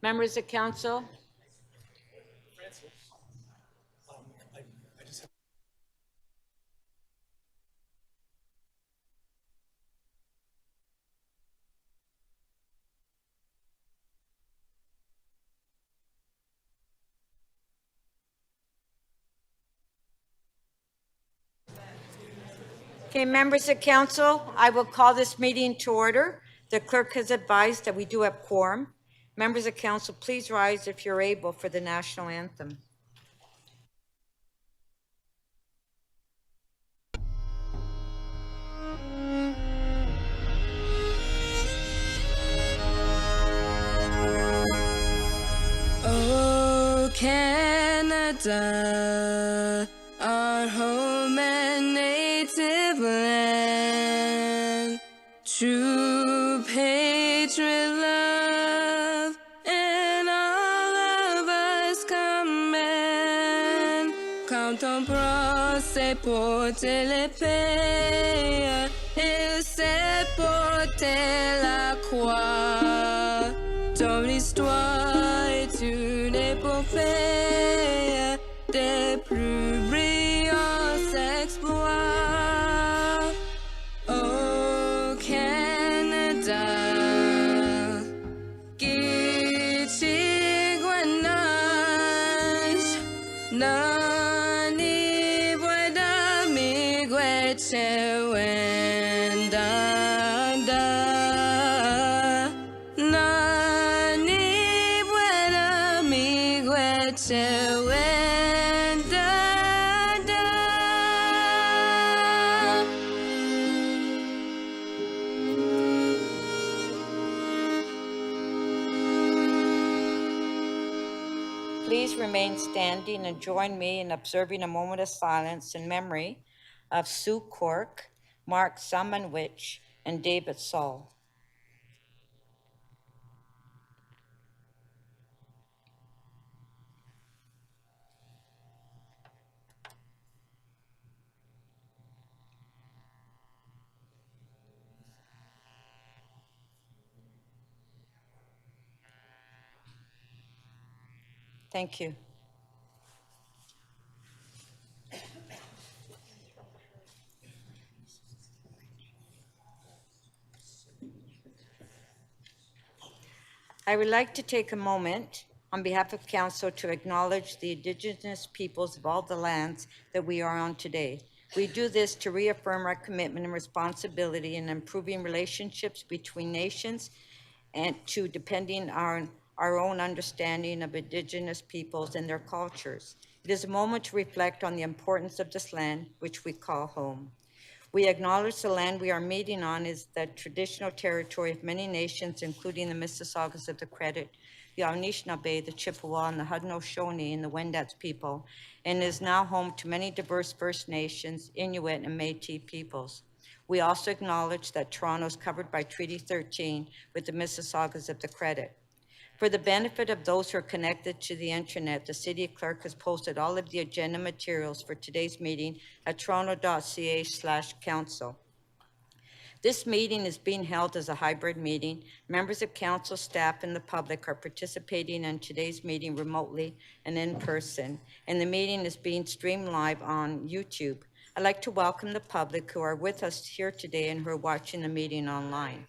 Members of council, okay, members of council, I will call this meeting to order. The clerk has advised that we do have quorum. Members of council, please rise if you're able for the national anthem. Oh, Canada, our home and native land, true patriot love, and all of us command. Quand on brosse et porte l'épée, il sait porter la croix. Dans l'histoire est une épopée des plus brillants exploits. Au Canada, Kichigwanach, Nani Bueda Migueche Wendanda. Nani Buena Migueche Wendanda. Please remain standing and join me in observing a moment of silence in memory of Sue Cork, Mark Summonwich, and David Saul. Thank you. I would like to take a moment on behalf of council to acknowledge the Indigenous peoples of all the lands that we are on today. We do this to reaffirm our commitment and responsibility in improving relationships between nations and to depending on our own understanding of Indigenous peoples and their cultures. It is a moment to reflect on the importance of this land, which we call home. We acknowledge the land we are meeting on is the traditional territory of many nations, including the Mississaugas of the Credit, the Anishinaabe, the Chippewa, and the Haudenosaunee and the Wendat people, and is now home to many diverse First Nations, Inuit, and Métis peoples. We also acknowledge that Toronto is covered by Treaty 13 with the Mississaugas of the Credit. For the benefit of those who are connected to the internet, the city clerk has posted all of the agenda materials for today's meeting at toronto.ca/council. This meeting is being held as a hybrid meeting. Members of council, staff, and the public are participating in today's meeting remotely and in person, and the meeting is being streamed live on YouTube. I'd like to welcome the public who are with us here today and who are watching the meeting online.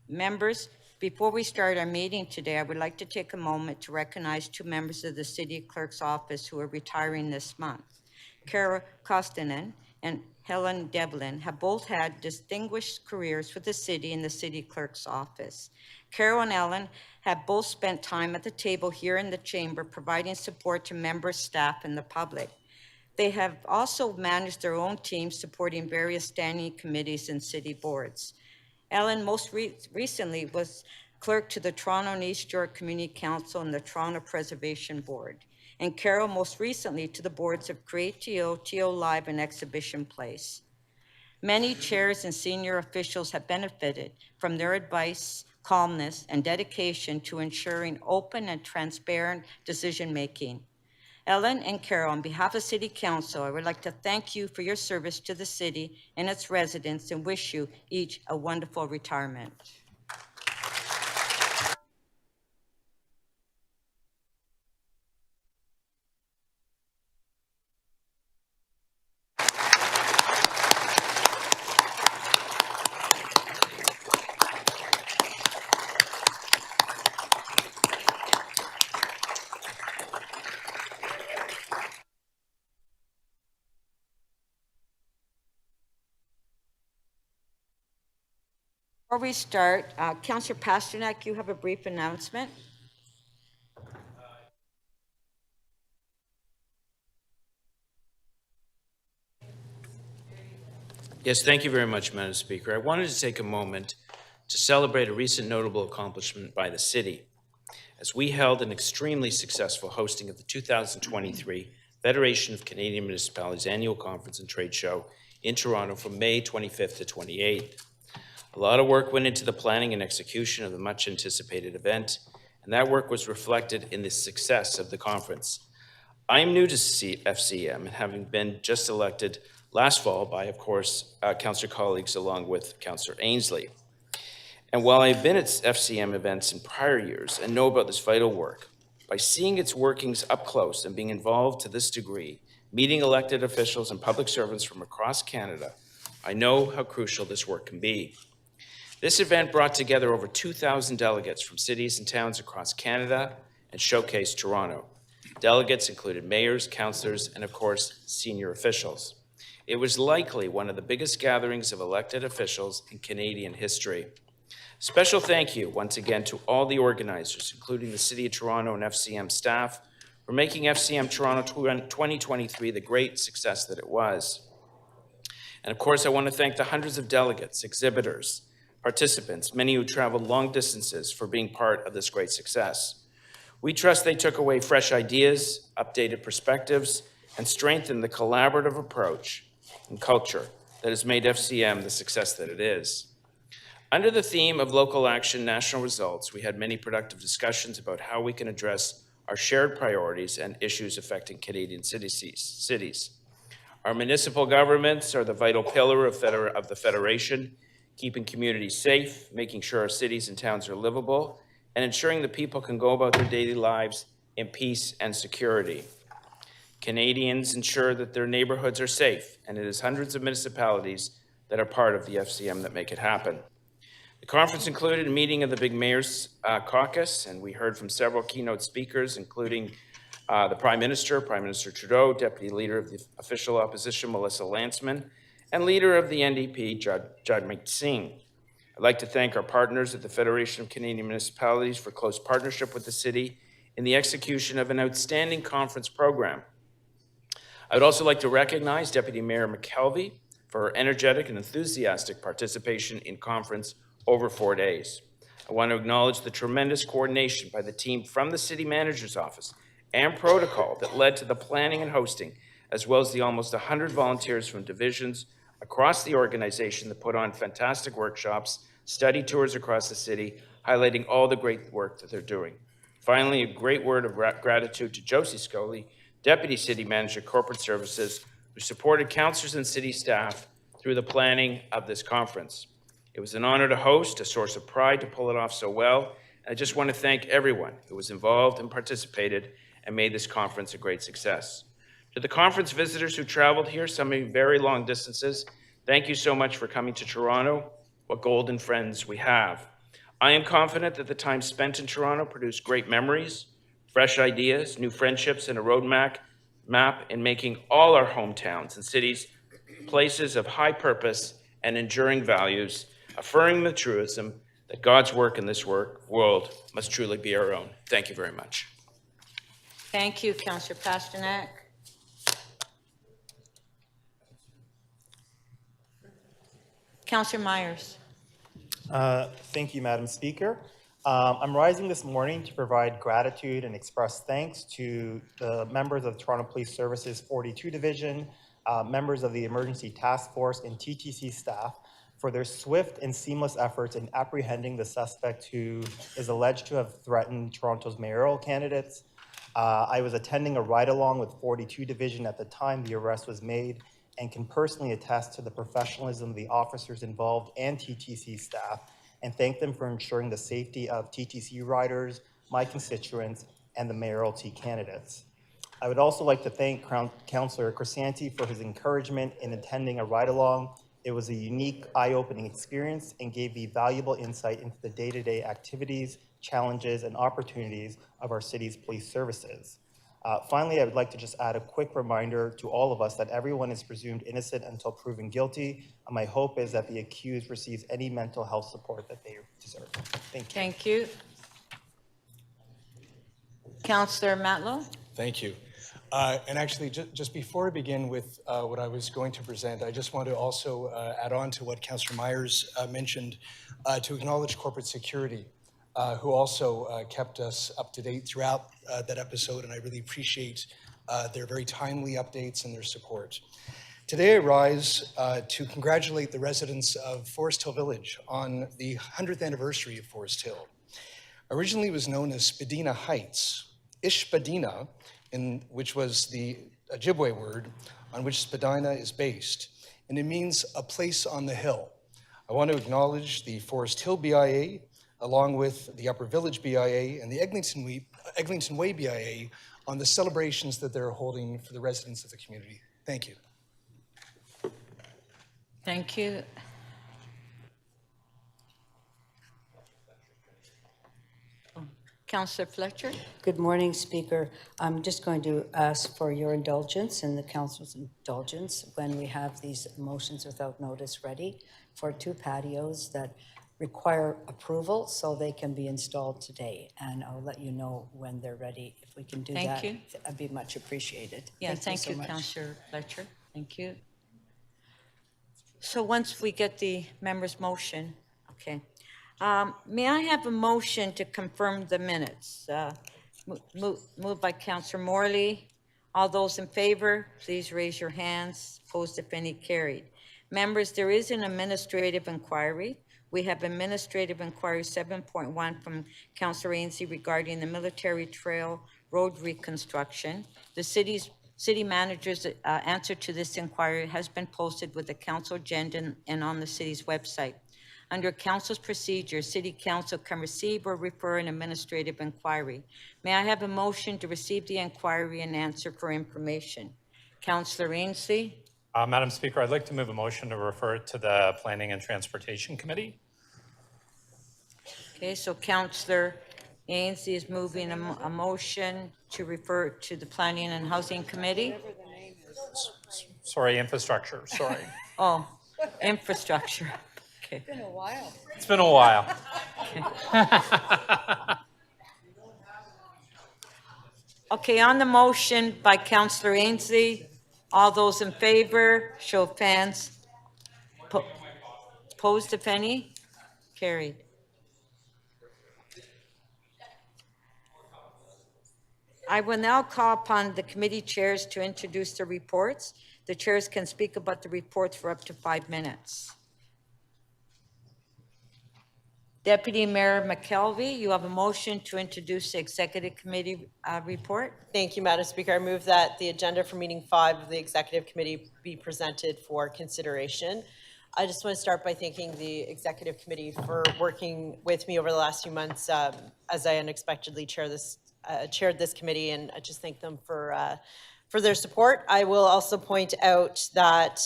Members, before we start our meeting today, I would like to take a moment to recognize two members of the City Clerk's office who are retiring this month. Kara Kostanen and Helen Devlin have both had distinguished careers with the city and the City Clerk's office. Carol and Ellen have both spent time at the table here in the chamber providing support to members, staff, and the public. They have also managed their own teams supporting various standing committees and city boards. Ellen most recently was clerk to the Toronto and East York Community Council and the Toronto Preservation Board, and Carol most recently to the boards of Create TO, TO Live, and Exhibition Place. Many chairs and senior officials have benefited from their advice, calmness, and dedication to ensuring open and transparent decision-making. Ellen and Carol, on behalf of City Council, I would like to thank you for your service to the city and its residents and wish you each a wonderful retirement. Before we start, Councillor Pasternak, you have a brief announcement. Yes, thank you very much, Madam Speaker. I wanted to take a moment to celebrate a recent notable accomplishment by the city, as we held an extremely successful hosting of the 2023 Federation of Canadian Municipalities Annual Conference and Trade Show in Toronto from May 25th to 28th. A lot of work went into the planning and execution of the much anticipated event, and that work was reflected in the success of the conference. I am new to FCM, and having been just elected last fall by, of course, councillor colleagues along with Councillor Ainsley. And while I've been at FCM events in prior years and know about this vital work, by seeing its workings up close and being involved to this degree, meeting elected officials and public servants from across Canada, I know how crucial this work can be. This event brought together over 2,000 delegates from cities and towns across Canada and showcased Toronto. Delegates included mayors, councillors, and of course, senior officials. It was likely one of the biggest gatherings of elected officials in Canadian history. Special thank you once again to all the organizers, including the City of Toronto and FCM staff, for making FCM Toronto 2023 the great success that it was. And of course, I want to thank the hundreds of delegates, exhibitors, participants, many who traveled long distances for being part of this great success. We trust they took away fresh ideas, updated perspectives, and strengthened the collaborative approach and culture that has made FCM the success that it is. Under the theme of local action, national results, we had many productive discussions about how we can address our shared priorities and issues affecting Canadian cities. Our municipal governments are the vital pillar of the Federation, keeping communities safe, making sure our cities and towns are livable, and ensuring that people can go about their daily lives in peace and security. Canadians ensure that their neighborhoods are safe, and it is hundreds of municipalities that are part of the FCM that make it happen. The conference included a meeting of the Big Mayor's Caucus, and we heard from several keynote speakers, including the Prime Minister Trudeau, Deputy Leader of the Official Opposition, Melissa Lantsman, and Leader of the NDP, Jagmeet Singh. I'd like to thank our partners at the Federation of Canadian Municipalities for close partnership with the city in the execution of an outstanding conference program. I would also like to recognize Deputy Mayor McKelvey for her energetic and enthusiastic participation in conference over 4 days. I want to acknowledge the tremendous coordination by the team from the City Manager's Office and protocol that led to the planning and hosting, as well as the almost 100 volunteers from divisions across the organization that put on fantastic workshops, study tours across the city, highlighting all the great work that they're doing. Finally, a great word of gratitude to Josie Scully, Deputy City Manager, Corporate Services, who supported councillors and city staff through the planning of this conference. It was an honor to host, a source of pride to pull it off so well. And I just want to thank everyone who was involved and participated and made this conference a great success. To the conference visitors who traveled here, some of you very long distances, thank you so much for coming to Toronto. What golden friends we have. I am confident that the time spent in Toronto produced great memories, fresh ideas, new friendships, and a roadmap in making all our hometowns and cities places of high purpose and enduring values, affirming the truism that God's work in this world must truly be our own. Thank you very much. Thank you, Councillor Pasternak. Councillor Myers. Thank you, Madam Speaker. I'm rising this morning to provide gratitude and express thanks to the members of the Toronto Police Services 42 Division, members of the Emergency Task Force and TTC staff for their swift and seamless efforts in apprehending the suspect who is alleged to have threatened Toronto's mayoral candidates. I was attending a ride-along with 42 Division at the time the arrest was made and can personally attest to the professionalism of the officers involved and TTC staff, and thank them for ensuring the safety of TTC riders, my constituents, and the mayoralty candidates. I would also like to thank Councillor Crisanti for his encouragement in attending a ride-along. It was a unique, eye-opening experience and gave me valuable insight into the day-to-day activities, challenges, and opportunities of our city's police services. Finally, I would like to just add a quick reminder to all of us that everyone is presumed innocent until proven guilty. My hope is that the accused receives any mental health support that they deserve. Thank you. Thank you. Councillor Matlow? Thank you. And actually, just before I begin with what I was going to present, I just want to also add on to what Councillor Myers mentioned to acknowledge corporate security, who also kept us up to date throughout that episode, and I really appreciate their very timely updates and their support. Today I rise to congratulate the residents of Forest Hill Village on the 100th anniversary of Forest Hill. Originally it was known as Spadina Heights. Ishpadina, which was the Ojibwe word on which Spadina is based, and it means a place on the hill. I want to acknowledge the Forest Hill BIA, along with the Upper Village BIA and the Eglinton Way BIA on the celebrations that they're holding for the residents of the community. Thank you. Thank you. Councillor Fletcher? Good morning, Speaker. I'm just going to ask for your indulgence and the council's indulgence when we have these motions without notice ready for 2 patios that require approval so they can be installed today. And I'll let you know when they're ready. If we can do Thank that, you. that'd be much appreciated. Yeah, thank you, so much. Councillor Fletcher. Thank you. So once we get the member's motion, okay. May I have a motion to confirm the minutes? Moved by Councillor Morley. All those in favor, please raise your hands. Opposed, if any, carried. Members, there is an administrative inquiry. We have administrative inquiry 7.1 from Councillor Ainslie regarding the Military Trail Road reconstruction. The city manager's answer to this inquiry has been posted with the council agenda and on the city's website. Under council's procedure, city council can receive or refer an administrative inquiry. May I have a motion to receive the inquiry and answer for information? Councillor Ainslie. Madam Speaker, I'd like to move a motion to refer it to the Planning and Transportation Committee. Okay, so Councillor Ainslie is moving a motion to refer to the Planning and Housing Committee. Sorry, infrastructure, sorry. Oh, infrastructure. Okay. It's been a while. Okay, on the motion by Councillor Ainslie, all those in favor, show of hands. Opposed, if any? Carried. I will now call upon the committee chairs to introduce the reports. The chairs can speak about the reports for up to 5 minutes. Deputy Mayor McKelvey, you have a motion to introduce the Executive Committee report. Thank you, Madam Speaker. I move that the agenda for meeting 5 of the Executive Committee be presented for consideration. I just want to start by thanking the Executive Committee for working with me over the last few months as I unexpectedly chaired this committee, and I just thank them for their support. I will also point out that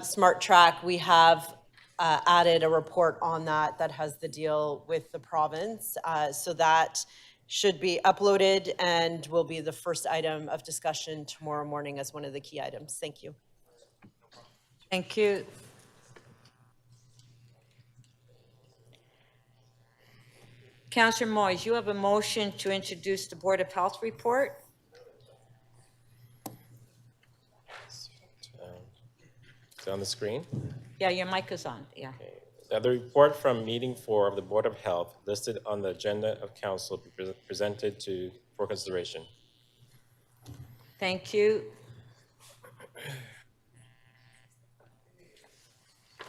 Smart Track, we have added a report on that has the deal with the province. So that should be uploaded and will be the first item of discussion tomorrow morning as one of the key items. Thank you. Thank you. Councillor Moyes, you have a motion to introduce the Board of Health report. Is it on the screen? Yeah, your mic is on, yeah. Okay. The report from meeting 4 of the Board of Health listed on the agenda of council be presented for consideration. Thank you.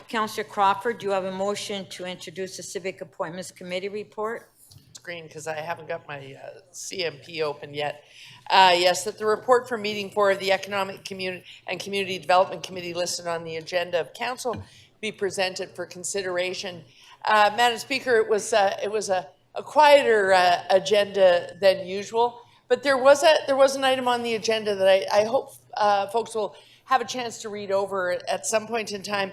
Councillor Crawford, you have a motion to introduce the Civic Appointments Committee report. Screen because I haven't got my CMP open yet. Yes, that the report for meeting 4 of the Economic Community Development Committee listed on the agenda of council be presented for consideration. Madam Speaker, it was a quieter agenda than usual, but there was an item on the agenda that I hope folks will have a chance to read over at some point in time.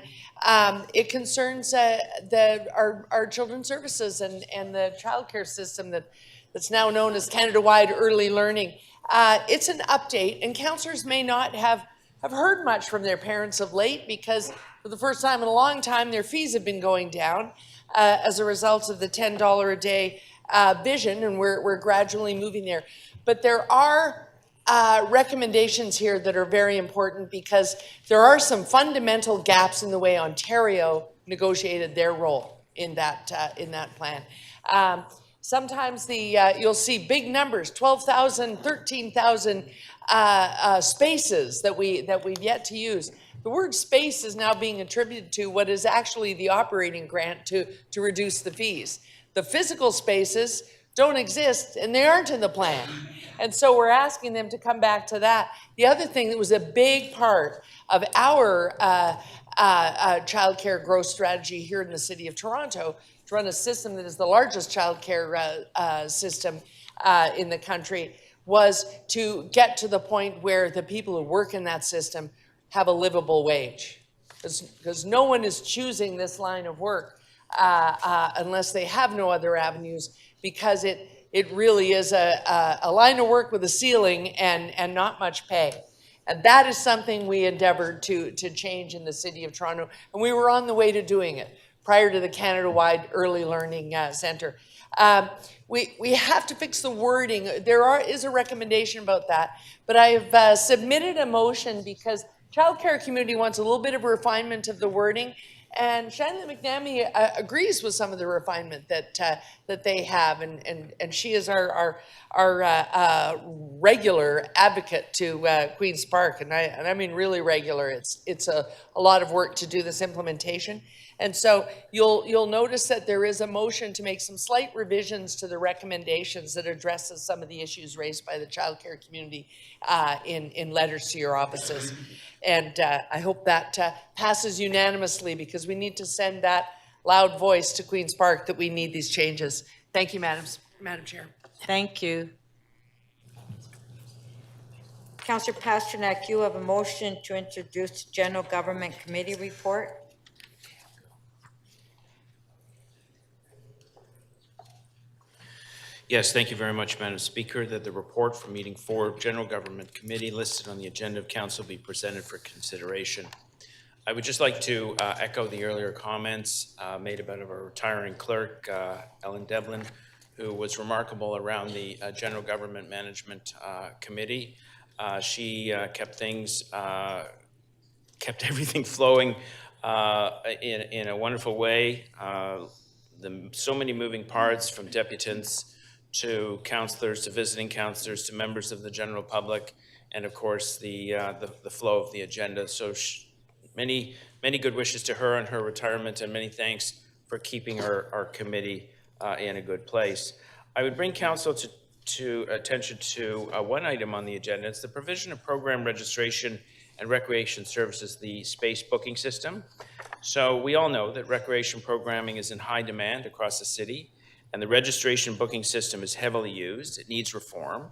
It concerns our children's services and the childcare system that's now known as Canada-wide early learning. It's an update, and counselors may not have heard much from their parents of late because for the first time in a long time, their fees have been going down as a result of the $10 a day vision, and we're gradually moving there. But there are recommendations here that are very important because there are some fundamental gaps in the way Ontario negotiated their role in that plan. Sometimes you'll see big numbers, 12,000, 13,000 spaces that we've yet to use. The word space is now being attributed to what is actually the operating grant to reduce the fees. The physical spaces don't exist and they aren't in the plan. And so we're asking them to come back to that. The other thing that was a big part of our childcare growth strategy here in the city of Toronto to run a system that is the largest childcare system in the country was to get to the point where the people who work in that system have a livable wage. Because no one is choosing this line of work unless they have no other avenues, because it really is a line of work with a ceiling and not much pay. And that is something we endeavored to change in the city of Toronto, and we were on the way to doing it prior to the Canada-wide Early Learning Centre. We have to fix the wording. There is a recommendation about that, but I have submitted a motion because childcare community wants a little bit of refinement of the wording, and Shannon McNamee agrees with some of the refinement that they have, and she is our regular advocate to Queen's Park, and I mean really regular. It's a lot of work to do this implementation. And so you'll notice that there is a motion to make some slight revisions to the recommendations that addresses some of the issues raised by the childcare community in letters to your offices. And I hope that passes unanimously, because we need to send that loud voice to Queen's Park that we need these changes. Thank you, Madam Chair. Thank you. Councillor Pasternak, you have a motion to introduce General Government Committee report. Yes, thank you very much, Madam Speaker, that the report from Meeting 4 General Government Committee listed on the agenda of Council be presented for consideration. I would just like to echo the earlier comments made about our retiring clerk, Ellen Devlin, who was remarkable around the General Government Management Committee. She kept everything flowing in a wonderful way. So many moving parts, from deputants to councillors, to visiting councillors, to members of the general public, and of course the flow of the agenda. So many good wishes to her on her retirement, and many thanks for keeping our committee in a good place. I would bring council to attention to one item on the agenda. It's the provision of program registration and recreation services, the space booking system. So we all know that recreation programming is in high demand across the city, and the registration booking system is heavily used. It needs reform.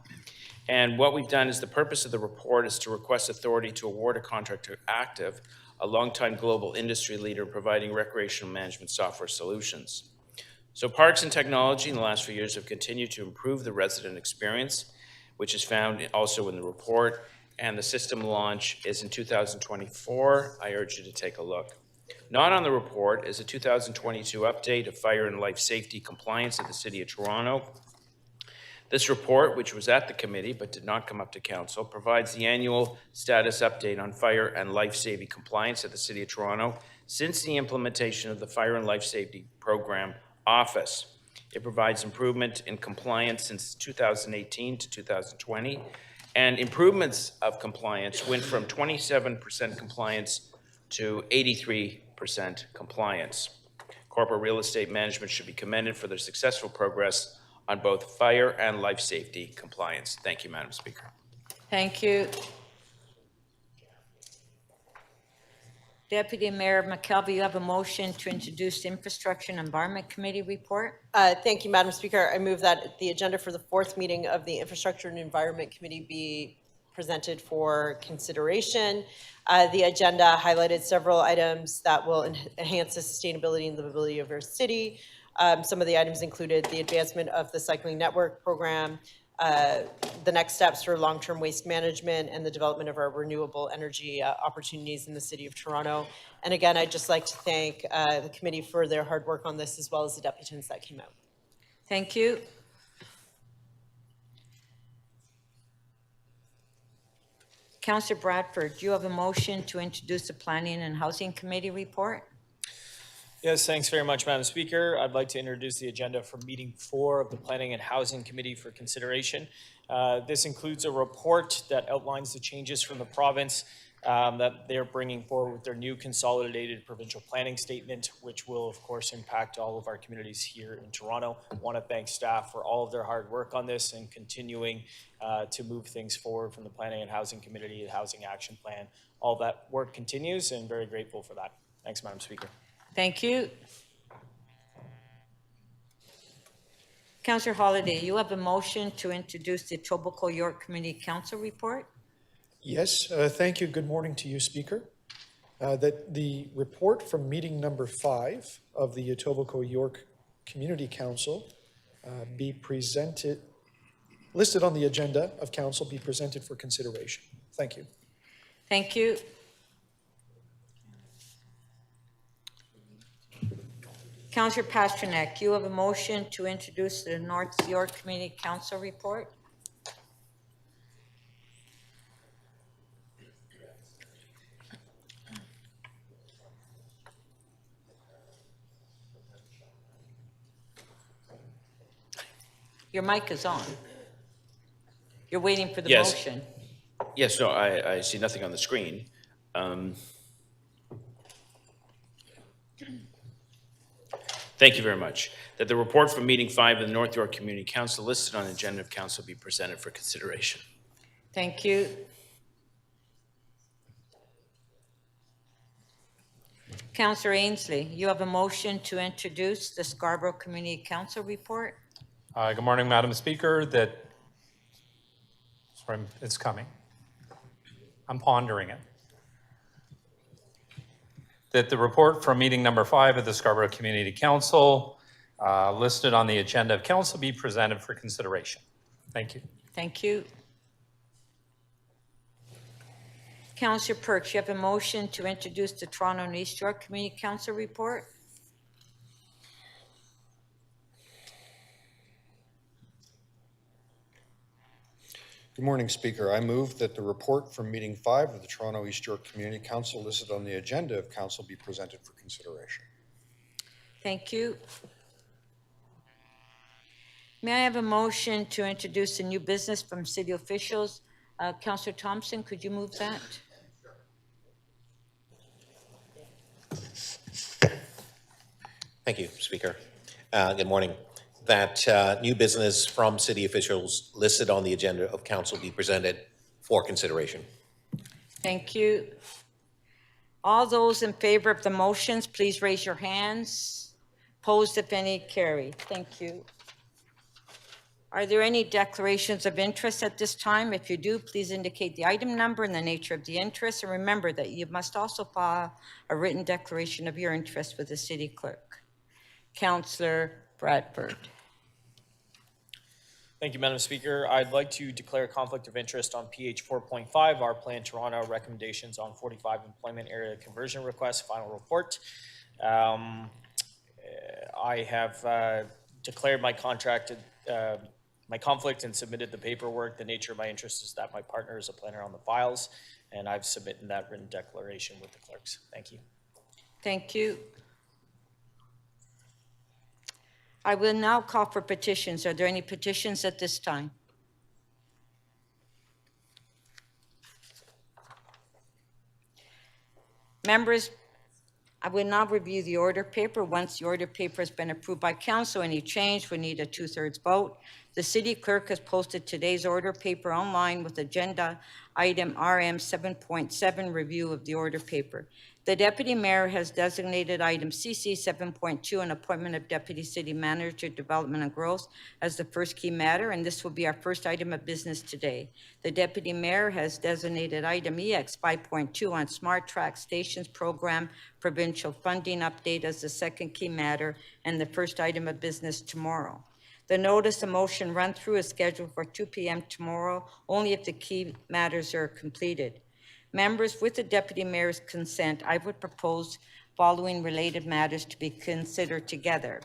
And what we've done is, the purpose of the report is to request authority to award a contract to Active, a longtime global industry leader providing recreational management software solutions. So Parks and Technology in the last few years have continued to improve the resident experience, which is found also in the report, and the system launch is in 2024. I urge you to take a look. Not on the report is a 2022 update of fire and life safety compliance at the City of Toronto. This report, which was at the committee but did not come up to council, provides the annual status update on fire and life safety compliance at the City of Toronto since the implementation of the Fire and Life Safety Program Office. It provides improvement in compliance since 2018 to 2020, and improvements of compliance went from 27% compliance to 83% compliance. Corporate real estate management should be commended for their successful progress on both fire and life safety compliance. Thank you, Madam Speaker. Thank you. Deputy Mayor McKelvey, you have a motion to introduce the Infrastructure and Environment Committee report. Thank you, Madam Speaker. I move that the agenda for the 4th meeting of the Infrastructure and Environment Committee be presented for consideration. The agenda highlighted several items that will enhance the sustainability and livability of our city. Some of the items included the advancement of the cycling network program, the next steps for long-term waste management and the development of our renewable energy opportunities in the City of Toronto. And again, I'd just like to thank the committee for their hard work on this, as well as the deputants that came out. Thank you. Councillor Bradford, do you have a motion to introduce the Planning and Housing Committee report? Yes, thanks very much, Madam Speaker. I'd like to introduce the agenda for meeting 4 of the Planning and Housing Committee for consideration. This includes a report that outlines the changes from the province that they're bringing forward with their new consolidated provincial planning statement, which will of course impact all of our communities here in Toronto. I want to thank staff for all of their hard work on this and continuing to move things forward from the Planning and Housing Committee, the Housing Action Plan. All that work continues, and very grateful for that. Thanks, Madam Speaker. Thank you. Councillor Holyday, you have a motion to introduce the Etobicoke York Community Council report? Yes, thank you. Good morning to you, Speaker. That the report from meeting number 5 of the Etobicoke York Community Council be presented, listed on the agenda of council, be presented for consideration. Thank you. Thank you. Councillor Pasternak, you have a motion to introduce the North York Community Council report? Your mic is on. You're waiting for the Yes. motion. Yes, no, I see nothing on the screen. Thank you very much. That the report from meeting 5 of the North York Community Council listed on the agenda of council be presented for consideration. Thank you. Councillor Ainsley, you have a motion to introduce the Scarborough Community Council report? Good morning, Madam Speaker. Sorry, it's coming. I'm pondering it. That the report from meeting number 5 of the Scarborough Community Council listed on the agenda of council be presented for consideration. Thank you. Thank you. Councillor Perks, you have a motion to introduce the Toronto and East York Community Council report? Good morning, Speaker. I move that the report from meeting 5 of the Toronto East York Community Council listed on the agenda of council be presented for consideration. Thank you. May I have a motion to introduce a new business from city officials? Councillor Thompson, could you move that? Thank you, Speaker. Good morning. That new business from city officials listed on the agenda of council be presented for consideration. Thank you. All those in favor of the motions, please raise your hands. Opposed, if any, carried. Thank you. Are there any declarations of interest at this time? If you do, please indicate the item number and the nature of the interest. And remember that you must also file a written declaration of your interest with the city clerk. Councillor Bradford. Thank you, Madam Speaker. I'd like to declare a conflict of interest on PH 4.5, our Plan Toronto recommendations on 45 employment area conversion requests, final report. I have declared my conflict and submitted the paperwork. The nature of my interest is that my partner is a planner on the files, and I've submitted that written declaration with the clerks. Thank you. Thank you. I will now call for petitions. Are there any petitions at this time? Members, I will now review the order paper. Once the order paper has been approved by council, any change would need a 2/3 vote. The city clerk has posted today's order paper online with agenda item RM 7.7, review of the order paper. The deputy mayor has designated item CC 7.2, an appointment of deputy city manager, development and growth, as the first key matter, and this will be our first item of business today. The deputy mayor has designated item EX 5.2 on Smart Track Stations Program provincial funding update as the second key matter and the first item of business tomorrow. The notice of motion run-through is scheduled for 2 p.m. tomorrow, only if the key matters are completed. Members, with the deputy mayor's consent, I would propose following related matters to be considered together.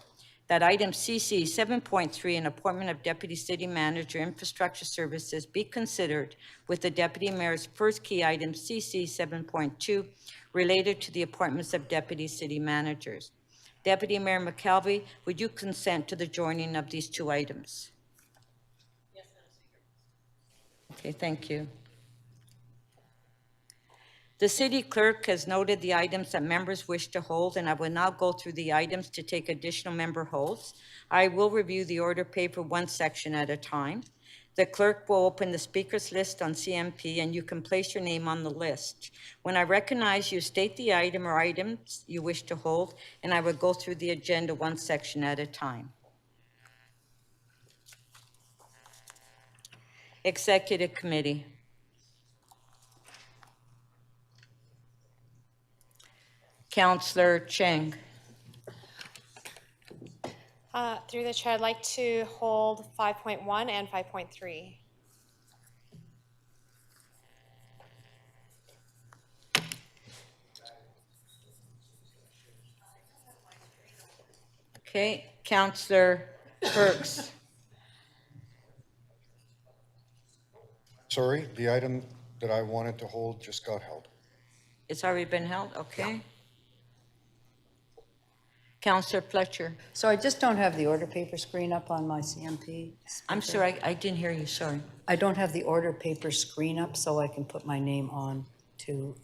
That item CC 7.3, an appointment of deputy city manager infrastructure services, be considered with the deputy mayor's first key item CC 7.2 related to the appointments of deputy city managers. Deputy Mayor McKelvey, would you consent to the joining of these two items? Yes, Madam Speaker. Okay, thank you. The city clerk has noted the items that members wish to hold, and I will now go through the items to take additional member holds. I will review the order paper one section at a time. The clerk will open the speakers list on CMP, and you can place your name on the list. When I recognize you, state the item or items you wish to hold, and I will go through the agenda one section at a time. Executive Committee. Councillor Cheng. Through the chair, I'd like to hold 5.1 and 5.3. Okay, Councillor Perks. Sorry, the item that I wanted to hold just got held. It's already been held, okay. Councillor Fletcher. So I just don't have the order paper screen up on my CMP. I'm sorry, I didn't hear you, sorry. I don't have the order paper screen up so I can put my name on to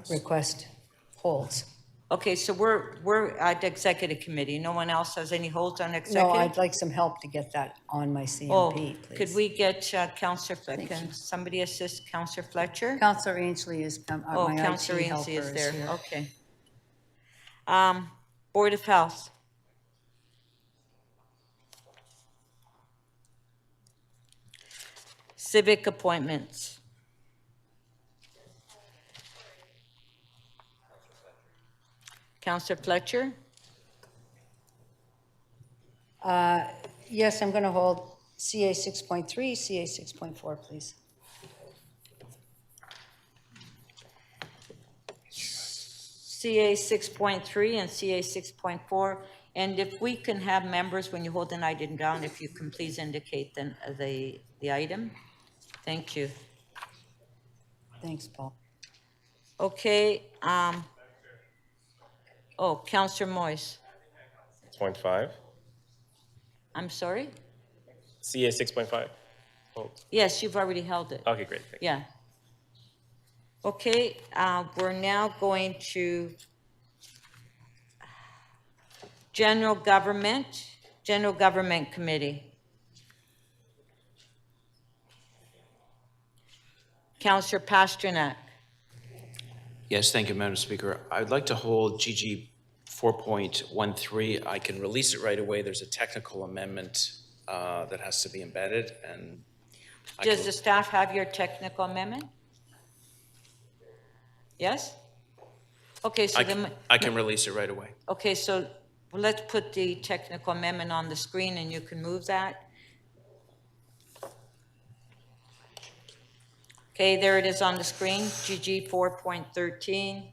request holds. Okay, so we're at the executive committee. No one else has any holds on executive? No, I'd like some help to get that on my Oh, CMP, please. could we get Councillor Fletcher? Can somebody assist Councillor Fletcher? Councillor Ainsley is, Oh, my Councillor IT Ainsley helper is there, here. okay. Board of Health. Civic appointments. Councillor Fletcher? Yes, I'm going to hold CA 6.3, CA 6.4, please. CA 6.3 and CA 6.4. And if we can have members, when you hold an item down, if you can please indicate the item. Thank you. Thanks, Paul. Okay. Oh, Councillor Moyes. 6.5. I'm sorry? CA 6.5. Oh, Yes, you've already held it. okay, great. Thank you. Yeah. Okay, we're now going to General Government Committee. Councillor Pasternak. Yes, thank you, Madam Speaker. I'd like to hold GG 4.13. I can release it right away. There's a technical amendment that has to be embedded, and Does the staff have your technical amendment? Yes? Okay, so I can release it right away. okay, so let's put the technical amendment on the screen and you can move that. Okay, there it is on the screen, GG 4.13.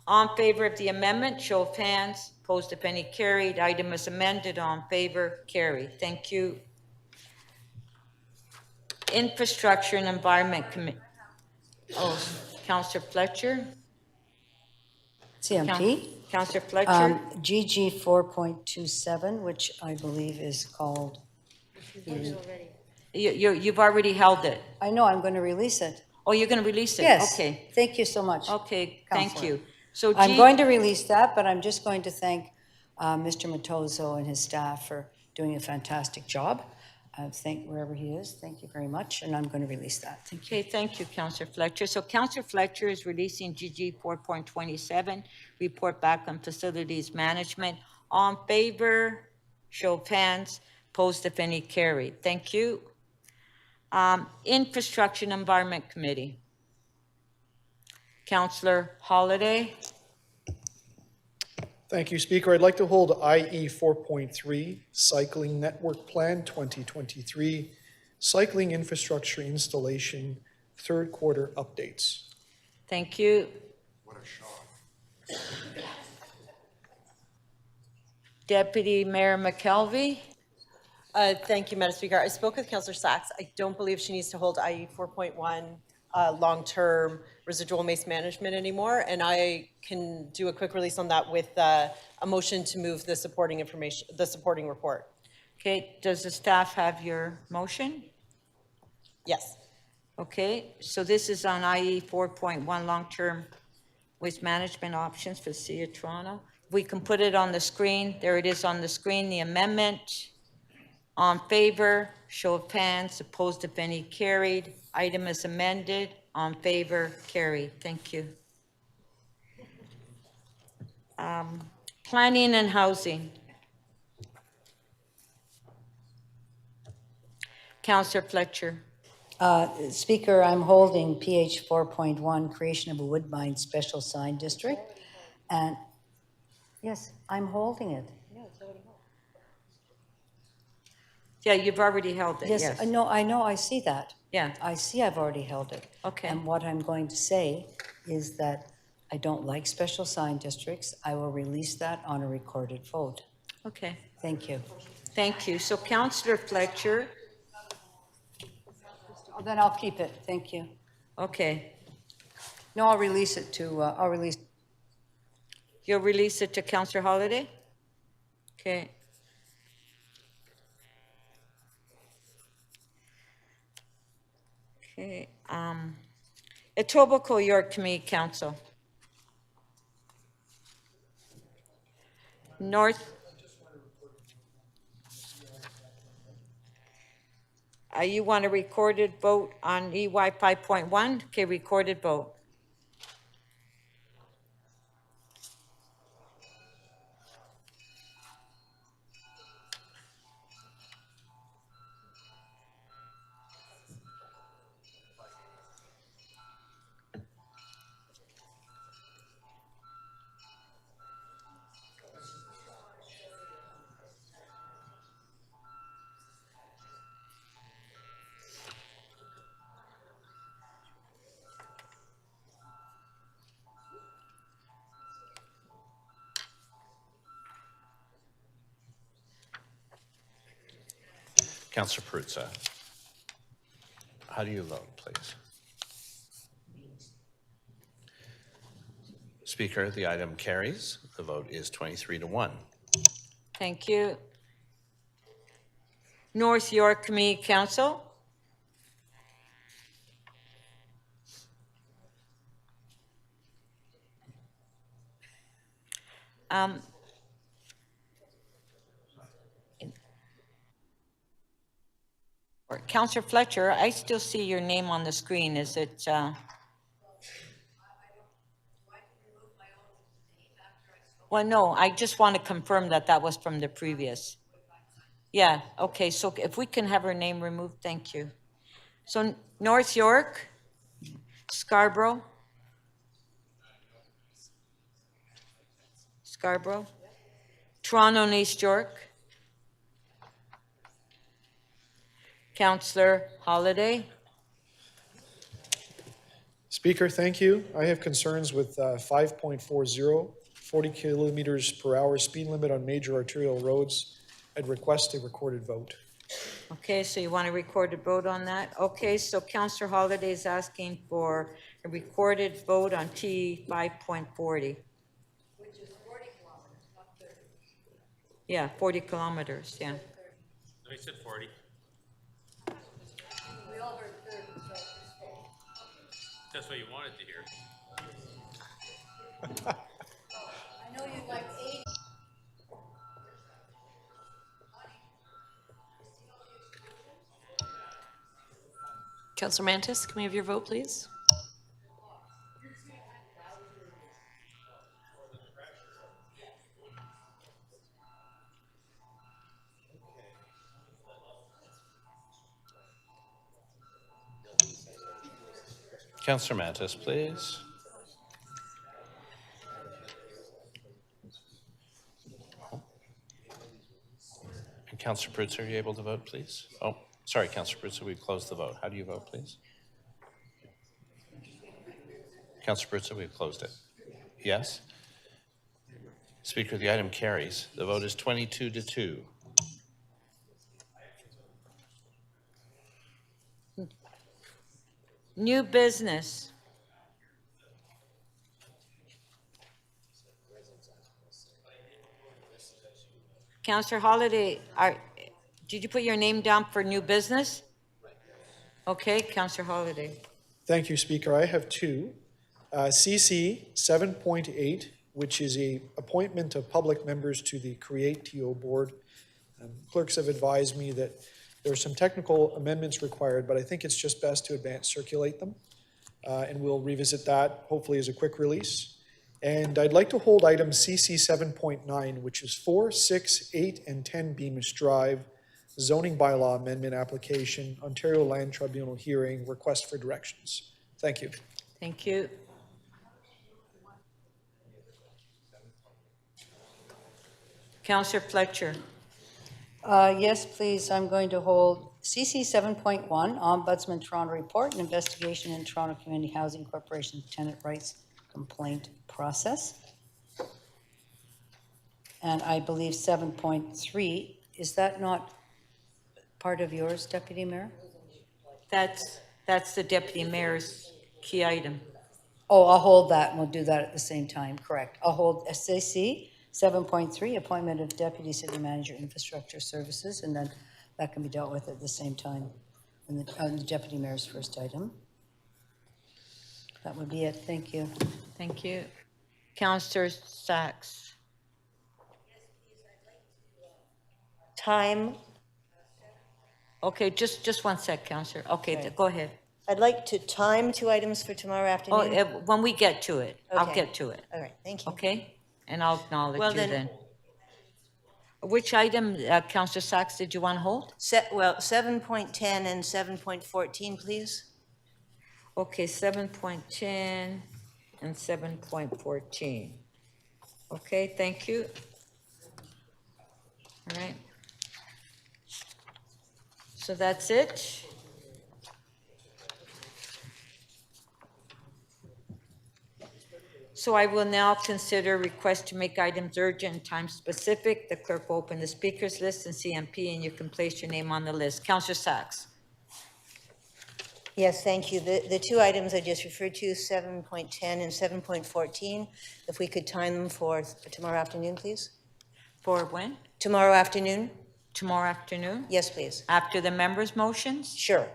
All in favor of the amendment, show of hands. Opposed, if any, carried. Item is amended. All in favor, carried. Thank you. Infrastructure and Environment Committee. Oh, Councillor Fletcher? CMP? Councillor Fletcher? GG 4.27, which I believe is called. You've already held it. I know, I'm going to release it. Oh, you're going to release it? Yes. Okay. Thank you so much. Okay, thank Councillor. you. So I'm going to release that, but I'm just going to thank Mr. Matozo and his staff for doing a fantastic job. Thank wherever he is. Thank you very much, and I'm going to release that. Thank you. Okay, thank you, Councillor Fletcher. So Councillor Fletcher is releasing GG 4.27, report back on facilities management. All in favor, show of hands. Opposed, if any, carried. Thank you. Infrastructure and Environment Committee. Councillor Holliday. Thank you, Speaker. I'd like to hold IE 4.3, Cycling Network Plan 2023, Cycling Infrastructure Installation, third quarter updates. Thank you. What a shock. Deputy Mayor McKelvey? Thank you, Madam Speaker. I spoke with Councillor Sachs. I don't believe she needs to hold IE 4.1 long-term residual waste management anymore, and I can do a quick release on that with a motion to move the supporting information, the supporting report. Okay, does the staff have your motion? Yes. Okay, so this is on IE 4.1, long-term waste management options for the City of Toronto. We can put it on the screen. There it is on the screen, the amendment. On favor, show of hands, opposed if any, carried. Item is amended. On favor, carried. Thank you. Planning and housing. Councillor Fletcher. Speaker, I'm holding PH 4.1, creation of a wood mine special sign district. And yes, I'm holding it. Yeah, you've already held it, yes. Yes, I know, I see that. Yeah. I see I've already held it. Okay. And what I'm going to say is that I don't like special sign districts. I will release that on a recorded vote. Okay, Thank you. thank you. So Councillor Fletcher, Oh, then I'll keep it. Thank you. okay. No, I'll release it to, You'll release it to Councillor Holiday? Okay. Okay, Etobicoke York Community Council. North. You want a recorded vote on EY 5.1? Okay, recorded vote. Councillor Perruzza, how do you vote, please? Speaker, the item carries. The vote is 23-1. Thank you. North York Community Council. Councillor Fletcher, I still see your name on the screen. Is it? Well, no, I just want to confirm that that was from the previous. Yeah, okay, so if we can have her name removed, thank you. So North York, Scarborough. Scarborough. Toronto and East York. Councillor Holiday. Speaker, thank you. I have concerns with 5.40, 40 kilometers per hour speed limit on major arterial roads. I'd request a recorded vote. Okay, so you want a recorded vote on that? Okay, so Councillor Holiday is asking for a recorded vote on T 5.40. Which is 40 kilometers, not 30. Yeah, 40 kilometers, yeah. No, he said 40. We all heard 30, so That's what you wanted to hear. I know you'd like 80. Councillor Mantis, can we have your vote, please? Councillor Mantis, please. Councillor Brutzer, are you able to vote, please? Oh, sorry, Councillor Brutzer, we've closed the vote. How do you vote, please? Councillor Brutzer, we've closed it. Yes? Speaker, the item carries. The vote is 22-2. New business. Councillor Holliday, did you put your name down for new business? Okay, Councillor Holliday. Thank you, Speaker. I have two. CC 7.8, which is a appointment of public members to the Create TO Board. Clerks have advised me that there are some technical amendments required, but I think it's just best to advance circulate them. And we'll revisit that hopefully as a quick release. And I'd like to hold item CC 7.9, which is 4, 6, 8, and 10 Bemis Drive, zoning bylaw amendment application, Ontario Land Tribunal hearing, request for directions. Thank you. Thank you. Councillor Fletcher. Yes, please. I'm going to hold CC 7.1, Ombudsman Toronto Report, an investigation in Toronto Community Housing Corporation tenant rights complaint process. And I believe 7.3, is that not part of yours, Deputy Mayor? That's the Deputy Mayor's key item. Oh, I'll hold that and we'll do that at the same time, correct. I'll hold SAC 7.3, appointment of Deputy City Manager Infrastructure Services, and then that can be dealt with at the same time on the Deputy Mayor's first item. That would be it. Thank you. Thank you. Councillor Sachs. Time. Okay, just one sec, Councillor. Okay, go ahead. I'd like to time 2 items for tomorrow afternoon. Oh, when we get to it, I'll Okay. get to it. All right, thank you. Okay? And I'll acknowledge Well, you then- then. Which item, Councillor Sachs, did you want to hold? 7.10 and 7.14, please. Okay, 7.10 and 7.14. Okay, thank you. All right. So that's it. So I will now consider request to make items urgent and time specific. The clerk will open the speakers list and CMP, and you can place your name on the list. Councillor Sachs. Yes, thank you. The 2 items I just referred to, 7.10 and 7.14, if we could time them for tomorrow afternoon, please. For when? Tomorrow afternoon? Tomorrow afternoon? Yes, please. After the members' motions? Sure.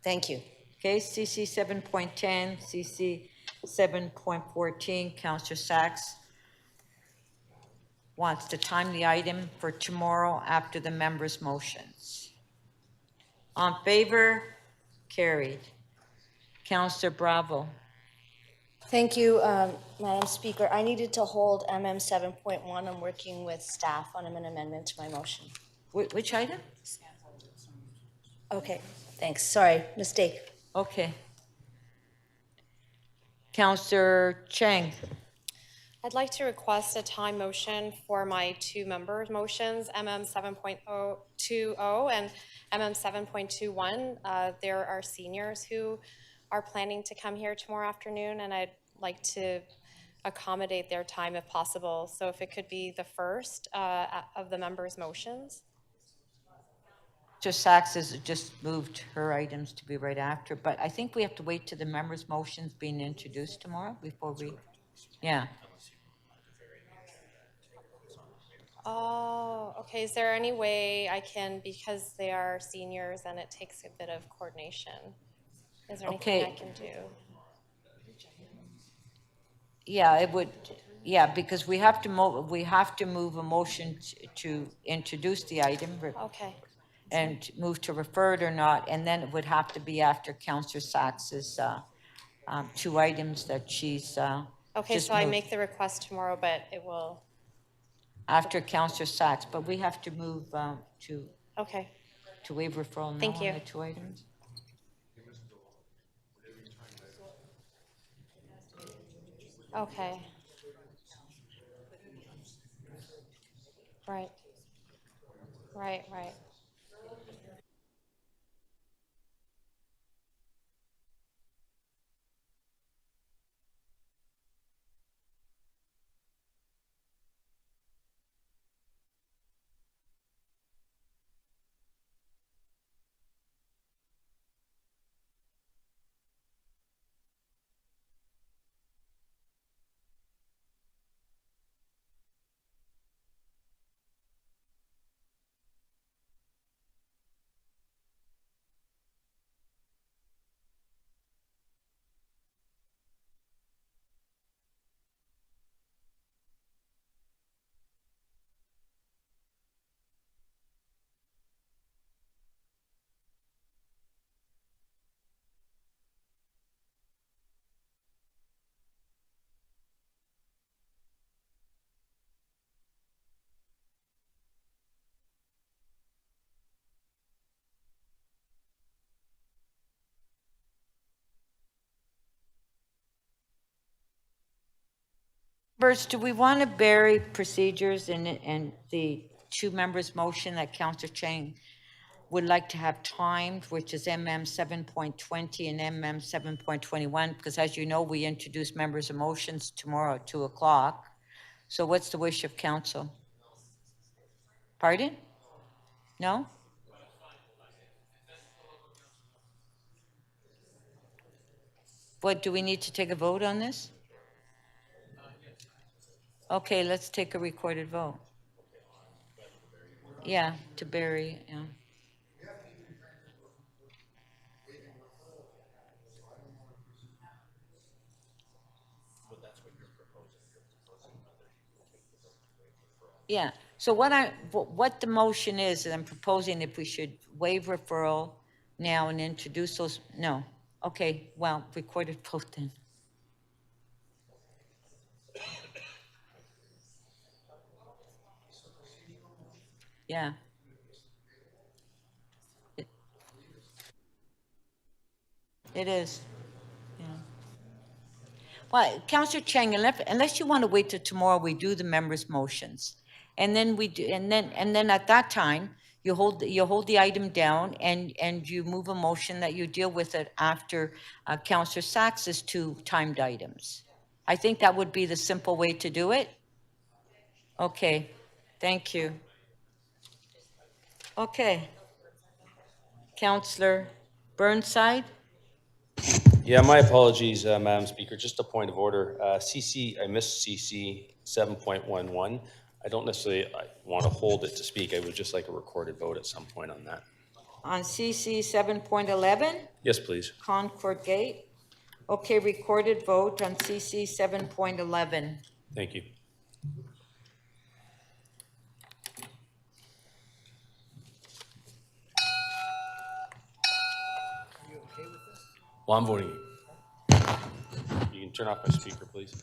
Thank you. Okay, CC 7.10, CC 7.14, Councillor Sachs wants to time the item for tomorrow after the members' motions. On favor? Carried. Councillor Bravo. Thank you, Madam Speaker. I needed to hold MM 7.1. I'm working with staff on an amendment to my motion. Which item? Okay, thanks. Sorry, mistake. Okay. Councillor Cheng. I'd like to request a time motion for my 2 member motions, MM 7.20 and MM 7.21. There are seniors who are planning to come here tomorrow afternoon, and I'd like to accommodate their time if possible. So if it could be the first of the members' motions. Just Sachs has just moved her items to be right after, but I think we have to wait till the members' motions being introduced tomorrow before we, yeah. Oh, okay. Is there any way I can, because they are seniors and it takes a bit of coordination, is there anything I can do? Yeah, it would, yeah, because we have to move a motion to introduce the item. Okay. And move to refer it or not, and then it would have to be after Councillor Sachs's 2 items that she's Okay, just so I moved. make the request tomorrow, but it will, After Councillor Sachs, but we have to move okay. to waive referral now Thank you. on the 2 items. Okay. Right. Right, right. Members, do we want to bury procedures and the two members' motion that Councillor Chang would like to have timed, which is MM 7.20 and MM 7.21? Because as you know, we introduce members' motions tomorrow at 2 o'clock. So what's the wish of council? Pardon? No? What, do we need to take a vote on this? Okay, let's take a recorded vote. Yeah, to bury, yeah. Yeah, so what the motion is, I'm proposing if we should waive referral now and introduce those, no. Okay, well, recorded vote then. Yeah. It is, yeah. Well, Councillor Chang, unless you want to wait till tomorrow, we do the members' motions. And then we do, and then at that time, you hold the item down and you move a motion that you deal with it after Councillor Sachs's two timed items. I think that would be the simple way to do it. Okay, thank you. Okay. Councillor Burnside? Yeah, my apologies, Madam Speaker. Just a point of order. I missed CC 7.11. I don't necessarily want to hold it to speak. I would just like a recorded vote at some point on that. On CC 7.11? Yes, please. Concord Gate? Okay, recorded vote on CC 7.11. Thank you. Well, I'm voting. You can turn off my speaker, please.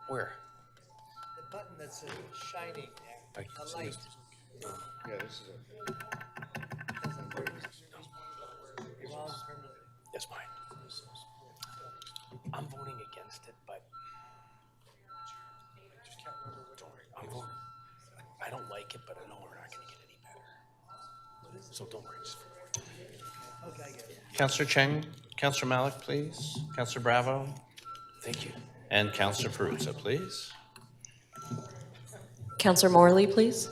Where? The button that's shining there, the light. Yeah, this is it. Yes, mine. I'm voting against it, but don't worry, I'm voting. I don't like it, but I know we're not going to get any better. So don't worry. Okay, I get it. Councillor Cheng, Councillor Malik, please. Councillor Bravo. Thank you. And Councillor Perruzza, please. Councillor Morley, please.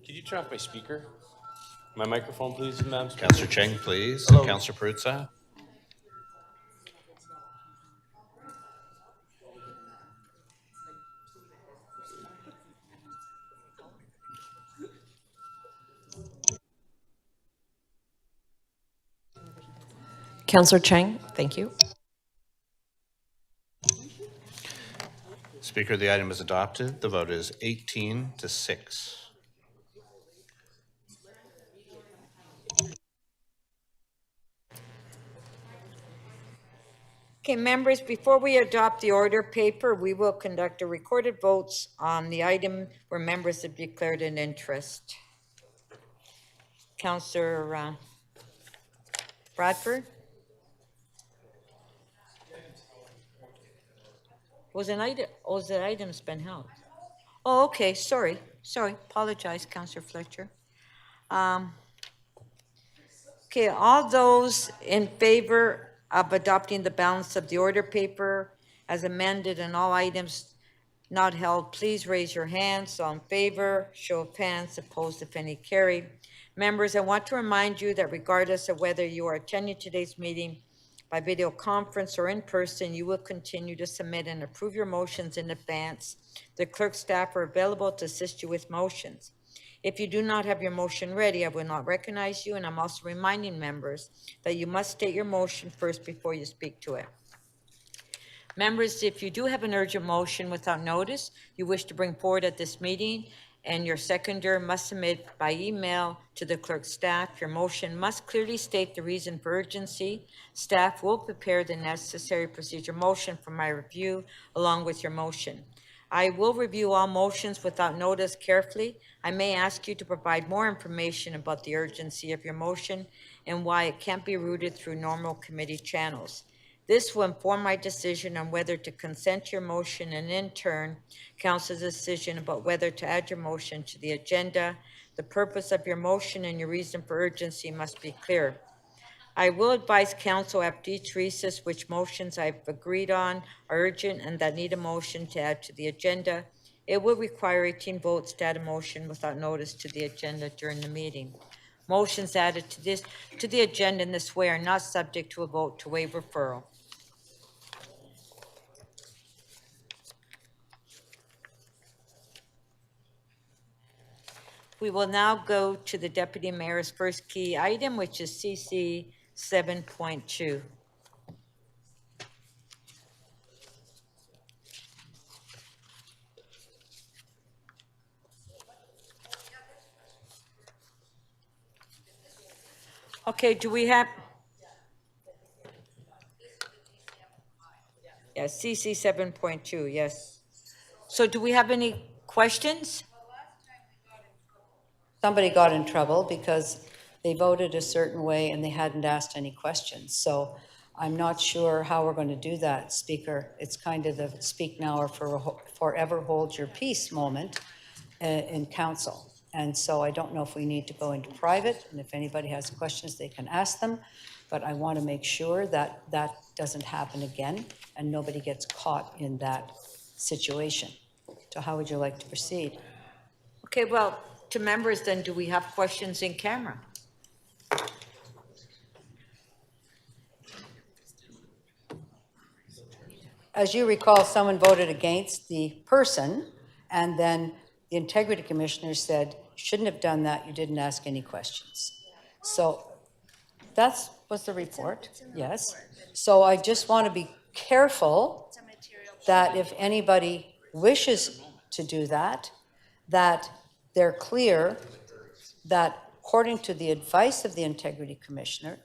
Could you turn off my speaker? My microphone, please, Madam Speaker. Councillor Cheng, please. Hello. Councillor Perruzza. Councillor Cheng, thank you. Speaker, the item is adopted. The vote is 18-6. Okay, members, before we adopt the order paper, we will conduct a recorded votes on the item where members have declared an interest. Councillor Bradford? Was an item, oh, the item's been held. Oh, okay, sorry, apologize, Councillor Fletcher. Okay, all those in favor of adopting the balance of the order paper as amended and all items not held, please raise your hands. All in favor, show of hands, opposed if any, carried. Members, I want to remind you that regardless of whether you are attending today's meeting by video conference or in person, you will continue to submit and approve your motions in advance. The clerk staff are available to assist you with motions. If you do not have your motion ready, I will not recognize you, and I'm also reminding members that you must state your motion first before you speak to it. Members, if you do have an urgent motion without notice you wish to bring forward at this meeting, and your seconder must submit by email to the clerk staff, your motion must clearly state the reason for urgency. Staff will prepare the necessary procedure motion for my review along with your motion. I will review all motions without notice carefully. I may ask you to provide more information about the urgency of your motion and why it can't be routed through normal committee channels. This will inform my decision on whether to consent to your motion and in turn, council's decision about whether to add your motion to the agenda. The purpose of your motion and your reason for urgency must be clear. I will advise council after each recess which motions I've agreed on are urgent and that need a motion to add to the agenda. It will require 18 votes to add a motion without notice to the agenda during the meeting. Motions added to the agenda in this way are not subject to a vote to waive referral. We will now go to the Deputy Mayor's first key item, which is CC 7.2. Okay, do we have? Yes, CC 7.2, yes. So do we have any questions? Somebody got in trouble because they voted a certain way and they hadn't asked any questions. So I'm not sure how we're going to do that, Speaker. It's kind of the speak now or forever hold your peace moment in council. And so I don't know if we need to go into private, and if anybody has questions, they can ask them. But I want to make sure that that doesn't happen again and nobody gets caught in that situation. So how would you like to proceed? Okay, well, to members then, do we have questions in camera? As you recall, someone voted against the person, and then the Integrity Commissioner said, you shouldn't have done that, you didn't ask any questions. So that was the report, yes. So I just want to be careful that if anybody wishes to do that, that they're clear that according to the advice of the Integrity Commissioner,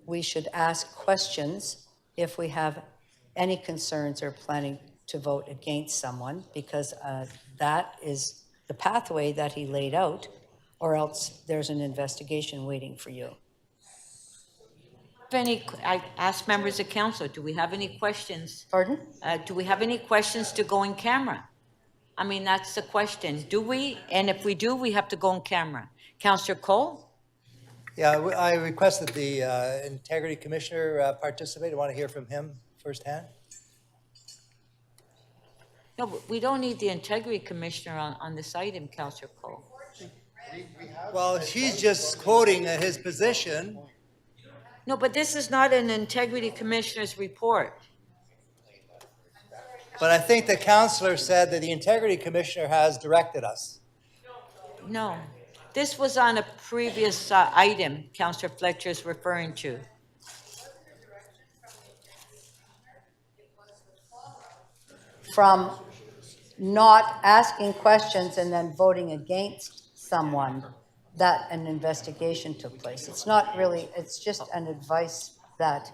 we should ask questions if we have any concerns or planning to vote against someone, because that is the pathway that he laid out, or else there's an investigation waiting for you. I ask members of council, do we have any questions? Pardon? Do we have any questions to go in camera? I mean, that's the question. Do we? And if we do, we have to go on camera. Councillor Cole? Yeah, I requested the Integrity Commissioner participate. I want to hear from him firsthand. No, but we don't need the Integrity Commissioner on this item, Councillor Cole. Well, she's just quoting his position. No, but this is not an Integrity Commissioner's report. But I think the councillor said that the Integrity Commissioner has directed us. No, this was on a previous item Councillor Fletcher is referring to. From not asking questions and then voting against someone, that an investigation took place. It's not really, it's just an advice that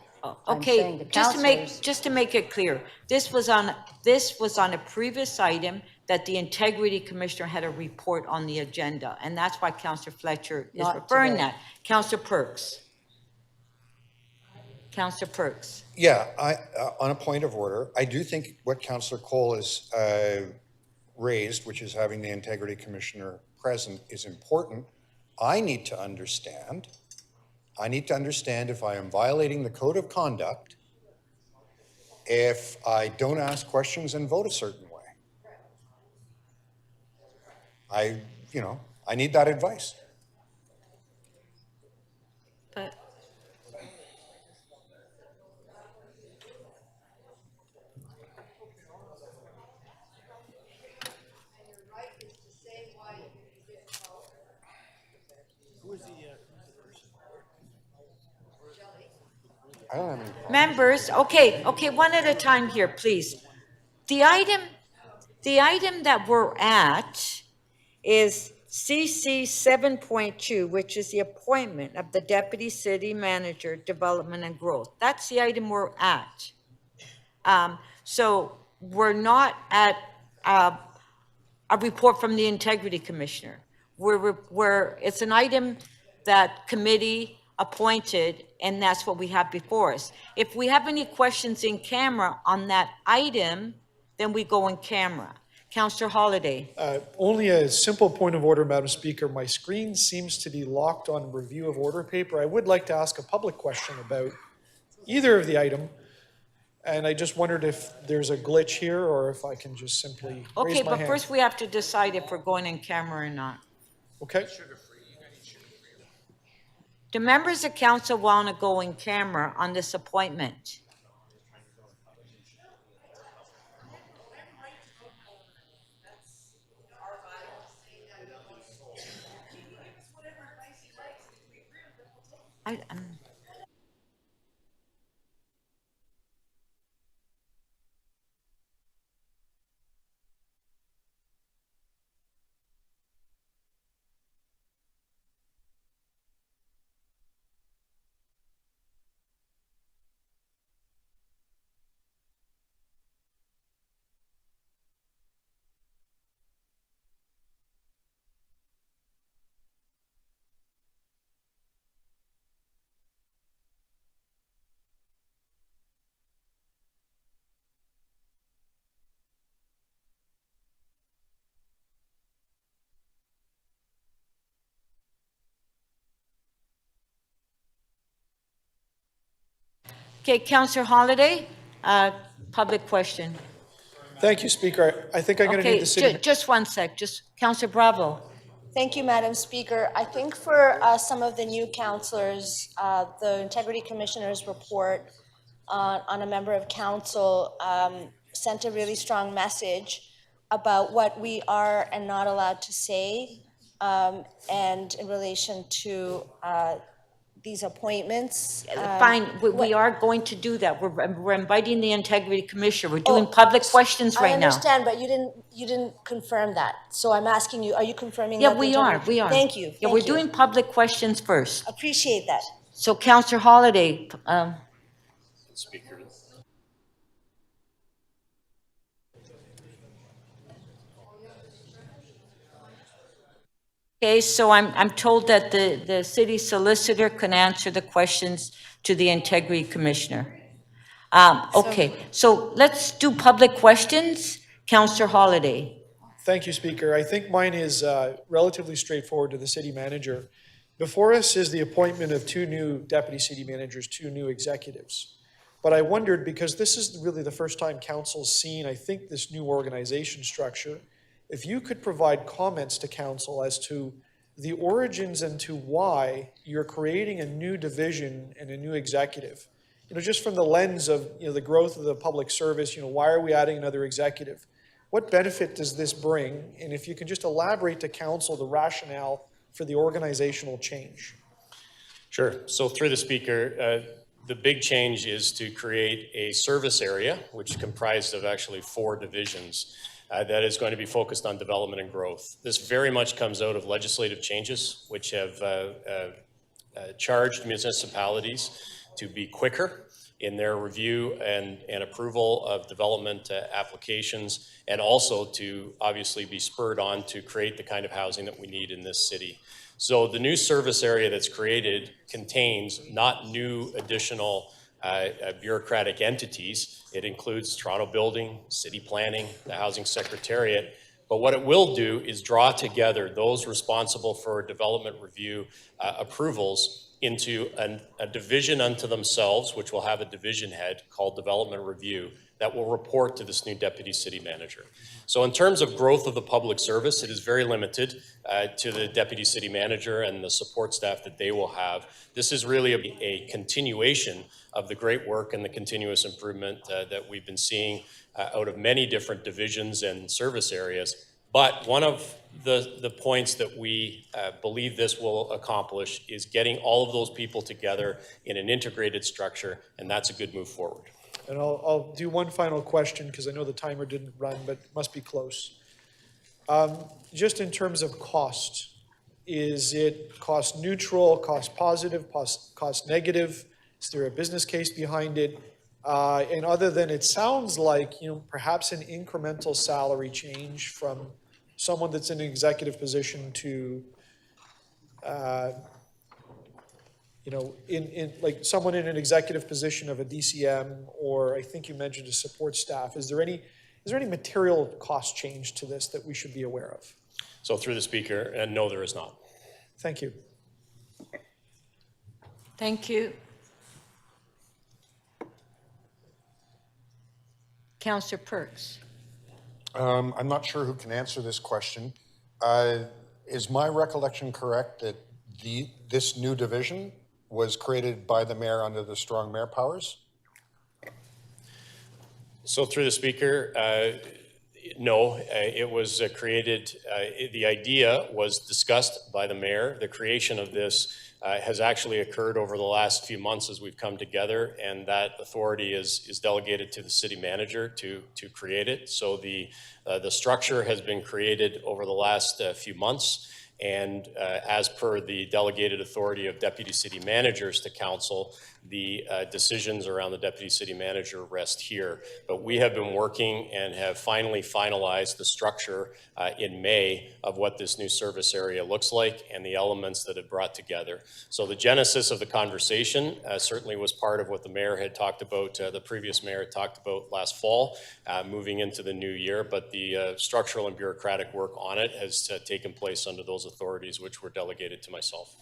I'm saying to councillors. just to make it clear, this was on a previous item that the Integrity Commissioner had a report on the agenda, and that's why Councillor Fletcher is Not referring today. that. Councillor Perks. Councillor Perks. Yeah, on a point of order, I do think what Councillor Cole has raised, which is having the Integrity Commissioner present, is important. I need to understand if I am violating the code of conduct if I don't ask questions and vote a certain way. I need that advice. But I don't have any problem. members, okay, one at a time here, please. The item that we're at is CC 7.2, which is the appointment of the Deputy City Manager, Development and Growth. That's the item we're at. So we're not at a report from the Integrity Commissioner. It's an item that committee appointed, and that's what we have before us. If we have any questions in camera on that item, then we go in camera. Councillor Holyday. Only a simple point of order, Madam Speaker. My screen seems to be locked on review of order paper. I would like to ask a public question about either of the item. And I just wondered if there's a glitch here or if I can just simply raise my hand. Okay, but first we have to decide if we're going in camera or not. Okay. Do members of council want to go in camera on this appointment? Okay, Councillor Holyday, public question. Thank you, Speaker. I think I'm going to need the city. Just one sec, just Councillor Bravo. Thank you, Madam Speaker. I think for some of the new councillors, the Integrity Commissioner's report on a member of council sent a really strong message about what we are and not allowed to say, and in relation to these appointments. Fine, we are going to do that. We're inviting the Integrity Commissioner. We're doing public questions right now. I understand, but you didn't confirm that. So I'm asking you, are you confirming Yeah, that? we are. Thank you. Yeah, we're doing public questions first. Appreciate that. So Councillor Holyday, Speaker. okay, so I'm told that the city solicitor can answer the questions to the Integrity Commissioner. Okay, so let's do public questions. Councillor Holyday. Thank you, Speaker. I think mine is relatively straightforward to the city manager. Before us is the appointment of 2 new deputy city managers, 2 new executives. But I wondered, because this is really the first time council's seen, I think, this new organization structure, if you could provide comments to council as to the origins and to why you're creating a new division and a new executive. Just from the lens of, the growth of the public service, why are we adding another executive? What benefit does this bring? And if you can just elaborate to council the rationale for the organizational change. Sure. So through the Speaker, the big change is to create a service area, which is comprised of actually 4 divisions. That is going to be focused on development and growth. This very much comes out of legislative changes, which have charged municipalities to be quicker in their review and approval of development applications, and also to obviously be spurred on to create the kind of housing that we need in this city. So the new service area that's created contains not new additional bureaucratic entities. It includes Toronto Building, City Planning, the Housing Secretariat. But what it will do is draw together those responsible for development review approvals into a division unto themselves, which will have a division head called Development Review that will report to this new deputy city manager. So in terms of growth of the public service, it is very limited to the deputy city manager and the support staff that they will have. This is really a continuation of the great work and the continuous improvement that we've been seeing out of many different divisions and service areas. But one of the points that we believe this will accomplish is getting all of those people together in an integrated structure, and that's a good move forward. And I'll do one final question, because I know the timer didn't run, but it must be close. Just in terms of cost, is it cost neutral, cost positive, cost negative? Is there a business case behind it? And other than, it sounds like, perhaps an incremental salary change from someone that's in an executive position to, like someone in an executive position of a DCM, or I think you mentioned a support staff. Is there any material cost change to this that we should be aware of? So through the speaker, and no, there is not. Thank you. Thank you. Councillor Perks. I'm not sure who can answer this question. Is my recollection correct that this new division was created by the mayor under the strong mayor powers? So through the speaker, no, it was created, the idea was discussed by the mayor. The creation of this has actually occurred over the last few months as we've come together, and that authority is delegated to the city manager to create it. So the structure has been created over the last few months, and as per the delegated authority of deputy city managers to council, the decisions around the deputy city manager rest here. But we have been working and have finally finalized the structure in May of what this new service area looks like and the elements that it brought together. So the genesis of the conversation certainly was part of what the mayor had talked about, the previous mayor had talked about last fall, moving into the new year. But the structural and bureaucratic work on it has taken place under those authorities, which were delegated to myself.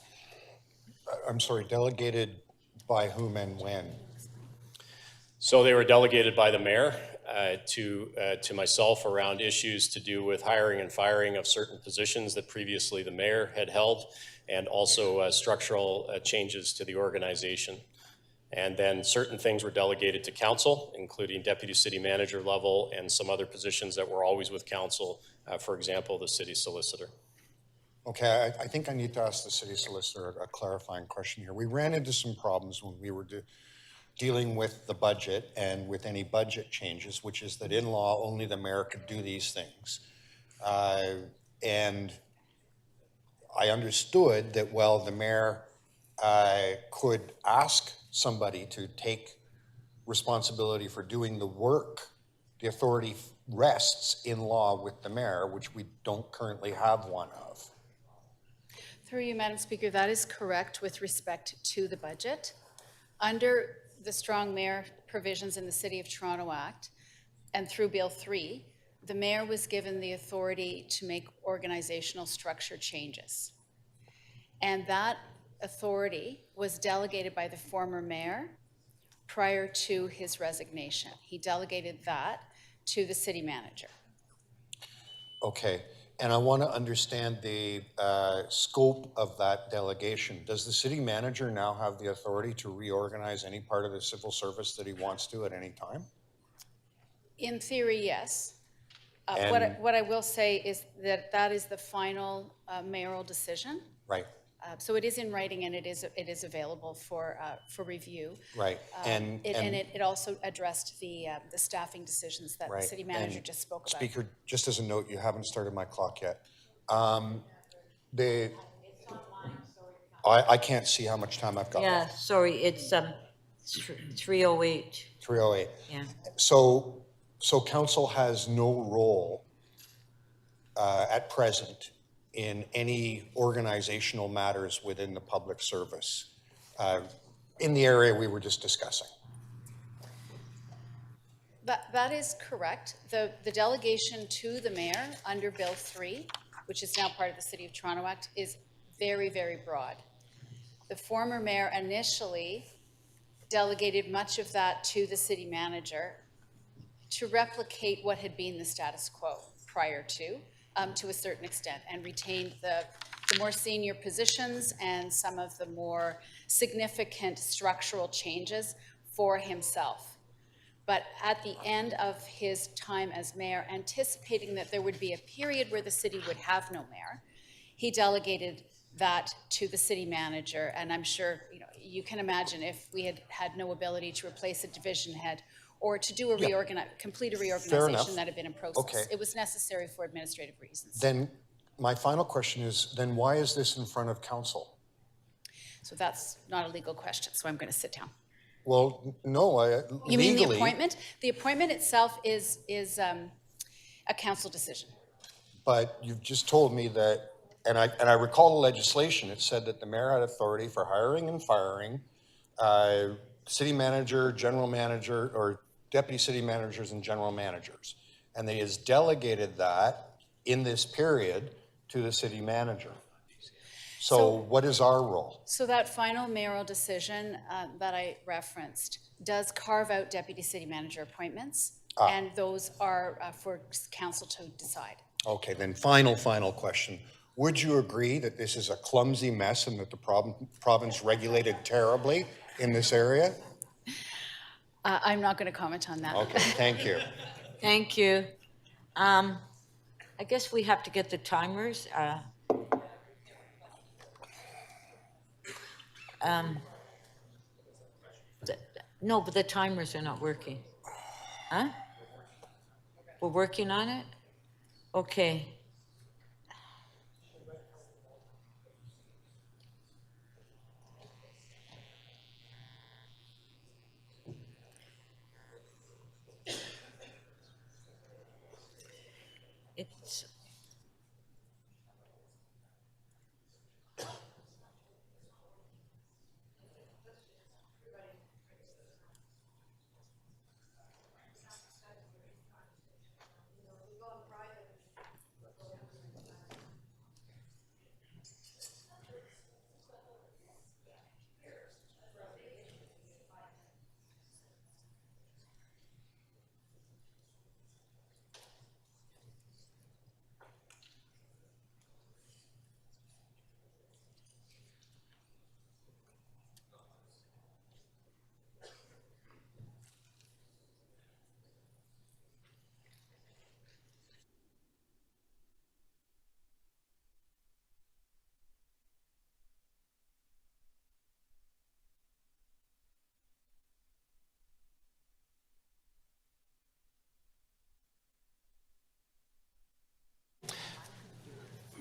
I'm sorry, delegated by whom and when? So they were delegated by the mayor to myself around issues to do with hiring and firing of certain positions that previously the mayor had held, and also structural changes to the organization. And then certain things were delegated to council, including deputy city manager level and some other positions that were always with council, for example, the city solicitor. Okay, I think I need to ask the city solicitor a clarifying question here. We ran into some problems when we were dealing with the budget and with any budget changes, which is that in law, only the mayor could do these things. And I understood that, well, the mayor could ask somebody to take responsibility for doing the work. The authority rests in law with the mayor, which we don't currently have one of. Through you, Madam Speaker, that is correct with respect to the budget. Under the strong mayor provisions in the City of Toronto Act and through Bill 3, the mayor was given the authority to make organizational structure changes. And that authority was delegated by the former mayor prior to his resignation. He delegated that to the city manager. Okay. And I want to understand the scope of that delegation. Does the city manager now have the authority to reorganize any part of the civil service that he wants to at any time? In theory, yes. And- What I will say is that that is the final mayoral decision. Right. So it is in writing and it is available for review. Right. And it also addressed the staffing decisions that Right. the city manager And just spoke about. Speaker, just as a note, you haven't started my clock yet. I can't see how much time I've got Yeah, left. sorry, it's 3:08. 3:08. Yeah. So council has no role at present in any organizational matters within the public service in the area we were just discussing. That is correct. The delegation to the mayor under Bill 3, which is now part of the City of Toronto Act, is very, very broad. The former mayor initially delegated much of that to the city manager to replicate what had been the status quo prior to a certain extent, and retained the more senior positions and some of the more significant structural changes for himself. But at the end of his time as mayor, anticipating that there would be a period where the city would have no mayor, he delegated that to the city manager. And I'm sure you can imagine if we had had no ability to replace a division head or to do a complete a reorganization that had been in process. Okay. It was necessary for administrative reasons. Then my final question is, then why is this in front of council? So that's not a legal question, so I'm going to sit down. Well, no, You mean the legally, appointment? The appointment itself is a council decision. but you've just told me that, and I recall the legislation, it said that the mayor had authority for hiring and firing city manager, general manager, or deputy city managers and general managers. And they has delegated that in this period to the city manager. So what is our role? So that final mayoral decision that I referenced does carve out deputy city manager appointments, and those are for council to decide. Okay, then final question. Would you agree that this is a clumsy mess and that the province regulated terribly in this area? I'm not going to comment on that. Okay, thank you. Thank you. I guess we have to get the timers. No, but the timers are not working. Huh? We're working on it? Okay. It's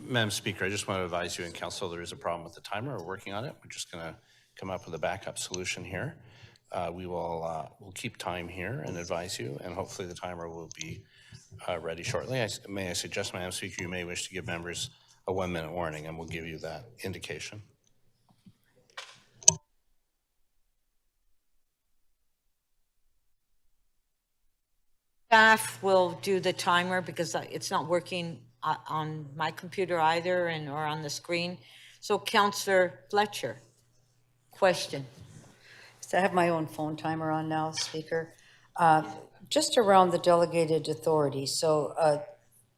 Madam Speaker, I just want to advise you and council there is a problem with the timer. We're working on it. We're just going to come up with a backup solution here. We'll keep time here and advise you, and hopefully the timer will be ready shortly. May I suggest, Madam Speaker, you may wish to give members a 1-minute warning, and we'll give you that indication. staff will do the timer because it's not working on my computer either or on the screen. So Councillor Fletcher, question. So I have my own phone timer on now, Speaker. Just around the delegated authority. So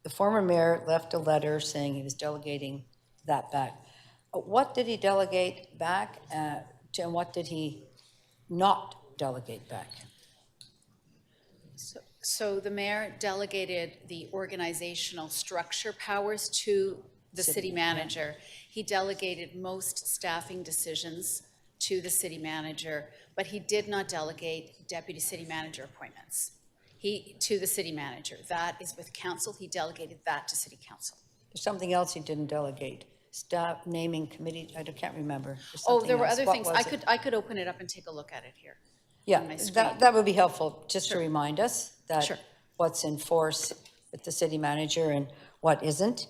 the former mayor left a letter saying he was delegating that back. What did he delegate back to, and what did he not delegate back? So the mayor delegated the organizational structure powers to the city manager. He delegated most staffing decisions to the city manager, but he did not delegate deputy city manager appointments to the city manager. That is with council. He delegated that to city council. There's something else he didn't delegate. Staff naming committee, I can't remember. Oh, there were other things. I could open it up and take a look at it here. Yeah, that would be helpful, just to remind us that what's in force with the city manager and what isn't.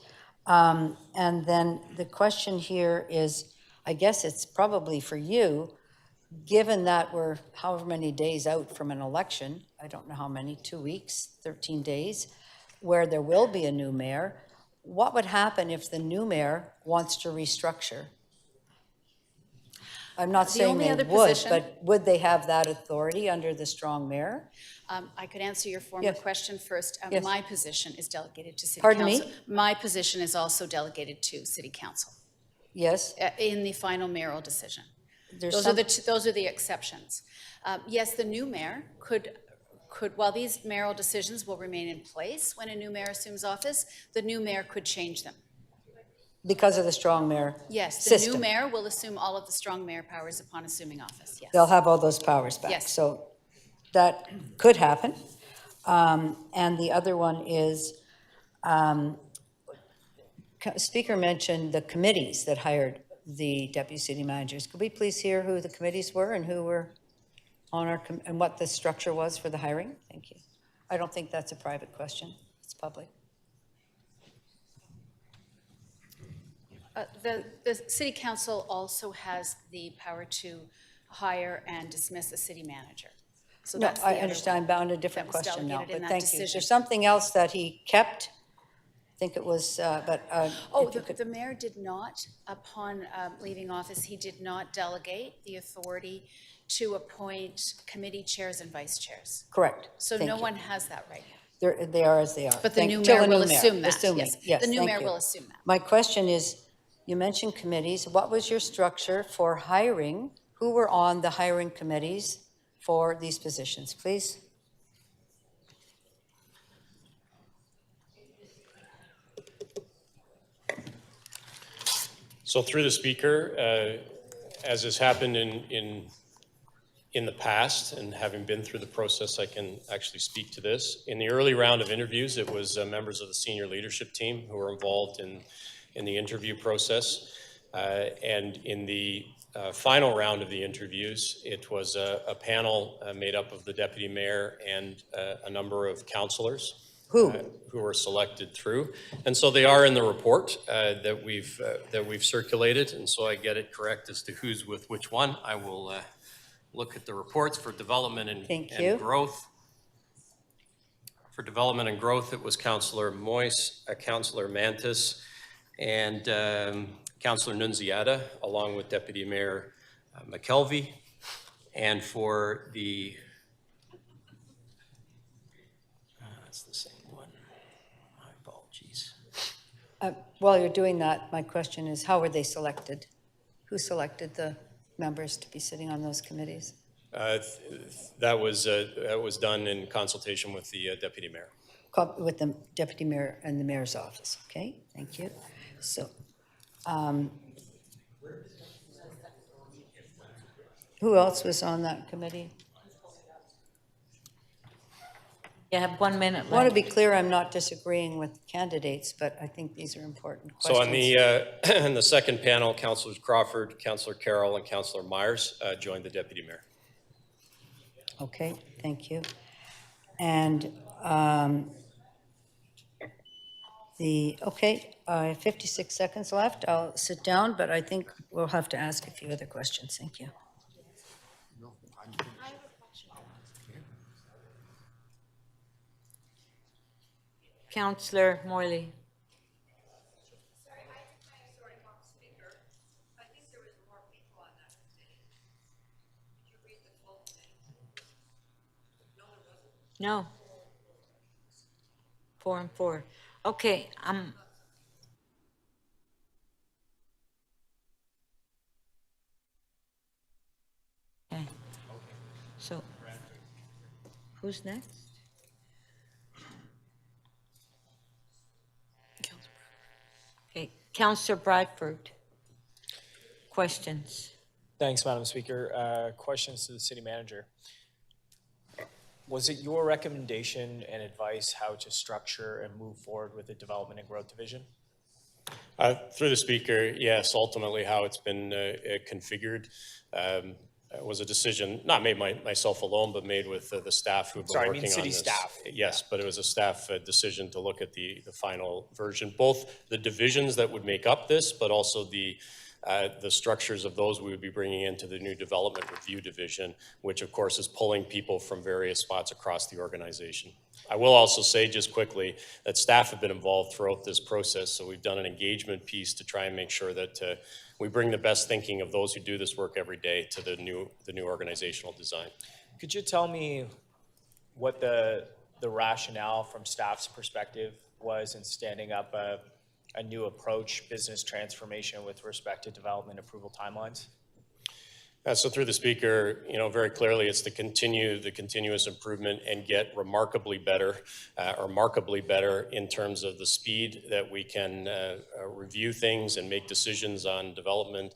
And then the question here is, I guess it's probably for you, given that we're however many days out from an election, I don't know how many, 2 weeks, 13 days, where there will be a new mayor, what would happen if the new mayor wants to restructure? I'm not The saying only they other would, position- but would they have that authority under the strong mayor? I could answer your former Yes. question first. Yes. My position is delegated to City Pardon Council. me? My position is also delegated to City Council Yes? in the final mayoral decision. There's Those are the exceptions. Yes, the new mayor could, while these mayoral decisions will remain in place when a new mayor assumes office, the new mayor could change them. Because of the strong mayor Yes, the system. new mayor will assume all of the strong mayor powers upon assuming office, yes. They'll have all those powers back. Yes. So that could happen. And the other one is, Speaker mentioned the committees that hired the deputy city managers. Could we please hear who the committees were and who were on our, and what the structure was for the hiring? Thank you. I don't think that's a private question. It's public. The city council also has the power to hire and dismiss a city manager. So No, that's the I other understand, one bound a different that was question now, delegated in but that thank you. Is decision. there something else that he kept? I think it was, Oh, if you could- the mayor did not, upon leaving office, he did not delegate the authority to appoint committee chairs and vice chairs. Correct. So Thank no you. one has that right now. They are as they are. But the Thank- new till mayor the will new mayor, assume that, assuming. yes. The new thank mayor you. will assume that. My question is, you mentioned committees. What was your structure for hiring? Who were on the hiring committees for these positions, please? So through the speaker, as has happened in the past, and having been through the process, I can actually speak to this. In the early round of interviews, it was members of the senior leadership team who were involved in the interview process. And in the final round of the interviews, it was a panel made up of the deputy mayor and a number of councillors. Who were selected through, and so they are in the report that we've circulated, and so I get it correct as to who's with which one. I will look at the reports for development and growth. For development and growth, it was Councillor Moyes, Councillor Mantis, and Councillor Nunziata, along with Deputy Mayor McKelvey. And for the that's the same one. My apologies. While you're doing that, my question is, how were they selected? Who selected the members to be sitting on those committees? That was done in consultation with the deputy mayor. With the deputy mayor and the mayor's office. Okay, thank you. So, who else was on that committee? You have 1 minute left. I want to be clear, I'm not disagreeing with candidates, but I think these are important questions. So on the in the second panel, Councillors Crawford, Councillor Carroll, and Councillor Myers joined the deputy mayor. Okay, thank you. And I have 56 seconds left. I'll sit down, but I think we'll have to ask a few other questions. Thank you. Councillor Morley. No. 4 and 4. Okay, okay. So, who's next? Okay, Councillor Bradford. Questions? Thanks, Madam Speaker. Questions to the city manager. Was it your recommendation and advice how to structure and move forward with the Development and Growth Division? Through the speaker, yes, ultimately how it's been configured was a decision not made myself alone, but made with the staff who've been working on this. City staff. Yes, but it was a staff decision to look at the final version, both the divisions that would make up this, but also the the structures of those we would be bringing into the new Development Review Division, which of course is pulling people from various spots across the organization. I will also say just quickly that staff have been involved throughout this process, so we've done an engagement piece to try and make sure that we bring the best thinking of those who do this work every day to the new organizational design. Could you tell me what the rationale from staff's perspective was in standing up a new approach, business transformation with respect to development approval timelines? So through the speaker, very clearly it's to continue the continuous improvement and get remarkably better or markedly better in terms of the speed that we can review things and make decisions on development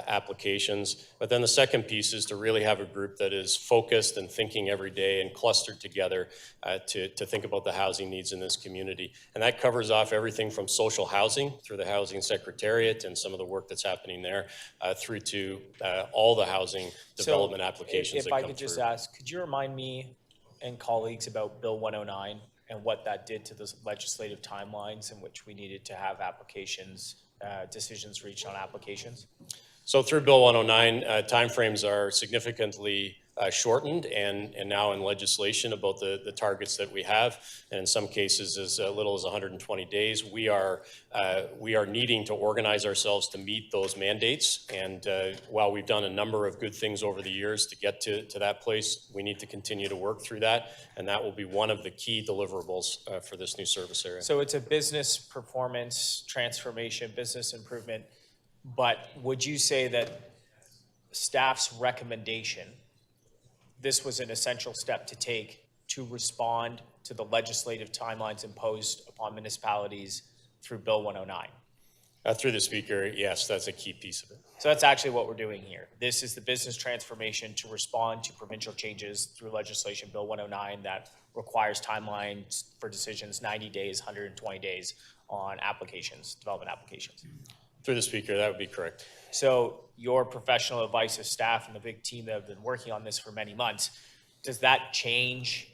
applications. But then the second piece is to really have a group that is focused and thinking every day and clustered together to think about the housing needs in this community. And that covers off everything from social housing through the Housing Secretariat and some of the work that's happening there through to all the housing development applications if that I come could just through. ask, could you remind me and colleagues about Bill 109 and what that did to the legislative timelines in which we needed to have applications, decisions reached on applications? So through Bill 109, timeframes are significantly shortened and now in legislation about the targets that we have, and in some cases as little as 120 days. We are needing to organize ourselves to meet those mandates, and while we've done a number of good things over the years to get to that place, we need to continue to work through that, and that will be one of the key deliverables for this new service area. So it's a business performance transformation, business improvement, but would you say that staff's recommendation, this was an essential step to take to respond to the legislative timelines imposed upon municipalities through Bill 109? Through the speaker, yes, that's a key piece of it. So that's actually what we're doing here. This is the business transformation to respond to provincial changes through legislation, Bill 109, that requires timelines for decisions, 90 days, 120 days on applications, development applications. Through the speaker, that would be correct. So your professional advice as staff and the big team that have been working on this for many months, does that change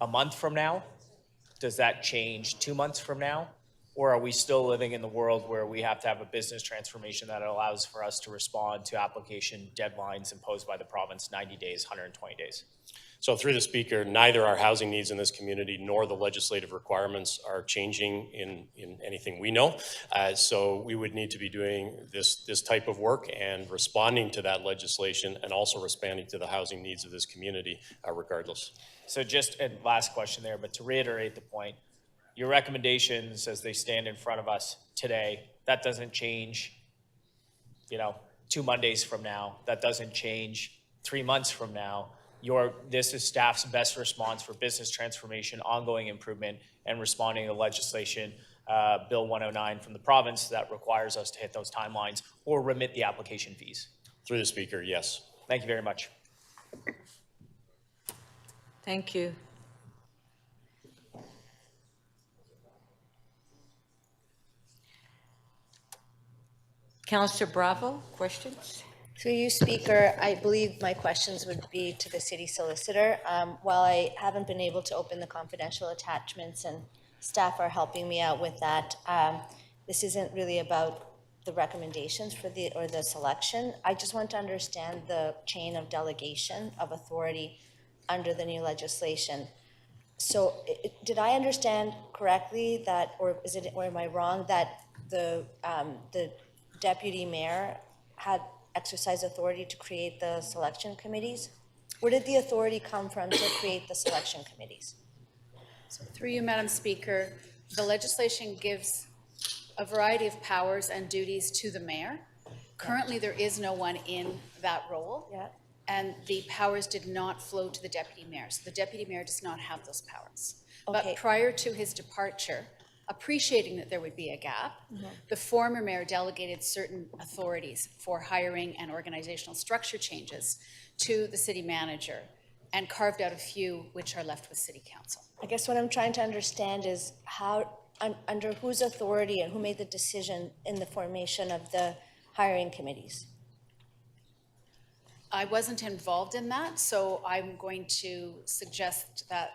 a month from now? Does that change 2 months from now? Or are we still living in the world where we have to have a business transformation that allows for us to respond to application deadlines imposed by the province, 90 days, 120 days? So through the speaker, neither our housing needs in this community nor the legislative requirements are changing in anything we know. So we would need to be doing this type of work and responding to that legislation and also responding to the housing needs of this community regardless. So just a last question there, but to reiterate the point, your recommendations as they stand in front of us today, that doesn't change, 2 Mondays from now. That doesn't change 3 months from now. This is staff's best response for business transformation, ongoing improvement, and responding to legislation, Bill 109 from the province that requires us to hit those timelines or remit the application fees. Through the speaker, yes. Thank you very much. Thank you. Councillor Bravo, questions? Through you, Speaker, I believe my questions would be to the city solicitor. While I haven't been able to open the confidential attachments and staff are helping me out with that, this isn't really about the recommendations for the selection. I just want to understand the chain of delegation of authority under the new legislation. So did I understand correctly that, or am I wrong, that the deputy mayor had exercise authority to create the selection committees? Where did the authority come from to create the selection committees? So through you, Madam Speaker, the legislation gives a variety of powers and duties to the mayor. Currently, there is no one in that role. Yeah. And the powers did not flow to the deputy mayor. So the deputy mayor does not have those powers. Okay. But prior to his departure, appreciating that there would be a gap, the former mayor delegated certain authorities for hiring and organizational structure changes to the city manager and carved out a few which are left with city council. I guess what I'm trying to understand is how, under whose authority and who made the decision in the formation of the hiring committees? I wasn't involved in that, so I'm going to suggest that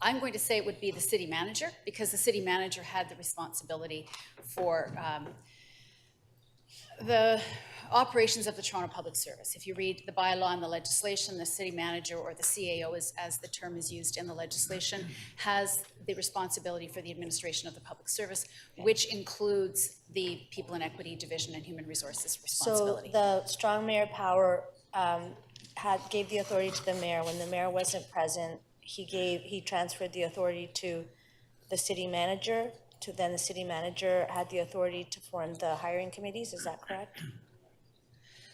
I'm going to say it would be the city manager, because the city manager had the responsibility for The operations of the Toronto Public Service. If you read the bylaw and the legislation, the city manager, or the CAO, as the term is used in the legislation, has the responsibility for the administration of the public service, which includes the People and Equity Division and Human Resources responsibility. So the strong mayor power gave the authority to the mayor. When the mayor wasn't present, he transferred the authority to the city manager. Then the city manager had the authority to form the hiring committees. Is that correct?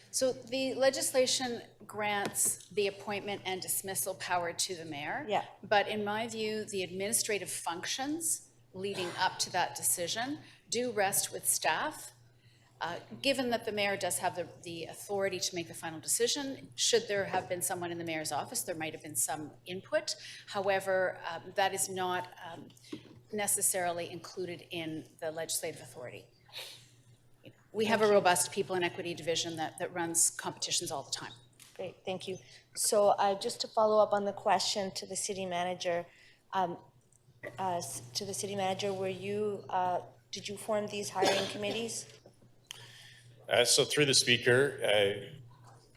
So the legislation grants the appointment and dismissal power to the mayor. Yeah. But in my view, the administrative functions leading up to that decision do rest with staff. Given that the mayor does have the authority to make the final decision, should there have been someone in the mayor's office, there might have been some input. However, that is not necessarily included in the legislative authority. We have a robust People and Equity Division that runs competitions all the time. Great, thank you. So just to follow up on the question to the city manager, were you, did you form these hiring committees? So through the speaker,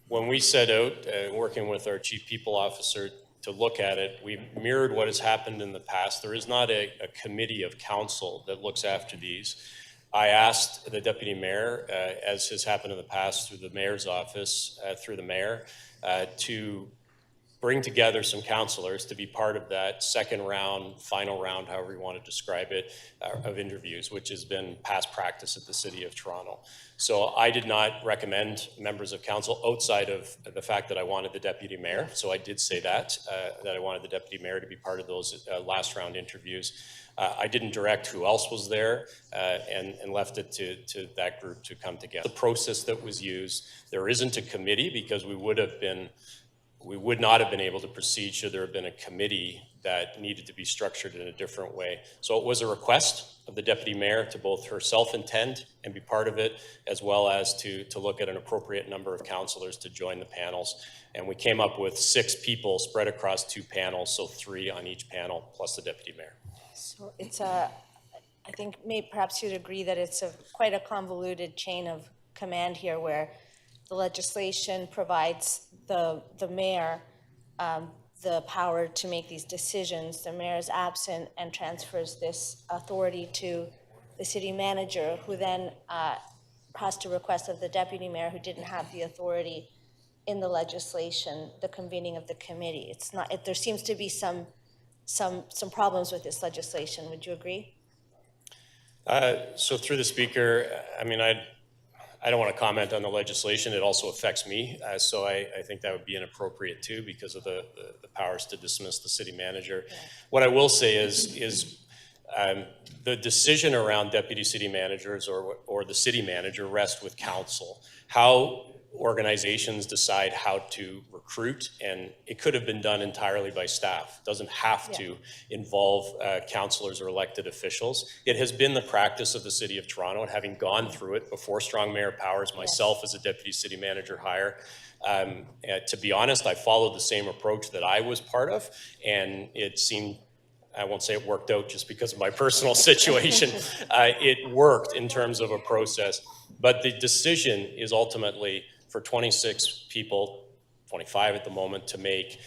when we set out working with our chief people officer to look at it, we mirrored what has happened in the past. There is not a committee of council that looks after these. I asked the deputy mayor, as has happened in the past through the mayor's office, through the mayor, to bring together some councilors to be part of that second round, final round, however you want to describe it, of interviews, which has been past practice at the City of Toronto. So I did not recommend members of council outside of the fact that I wanted the deputy mayor. So I did say that I wanted the deputy mayor to be part of those last round interviews. I didn't direct who else was there and left it to that group to come together. The process that was used, there isn't a committee because we would not have been able to proceed should there have been a committee that needed to be structured in a different way. So it was a request of the deputy mayor to both herself attend and be part of it, as well as to look at an appropriate number of councillors to join the panels. And we came up with 6 people spread across 2 panels, so 3 on each panel, plus the deputy mayor. So it's I think perhaps you'd agree that it's quite a convoluted chain of command here where the legislation provides the mayor the power to make these decisions. The mayor is absent and transfers this authority to the city manager, who then has to request of the deputy mayor, who didn't have the authority in the legislation, the convening of the committee. It's not. There seems to be some problems with this legislation. Would you agree? So through the speaker, I mean, I don't want to comment on the legislation. It also affects me. So I think that would be inappropriate too because of the powers to dismiss the city manager. Yeah. What I will say is the decision around deputy city managers or the city manager rests with council. How organizations decide how to recruit, and it could have been done entirely by staff. It doesn't have to involve councillors or elected officials. It has been the practice of the City of Toronto, and having gone through it before strong mayor powers, myself as a deputy city manager hire, to be honest, I followed the same approach that I was part of, and it seemed, I won't say it worked out just because of my personal situation. It worked in terms of a process, but the decision is ultimately for 26 people, 25 at the moment, to make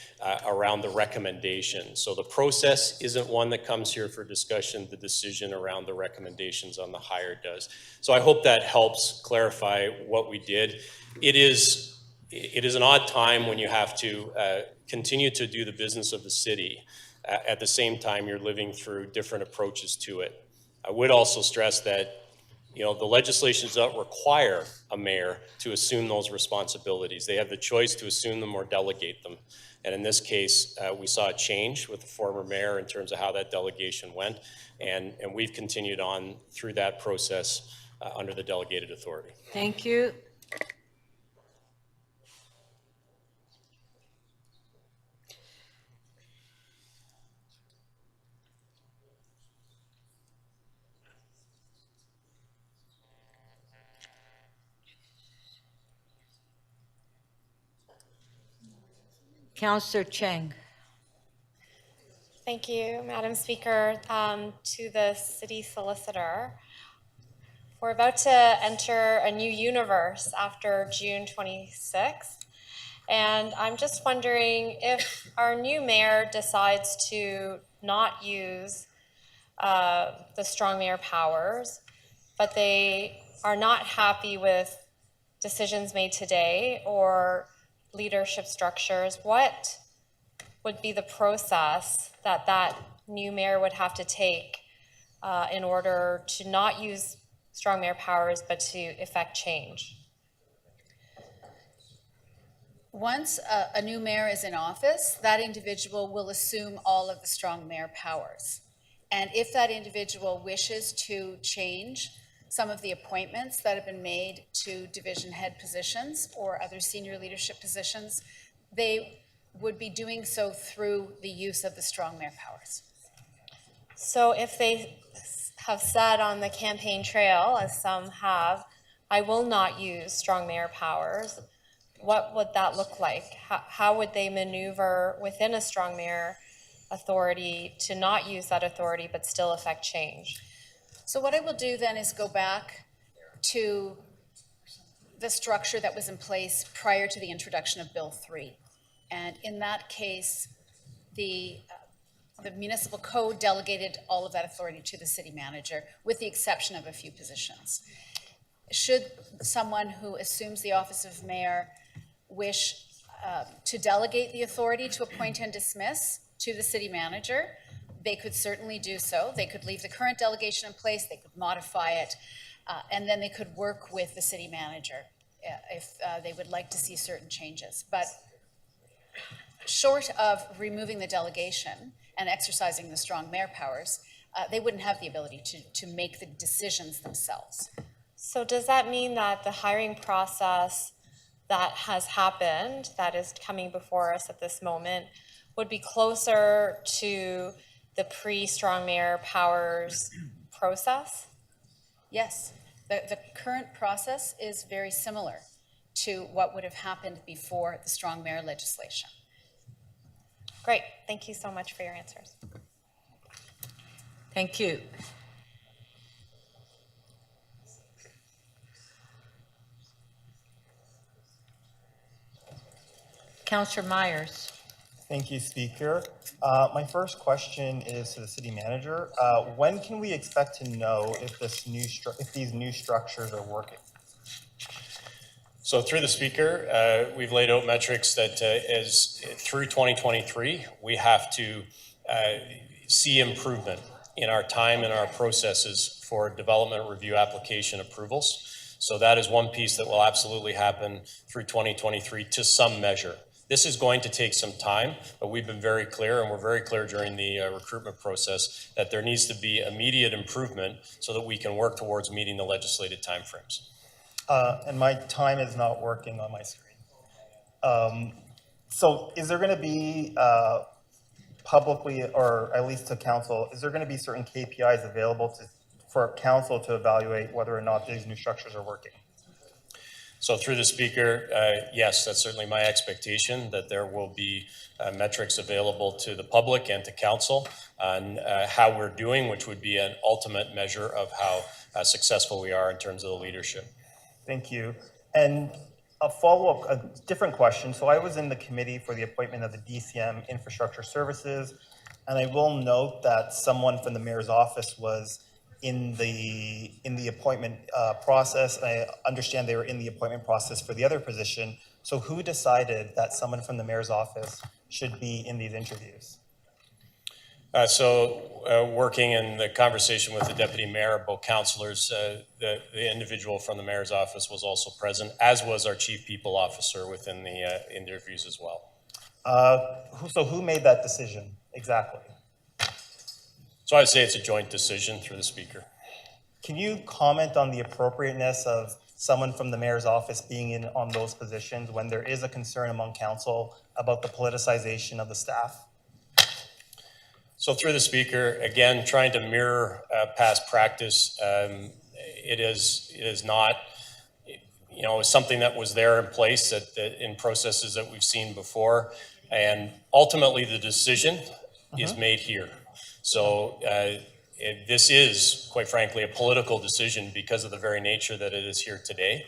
around the recommendation. So the process isn't one that comes here for discussion. The decision around the recommendations on the hire does. So I hope that helps clarify what we did. It is an odd time when you have to continue to do the business of the city. At the same time, you're living through different approaches to it. I would also stress that the legislation does not require a mayor to assume those responsibilities. They have the choice to assume them or delegate them. And in this case, we saw a change with the former mayor in terms of how that delegation went. And we've continued on through that process under the delegated authority. Thank you. Councillor Cheng. Thank you, Madam Speaker. To the city solicitor, we're about to enter a new universe after June 26th. And I'm just wondering if our new mayor decides to not use the strong mayor powers, but they are not happy with decisions made today or leadership structures, what would be the process that that new mayor would have to take in order to not use strong mayor powers, but to effect change? Once a new mayor is in office, that individual will assume all of the strong mayor powers. And if that individual wishes to change some of the appointments that have been made to division head positions or other senior leadership positions, they would be doing so through the use of the strong mayor powers. So if they have said on the campaign trail, as some have, I will not use strong mayor powers, what would that look like? How would they maneuver within a strong mayor authority to not use that authority but still affect change? So what I will do then is go back to the structure that was in place prior to the introduction of Bill 3. And in that case, the municipal code delegated all of that authority to the city manager, with the exception of a few positions. Should someone who assumes the office of mayor wish to delegate the authority to appoint and dismiss to the city manager, they could certainly do so. They could leave the current delegation in place, they could modify it, and then they could work with the city manager if they would like to see certain changes. But short of removing the delegation and exercising the strong mayor powers, they wouldn't have the ability to make the decisions themselves. So does that mean that the hiring process that has happened, that is coming before us at this moment, would be closer to the pre-strong mayor powers process? Yes, the current process is very similar to what would have happened before the strong mayor legislation. Great, thank you so much for your answers. Thank you. Councillor Myers. Thank you, Speaker. My first question is to the city manager. When can we expect to know if these new structures are working? So through the Speaker, we've laid out metrics that through 2023, we have to see improvement in our time and our processes for development review application approvals. So that is one piece that will absolutely happen through 2023 to some measure. This is going to take some time, but we've been very clear, and we're very clear during the recruitment process, that there needs to be immediate improvement so that we can work towards meeting the legislated timeframes. And my time is not working on my screen. So is there going to be publicly, or at least to council, is there going to be certain KPIs available for council to evaluate whether or not these new structures are working? So through the Speaker, yes, that's certainly my expectation, that there will be metrics available to the public and to council on how we're doing, which would be an ultimate measure of how successful we are in terms of the leadership. Thank you. And a follow-up, a different question. So I was in the committee for the appointment of the DCM Infrastructure Services, and I will note that someone from the mayor's office was in the appointment process. I understand they were in the appointment process for the other position. So who decided that someone from the mayor's office should be in these interviews? Working in the conversation with the deputy mayor, both councillors, the individual from the mayor's office was also present, as was our chief people officer within the interviews as well. So who made that decision exactly? So I would say it's a joint decision through the Speaker. Can you comment on the appropriateness of someone from the mayor's office being in on those positions when there is a concern among council about the politicization of the staff? So through the Speaker, again, trying to mirror past practice, it is not, something that was there in place that in processes that we've seen before, and ultimately the decision is made here. So This is, quite frankly, a political decision because of the very nature that it is here today.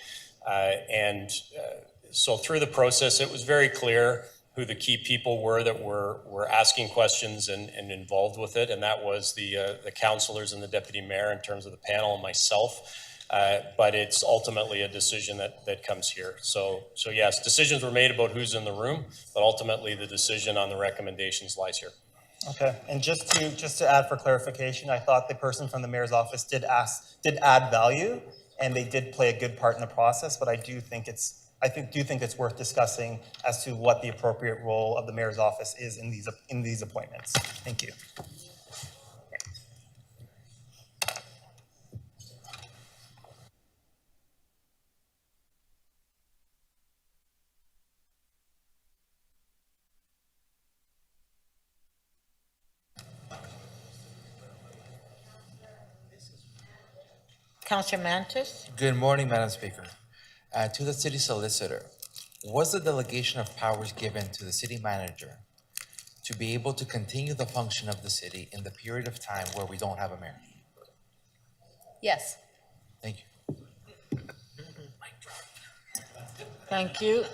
So through the process, it was very clear who the key people were that were asking questions and involved with it, and that was the councillors and the deputy mayor in terms of the panel and myself. But it's ultimately a decision that comes here. So yes, decisions were made about who's in the room, but ultimately the decision on the recommendations lies here. Okay, and just to add for clarification, I thought the person from the mayor's office did add value, and they did play a good part in the process. But I do think it's worth discussing as to what the appropriate role of the mayor's office is in these appointments. Thank you. Councillor Mantis? Good morning, Madam Speaker. To the city solicitor, was the delegation of powers given to the city manager to be able to continue the function of the city in the period of time where we don't have a mayor? Yes. Thank you. Thank you.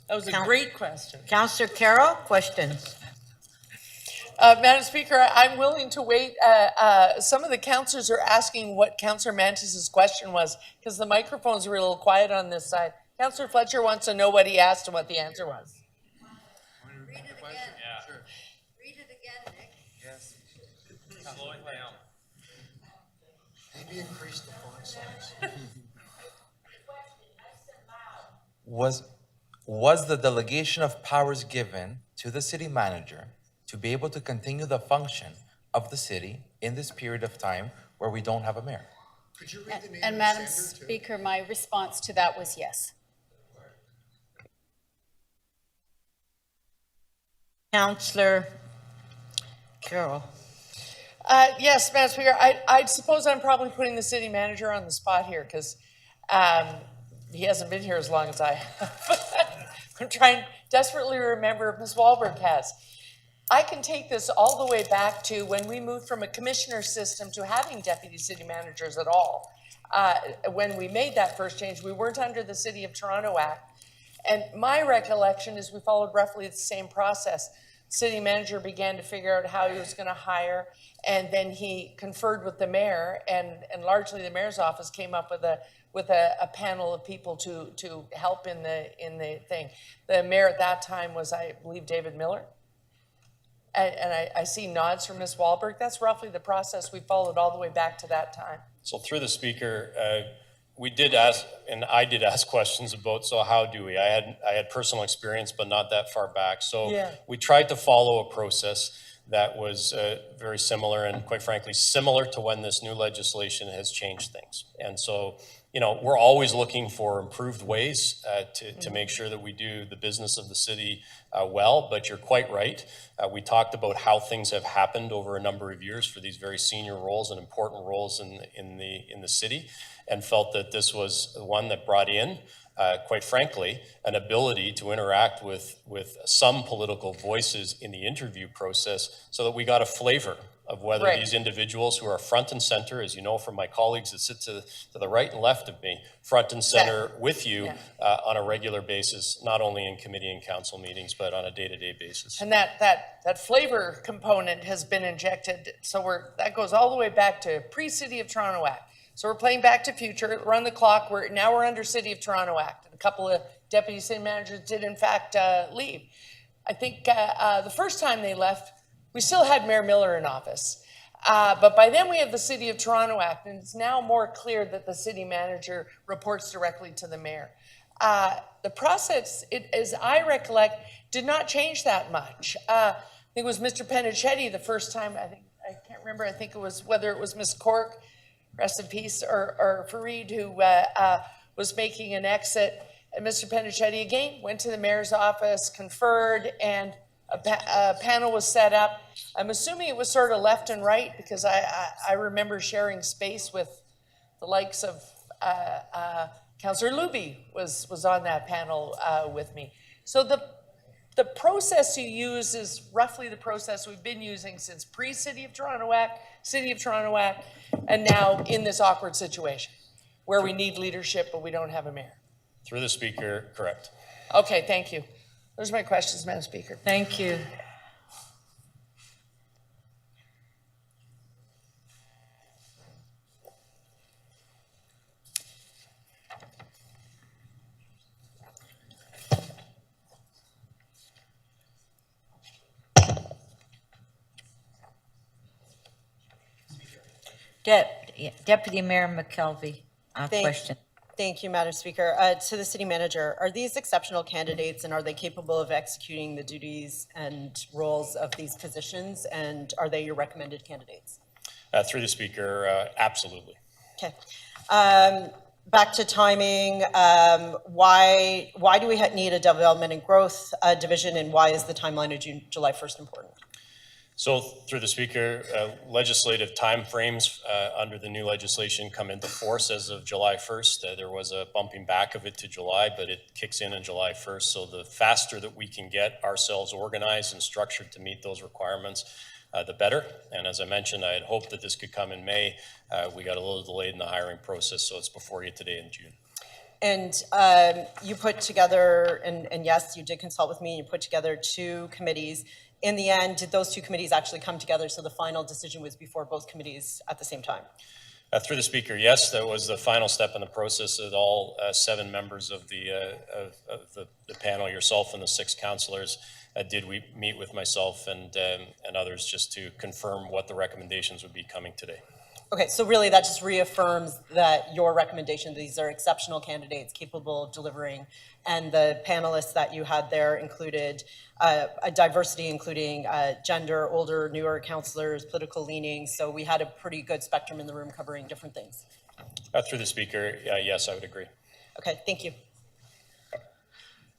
That was a great question. Councillor Carroll, questions? Madam Speaker, I'm willing to wait. Some of the councillors are asking what Councillor Mantis's question was because the microphones were a little quiet on this side. Councillor Fletcher wants to know what he asked and what the answer was. Read it again. Yeah. Sure. Read it again, Nick. Yes. Slow it down. Maybe increase the font size. Was the delegation of powers given to the city manager to be able to continue the function of the city in this period of time where we don't have a mayor? Could you read the name And of the Madam sender, too? Speaker, my response to that was yes. Councillor Carroll? Yes, Madam Speaker, I suppose I'm probably putting the city manager on the spot here because he hasn't been here as long as I have. I'm trying desperately to remember if Ms. Wahlberg has. I can take this all the way back to when we moved from a commissioner system to having deputy city managers at all. When we made that first change, we weren't under the City of Toronto Act. And my recollection is we followed roughly the same process. City manager began to figure out how he was going to hire, and then he conferred with the mayor, and largely the mayor's office came up with a panel of people to help in the thing. The mayor at that time was, I believe, David Miller. And I see nods from Ms. Wahlberg. That's roughly the process we followed all the way back to that time. So through the speaker, we did ask, and I did ask questions about, so how do we? I had personal experience, but not that far back. So Yeah. we tried to follow a process that was very similar and quite frankly, similar to when this new legislation has changed things. And so, you know, we're always looking for improved ways to make sure that we do the business of the city well, but you're quite right. We talked about how things have happened over a number of years for these very senior roles and important roles in the city, and felt that this was one that brought in, quite frankly, an ability to interact with some political voices in the interview process so that we got a flavor of whether Right. these individuals who are front and center, as you know from my colleagues that sit to the right and left of me, front and center with you on a regular basis, not only in committee and council meetings, but on a day-to-day basis. And that flavor component has been injected. So that goes all the way back to pre-City of Toronto Act. So we're playing back to future, we're on the clock, now we're under City of Toronto Act. And a couple of deputy city managers did in fact leave. I think the first time they left, we still had Mayor Miller in office. But by then we have the City of Toronto Act, and it's now more clear that the city manager reports directly to the mayor. The process, as I recollect, did not change that much. I think it was Mr. Penichetti the first time, I can't remember, I think it was whether it was Ms. Cork, rest in peace, or Fareed, who was making an exit. And Mr. Penichetti again went to the mayor's office, conferred, and a panel was set up. I'm assuming it was sort of left and right because I remember sharing space with the likes of Councillor Luby was on that panel with me. So the process you use is roughly the process we've been using since pre-City of Toronto Act, City of Toronto Act, and now in this awkward situation where we need leadership, but we don't have a mayor. Through the speaker, correct. Okay, thank you. Those are my questions, Madam Speaker. Thank you. Deputy Mayor McKelvey, question. Thank you, Madam Speaker. To the city manager, are these exceptional candidates and are they capable of executing the duties and roles of these positions? And are they your recommended candidates? Through the speaker, absolutely. Okay. Back to timing, why do we need a development and growth division, and why is the timeline of July 1st important? So through the speaker, legislative timeframes under the new legislation come into force as of July 1st. There was a bumping back of it to July, but it kicks in on July 1st. So the faster that we can get ourselves organized and structured to meet those requirements, the better. And as I mentioned, I had hoped that this could come in May. We got a little delayed in the hiring process, so it's before you today in June. And you put together, and yes, you did consult with me, and you put together 2 committees. In the end, did those 2 committees actually come together so the final decision was before both committees at the same time? Through the speaker, yes, that was the final step in the process that all 7 members of the panel, yourself and the 6 councillors, did we meet with myself and others just to confirm what the recommendations would be coming today. Okay, so really that just reaffirms that your recommendation, these are exceptional candidates capable of delivering, and the panelists that you had there included a diversity including gender, older, newer councillors, political leanings, so we had a pretty good spectrum in the room covering different things. Through the speaker, yes, I would agree. Okay, thank you.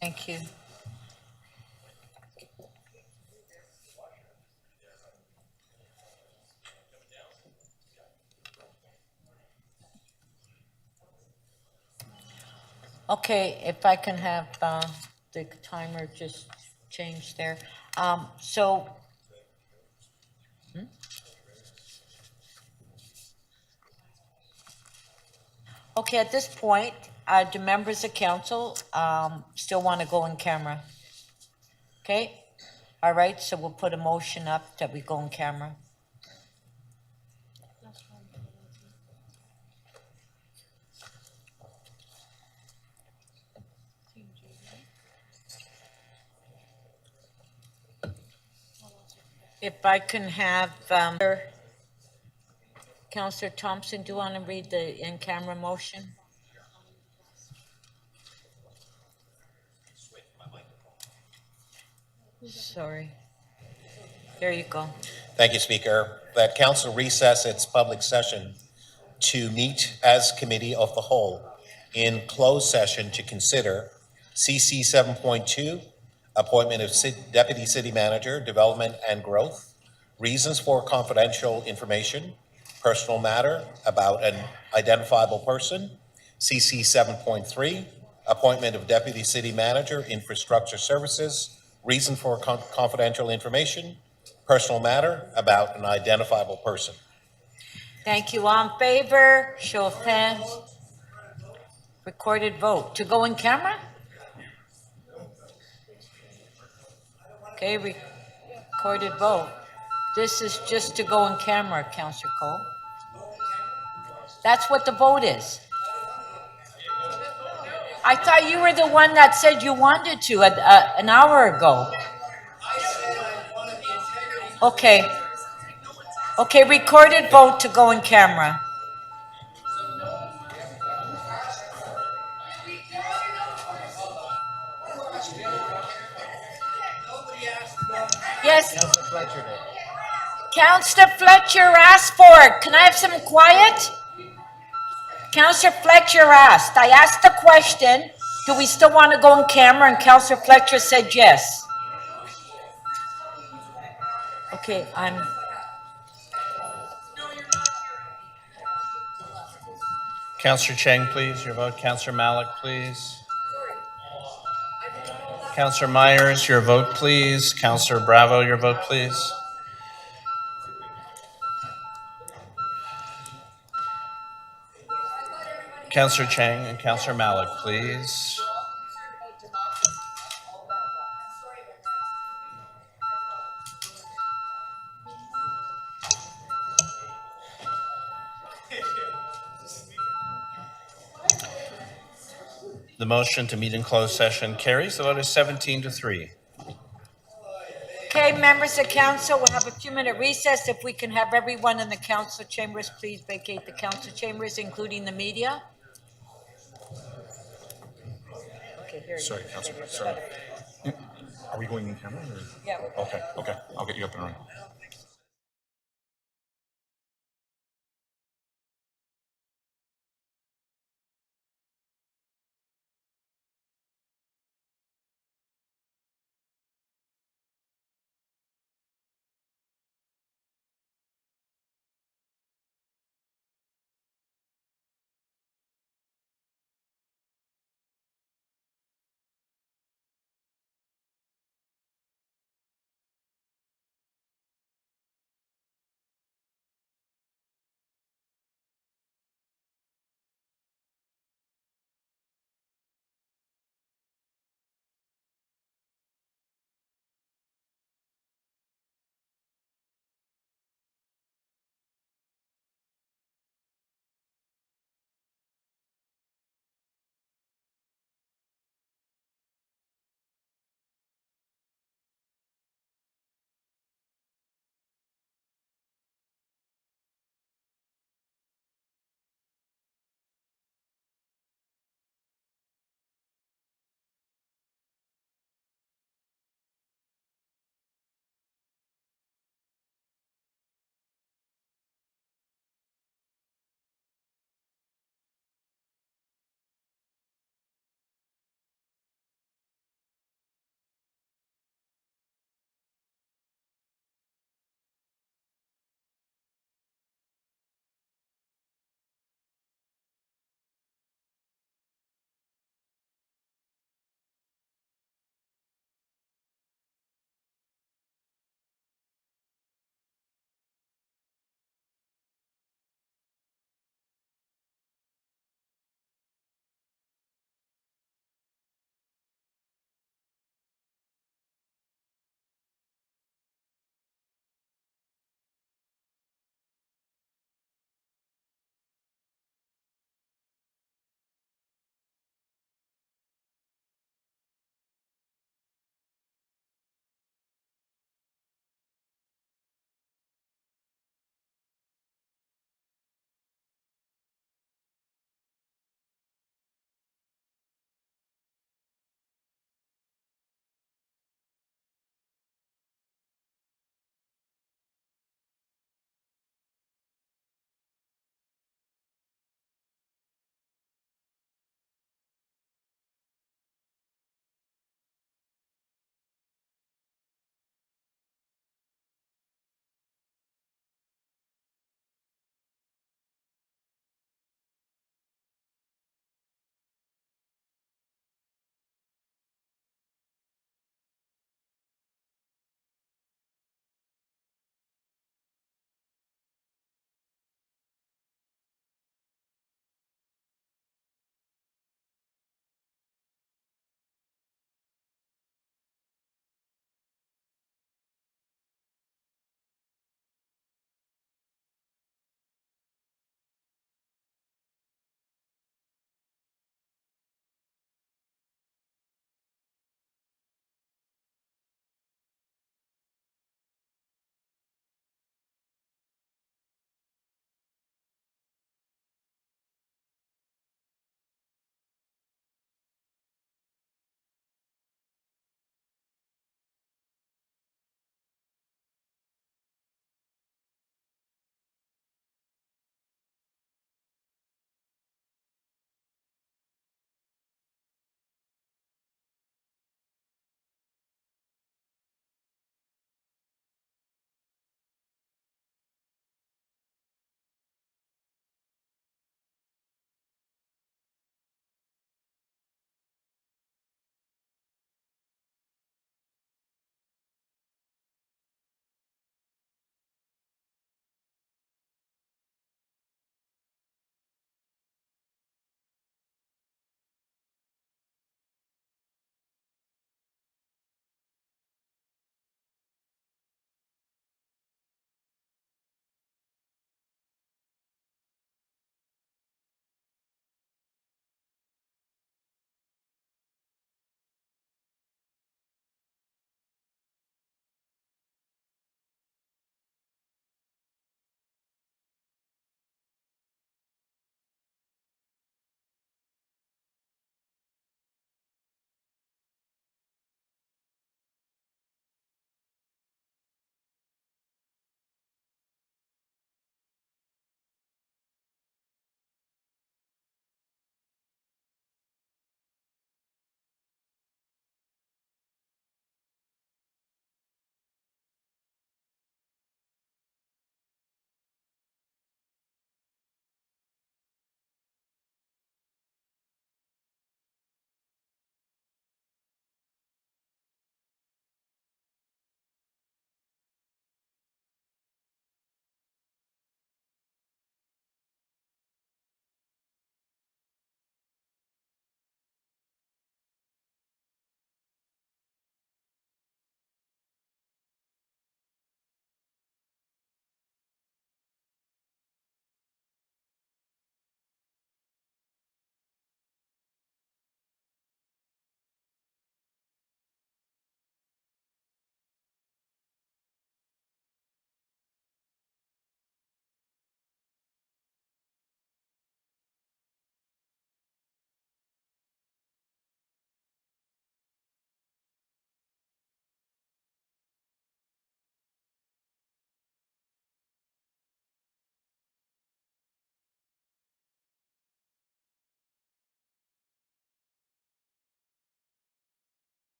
Thank you. Okay, if I can have the timer just changed there. Okay, at this point, do members of council still want to go in camera? Okay, all right, so we'll put a motion up that we go in camera. If I can have Councillor Thompson, do you want to read the in-camera motion? Sorry. There you go. Thank you, Speaker. That council recess its public session to meet as committee of the whole in closed session to consider CC 7.2, appointment of Deputy City Manager, Development and Growth, reasons for confidential information, personal matter about an identifiable person, CC 7.3, appointment of Deputy City Manager, Infrastructure Services, reason for confidential information, personal matter about an identifiable person. Thank you. All in favor? Show of hands. Recorded vote. To go in camera? Okay, recorded vote. This is just to go in camera, Councillor Cole. That's what the vote is. I thought you were the one that said you wanted to an hour ago. Okay. Okay, recorded vote to go in camera. Yes. Councillor Fletcher did. Councillor Fletcher asked for it. Can I have some quiet? Councillor Fletcher asked. I asked the question, do we still want to go in camera? And Councillor Fletcher said yes. Okay, Councillor Cheng, please. Your vote. Councillor Malik, please. Counselor Myers, your vote, please. Counselor Bravo, your vote, please. Counselor Chang and Counselor Malik, please. The motion to meet in closed session carries. The vote is 17-3. Okay, members of council, we'll have a 2-minute recess. If we can have everyone in the council chambers, please vacate the council chambers, including the media. Sorry, Councilor, sorry. Are we going in camera or? Yeah. Okay, I'll get you up and running.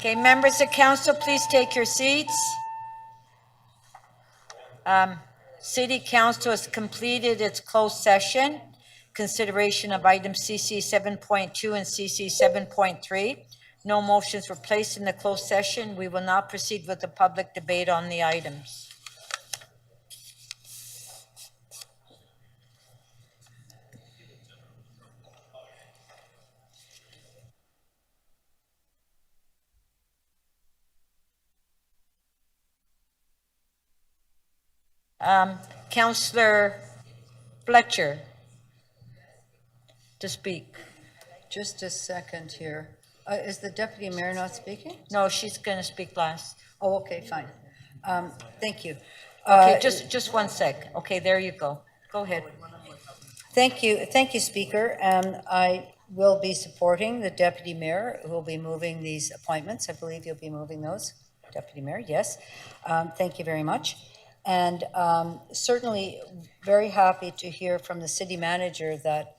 Okay, members of council, please take your seats. City Council has completed its closed session, consideration of items CC 7.2 and CC 7.3. No motions were placed in the closed session. We will now proceed with the public debate on the items. Councillor Fletcher to speak. Just a second here. Is the deputy mayor not speaking? No, she's going to speak last. Oh, okay, fine. Thank you. Okay, just one sec. Okay, there you go. Go ahead. Thank you, Speaker. I will be supporting the deputy mayor who will be moving these appointments. I believe you'll be moving those, deputy mayor, yes. Thank you very much. And certainly very happy to hear from the city manager that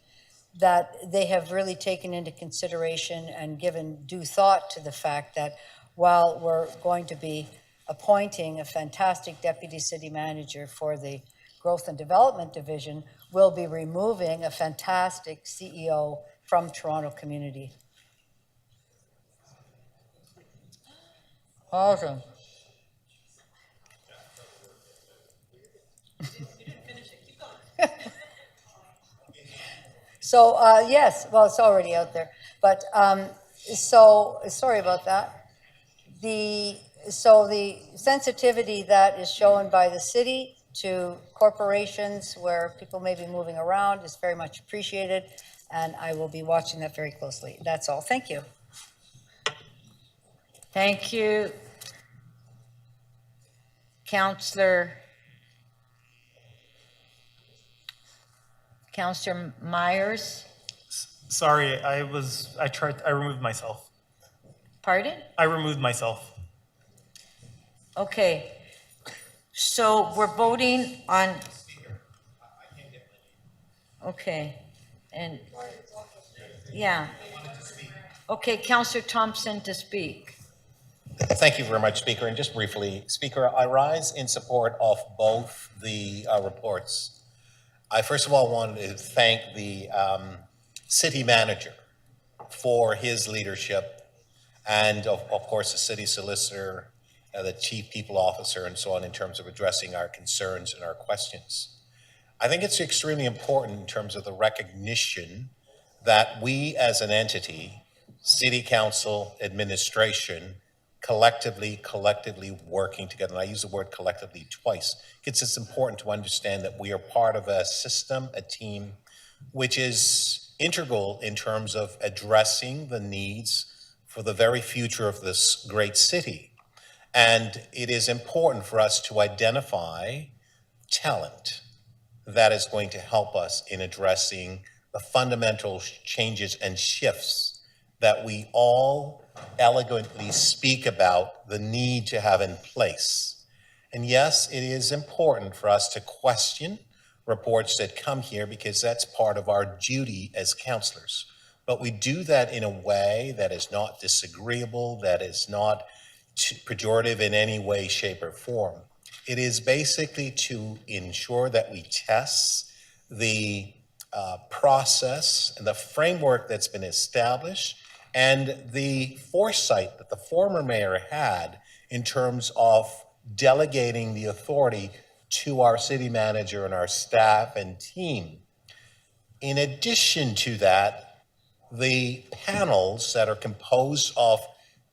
they have really taken into consideration and given due thought to the fact that while we're going to be appointing a fantastic deputy city manager for the Growth and Development Division, we'll be removing a fantastic CEO from Toronto Community. Awesome. So, yes, well, it's already out there, but, so, sorry about that. So the sensitivity that is shown by the city to corporations where people may be moving around is very much appreciated, and I will be watching that very closely. That's all. Thank you. Thank you. Councillor Myers. Sorry, I removed myself. Pardon? I removed myself. Okay. So we're voting on. Okay. And yeah. Okay, Councillor Thompson to speak. Thank you very much, Speaker. And just briefly, Speaker, I rise in support of both the reports. I first of all wanted to thank the city manager for his leadership and of course the city solicitor, the chief people officer and so on in terms of addressing our concerns and our questions. I think it's extremely important in terms of the recognition that we as an entity, city council, administration, collectively working together, and I use the word collectively twice, because it's important to understand that we are part of a system, a team, which is integral in terms of addressing the needs for the very future of this great city. And it is important for us to identify talent that is going to help us in addressing the fundamental changes and shifts that we all elegantly speak about the need to have in place. And yes, it is important for us to question reports that come here because that's part of our duty as councillors. But we do that in a way that is not disagreeable, that is not pejorative in any way, shape, or form. It is basically to ensure that we test the process and the framework that's been established and the foresight that the former mayor had in terms of delegating the authority to our city manager and our staff and team. In addition to that, the panels that are composed of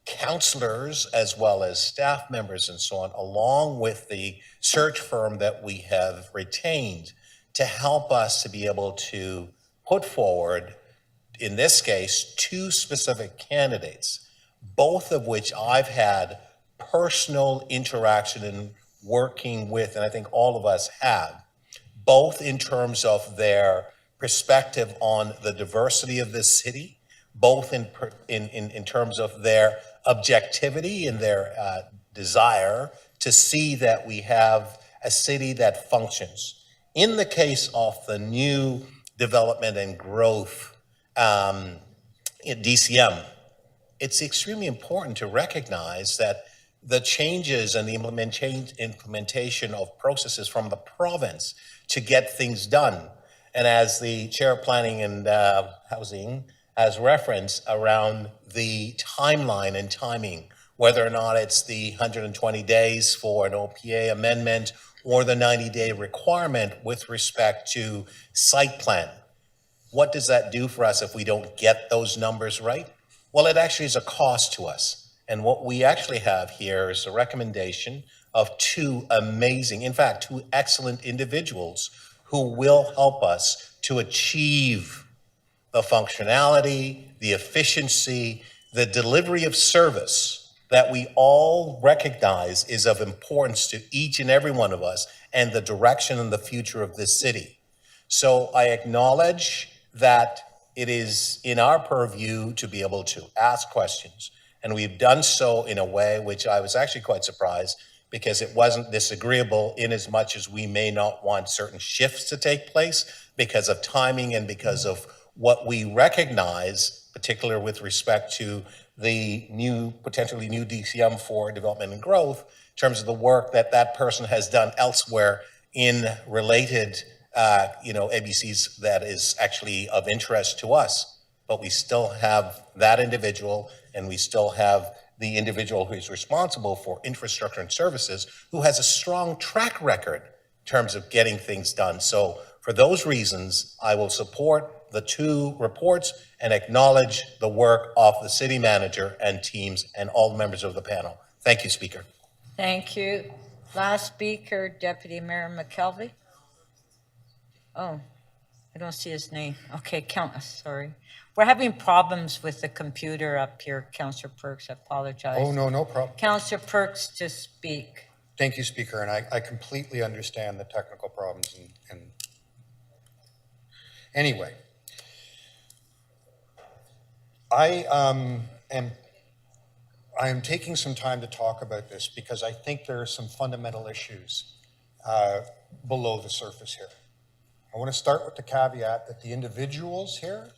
councillors as well as staff members and so on, along with the search firm that we have retained to help us to be able to put forward, in this case, 2 specific candidates, both of which I've had personal interaction in working with, and I think all of us have, both in terms of their perspective on the diversity of this city, both in terms of their objectivity and their desire to see that we have a city that functions. In the case of the new development and growth in DCM, it's extremely important to recognize that the changes and the implementation of processes from the province to get things done. And as the Chair of Planning and Housing has referenced around the timeline and timing, whether or not it's the 120 days for an OPA amendment or the 90-day requirement with respect to site plan. What does that do for us if we don't get those numbers right? Well, it actually is a cost to us. And what we actually have here is a recommendation of two excellent individuals who will help us to achieve the functionality, the efficiency, the delivery of service that we all recognize is of importance to each and every one of us and the direction and the future of this city. So I acknowledge that it is in our purview to be able to ask questions. And we've done so in a way which I was actually quite surprised, because it wasn't disagreeable in as much as we may not want certain shifts to take place because of timing and because of what we recognize, particularly with respect to the potentially new DCM for development and growth, in terms of the work that that person has done elsewhere in related ABCs that is actually of interest to us. But we still have that individual, and we still have the individual who is responsible for infrastructure and services, who has a strong track record in terms of getting things done. So for those reasons, I will support the two reports and acknowledge the work of the city manager and teams and all members of the panel. Thank you, Speaker. Thank you. Last speaker, Deputy Mayor McKelvey. Oh, I don't see his name. Okay, sorry. We're having problems with the computer up here, Councillor Perks. I apologize. Oh, no problem. Councillor Perks to speak. Thank you, Speaker, and I completely understand the technical problems. And anyway, I am taking some time to talk about this because I think there are some fundamental issues below the surface here. I want to start with the caveat that the individuals here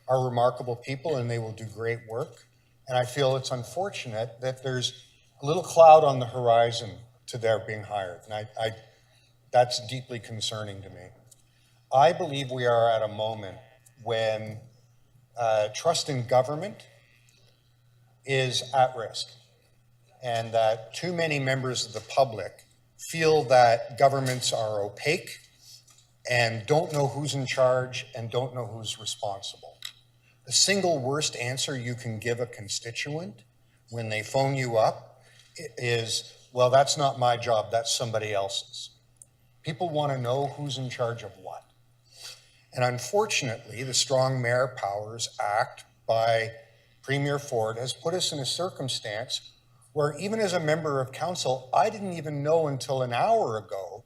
are remarkable people and they will do great work. And I feel it's unfortunate that there's a little cloud on the horizon to their being hired. And that's deeply concerning to me. I believe we are at a moment when trust in government is at risk, and that too many members of the public feel that governments are opaque and don't know who's in charge and don't know who's responsible. The single worst answer you can give a constituent when they phone you up is, well, that's not my job, that's somebody else's. People want to know who's in charge of what. And unfortunately, the Strong Mayor Powers Act by Premier Ford has put us in a circumstance where even as a member of council, I didn't even know until an hour ago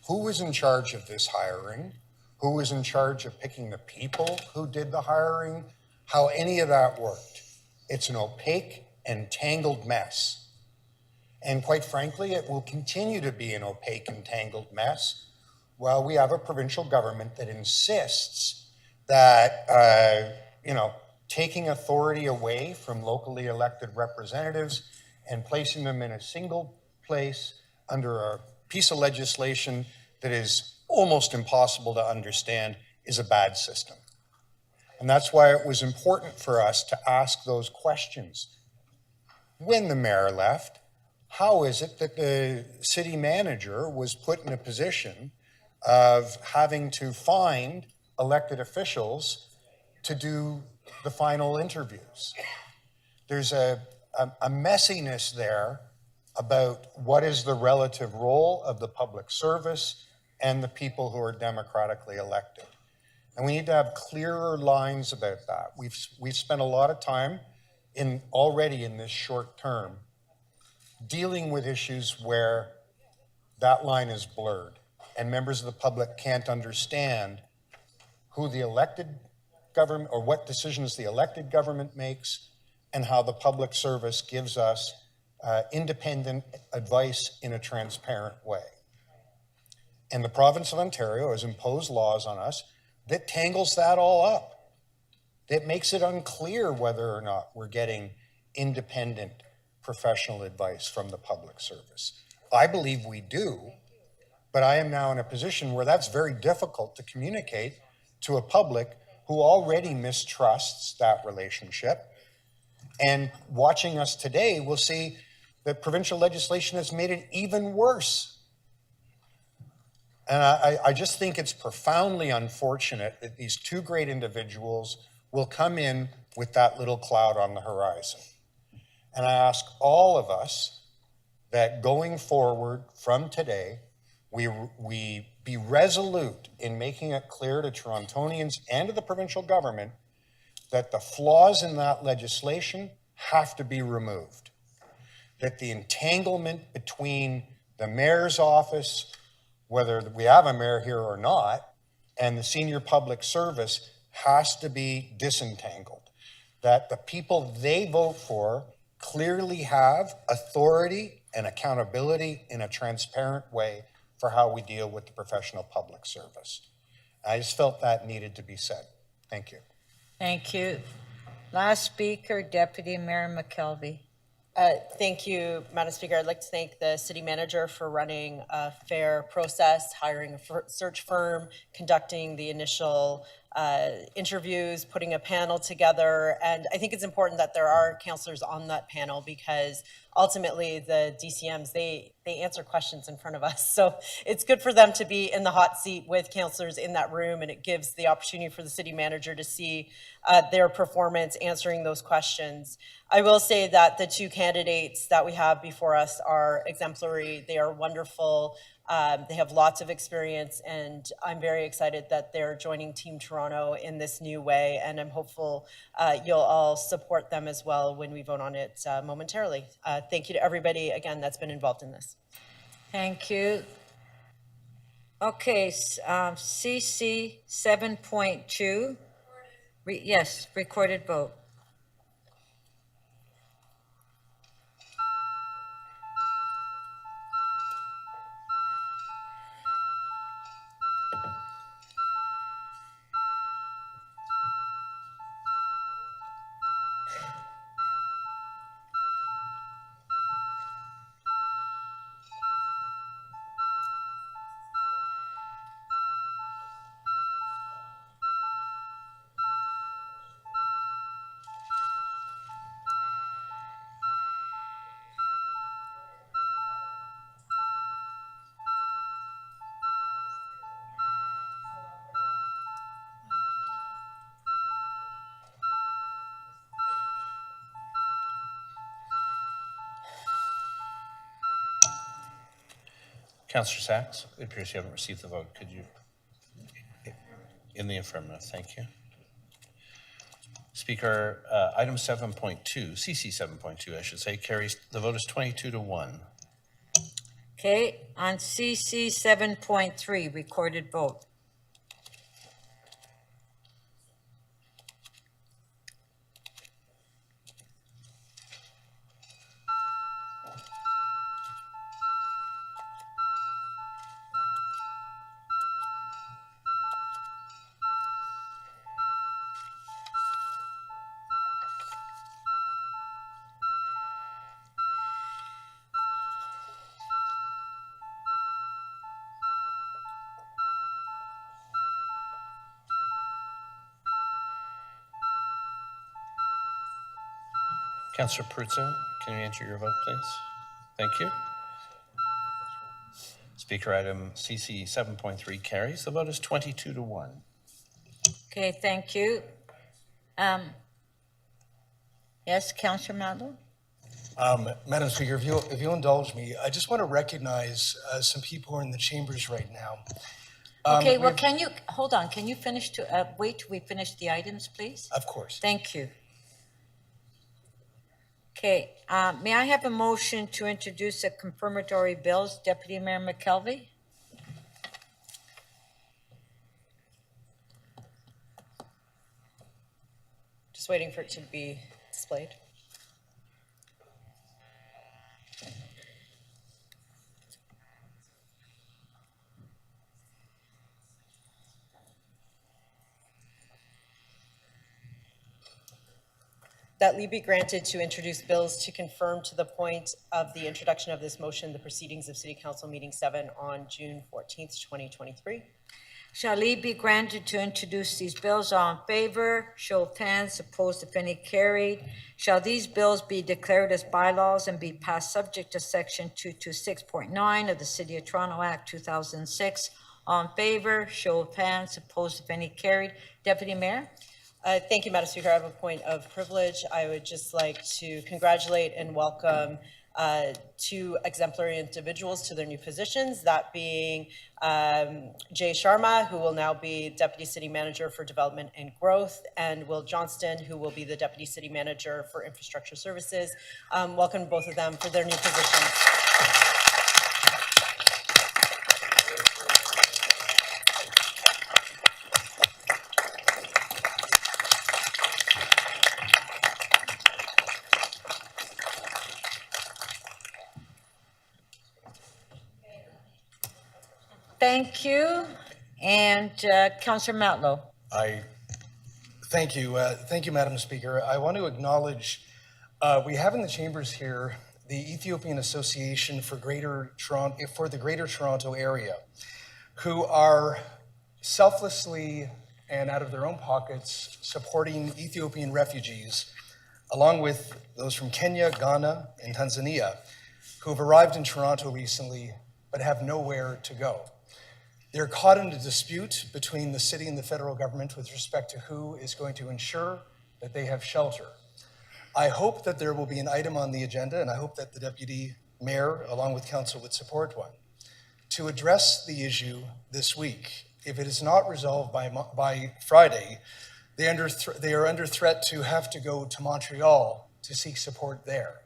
who was in charge of this hiring, who was in charge of picking the people who did the hiring, how any of that worked. It's an opaque and tangled mess. And quite frankly, it will continue to be an opaque and tangled mess while we have a provincial government that insists that, taking authority away from locally elected representatives and placing them in a single place under a piece of legislation that is almost impossible to understand is a bad system. And that's why it was important for us to ask those questions. When the mayor left, how is it that the city manager was put in a position of having to find elected officials to do the final interviews? There's a messiness there about what is the relative role of the public service and the people who are democratically elected. And we need to have clearer lines about that. We've spent a lot of time already in this short term dealing with issues where that line is blurred and members of the public can't understand who the elected government or what decisions the elected government makes and how the public service gives us independent advice in a transparent way. And the province of Ontario has imposed laws on us that tangles that all up. That makes it unclear whether or not we're getting independent professional advice from the public service? I believe we do, but I am now in a position where that's very difficult to communicate to a public who already mistrusts that relationship. And watching us today, we'll see that provincial legislation has made it even worse. And I just think it's profoundly unfortunate that these two great individuals will come in with that little cloud on the horizon. And I ask all of us that going forward from today, we be resolute in making it clear to Torontonians and to the provincial government that the flaws in that legislation have to be removed. That the entanglement between the mayor's office, whether we have a mayor here or not, and the senior public service has to be disentangled. That the people they vote for clearly have authority and accountability in a transparent way for how we deal with the professional public service. I just felt that needed to be said. Thank you. Thank you. Last speaker, Deputy Mayor McKelvey. Thank you, Madam Speaker. I'd like to thank the city manager for running a fair process, hiring a search firm, conducting the initial interviews, putting a panel together. And I think it's important that there are councillors on that panel because ultimately the DCMs, they answer questions in front of us. So it's good for them to be in the hot seat with councillors in that room, and it gives the opportunity for the city manager to see their performance answering those questions. I will say that the two candidates that we have before us are exemplary. They are wonderful. They have lots of experience, and I'm very excited that they're joining Team Toronto in this new way, and I'm hopeful you'll all support them as well when we vote on it momentarily. Thank you to everybody, again, that's been involved in this. Thank you. Okay, CC 7.2. Yes, recorded vote. Councillor Sachs, it appears you haven't received the vote. Could you? In the affirmative, thank you. Speaker, item 7.2, CC 7.2, I should say, carries. The vote is 22-1. Okay, on CC 7.3, recorded vote. Councillor Peruzza, can you enter your vote, please? Thank you. Speaker, item CC 7.3 carries. The vote is 22-1. Okay, thank you. Yes, Councillor Matlow? Madam Speaker, if you indulge me, I just want to recognize some people who are in the chambers right now. Okay, well, can you, hold on, can you finish wait till we finish the items, please? Of course. Thank you. Okay, may I have a motion to introduce the confirmatory bills, Deputy Mayor McKelvey? Just waiting for it to be displayed. That leave be granted to introduce bills to confirm to the point of the introduction of this motion the proceedings of City Council Meeting 7 on June 14th, 2023. Shall leave be granted to introduce these bills? All in favor, show of hands, opposed if any, carried. Shall these bills be declared as bylaws and be passed subject to section 226.9 of the City of Toronto Act 2006? All in favor, show of hands, opposed if any, carried. Deputy Mayor? Thank you, Madam Speaker. I have a point of privilege. I would just like to congratulate and welcome two exemplary individuals to their new positions, that being Jay Sharma, who will now be Deputy City Manager for Development and Growth, and Will Johnston, who will be the Deputy City Manager for Infrastructure Services. Welcome both of them for their new positions. Thank you. And Councillor Matlow. Thank you, Madam Speaker. I want to acknowledge, we have in the chambers here the Ethiopian Association for the Greater Toronto Area, who are selflessly and out of their own pockets supporting Ethiopian refugees, along with those from Kenya, Ghana, and Tanzania, who have arrived in Toronto recently but have nowhere to go. They're caught in a dispute between the city and the federal government with respect to who is going to ensure that they have shelter. I hope that there will be an item on the agenda, and I hope that the Deputy Mayor, along with Council, would support one, to address the issue this week. If it is not resolved by Friday, they are under threat to have to go to Montreal to seek support there.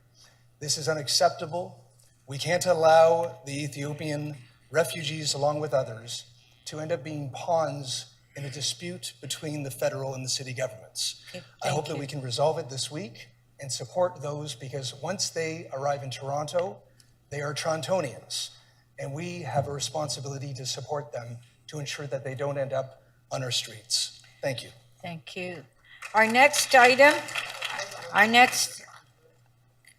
This is unacceptable. We can't allow the Ethiopian refugees, along with others, to end up being pawns in a dispute between the federal and the city governments. I hope that we can resolve it this week and support those, because once they arrive in Toronto, they are Torontonians, and we have a responsibility to support them to ensure that they don't end up on our streets. Thank you. Thank you. Our next item,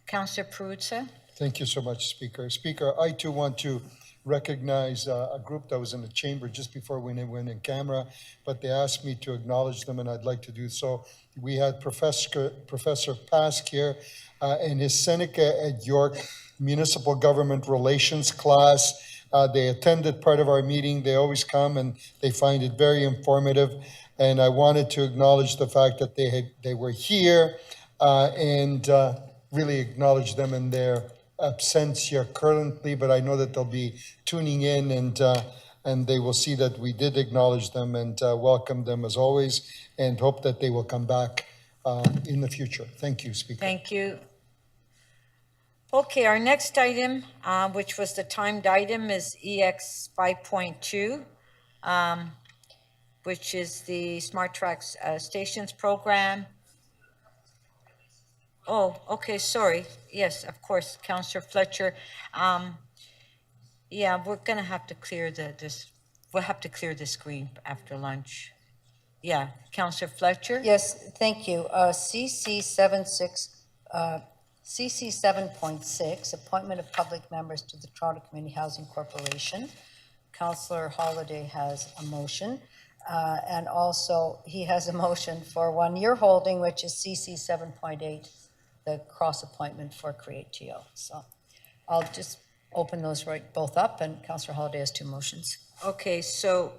Councillor Perruzza. Thank you so much, Speaker. Speaker, I too want to recognize a group that was in the chamber just before we went in camera, but they asked me to acknowledge them, and I'd like to do so. We had Professor Pask here in his Seneca at York Municipal Government Relations class. They attended part of our meeting. They always come, and they find it very informative. And I wanted to acknowledge the fact that they were here and really acknowledge them in their absentia currently, but I know that they'll be tuning in, and they will see that we did acknowledge them and welcome them as always, and hope that they will come back in the future. Thank you, Speaker. Thank you. Okay, our next item, which was the timed item, is EX 5.2, which is the Smart Tracks Stations Program. Oh, okay, sorry. Yes, of course, Councillor Fletcher. Yeah, we're gonna have to clear we'll have to clear the screen after lunch. Yeah, Councillor Fletcher? Yes, thank you. CC 7.6, appointment of public members to the Toronto Community Housing Corporation. Councillor Holiday has a motion. And also, he has a motion for one you're holding, which is CC 7.8, the cross appointment for Create TO. So I'll just open those both up, and Councillor Holiday has two motions. Okay, so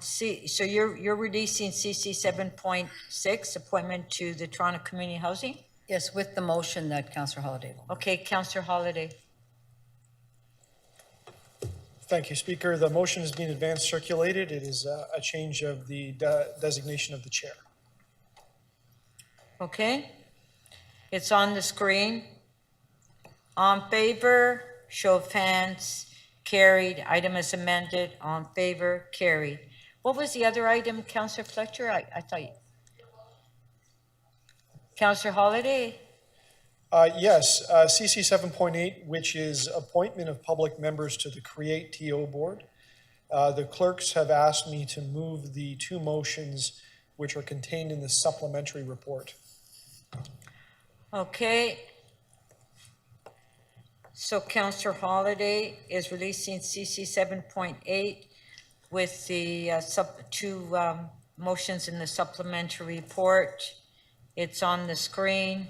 so you're releasing CC 7.6, appointment to the Toronto Community Housing? Yes, with the motion that Councillor Holiday will. Okay, Councillor Holiday. Thank you, Speaker. The motion is being advanced circulated. It is a change of the designation of the chair. Okay, it's on the screen. On favor, show of hands, carried. Item is amended. On favor, carried. What was the other item, Councillor Fletcher? I thought you... Councillor Holiday? Yes, CC 7.8, which is appointment of public members to the Create TO Board. The clerks have asked me to move the two motions which are contained in the supplementary report. Okay. So Counselor Holiday is releasing CC 7.8 with the two motions in the supplementary report. It's on the screen.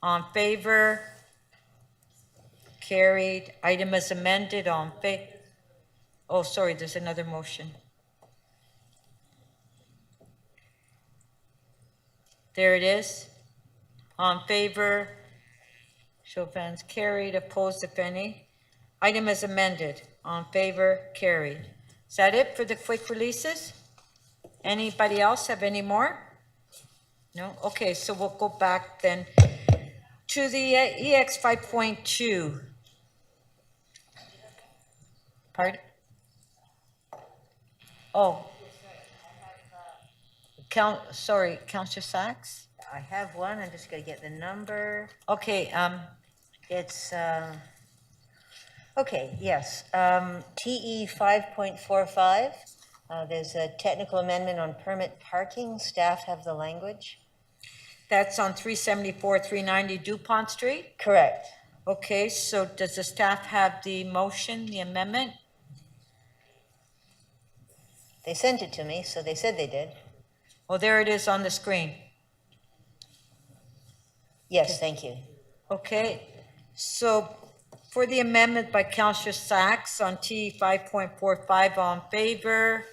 On favor? Carried. Item is amended on oh, sorry, there's another motion. There it is. On favor? Show of hands. Carried. Opposed, if any. Item is amended. On favor? Carried. Is that it for the quick releases? Anybody else have any more? No? Okay, so we'll go back then to the EX 5.2. Pardon? Oh. Sorry, Counselor Sachs? I have one, I'm just gonna get the number. Okay, It's, okay, yes, TE 5.45. There's a technical amendment on permit parking. Staff have the language. that's on 374, 390 DuPont Street? Correct. Okay, so does the staff have the motion, the amendment? They sent it to me, so they said they did. Oh, there it is on the screen. Yes, thank you. Okay, so for the amendment by Counselor Sachs on T 5.45, on favor?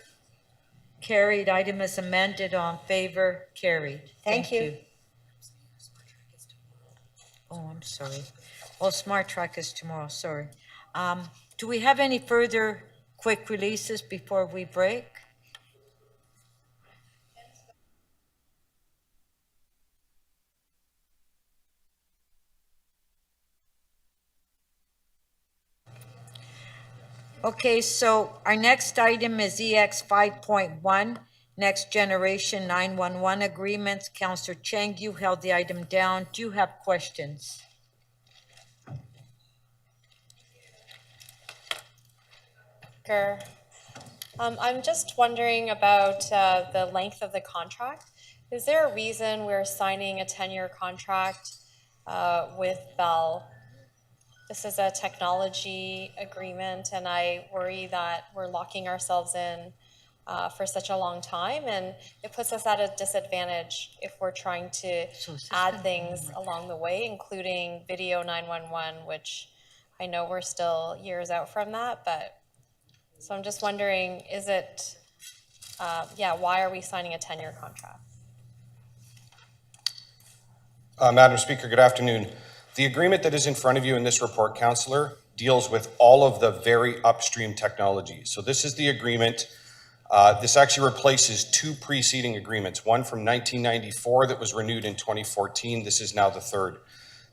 Carried. Item is amended. On favor? Carried. Thank you. Oh, I'm sorry. Oh, Smart Track is tomorrow, sorry. Do we have any further quick releases before we break? Okay, so our next item is EX 5.1, Next Generation 911 Agreements. Counselor Cheng, you held the item down. Do you have questions? I'm just wondering about the length of the contract. Is there a reason we're signing a 10-year contract with Bell? This is a technology agreement, and I worry that we're locking ourselves in for such a long time, and it puts us at a disadvantage if we're trying to add things along the way, including video 911, which I know we're still years out from that, but so I'm just wondering, is it, why are we signing a 10-year contract? Madam Speaker, good afternoon. The agreement that is in front of you in this report, Councillor, deals with all of the very upstream technology. So this is the agreement. This actually replaces two preceding agreements, one from 1994 that was renewed in 2014. This is now the third.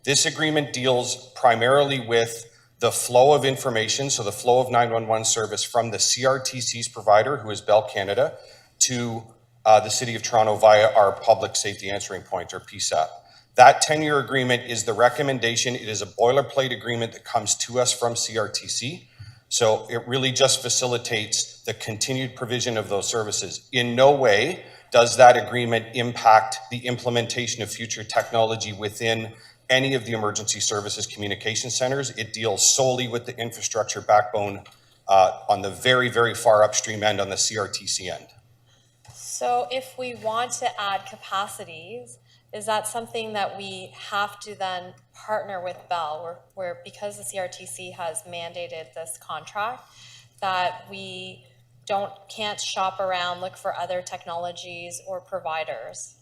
This agreement deals primarily with the flow of information, so the flow of 911 service from the CRTC's provider, who is Bell Canada, to the City of Toronto via our Public Safety Answering Point, or PSAP. That 10-year agreement is the recommendation. It is a boilerplate agreement that comes to us from CRTC. So it really just facilitates the continued provision of those services. In no way does that agreement impact the implementation of future technology within any of the emergency services communication centers. It deals solely with the infrastructure backbone on the very, very far upstream end on the CRTC end. So if we want to add capacities, is that something that we have to then partner with Bell, where because the CRTC has mandated this contract, that we can't shop around, look for other technologies or providers?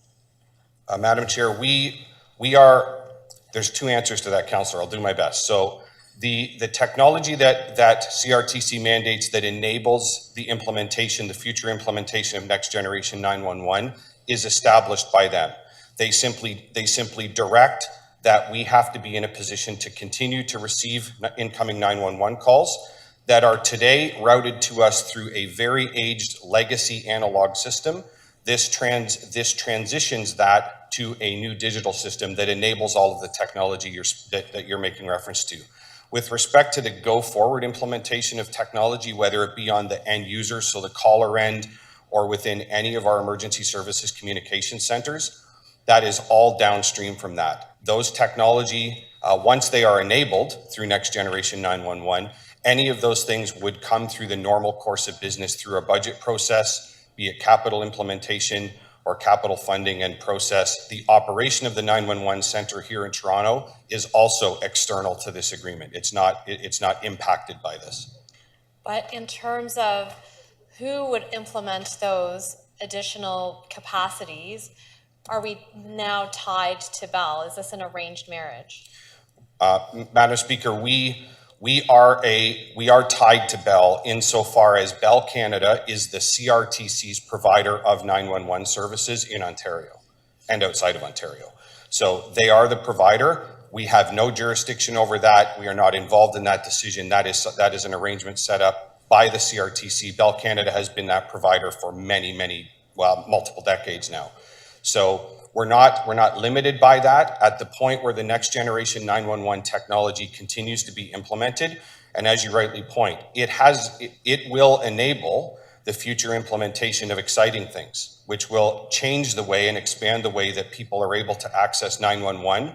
Madam Chair, we are, there's two answers to that, Councillor. I'll do my best. So the technology that CRTC mandates that enables the implementation, the future implementation of Next Generation 911 is established by them. They simply direct that we have to be in a position to continue to receive incoming 911 calls that are today routed to us through a very aged legacy analog system. This transitions that to a new digital system that enables all of the technology that you're making reference to. With respect to the go-forward implementation of technology, whether it be on the end user, so the caller end, or within any of our emergency services communication centers, that is all downstream from that. those technology, once they are enabled through Next Generation 911, any of those things would come through the normal course of business through a budget process, be it capital implementation or capital funding and process. The operation of the 911 center here in Toronto is also external to this agreement. It's not impacted by this. But in terms of who would implement those additional capacities, are we now tied to Bell? Is this an arranged marriage? Madam Speaker, we are tied to Bell insofar as Bell Canada is the CRTC's provider of 911 services in Ontario and outside of Ontario. So they are the provider. We have no jurisdiction over that. We are not involved in that decision. That is an arrangement set up by the CRTC. Bell Canada has been that provider for multiple decades now. So we're not limited by that at the point where the Next Generation 911 technology continues to be implemented. And as you rightly point, it will enable the future implementation of exciting things, which will change the way and expand the way that people are able to access 911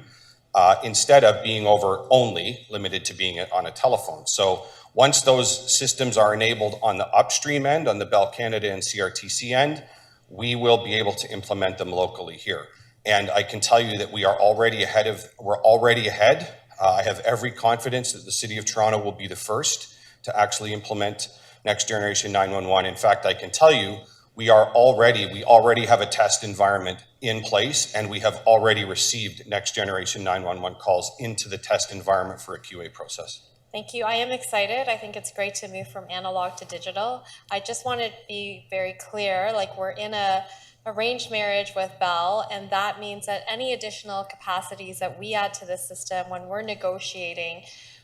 instead of being only limited to being on a telephone. So once those systems are enabled on the upstream end, on the Bell Canada and CRTC end, we will be able to implement them locally here. And I can tell you that we're already ahead. I have every confidence that the City of Toronto will be the first to actually implement Next Generation 911. In fact, I can tell you, we already have a test environment in place, and we have already received Next Generation 911 calls into the test environment for a QA process. Thank you. I am excited. I think it's great to move from analog to digital. I just want to be very clear, like we're in a arranged marriage with Bell, and that means that any additional capacities that we add to the system when we're negotiating,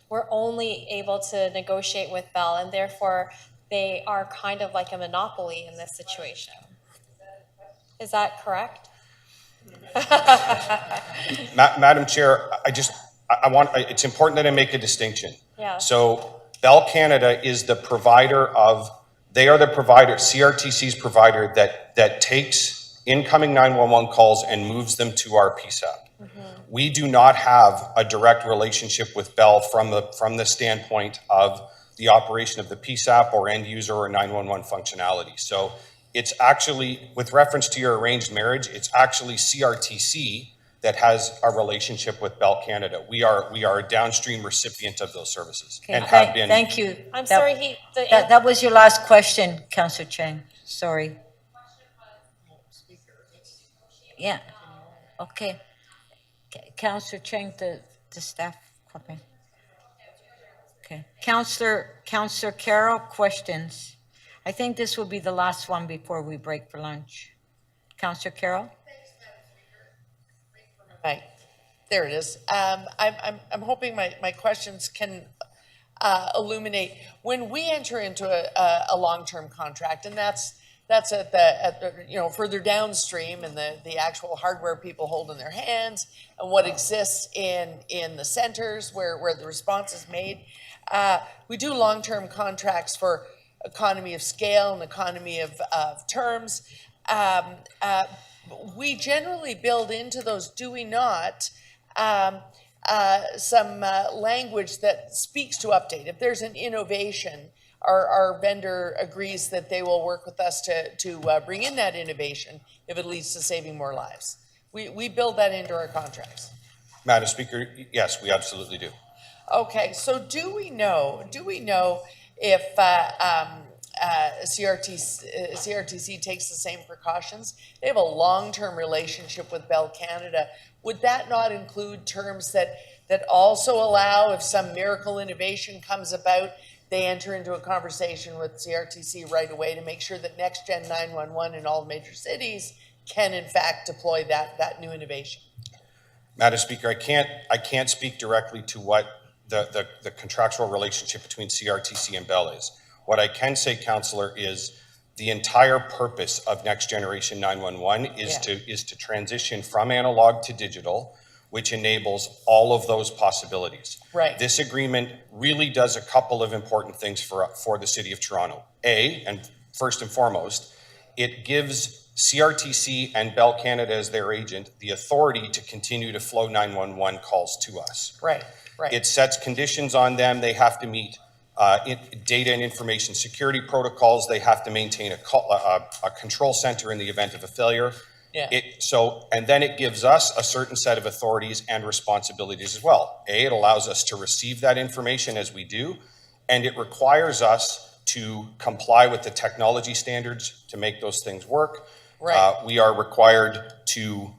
we're only able to negotiate with Bell, and therefore they are kind of like a monopoly in this situation. Is that correct? Madam Chair, it's important that I make a distinction. Yeah. So Bell Canada is the provider CRTC's provider that takes incoming 911 calls and moves them to our PSAP. Mm-hmm. We do not have a direct relationship with Bell from the standpoint of the operation of the PSAP or end user or 911 functionality. So it's actually, with reference to your arranged marriage, it's actually CRTC that has a relationship with Bell Canada. We are a downstream recipient of those services. Okay, and have been. Thank you. I'm sorry, that was your last question, Councillor Chang. Sorry. Yeah. Okay. Councillor Chang, the staff comment. Okay. Councillor Carroll, questions. I think this will be the last one before we break for lunch. Councillor Carroll? Right, there it is. I'm hoping my questions can illuminate. When we enter into a long-term contract, and that's at the further downstream and the actual hardware people hold in their hands and what exists in the centers where the response is made. We do long-term contracts for economy of scale and economy of terms. We generally build into those, do we not, some language that speaks to update. If there's an innovation, our vendor agrees that they will work with us to bring in that innovation if it leads to saving more lives. We build that into our contracts. Madam Speaker, yes, we absolutely do. Okay, so do we know if CRTC takes the same precautions? They have a long-term relationship with Bell Canada. Would that not include terms that also allow, if some miracle innovation comes about, they enter into a conversation with CRTC right away to make sure that Next Gen 911 in all major cities can in fact deploy that new innovation? Madam Speaker, I can't speak directly to what the contractual relationship between CRTC and Bell is. What I can say, Councillor, is the entire purpose of Next Generation 911 is to transition from analog to digital, which enables all of those possibilities. Right. This agreement really does a couple of important things for the City of Toronto. And first and foremost, it gives CRTC and Bell Canada as their agent, the authority to continue to flow 911 calls to us. Right, right. It sets conditions on them. They have to meet data and information security protocols. They have to maintain a control center in the event of a failure. Yeah. And then it gives us a certain set of authorities and responsibilities as well. It allows us to receive that information as we do, and it requires us to comply with the technology standards to make those things work. Right. We are required to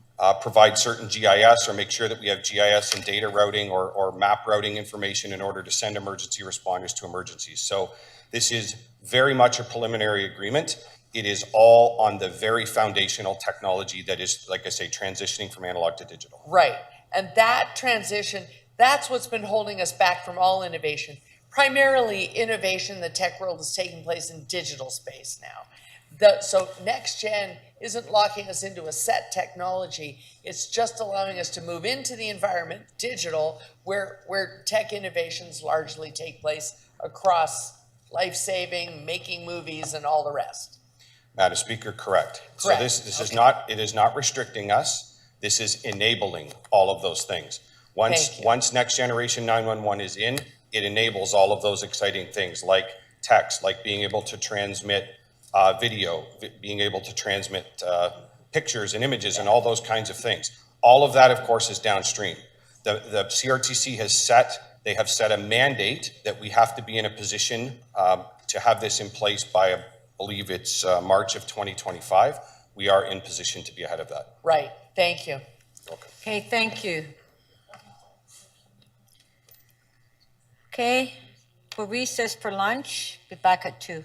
provide certain GIS or make sure that we have GIS and data routing or map routing information in order to send emergency responders to emergencies. So this is very much a preliminary agreement. It is all on the very foundational technology that is, like I say, transitioning from analog to digital. Right. And that transition, that's what's been holding us back from all innovation. Primarily, innovation in the tech world is taking place in digital space now. So next gen isn't locking us into a set technology. It's just allowing us to move into the environment, digital, where tech innovations largely take place across life-saving, making movies, and all the rest. Madam Speaker, correct. So Correct. this is not, it is not restricting us. This is enabling all of those things. Once Next Generation 911 is in, it enables all of those exciting things like text, like being able to transmit video, being able to transmit pictures and images and all those kinds of things. All of that, of course, is downstream. The CRTC has set a mandate that we have to be in a position to have this in place by, I believe it's March of 2025. We are in position to be ahead of that. Right. Thank you. Okay, thank you. Okay, we'll recess for lunch. Be back at 2.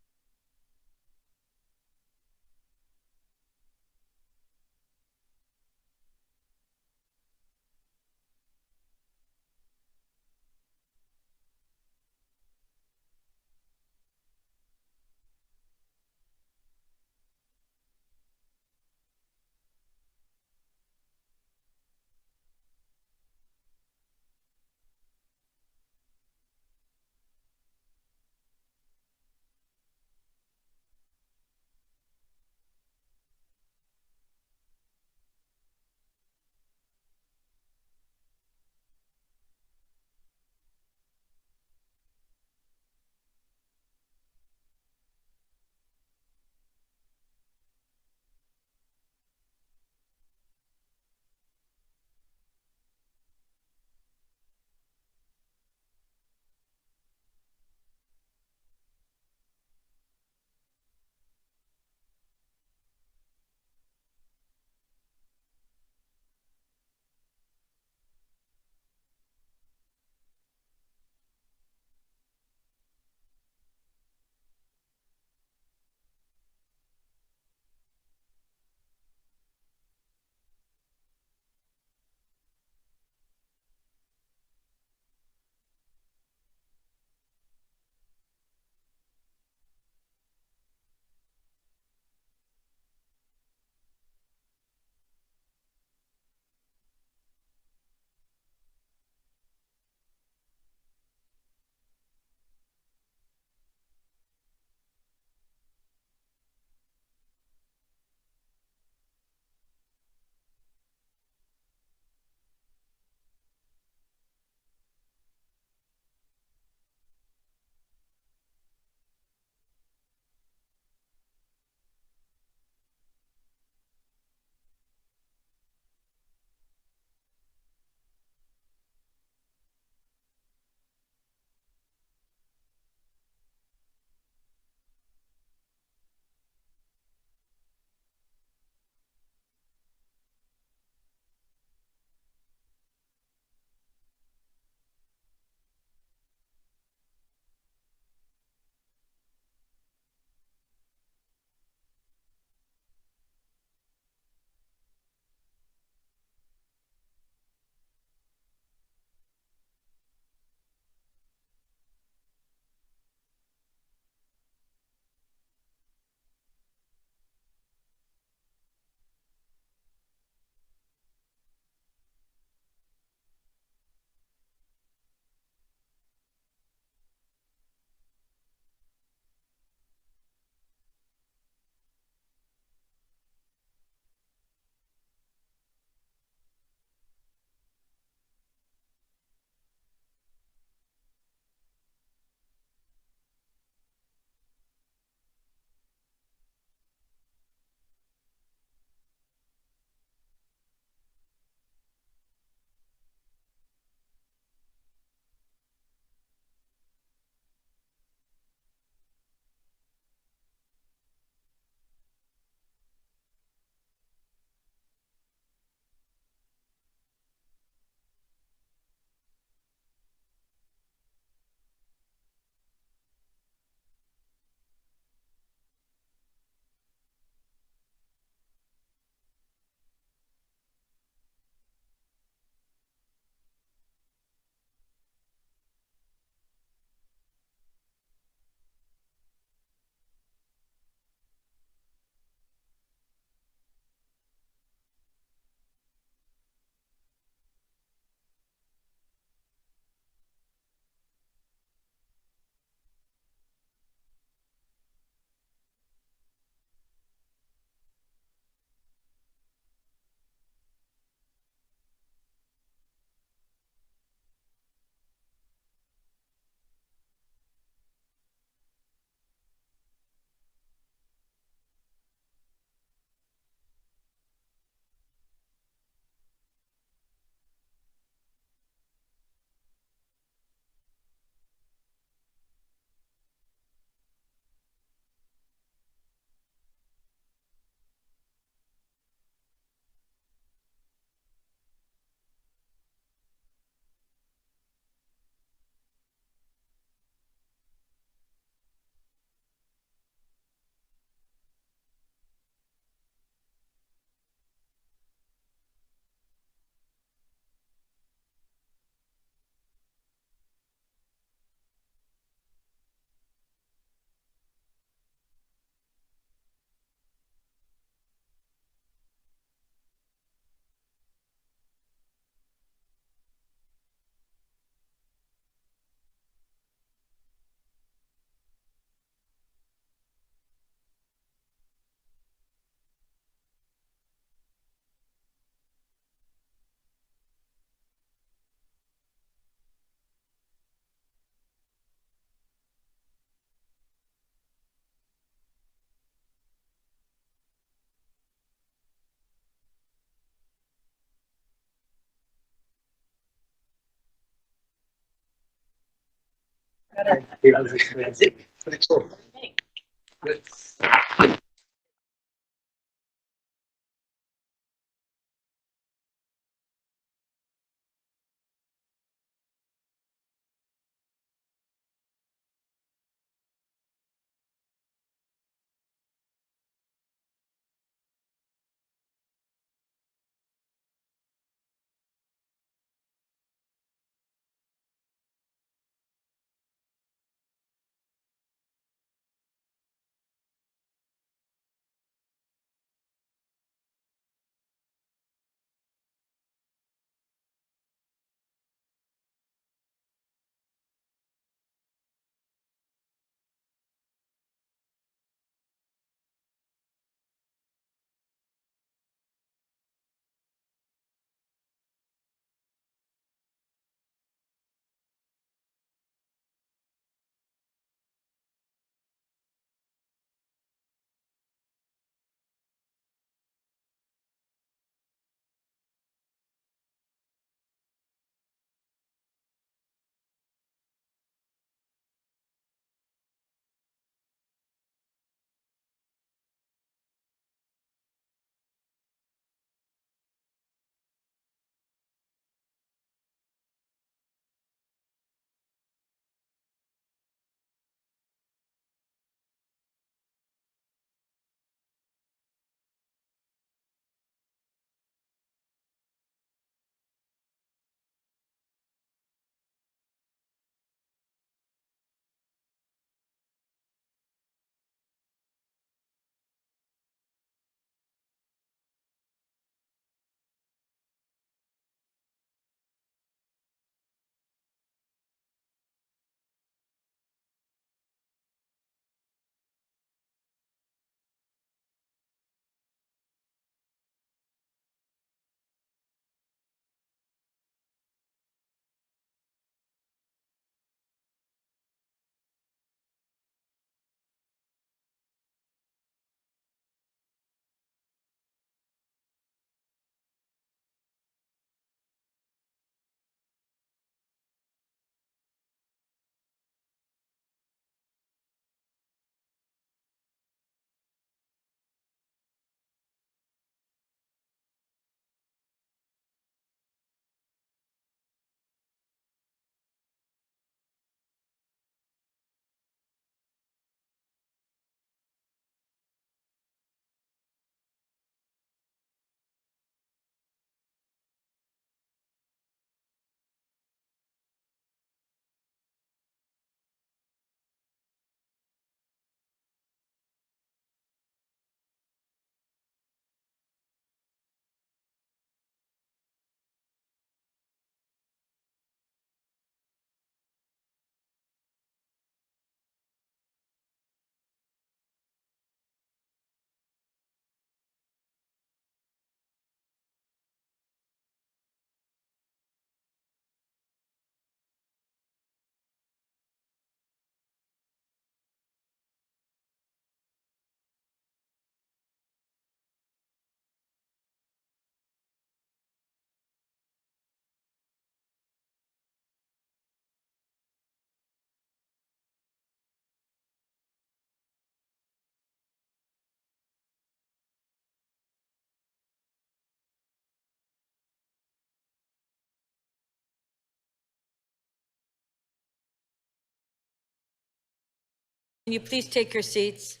Can you please take your seats?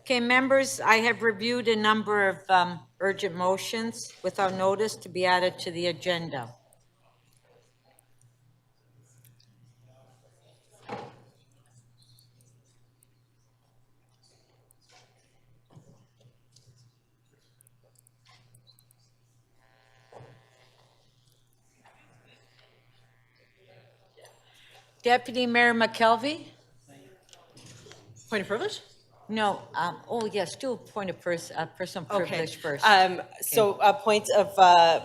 Okay, members, I have reviewed a number of urgent motions without notice to be added to the agenda. Deputy Mayor McKelvey? Point of privilege? No, oh yes, do a point of personal privilege first. So points of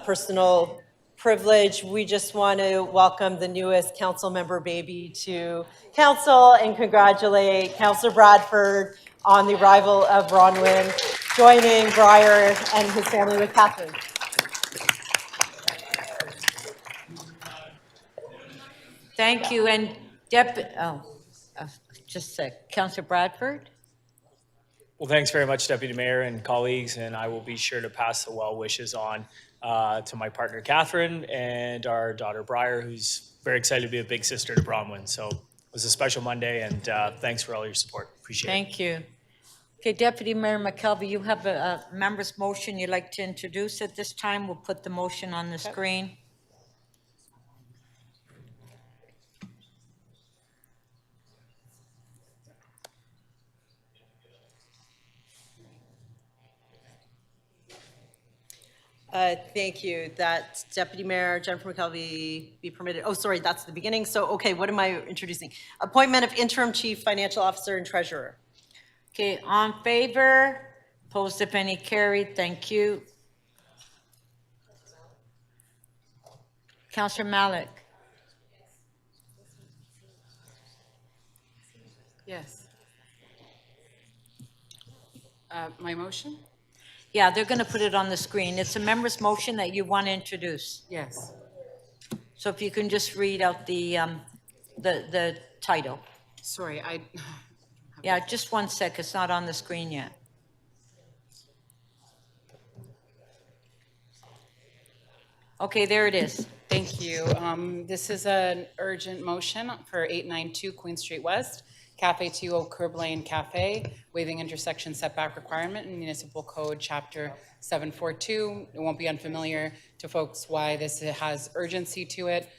personal privilege. We just want to welcome the newest council member baby to council and congratulate Councillor Bradford on the arrival of Bronwyn, joining Briar and his family with Catherine. Thank you, and just a sec, Councillor Bradford? Well, thanks very much, Deputy Mayor and colleagues, and I will be sure to pass the well wishes on to my partner Catherine and our daughter Briar, who's very excited to be a big sister to Bronwyn. So it was a special Monday, and thanks for all your support. Appreciate it. Thank you. Okay, Deputy Mayor McKelvey, you have a member's motion you'd like to introduce at this time. We'll put the motion on the screen. Thank you. That Deputy Mayor Jennifer McKelvey be permitted. Oh, sorry, that's the beginning. So, okay, what am I introducing? Appointment of interim chief financial officer and treasurer. Okay, on favor, opposed if any, carried. Thank you. Councillor Malik. Yes. My motion? Yeah, they're going to put it on the screen. It's a member's motion that you want to introduce. Yes. So if you can just read out the title. Sorry, Yeah, just one sec. It's not on the screen yet. Okay, there it is. Thank you. This is an urgent motion for 892 Queen Street West, Cafe TO Curb Lane Cafe, waiving intersection setback requirement in Municipal Code Chapter 742. It won't be unfamiliar to folks why this has urgency to it.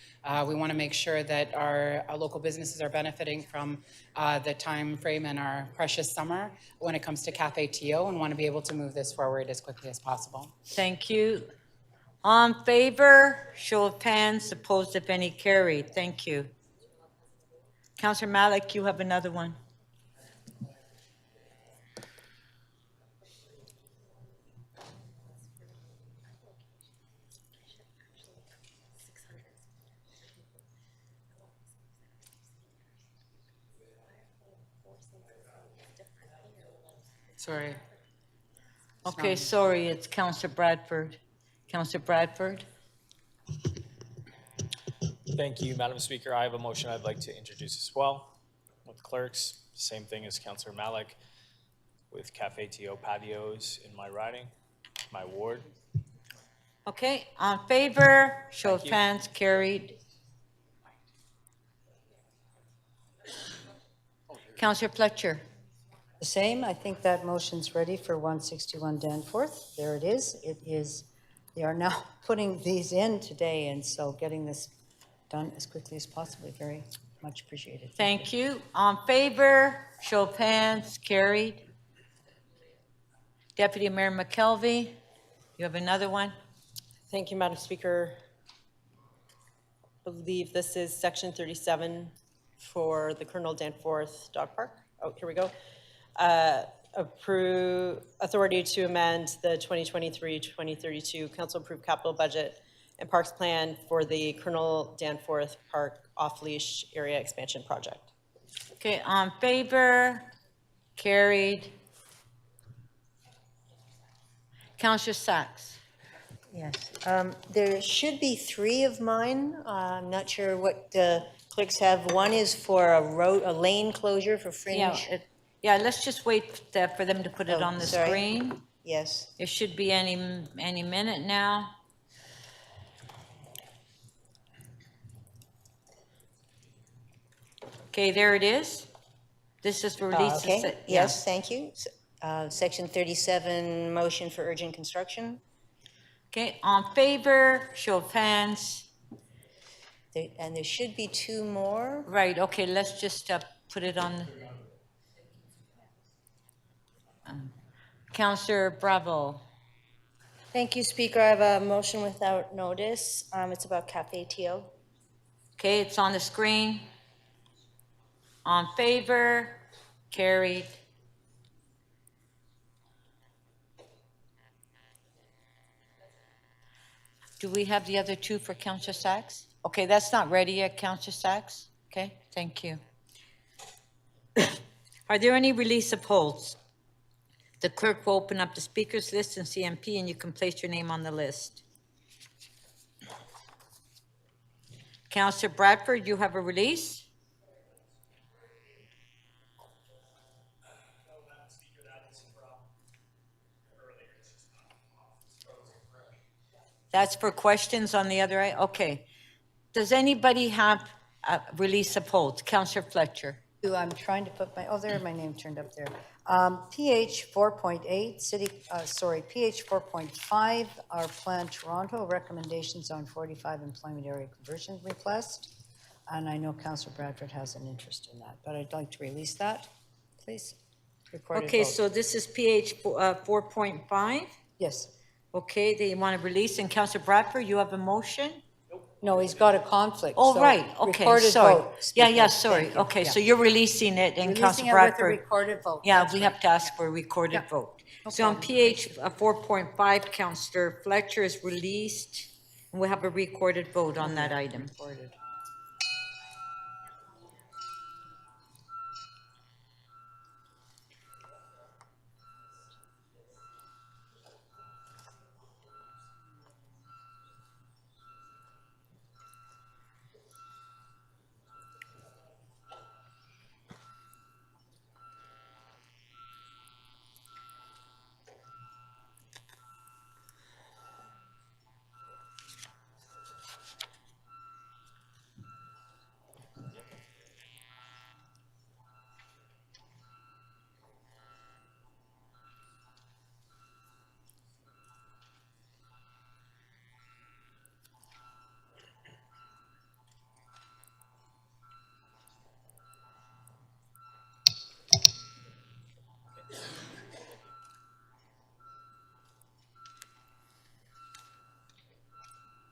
We want to make sure that our local businesses are benefiting from the time frame in our precious summer when it comes to Cafe TO, and want to be able to move this forward as quickly as possible. Thank you. On favor, show of hands, opposed if any, carried. Thank you. Councillor Malik, you have another one. Sorry. Okay, sorry, it's Councillor Bradford. Councillor Bradford. Thank you, Madam Speaker. I have a motion I'd like to introduce as well with clerks. Same thing as Councillor Malik with Cafe TO patios in my riding, my ward. Okay, on favor, show of Thank you. hands, carried. Councillor Fletcher. The same, I think that motion's ready for 161 Danforth. There it is. It is, they are now putting these in today, and so getting this done as quickly as possible, very much appreciated. Thank you. On favor, show of hands, carried. Deputy Mayor McKelvey, you have another one? Thank you, Madam Speaker. I believe this is section 37 for the Colonel Danforth Dog Park. Oh, here we go. Approve authority to amend the 2023-2032 council approved capital budget and parks plan for the Colonel Danforth Park off-leash area expansion project. Okay, on favor, carried. Councillor Sachs. Yes, there should be three of mine. I'm not sure what the clerks have. One is for a lane closure for Fringe. Yeah, let's just wait for them to put it on the sorry. screen. Yes. It should be any minute now. Okay, there it is. This is released. Okay, yes, thank you. Section 37, motion for urgent construction. Okay, on favor, show of hands. And there should be two more. Right, okay, let's just put it on. Councillor Bravo. Thank you, Speaker. I have a motion without notice. It's about Cafe TO. Okay, it's on the screen. On favor, carried. Do we have the other two for Councillor Sachs? Okay, that's not ready yet, Councillor Sachs. Okay, thank you. Are there any release of holds? The clerk will open up the speakers list in CMP and you can place your name on the list. Councillor Bradford, you have a release? That's for questions on the other, okay. Does anybody have a release of holds? Councillor Fletcher. I'm trying to put my, there, my name turned up there. PH 4.8, PH 4.5, our Plan Toronto recommendations on 45 employment area conversion request. And I know Councillor Bradford has an interest in that, but I'd like to release that, please. Recorded Okay, vote. so this is PH 4.5? Yes. Okay, they want to release, and Councillor Bradford, you have a motion? No, he's got a conflict. Oh, so right, okay, recorded sorry. vote, Yeah, Speaker. sorry, Thank you. okay, Yeah. so you're releasing it, and Releasing Councillor it with a Bradford. recorded vote. Yeah, That's we right. have to ask for a recorded Yeah. vote. No So on problem. PH 4.5, Councillor Fletcher is released, and we'll have a recorded vote on that item. Recorded.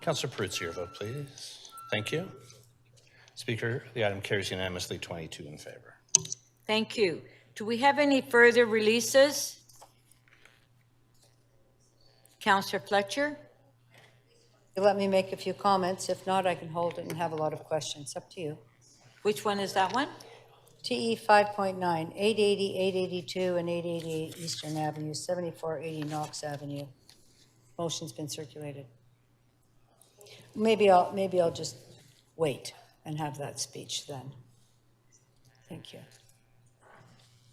Councillor Peruzzi, your vote, please. Thank you. Speaker, the item carries unanimously, 22 in favor. Thank you. Do we have any further releases? Councillor Fletcher? You let me make a few comments. If not, I can hold it and have a lot of questions. Up to you. Which one is that one? TE 5.9, 880, 882, and 888 Eastern Avenue, 7480 Knox Avenue. Motion's been circulated. Maybe I'll just wait and have that speech then. Thank you.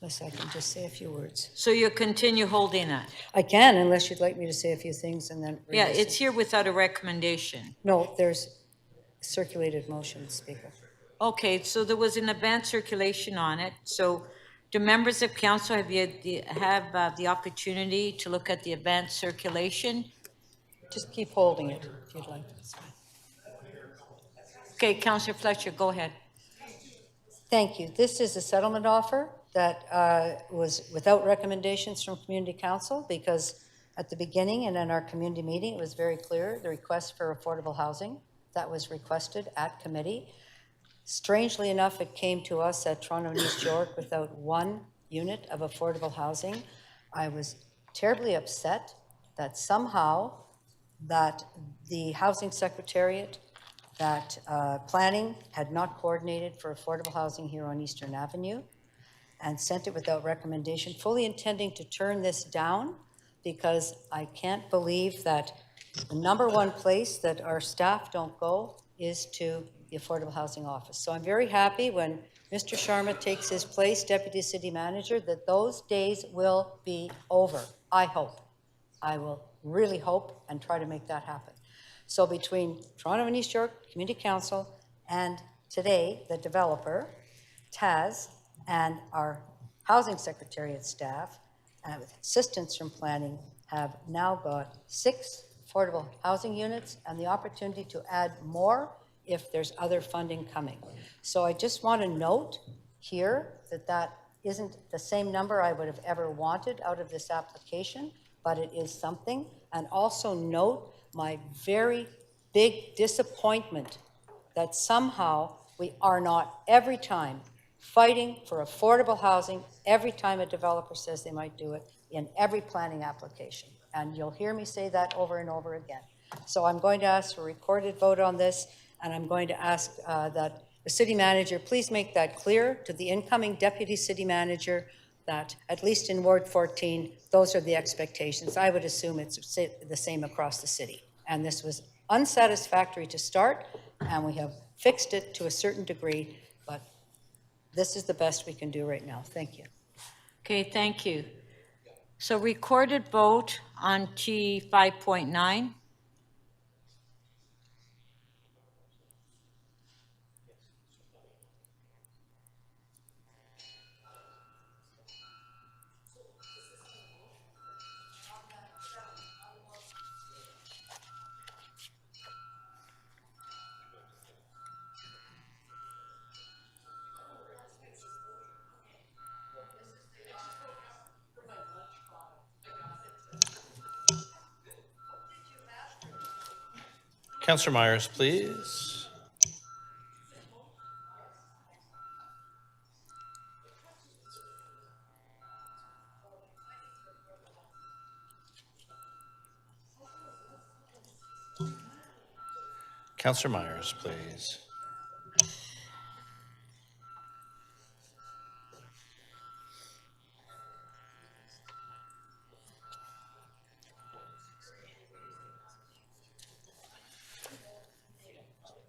Unless I can just say a few words. So you'll continue holding it? I can, unless you'd like me to say a few things and then. Yeah, release it's it. here without a recommendation. No, there's circulated motion, Speaker. Okay, so there was an advanced circulation on it. So do members of council have the opportunity to look at the advanced circulation? Just keep holding it if you'd like. Okay, Councillor Fletcher, go ahead. Thank you. This is a settlement offer that was without recommendations from Community Council because at the beginning and in our community meeting, it was very clear the request for affordable housing that was requested at committee. Strangely enough, it came to us at Toronto and East York without one unit of affordable housing. I was terribly upset that somehow that the Housing Secretariat, that planning had not coordinated for affordable housing here on Eastern Avenue and sent it without recommendation, fully intending to turn this down because I can't believe that the number one place that our staff don't go is to the Affordable Housing Office. So I'm very happy when Mr. Sharma takes his place, Deputy City Manager, that those days will be over. I hope. I will really hope and try to make that happen. So between Toronto and East York Community Council and today, the developer, Taz, and our Housing Secretariat staff, with assistance from planning, have now got 6 affordable housing units and the opportunity to add more if there's other funding coming. So I just want to note here that that isn't the same number I would have ever wanted out of this application, but it is something. And also note my very big disappointment that somehow we are not every time fighting for affordable housing every time a developer says they might do it in every planning application. And you'll hear me say that over and over again. So I'm going to ask for a recorded vote on this, and I'm going to ask that the city manager please make that clear to the incoming deputy city manager that, at least in Ward 14, those are the expectations. I would assume it's the same across the city. And this was unsatisfactory to start, and we have fixed it to a certain degree, but this is the best we can do right now. Thank you. Okay, thank you. So recorded vote on T 5.9. Councillor Myers, please. Councillor Myers, please.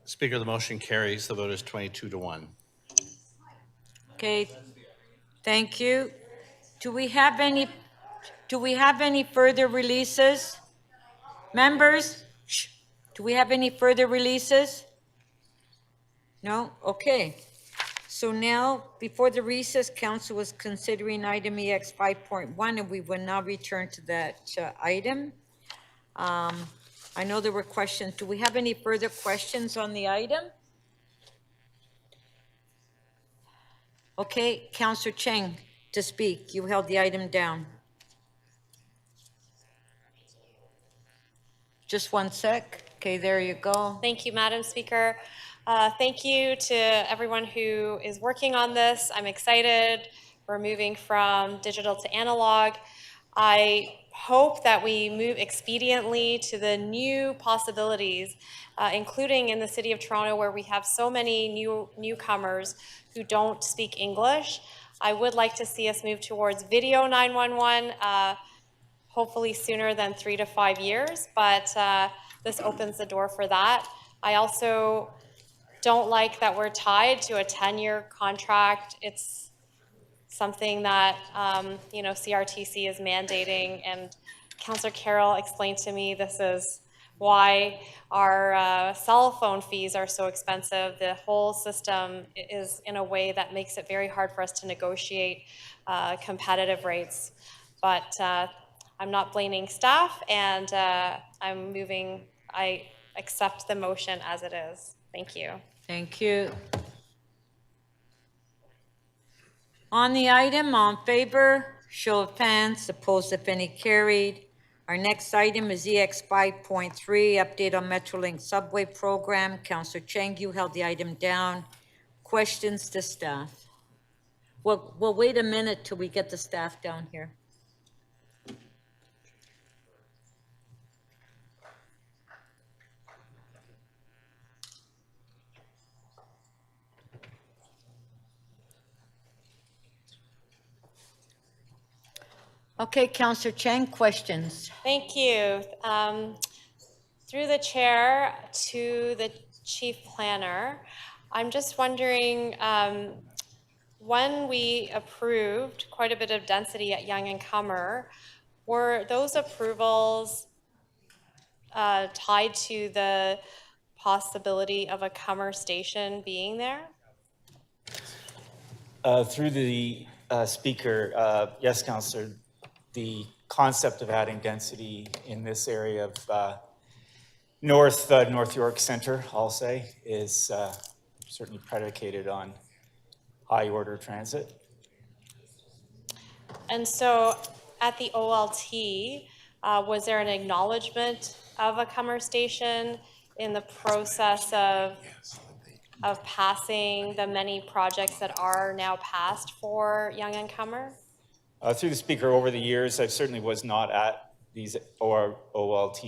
Speaker, the motion carries. The vote is 22-1. Okay, thank you. Do we have any further releases? Members, shh. Do we have any further releases? No? Okay. So now, before the recess, council was considering item EX 5.1, and we will now return to that item. I know there were questions. Do we have any further questions on the item? Okay, Councillor Cheng to speak. You held the item down. Just one sec. Okay, there you go. Thank you, Madam Speaker. Thank you to everyone who is working on this. I'm excited. We're moving from digital to analog. I hope that we move expediently to the new possibilities, including in the City of Toronto, where we have so many newcomers who don't speak English. I would like to see us move towards video 911, hopefully sooner than 3 to 5 years, but this opens the door for that. I also don't like that we're tied to a 10-year contract. It's something that CRTC is mandating, and Councillor Carroll explained to me this is why our cell phone fees are so expensive. The whole system is in a way that makes it very hard for us to negotiate competitive rates. But I'm not blaming staff, and I accept the motion as it is. Thank you. Thank you. On the item, all in favor, show of hands, opposed if any carried. Our next item is EX 5.3, update on Metrolink subway program. Councillor Cheng, you held the item down. Questions to staff? Well, we'll wait a minute till we get the staff down here. Okay, Councillor Cheng, questions? Thank you. Through the chair to the chief planner, I'm just wondering, when we approved quite a bit of density at Yonge and Comer, were those approvals tied to the possibility of a Comer station being there? Through the speaker, yes, Councillor, the concept of adding density in this area of North York Centre, I'll say, is certainly predicated on high order transit. And so at the OLT, was there an acknowledgement of a Comer station in the process of passing the many projects that are now passed for Yonge and Comer? Through the speaker, over the years, I certainly was not at these OLT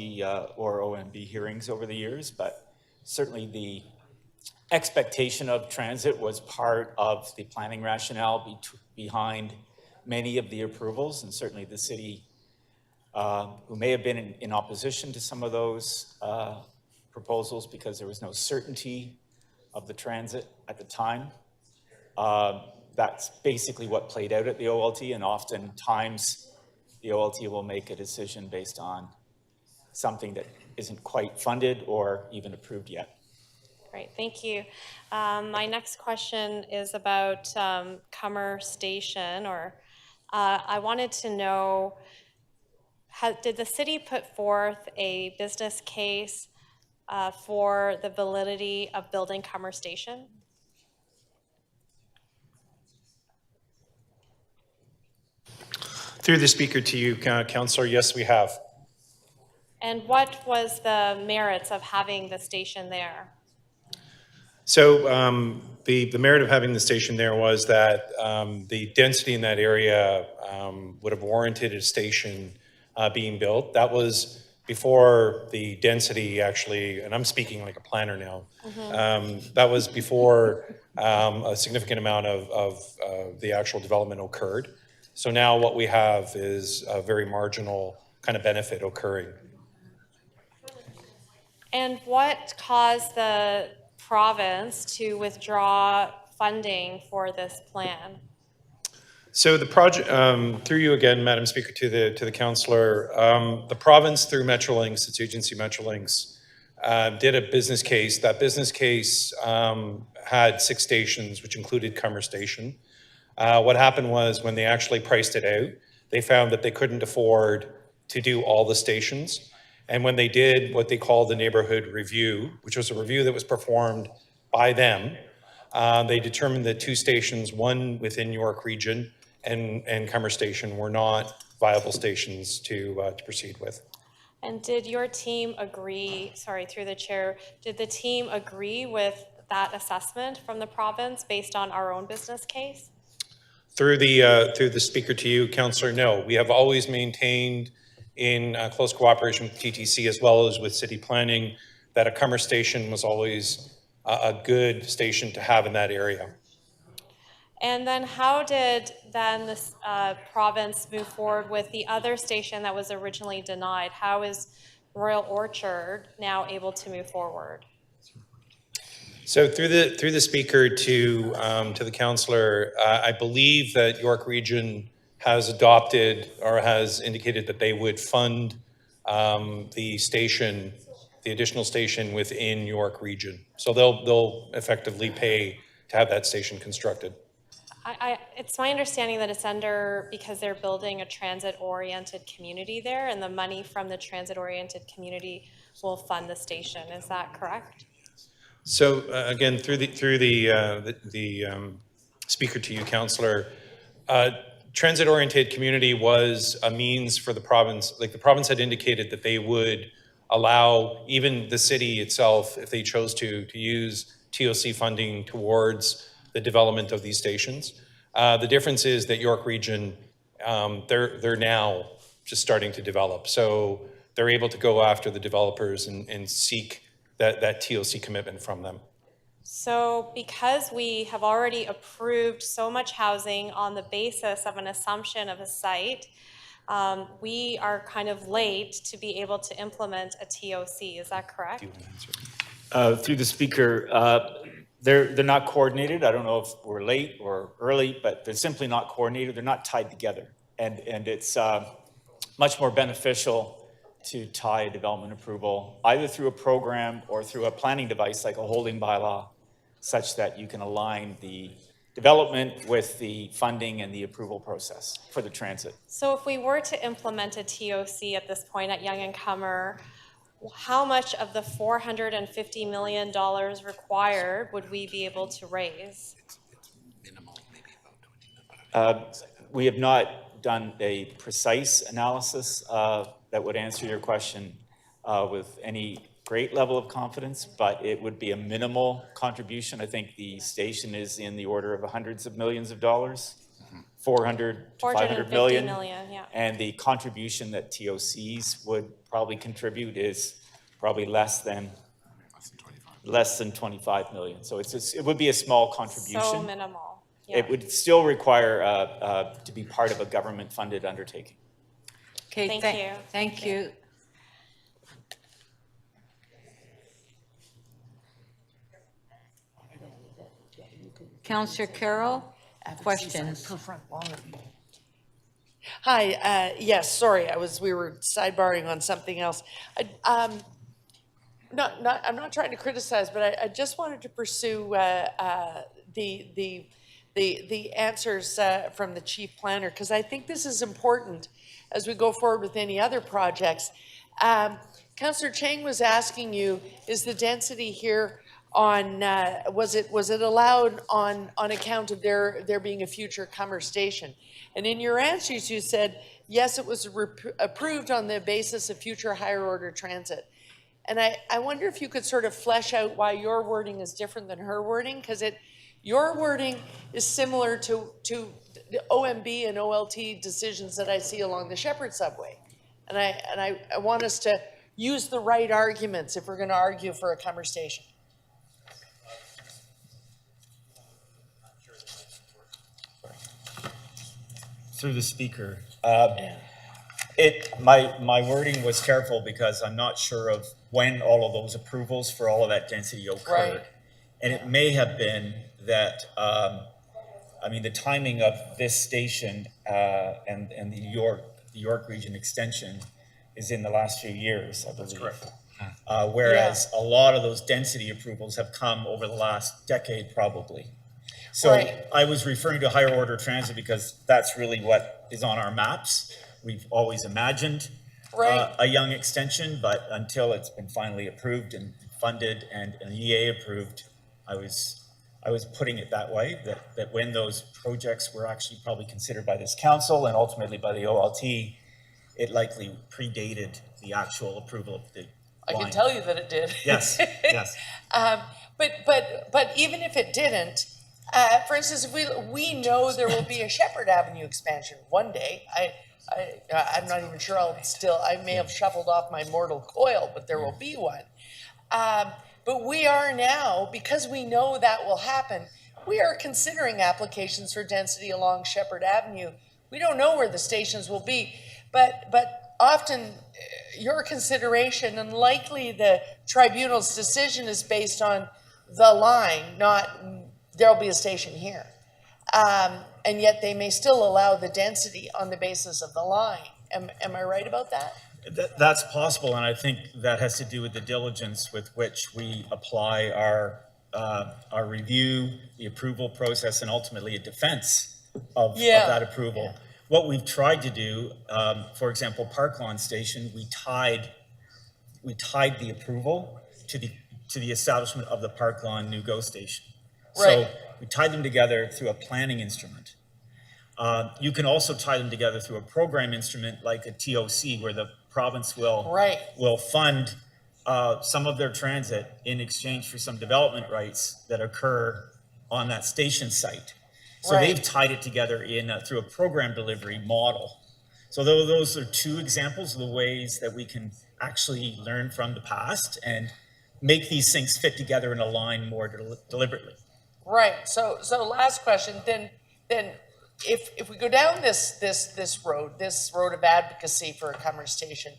or OMB hearings over the years, but certainly the expectation of transit was part of the planning rationale behind many of the approvals, and certainly the city, who may have been in opposition to some of those proposals because there was no certainty of the transit at the time. That's basically what played out at the OLT, and oftentimes the OLT will make a decision based on something that isn't quite funded or even approved yet. Great, thank you. My next question is about Cummer Station, or I wanted to know, did the city put forth a business case for the validity of building Cummer Station? Through the speaker to you, Councillor, yes, we have. And what was the merits of having the station there? So the merit of having the station there was that the density in that area would have warranted a station being built. That was before the density actually, and I'm speaking like a planner now, that was before a significant amount of the actual development occurred. So now what we have is a very marginal kind of benefit occurring. And what caused the province to withdraw funding for this plan? So the project, through you again, Madam Speaker, to the councillor, the province through Metrolinx, its agency Metrolinx, did a business case. That business case had 6 stations, which included Cummer Station. What happened was when they actually priced it out, they found that they couldn't afford to do all the stations. And when they did what they called the neighborhood review, which was a review that was performed by them, they determined that 2 stations, one within York Region and Cummer Station, were not viable stations to proceed with. And did your team agree, sorry, through the chair, did the team agree with that assessment from the province based on our own business case? Through the speaker to you, Councillor, no. We have always maintained in close cooperation with TTC as well as with city planning that a Cummer Station was always a good station to have in that area. And then how did then this province move forward with the other station that was originally denied? How is Royal Orchard now able to move forward? So through the speaker to the councillor, I believe that York Region has adopted or has indicated that they would fund the station, the additional station within York Region. So they'll effectively pay to have that station constructed. It's my understanding that it's under, because they're building a transit-oriented community there, and the money from the transit-oriented community will fund the station. Is that correct? So again, through the speaker to you, councillor, transit-oriented community was a means for the province. Like the province had indicated that they would allow even the city itself, if they chose to use TOC funding towards the development of these stations. The difference is that York Region, they're now just starting to develop. So they're able to go after the developers and seek that TOC commitment from them. So because we have already approved so much housing on the basis of an assumption of a site, we are kind of late to be able to implement a TOC. Is that correct? Through the speaker, they're not coordinated. I don't know if we're late or early, but they're simply not coordinated. They're not tied together. And it's much more beneficial to tie a development approval either through a program or through a planning device like a holding bylaw, such that you can align the development with the funding and the approval process for the transit. So if we were to implement a TOC at this point at Yonge and Cummer, how much of the $450 million required would we be able to raise? We have not done a precise analysis that would answer your question with any great level of confidence, but it would be a minimal contribution. I think the station is in the order of hundreds of millions of dollars. 400 to 500 450 million. million, yeah. And the contribution that TOCs would probably contribute is probably less than 25 million. So it would be a small contribution. So minimal. Yeah. It would still require to be part of a government-funded undertaking. Okay, Thank you. Thank you. Councillor Carroll, questions? Hi, yes, sorry, we were sidebarring on something else. I'm not trying to criticize, but I just wanted to pursue the answers from the chief planner, because I think this is important as we go forward with any other projects. Councillor Chang was asking you, is the density here on, was it allowed on account of there being a future Cummer station? And in your answers, you said, yes, it was approved on the basis of future higher order transit. And I wonder if you could sort of flesh out why your wording is different than her wording, because your wording is similar to the OMB and OLT decisions that I see along the Shepherd subway. And I want us to use the right arguments if we're going to argue for a Cummer station. Through the speaker. My wording was careful because I'm not sure of when all of those approvals for all of that density occurred. Right. And it may have been that, the timing of this station and the York Region extension is in the last few years, I believe. That's correct. Whereas a lot of those density approvals have come over the last decade, probably. So I was referring to higher order transit because that's really what is on our maps. We've always imagined a young extension, but until it's been finally approved and funded and an EA approved, I was putting it that way, that when those projects were actually probably considered by this council and ultimately by the OLT, it likely predated the actual approval of the line. I can tell you that it did. Yes, yes. But even if it didn't, for instance, if we know there will be a Shepherd Avenue expansion one day. I'm not even sure I may have shuffled off my mortal coil, but there will be one. But we are now, because we know that will happen, we are considering applications for density along Shepherd Avenue. We don't know where the stations will be, but often your consideration and likely the tribunal's decision is based on the line, not there'll be a station here. And yet they may still allow the density on the basis of the line. Am I right about that? That's possible, and I think that has to do with the diligence with which we apply our review, the approval process, and ultimately a defense of that approval. What we've tried to do, for example, Park Lawn Station, we tied the approval to the establishment of the Park Lawn New Go Station. So we tied them together through a planning instrument. You can also tie them together through a program instrument like a TOC, where the province will fund some of their transit in exchange for some development rights that occur on that station site. So they've tied it together through a program delivery model. So those are two examples of the ways that we can actually learn from the past and make these things fit together and align more deliberately. Right. So last question. Then if we go down this road of advocacy for a Cummer station,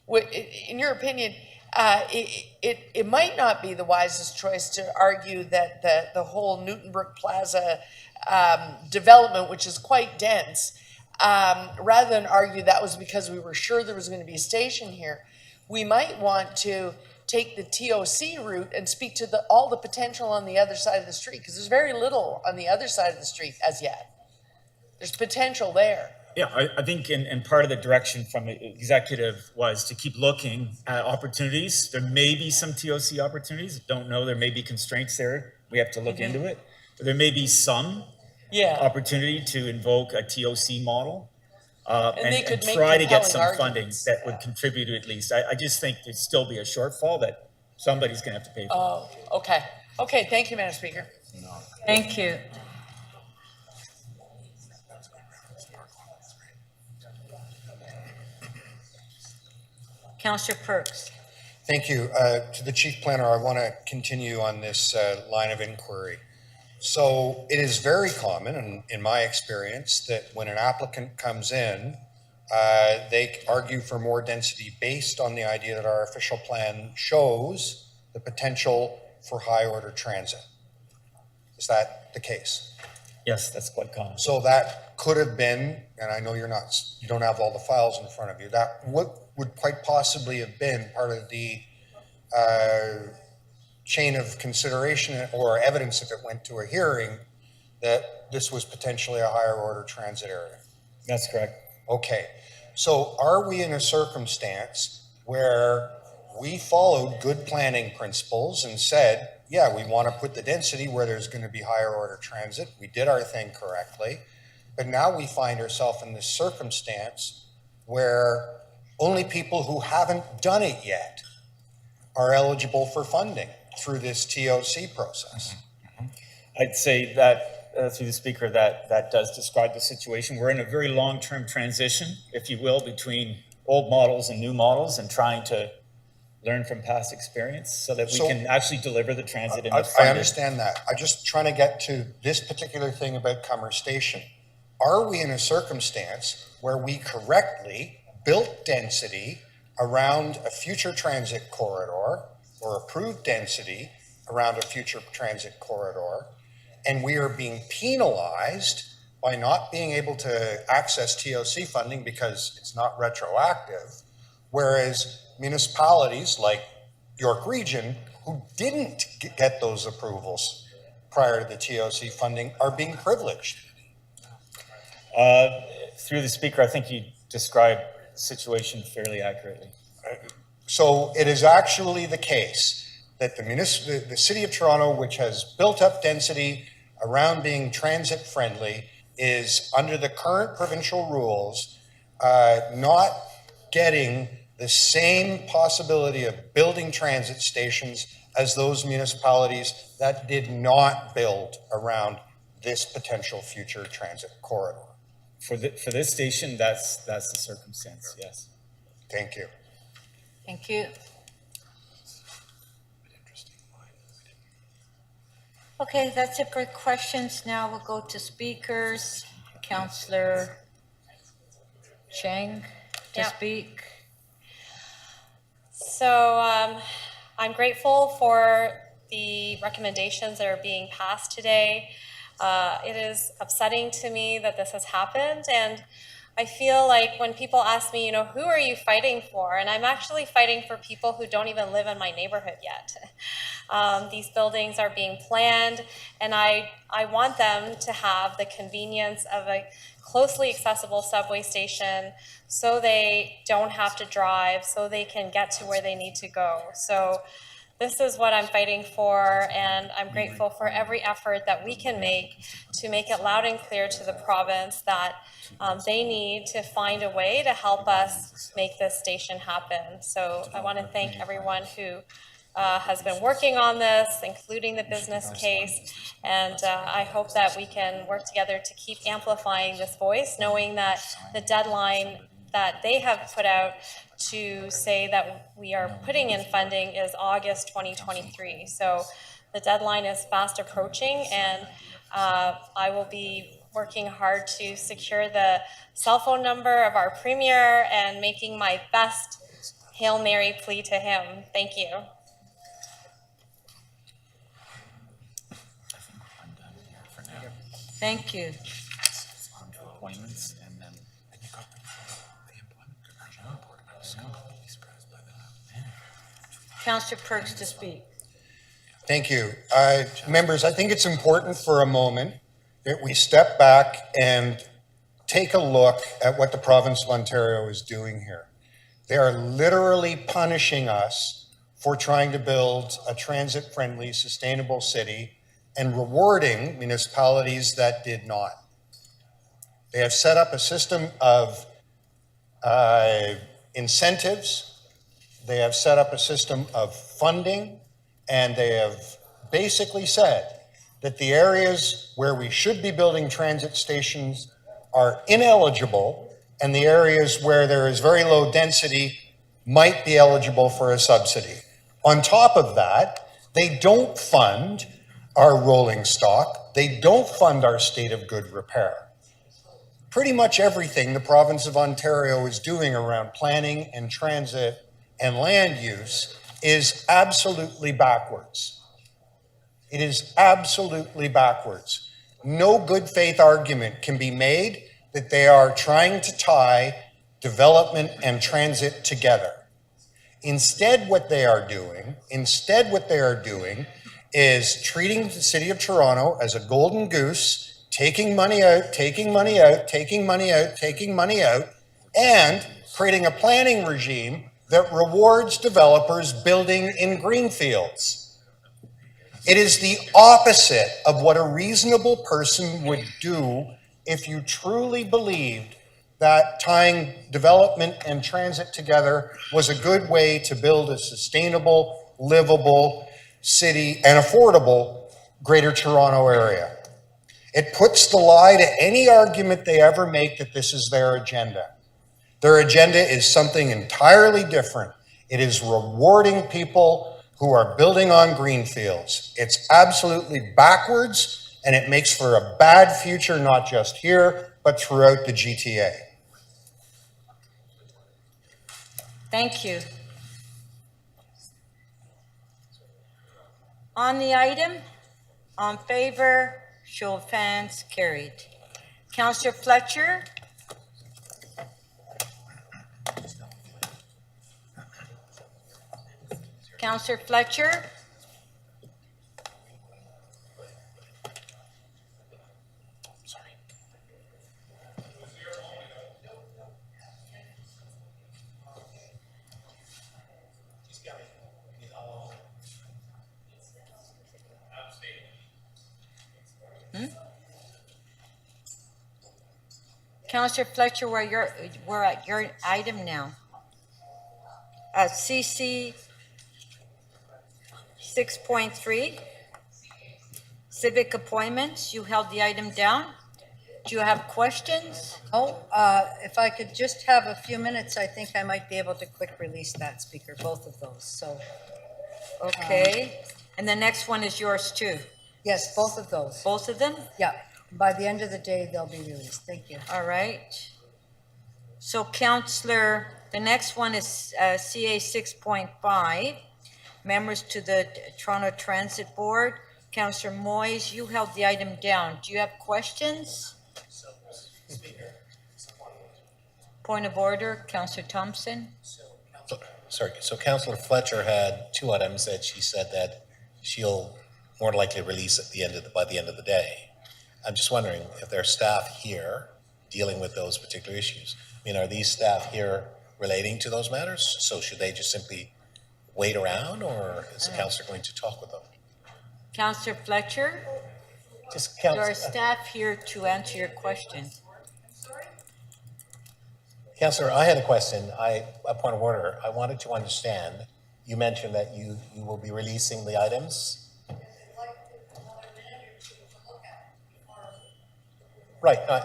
in your opinion, it might not be the wisest choice to argue that the whole Newtonbrook Plaza development, which is quite dense, rather than argue that was because we were sure there was going to be a station here. We might want to take the TOC route and speak to all the potential on the other side of the street, because there's very little on the other side of the street as yet. There's potential there. Yeah, I think and part of the direction from the executive was to keep looking at opportunities. There may be some TOC opportunities. Don't know. There may be constraints there. We have to look into it. But there may be some opportunity to invoke a TOC model and try to get some funding that would contribute to at least. I just think there'd still be a shortfall that somebody's going to have to pay for. Oh, okay. Okay, thank you, Madam Speaker. Thank you. Councillor Perks. Thank you. To the chief planner, I want to continue on this line of inquiry. So it is very common, in my experience, that when an applicant comes in, they argue for more density based on the idea that our official plan shows the potential for high order transit. Is that the case? Yes, that's quite common. So that could have been, and I know you don't have all the files in front of you, that would quite possibly have been part of the chain of consideration or evidence if it went to a hearing that this was potentially a higher order transit area. That's correct. Okay, so are we in a circumstance where we followed good planning principles and said, yeah, we want to put the density where there's going to be higher order transit. We did our thing correctly. But now we find ourselves in this circumstance where only people who haven't done it yet are eligible for funding through this TOC process. I'd say that, through the speaker, that does describe the situation. We're in a very long-term transition, if you will, between old models and new models and trying to learn from past experience so that we can actually deliver the transit in the funded. I understand that. I'm just trying to get to this particular thing about Commerce Station. Are we in a circumstance where we correctly built density around a future transit corridor or approved density around a future transit corridor, and we are being penalized by not being able to access TOC funding because it's not retroactive, whereas municipalities like York Region, who didn't get those approvals prior to the TOC funding, are being privileged? Through the speaker, I think you described the situation fairly accurately. So it is actually the case that the City of Toronto, which has built up density around being transit friendly, is under the current provincial rules not getting the same possibility of building transit stations as those municipalities that did not build around this potential future transit corridor. For this station, that's the circumstance, yes. Thank you. Thank you. Okay, that's it for questions. Now we'll go to speakers. Councillor Chang to speak. So I'm grateful for the recommendations that are being passed today. It is upsetting to me that this has happened, and I feel like when people ask me, who are you fighting for? And I'm actually fighting for people who don't even live in my neighborhood yet. These buildings are being planned, and I want them to have the convenience of a closely accessible subway station so they don't have to drive, so they can get to where they need to go. So this is what I'm fighting for, and I'm grateful for every effort that we can make to make it loud and clear to the province that they need to find a way to help us make this station happen. So I want to thank everyone who has been working on this, including the business case, and I hope that we can work together to keep amplifying this voice, knowing that the deadline that they have put out to say that we are putting in funding is August 2023. So the deadline is fast approaching, and I will be working hard to secure the cell phone number of our Premier and making my best Hail Mary plea to him. Thank you. Thank you. Appointments and then Councillor Perks to speak. Thank you. Members, I think it's important for a moment that we step back and take a look at what the province of Ontario is doing here. They are literally punishing us for trying to build a transit-friendly, sustainable city and rewarding municipalities that did not. They have set up a system of incentives. They have set up a system of funding, and they have basically said that the areas where we should be building transit stations are ineligible, and the areas where there is very low density might be eligible for a subsidy. On top of that, they don't fund our rolling stock. They don't fund our state of good repair. Pretty much everything the province of Ontario is doing around planning and transit and land use is absolutely backwards. It is absolutely backwards. No good faith argument can be made that they are trying to tie development and transit together. Instead, what they are doing is treating the City of Toronto as a golden goose, taking money out, taking money out, taking money out, taking money out, and creating a planning regime that rewards developers building in greenfields. It is the opposite of what a reasonable person would do if you truly believed that tying development and transit together was a good way to build a sustainable, livable city and affordable Greater Toronto Area. It puts the lie to any argument they ever make that this is their agenda. Their agenda is something entirely different. It is rewarding people who are building on greenfields. It's absolutely backwards, and it makes for a bad future, not just here, but throughout the GTA. Thank you. On the item, on favor, show of hands, carried. Councillor Fletcher? Councillor Fletcher? Councillor Fletcher, we're at your item now. CC 6.3, civic appointments. You held the item down. Do you have questions? Oh, if I could just have a few minutes, I think I might be able to quick release that, Speaker, both of those, so. Okay, and the next one is yours too. Yes, both of those. Both of them? Yeah, by the end of the day, they'll be released. Thank you. All right. So Councillor, the next one is CA 6.5, members to the Toronto Transit Board. Councillor Moyes, you held the item down. Do you have questions? Point of order, Councillor Thompson. Sorry, so Councillor Fletcher had two items that she said that she'll more likely release at the end of by the end of the day. I'm just wondering if there are staff here dealing with those particular issues. I mean, are these staff here relating to those matters? So should they just simply wait around, or is the councillor going to talk with them? Councillor Fletcher, Just there are staff here to answer your question. Councillor, I had a question. A point of order. I wanted to understand. You mentioned that you will be releasing the items. Right. I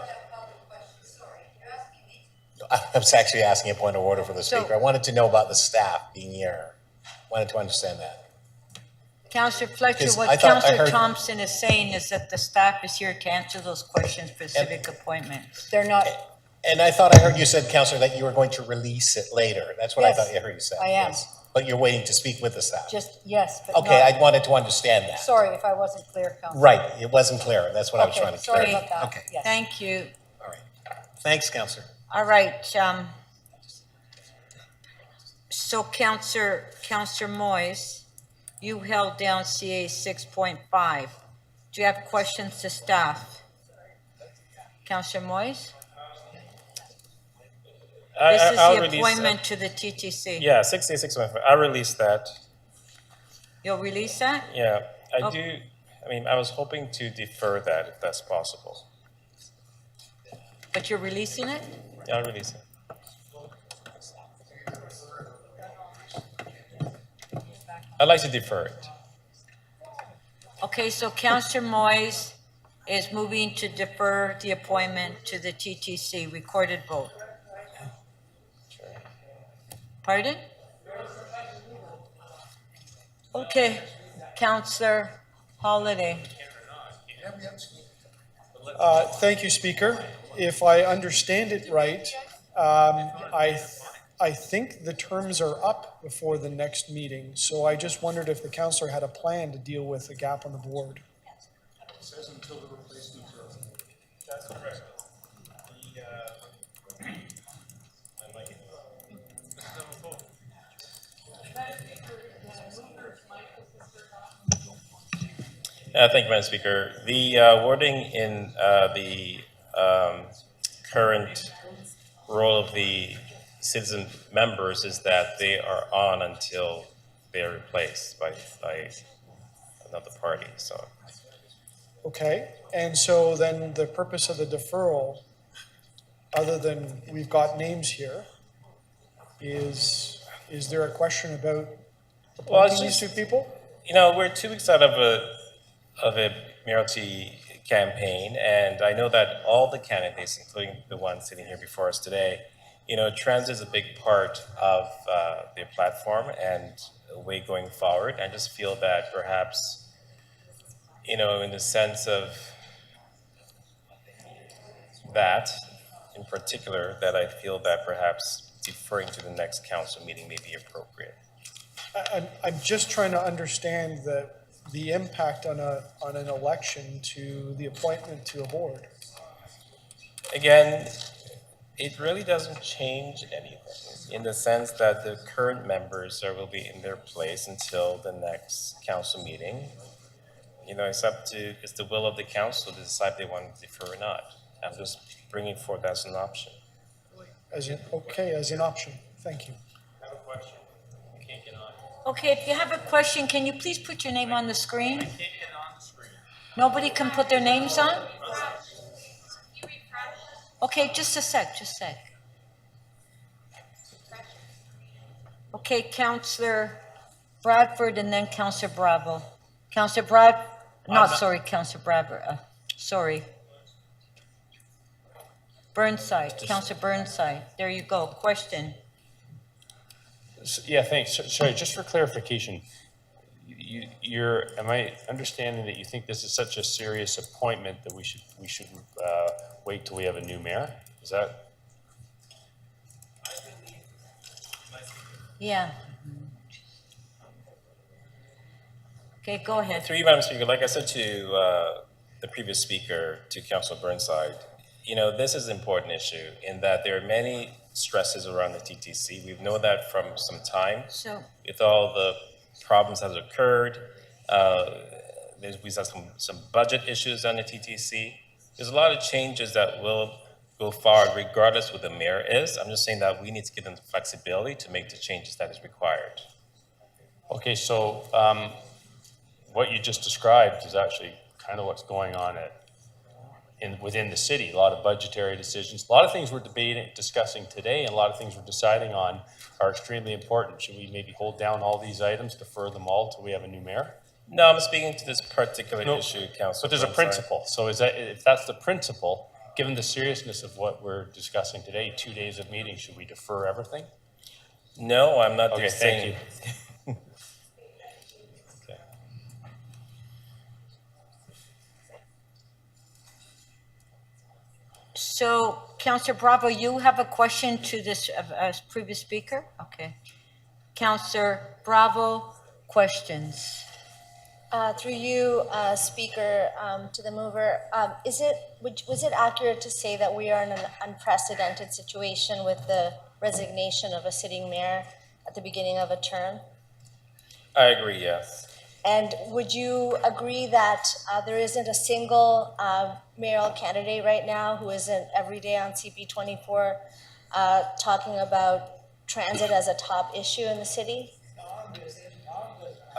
was actually asking a point of order for the speaker. I wanted to know about the staff being here. Wanted to understand that. Councillor Fletcher, Because what I thought I Councillor heard- Thompson is saying is that the staff is here to answer those questions for civic appointments. They're not. And I thought I heard you said, Councillor, that you were going to release it later. That's what I Yes, thought I heard you say. I am. Yes. But you're waiting to speak with the staff. Just, yes, but Okay, not. I wanted to understand that. Sorry if I wasn't clear, Councillor. Right, it wasn't clear. That's what I was Okay, trying to sorry clarify. about that. Okay, Yes. Thank you. thanks, Councillor. All right, so Councillor Moyes, you held down CA 6.5. Do you have questions to staff? Councillor Moyes? This is I'll the release, appointment to the TTC. Yeah, 6.6.5. I'll release that. You'll release that? Yeah, I Okay. do. I mean, I was hoping to defer that if that's possible. But you're releasing it? Yeah, I'll release it. I'd like to defer it. Okay, so Councillor Moyes is moving to defer the appointment to the TTC, recorded vote. Pardon? Okay, Counselor Holiday. Thank you, Speaker. If I understand it right, I think the terms are up before the next meeting, so I just wondered if the councillor had a plan to deal with the gap on the board. It says until the replacements are. That's correct. Thank you, Madam Speaker. The wording in the current role of the citizen members is that they are on until they are replaced by another party, so. Okay, and so then the purpose of the deferral, other than we've got names here, is there a question about Well, it's appointing these two just, people? you know, we're 2 weeks out of a mayoralty campaign, and I know that all the candidates, including the one sitting here before us today, you know, transit is a big part of their platform and a way going forward. I just feel that perhaps, you know, in the sense of that in particular, that I feel that perhaps deferring to the next council meeting may be appropriate. I'm just trying to understand the impact on an election to the appointment to a board. Again, it really doesn't change anything in the sense that the current members will be in their place until the next council meeting. You know, it's the will of the council to decide if they want to defer or not. I'm just bringing forth as an option. As an option. Thank you. I have a question. You can't get on. Okay, if you have a question, can you please put your name on the screen? Nobody can put their names on? Okay, just a sec. Okay, Counselor Bradford and then Counselor Bravo. Counselor Counselor Bradford, sorry. Burnside, Counselor Burnside, there you go, question. Yeah, thanks. Sorry, just for clarification, am I understanding that you think this is such a serious appointment that we should wait till we have a new mayor? Is that? Yeah. Okay, go ahead. Through you, Madam Speaker, like I said to the previous speaker, to Councilor Burnside, you know, this is an important issue in that there are many stresses around the TTC. We've known that from some time. So, with all the problems that have occurred, we've had some budget issues on the TTC. There's a lot of changes that will go forward regardless of what the mayor is. I'm just saying that we need to give them the flexibility to make the changes that is required. Okay, so what you just described is actually kind of what's going on within the city. A lot of budgetary decisions, a lot of things we're discussing today, and a lot of things we're deciding on are extremely important. Should we maybe hold down all these items, defer them all till we have a new mayor? No, I'm speaking to this particular issue, Councilor. But there's a principle. So if that's the principle, given the seriousness of what we're discussing today, 2 days of meeting, should we defer everything? No, I'm not Okay, saying. thank you. So, Counselor Bravo, you have a question to this previous speaker? Okay. Counselor Bravo, questions? Through you, Speaker, to the mover, was it accurate to say that we are in an unprecedented situation with the resignation of a sitting mayor at the beginning of a term? I agree, yes. And would you agree that there isn't a single mayoral candidate right now who isn't every day on CP24 talking about transit as a top issue in the city?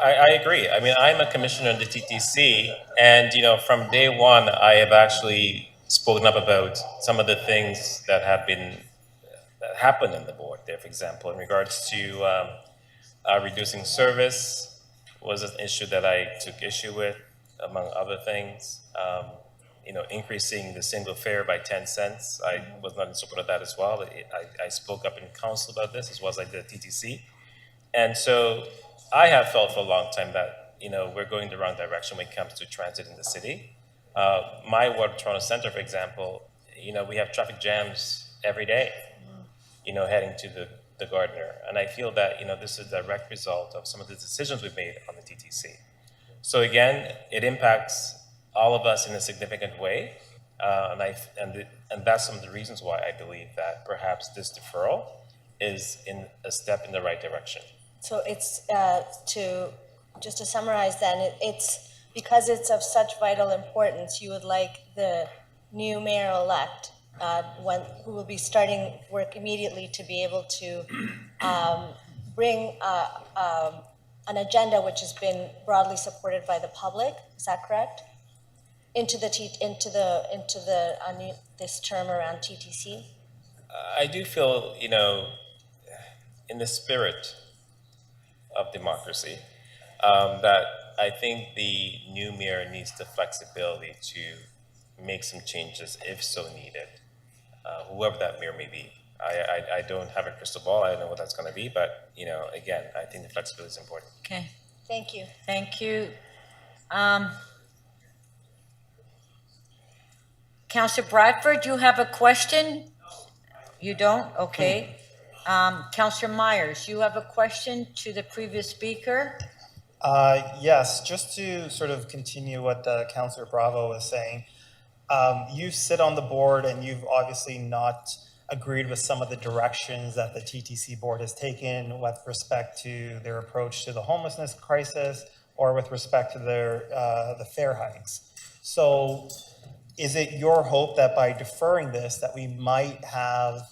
I agree. I mean, I'm a commissioner in the TTC, and, you know, from day one, I have actually spoken up about some of the things that happened in the board there, for example, in regards to reducing service was an issue that I took issue with, among other things. You know, increasing the single fare by 10 cents. I was not in support of that as well. I spoke up in council about this as well as I did at TTC. And so I have felt for a long time that, we're going the wrong direction when it comes to transit in the city. My ward, Toronto Centre, for example, we have traffic jams every day, heading to the Gardiner. And I feel that, this is a direct result of some of the decisions we've made on the TTC. So again, it impacts all of us in a significant way. And that's some of the reasons why I believe that perhaps this deferral is in a step in the right direction. So it's, just to summarize then, it's because it's of such vital importance, you would like the new mayor-elect, who will be starting work immediately, to be able to bring an agenda which has been broadly supported by the public. Is that correct? Into this term around TTC. I do feel, in the spirit of democracy, that I think the new mayor needs the flexibility to make some changes if so needed, whoever that mayor may be. I don't have a crystal ball. I don't know what that's going to be, but again, I think the flexibility is important. Okay, Thank you. thank you. Councillor Bradford, you have a question? You don't? Okay. Councillor Myers, you have a question to the previous speaker? Yes, just to sort of continue what Councillor Bravo was saying. You sit on the board and you've obviously not agreed with some of the directions that the TTC board has taken with respect to their approach to the homelessness crisis or with respect to the fare hikes. So is it your hope that by deferring this that we might have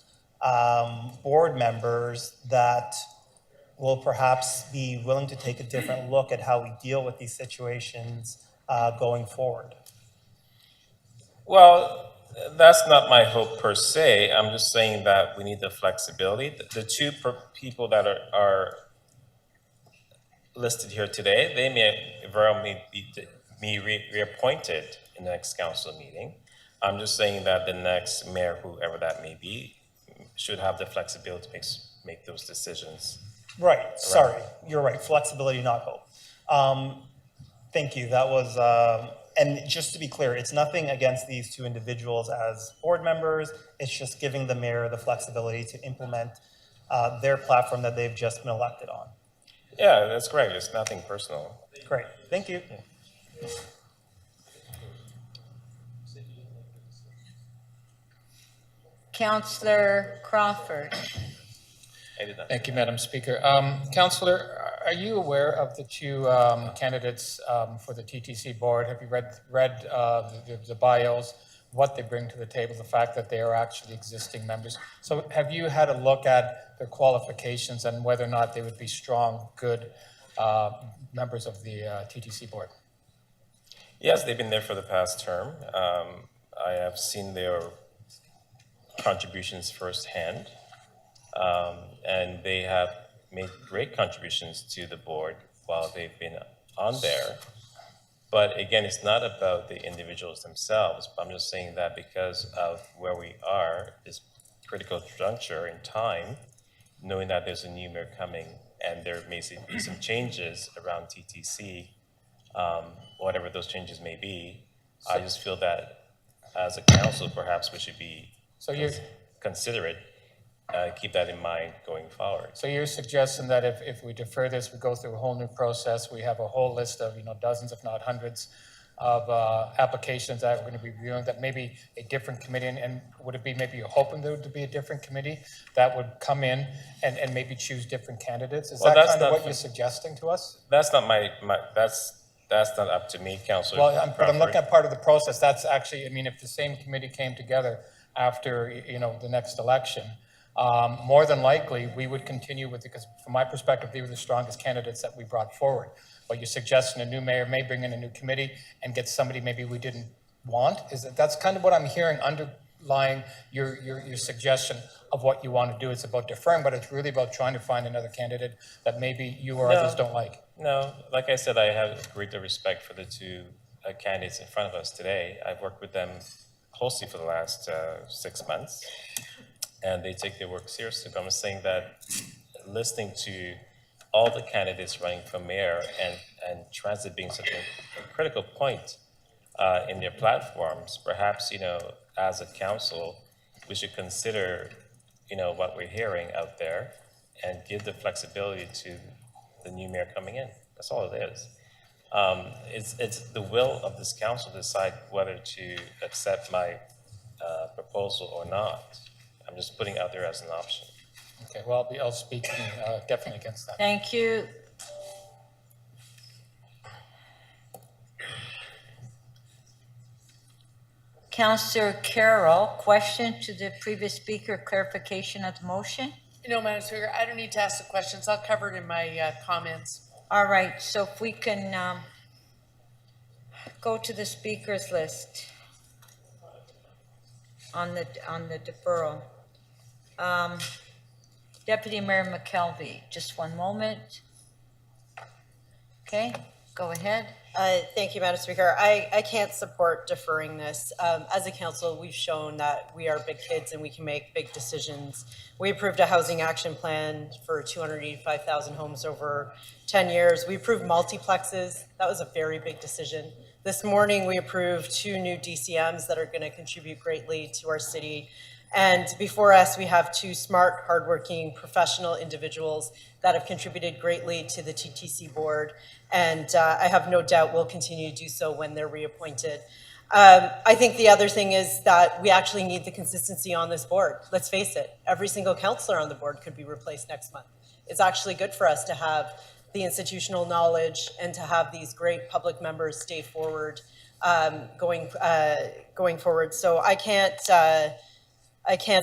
board members that will perhaps be willing to take a different look at how we deal with these situations going forward? Well, that's not my hope per se. I'm just saying that we need the flexibility. The two people that are listed here today, they may very well be reappointed in the next council meeting. I'm just saying that the next mayor, whoever that may be, should have the flexibility to make those decisions. Right, sorry, you're right, flexibility, not hope. Thank you, that was, and just to be clear, it's nothing against these two individuals as board members, it's just giving the mayor the flexibility to implement their platform that they've just been elected on. Yeah, that's correct, it's nothing personal. Great, thank you. Yeah. Councillor Crawford. Thank you, Madam Speaker. Councillor, are you aware of the two candidates for the TTC board? Have you read the bios, what they bring to the table, the fact that they are actually existing members? So have you had a look at their qualifications and whether or not they would be strong, good members of the TTC board? Yes, they've been there for the past term. I have seen their contributions firsthand. And they have made great contributions to the board while they've been on there. But again, it's not about the individuals themselves. I'm just saying that because of where we are, this critical juncture in time, knowing that there's a new mayor coming and there may be some changes around TTC, whatever those changes may be, I just feel that as a council, perhaps we should be considerate. Keep that in mind going forward. So you're suggesting that if we defer this, we go through a whole new process, we have a whole list of, dozens, if not hundreds of applications that we're going to be reviewing, that maybe a different committee, and would it be maybe you're hoping there to be a different committee that would come in and maybe choose different candidates? Is that kind of what you're suggesting to us? That's not that's not up to me, Councillor. Well, but I'm looking at part of the process. That's actually, if the same committee came together after, the next election, more than likely, we would continue with it, because from my perspective, they were the strongest candidates that we brought forward. But you're suggesting a new mayor may bring in a new committee and get somebody maybe we didn't want? That's kind of what I'm hearing underlying your suggestion of what you want to do. It's about deferring, but it's really about trying to find another candidate that maybe you or others don't like. No, like I said, I have great respect for the two candidates in front of us today. I've worked with them closely for the last 6 months. And they take their work seriously. But I'm saying that listening to all the candidates running for mayor and transit being such a critical point in their platforms, perhaps, as a council, we should consider, what we're hearing out there and give the flexibility to the new mayor coming in. That's all it is. It's the will of this council to decide whether to accept my proposal or not. I'm just putting it out there as an option. Okay, well, I'll speak definitely against that. Thank you. Councillor Carroll, question to the previous speaker, clarification of the motion? No, Madam Speaker, I don't need to ask the questions. I'll cover it in my comments. All right, so if we can go to the speakers list on the deferral. Deputy Mayor McKelvey, just one moment. Okay, go ahead. Thank you, Madam Speaker. I can't support deferring this. As a council, we've shown that we are big kids and we can make big decisions. We approved a housing action plan for 285,000 homes over 10 years. We approved multiplexes. That was a very big decision. This morning, we approved 2 new DCMs that are going to contribute greatly to our city. And before us, we have 2 smart, hardworking, professional individuals that have contributed greatly to the TTC board. And I have no doubt will continue to do so when they're reappointed. I think the other thing is that we actually need the consistency on this board. Let's face it, every single councillor on the board could be replaced next month. It's actually good for us to have the institutional knowledge and to have these great public members stay forward going forward. So I can't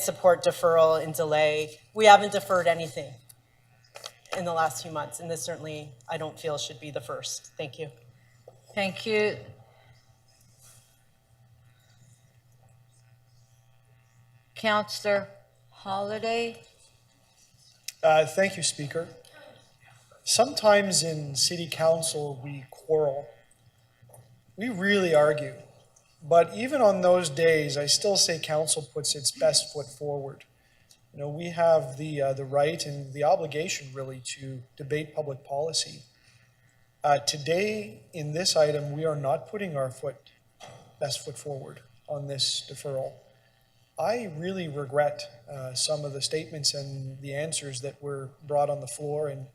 support deferral and delay. We haven't deferred anything in the last few months, and this certainly, I don't feel, should be the first. Thank you. Thank you. Councillor Holiday. Thank you, Speaker. Sometimes in City Council, we quarrel. We really argue. But even on those days, I still say council puts its best foot forward. You know, we have the right and the obligation really to debate public policy. Today, in this item, we are not putting our best foot forward on this deferral. I really regret some of the statements and the answers that were brought on the floor. And,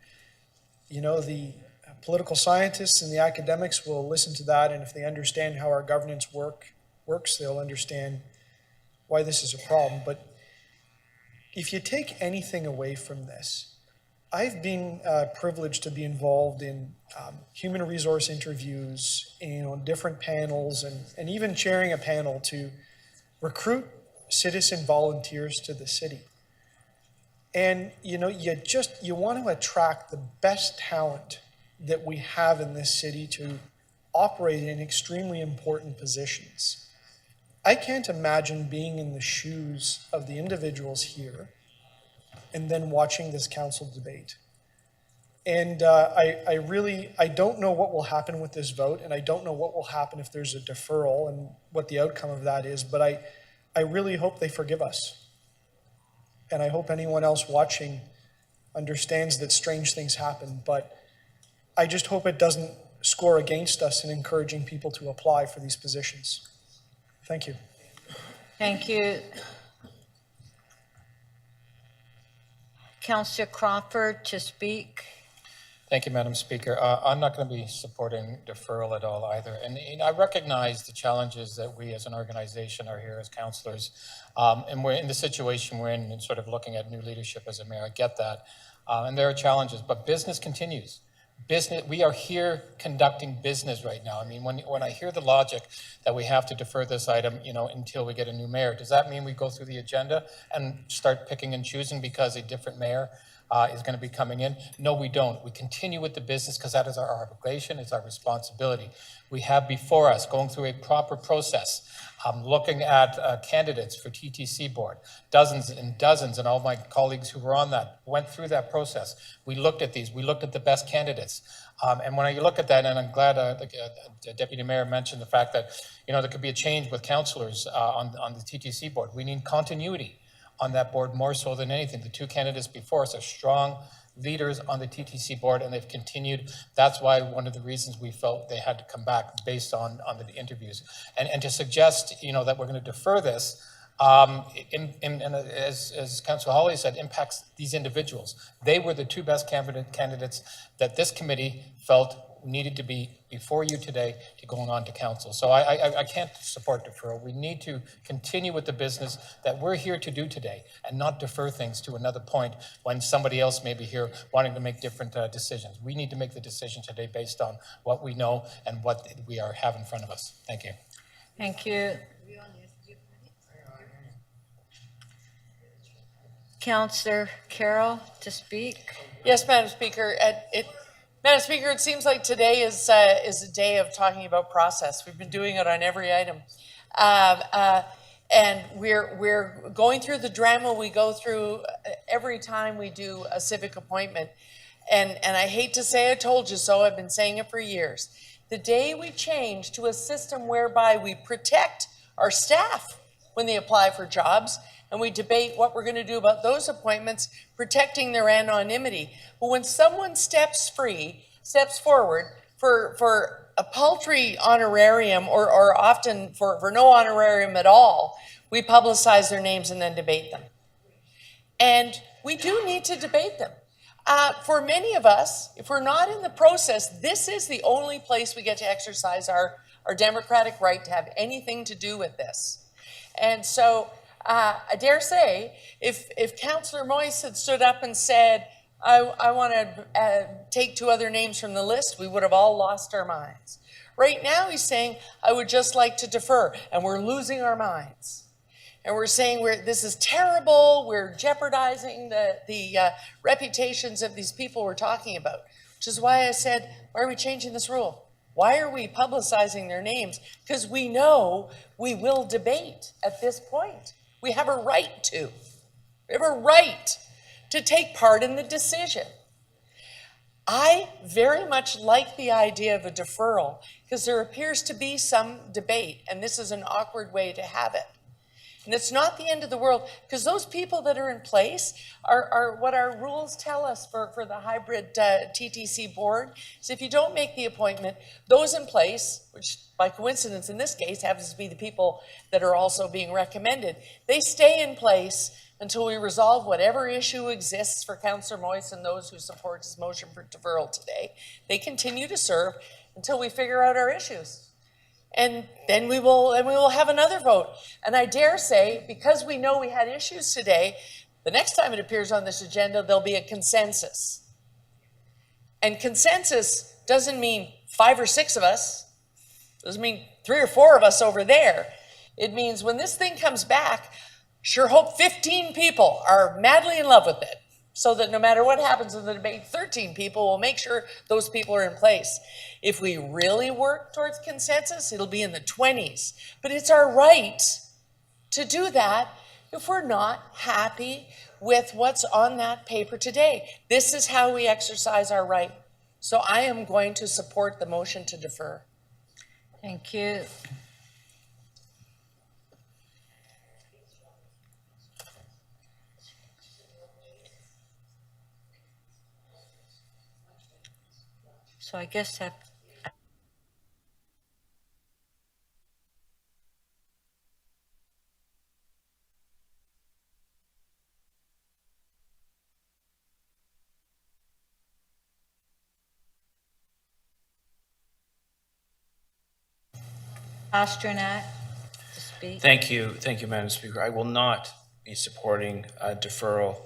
you know, the political scientists and the academics will listen to that, and if they understand how our governance works, they'll understand why this is a problem. But if you take anything away from this, I've been privileged to be involved in human resource interviews, on different panels, and even chairing a panel to recruit citizen volunteers to the city. And, you know, you want to attract the best talent that we have in this city to operate in extremely important positions. I can't imagine being in the shoes of the individuals here and then watching this council debate. And I don't know what will happen with this vote, and I don't know what will happen if there's a deferral and what the outcome of that is, but I really hope they forgive us. And I hope anyone else watching understands that strange things happen, but I just hope it doesn't score against us in encouraging people to apply for these positions. Thank you. Thank you. Councillor Crawford to speak. Thank you, Madam Speaker. I'm not going to be supporting deferral at all either. And I recognize the challenges that we as an organization are here as councillors. And we're in the situation we're in, and sort of looking at new leadership as a mayor. I get that. And there are challenges, but business continues. We are here conducting business right now. I mean, when I hear the logic that we have to defer this item, until we get a new mayor, does that mean we go through the agenda and start picking and choosing because a different mayor is going to be coming in? No, we don't. We continue with the business because that is our obligation, it's our responsibility. We have before us going through a proper process, looking at candidates for TTC board, dozens and dozens, and all my colleagues who were on that went through that process. We looked at these, we looked at the best candidates. And when you look at that, and I'm glad the Deputy Mayor mentioned the fact that, there could be a change with councillors on the TTC board. We need continuity on that board more so than anything. The 2 candidates before us are strong leaders on the TTC board, and they've continued. That's why one of the reasons we felt they had to come back based on the interviews. And to suggest, that we're going to defer this, as Councillor Hawley said, impacts these individuals. They were the two best candidates that this committee felt needed to be before you today to going on to council. So I can't support deferral. We need to continue with the business that we're here to do today and not defer things to another point when somebody else may be here wanting to make different decisions. We need to make the decision today based on what we know and what we have in front of us. Thank you. Thank you. Councillor Carroll to speak. Yes, Madam Speaker. Madam Speaker, it seems like today is a day of talking about process. We've been doing it on every item. And we're going through the drama we go through every time we do a civic appointment. And I hate to say I told you so, I've been saying it for years. The day we change to a system whereby we protect our staff when they apply for jobs, and we debate what we're going to do about those appointments, protecting their anonymity. But when someone steps forward for a paltry honorarium or often for no honorarium at all, we publicize their names and then debate them. And we do need to debate them. For many of us, if we're not in the process, this is the only place we get to exercise our democratic right to have anything to do with this. And so, I dare say, if Councillor Moyse had stood up and said, I want to take two other names from the list, we would have all lost our minds. Right now he's saying, I would just like to defer, and we're losing our minds. And we're saying this is terrible, we're jeopardizing the reputations of these people we're talking about, which is why I said, why are we changing this rule? Why are we publicizing their names? Because we know we will debate at this point. We have a right to. We have a right to take part in the decision. I very much like the idea of a deferral because there appears to be some debate, and this is an awkward way to have it. And it's not the end of the world, because those people that are in place are what our rules tell us for the hybrid TTC board. So if you don't make the appointment, those in place, which by coincidence in this case happens to be the people that are also being recommended, they stay in place until we resolve whatever issue exists for Councillor Moyse and those who support his motion for deferral today. They continue to serve until we figure out our issues. And then we will have another vote. And I dare say, because we know we had issues today, the next time it appears on this agenda, there'll be a consensus. And consensus doesn't mean 5 or 6 of us. Doesn't mean 3 or 4 of us over there. It means when this thing comes back, sure hope 15 people are madly in love with it, so that no matter what happens in the debate, 13 people will make sure those people are in place. If we really work towards consensus, it'll be in the 20s. But it's our right to do that if we're not happy with what's on that paper today. This is how we exercise our right. So I am going to support the motion to defer. Thank you. So I guess that Pasternak to speak. Thank you, Madam Speaker. I will not be supporting deferral.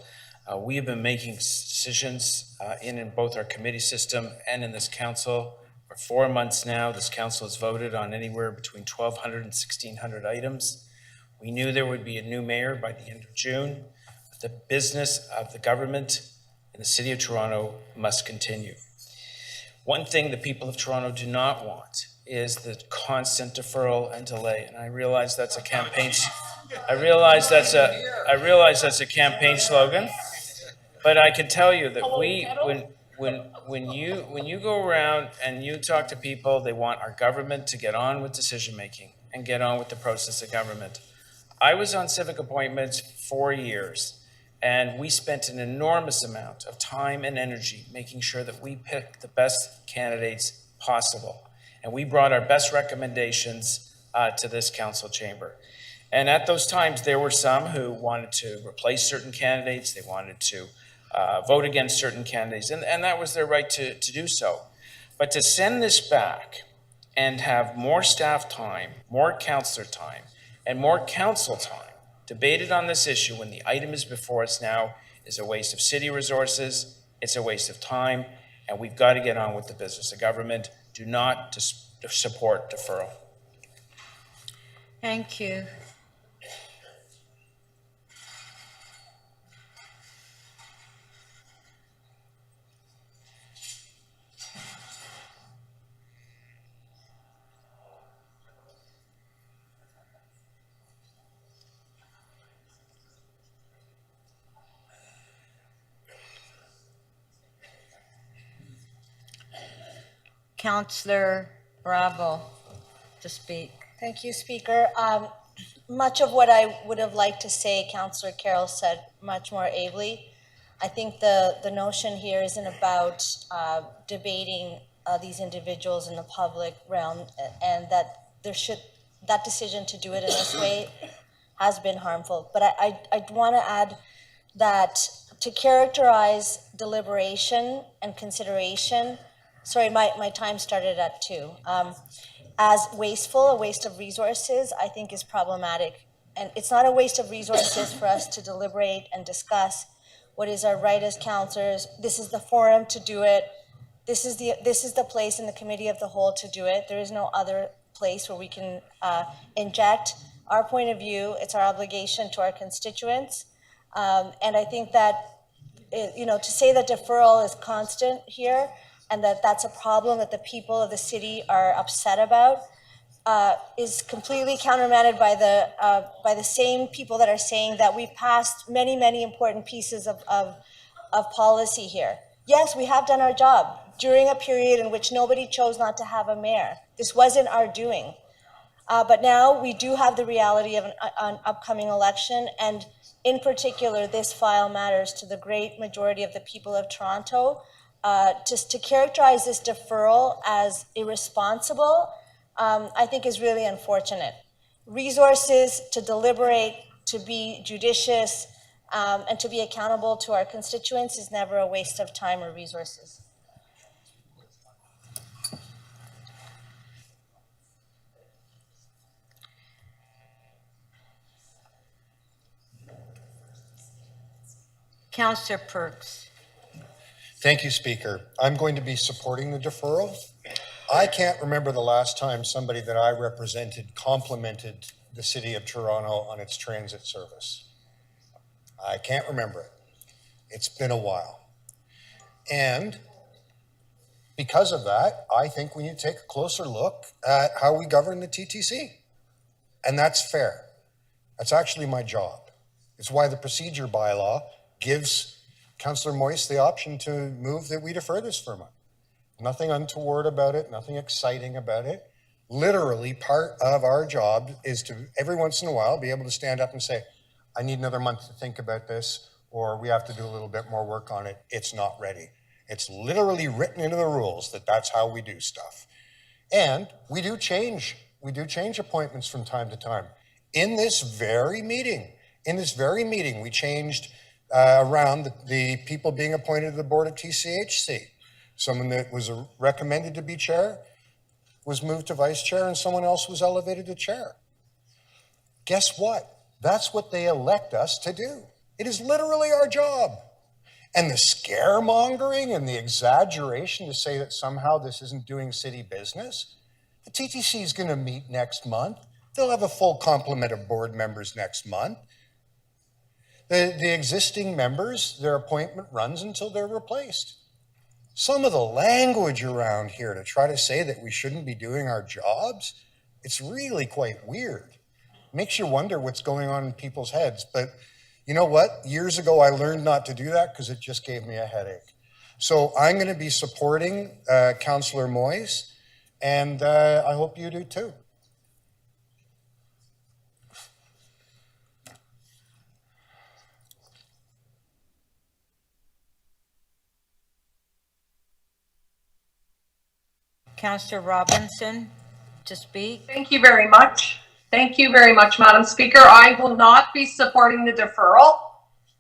We have been making decisions in both our committee system and in this council for 4 months now. This council has voted on anywhere between 1,200 and 1,600 items. We knew there would be a new mayor by the end of June. But the business of the government in the City of Toronto must continue. One thing the people of Toronto do not want is the constant deferral and delay. And I realize that's a campaign. I realize that's a campaign slogan. But I can tell you that when you go around and you talk to people, they want our government to get on with decision making and get on with the process of government. I was on civic appointments 4 years, And we spent an enormous amount of time and energy making sure that we picked the best candidates possible. And we brought our best recommendations to this council chamber. And at those times, there were some who wanted to replace certain candidates. They wanted to vote against certain candidates, and that was their right to do so. But to send this back and have more staff time, more councillor time, and more council time debated on this issue when the item is before us now is a waste of city resources, it's a waste of time, and we've got to get on with the business of government. Do not support deferral. Thank you. Councillor Bravo to speak. Thank you, Speaker. Much of what I would have liked to say, Councillor Carroll said much more ably. I think the notion here isn't about debating these individuals in the public realm, and that that decision to do it in this way has been harmful. But I want to add that to characterize deliberation and consideration, sorry, my time started at 2, as wasteful, a waste of resources, I think is problematic. And it's not a waste of resources for us to deliberate and discuss what is our right as councillors. This is the forum to do it. This is the place in the committee of the whole to do it. There is no other place where we can inject our point of view. It's our obligation to our constituents. And I think that, to say that deferral is constant here and that that's a problem that the people of the city are upset about is completely countermanded by the same people that are saying that we've passed many, many important pieces of policy here. Yes, we have done our job during a period in which nobody chose not to have a mayor. This wasn't our doing. But now we do have the reality of an upcoming election, and in particular, this file matters to the great majority of the people of Toronto. Just to characterize this deferral as irresponsible, I think is really unfortunate. Resources to deliberate, to be judicious, and to be accountable to our constituents is never a waste of time or resources. Councillor Perks. Thank you, Speaker. I'm going to be supporting the deferral. I can't remember the last time somebody that I represented complimented the City of Toronto on its transit service. I can't remember it. It's been a while. And because of that, I think we need to take a closer look at how we govern the TTC. And that's fair. That's actually my job. It's why the procedure bylaw gives Councillor Moyse the option to move that we defer this for a month. Nothing untoward about it, nothing exciting about it. Literally, part of our job is to, every once in a while, be able to stand up and say, I need another month to think about this, or we have to do a little bit more work on it. It's not ready. It's literally written into the rules that that's how we do stuff. And we do change appointments from time to time. In this very meeting, we changed around the people being appointed to the board of TCHC. Someone that was recommended to be chair was moved to vice chair, and someone else was elevated to chair. Guess what? That's what they elect us to do. It is literally our job. And the scaremongering and the exaggeration to say that somehow this isn't doing city business, the TTC is going to meet next month. They'll have a full complement of board members next month. The existing members, their appointment runs until they're replaced. Some of the language around here to try to say that we shouldn't be doing our jobs, it's really quite weird. Makes you wonder what's going on in people's heads. But you know what? Years ago, I learned not to do that because it just gave me a headache. So I'm going to be supporting Councillor Moyse, and I hope you do too. Councillor Robinson to speak. Thank you very much. Thank you very much, Madam Speaker. I will not be supporting the deferral.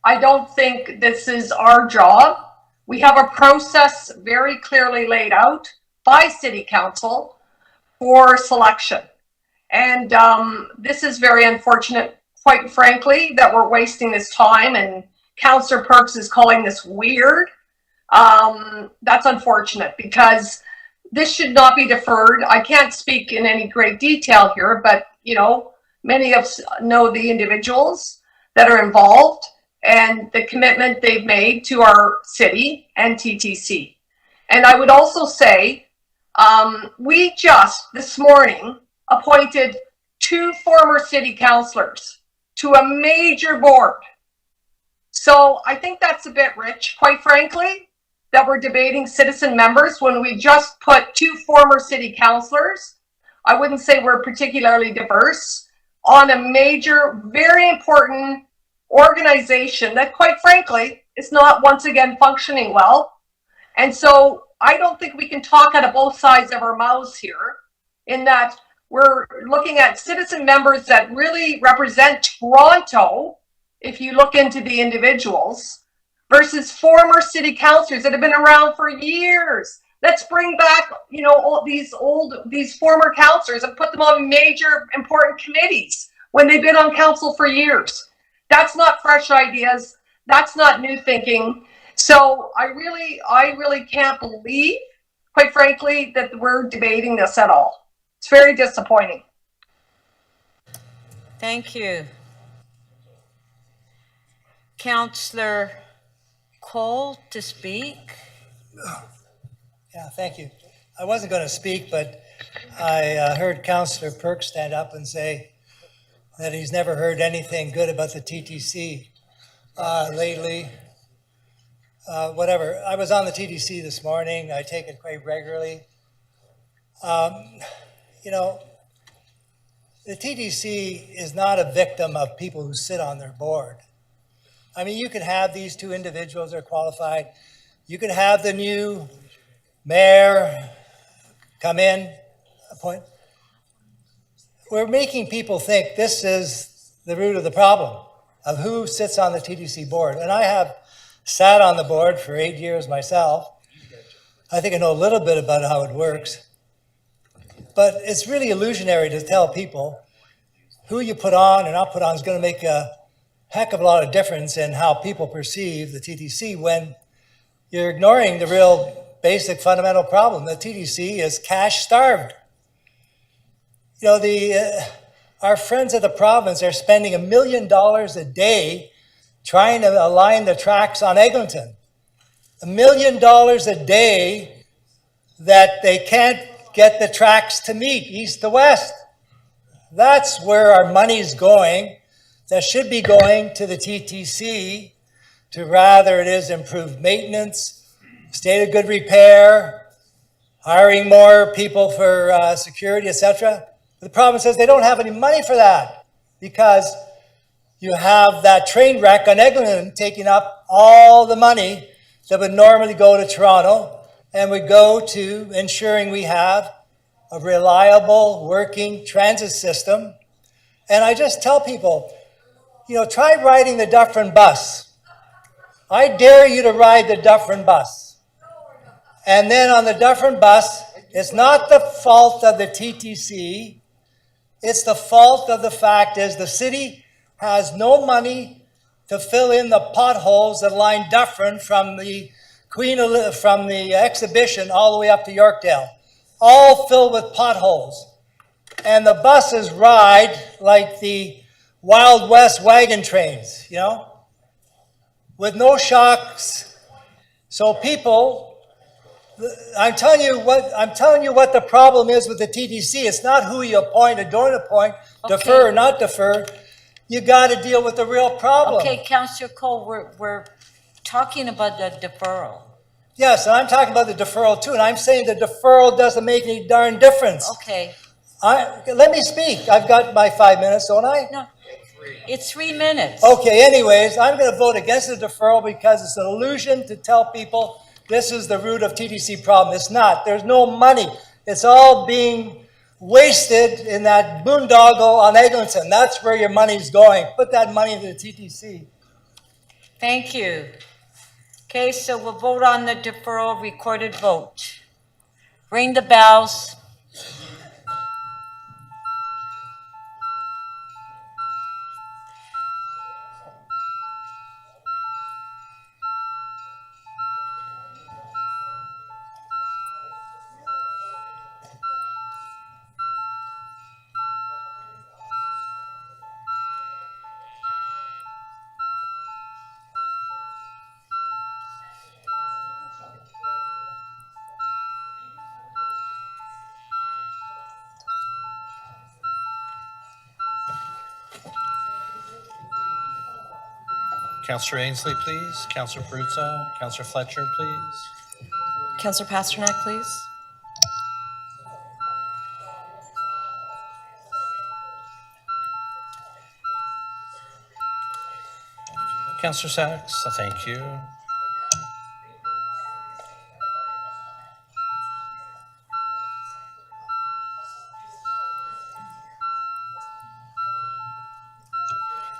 I don't think this is our job. We have a process very clearly laid out by City Council for selection. And this is very unfortunate, quite frankly, that we're wasting this time, and Councillor Perks is calling this weird. That's unfortunate because this should not be deferred. I can't speak in any great detail here, but you know, many of us know the individuals that are involved and the commitment they've made to our city and TTC. And I would also say, we just this morning appointed 2 former city councillors to a major board. So I think that's a bit rich, quite frankly, that we're debating citizen members when we just put 2 former city councillors. I wouldn't say we're particularly diverse on a major, very important organization that, quite frankly, is not once again functioning well. And so I don't think we can talk out of both sides of our mouths here, in that we're looking at citizen members that really represent Toronto, if you look into the individuals, versus former city councillors that have been around for years. Let's bring back, you know, all these former councillors and put them on major important committees when they've been on council for years. That's not fresh ideas. That's not new thinking. So I really can't believe, quite frankly, that we're debating this at all. It's very disappointing. Thank you. Councillor Cole to speak. Yeah, thank you. I wasn't going to speak, but I heard Councillor Perks stand up and say that he's never heard anything good about the TTC lately. Whatever. I was on the TTC this morning. I take it quite regularly. You know, the TTC is not a victim of people who sit on their board. I mean, you can have these 2 individuals that are qualified. You can have the new mayor come in, appoint. We're making people think this is the root of the problem of who sits on the TTC board. And I have sat on the board for 8 years myself. I think I know a little bit about how it works. But it's really illusionary to tell people who you put on and not put on is going to make a heck of a lot of difference in how people perceive the TTC when you're ignoring the real basic fundamental problem. The TTC is cash starved. You know, our friends at the province are spending $1 million a day trying to align the tracks on Eglinton. $1 million a day that they can't get the tracks to meet east to west. That's where our money's going. That should be going to the TTC to rather it is improved maintenance, state of good repair, hiring more people for security, etc. The province says they don't have any money for that because you have that train wreck on Eglinton taking up all the money that would normally go to Toronto and would go to ensuring we have a reliable working transit system. And I just tell people, you know, try riding the Dufferin bus. I dare you to ride the Dufferin bus. And then on the Dufferin bus, it's not the fault of the TTC. It's the fault of the fact is the city has no money to fill in the potholes that line Dufferin from the from the exhibition all the way up to Yorkdale, all filled with potholes. And the buses ride like the Wild West wagon trains, you know, with no shocks. So people, I'm telling you what the problem is with the TTC. It's not who you appoint or don't appoint, defer or not defer. You got to deal with the real problem. Okay, Councillor Cole, we're talking about the deferral. Yes, and I'm talking about the deferral too, and I'm saying the deferral doesn't make any darn difference. Okay. Let me speak. I've got my 5 minutes, don't I? No, it's 3 minutes. Okay, anyways, I'm going to vote against the deferral because it's an illusion to tell people this is the root of TTC problem. It's not. There's no money. It's all being wasted in that boondoggle on Eglinton. That's where your money's going. Put that money into the TTC. Thank you. Okay, so we'll vote on the deferral recorded vote. Ring the bells. Councillor Ainsley, please. Councillor Perruzza. Councillor Fletcher, please. Councillor Pasternak, please. Councillor Sachs, thank you.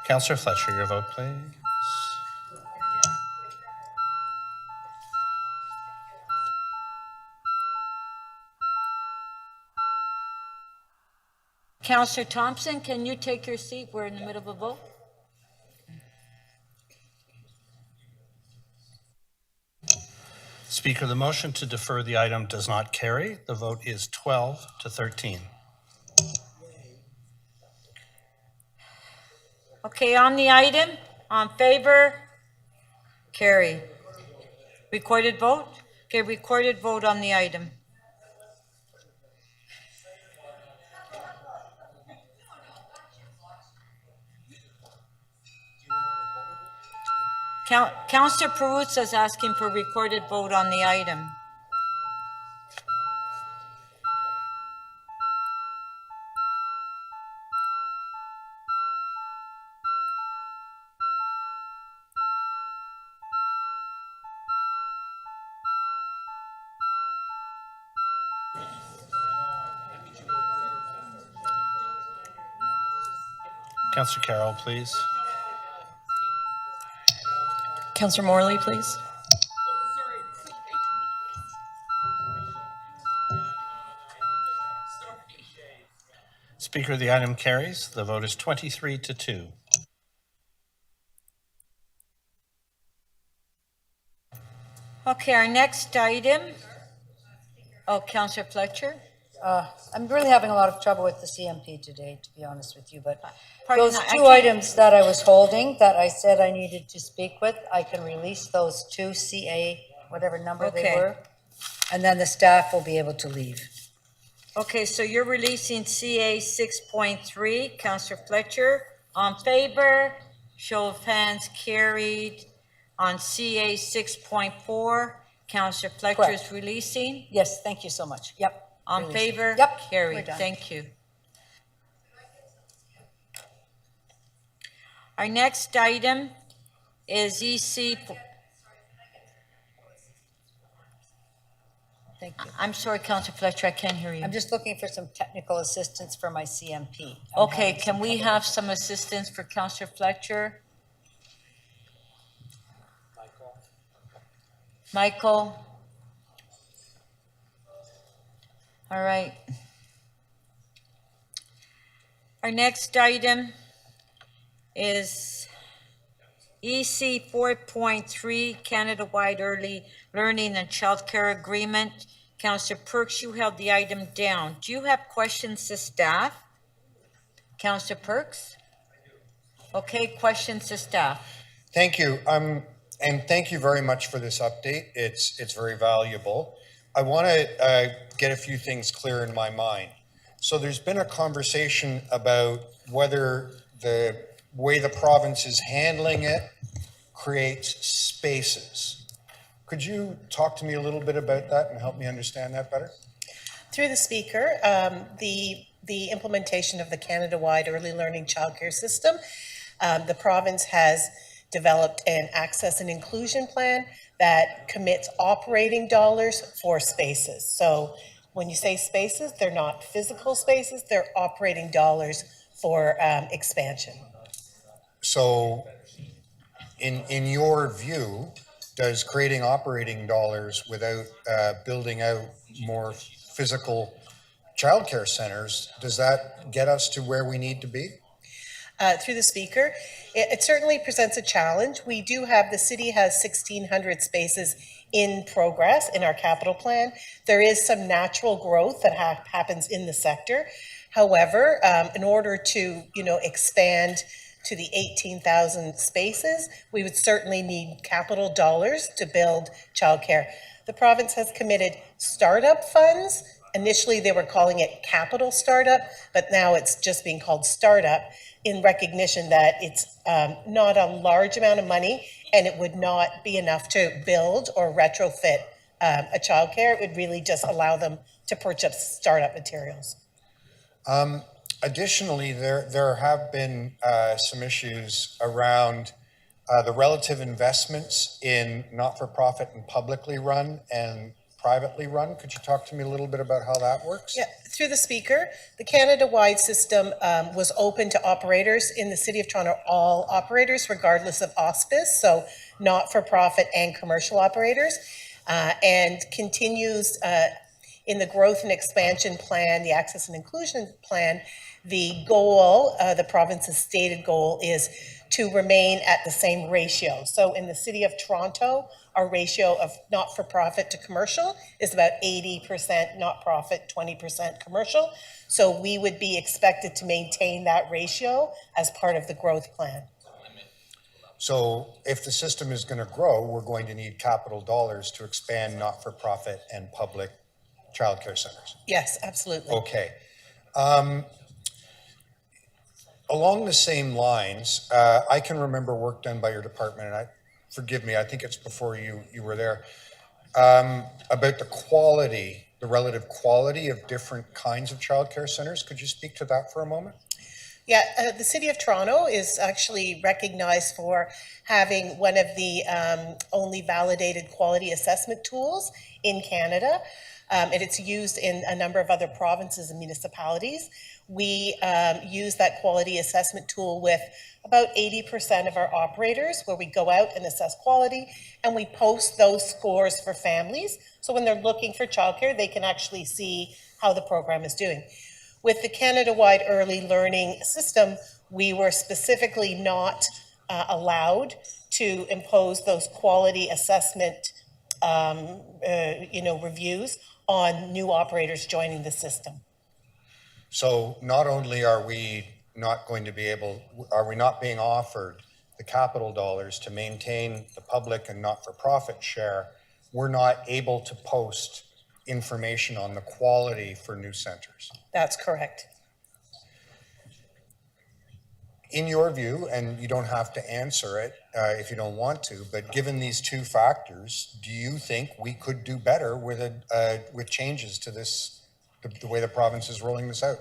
Councillor Fletcher, your vote, please. Councillor Thompson, can you take your seat? We're in the middle of a vote. Speaker, the motion to defer the item does not carry. The vote is 12 to 13. Okay, on the item, on favor, carry. Recorded vote? Okay, recorded vote on the item. Councillor Perruzza is asking for recorded vote on the item. Councillor Carroll, please. Councillor Morley, please. Speaker, the item carries. The vote is 23 to 2. Okay, our next item. Oh, Councillor Fletcher. I'm really having a lot of trouble with the CMP today, to be honest with you, but Pardon, those I two can't- items that I was holding, that I said I needed to speak with, I can release those to CA, whatever number they Okay. were, and then the staff will be able to leave. Okay, so you're releasing CA 6.3. Councillor Fletcher, on favor, show of hands carried. On CA 6.4, Councillor Fletcher is Correct. releasing. Yes, thank you so much. Yep. On releasing. favor, Yep. we're carried. done. Thank you. Our next item is EC. Thank you. I'm sorry, Councillor Fletcher, I can't hear you. I'm just looking for some technical assistance for my CMP. Okay, can we have some assistance for Councillor Fletcher? Michael? All right. Our next item is EC 4.3, Canada-wide Early Learning and Childcare Agreement. Councillor Perks, you held the item down. Do you have questions to staff? Councillor Perks? Okay, questions to staff. Thank you. And thank you very much for this update. It's very valuable. I want to get a few things clear in my mind. So there's been a conversation about whether the way the province is handling it creates spaces. Could you talk to me a little bit about that and help me understand that better? Through the speaker, the implementation of the Canada-wide early learning childcare system, the province has developed an access and inclusion plan that commits operating dollars for spaces. So When you say spaces, they're not physical spaces, they're operating dollars for expansion. So in your view, does creating operating dollars without building out more physical childcare centers, does that get us to where we need to be? Through the speaker, it certainly presents a challenge. We do have, the city has 1,600 spaces in progress in our capital plan. There is some natural growth that happens in the sector. However, in order to, expand to the 18,000 spaces, we would certainly need capital dollars to build childcare. The province has committed startup funds. Initially, they were calling it capital startup, but now it's just being called startup, in recognition that it's not a large amount of money and it would not be enough to build or retrofit a childcare. It would really just allow them to purchase startup materials. Additionally, there have been some issues around the relative investments in not-for-profit and publicly run and privately run. Could you talk to me a little bit about how that works? Yeah, through the speaker, the Canada-wide system was open to operators in the City of Toronto, all operators, regardless of auspice, so not-for-profit and commercial operators, and continues in the growth and expansion plan, the access and inclusion plan. The goal, the province's stated goal, is to remain at the same ratio. So in the City of Toronto, our ratio of not-for-profit to commercial is about 80% not-profit, 20% commercial. So we would be expected to maintain that ratio as part of the growth plan. So if the system is going to grow, we're going to need capital dollars to expand not-for-profit and public childcare centers. Yes, absolutely. Okay. Along the same lines, I can remember work done by your department, and forgive me, I think it's before you were there, about the quality, the relative quality of different kinds of childcare centers. Could you speak to that for a moment? Yeah, the City of Toronto is actually recognized for having one of the only validated quality assessment tools in Canada, and it's used in a number of other provinces and municipalities. We use that quality assessment tool with about 80% of our operators, where we go out and assess quality, and we post those scores for families. So when they're looking for childcare, they can actually see how the program is doing. With the Canada-wide early learning system, we were specifically not allowed to impose those quality assessment reviews on new operators joining the system. So not only are we not being offered the capital dollars to maintain the public and not-for-profit share, we're not able to post information on the quality for new centers. That's correct. In your view, and you don't have to answer it if you don't want to, but given these two factors, do you think we could do better with changes to this, the way the province is rolling this out?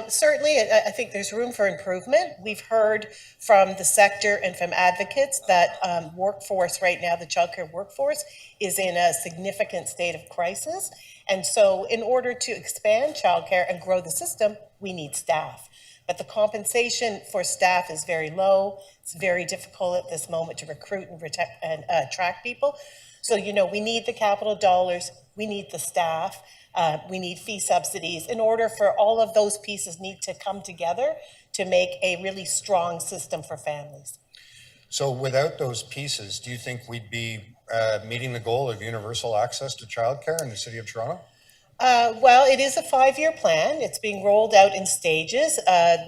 Certainly, I think there's room for improvement. We've heard from the sector and from advocates that workforce right now, the childcare workforce, is in a significant state of crisis. And so in order to expand childcare and grow the system, we need staff. But the compensation for staff is very low. It's very difficult at this moment to recruit and attract people. So, we need the capital dollars, we need the staff, we need fee subsidies in order for all of those pieces need to come together to make a really strong system for families. So without those pieces, do you think we'd be meeting the goal of universal access to childcare in the City of Toronto? Well, it is a 5-year plan. It's being rolled out in stages.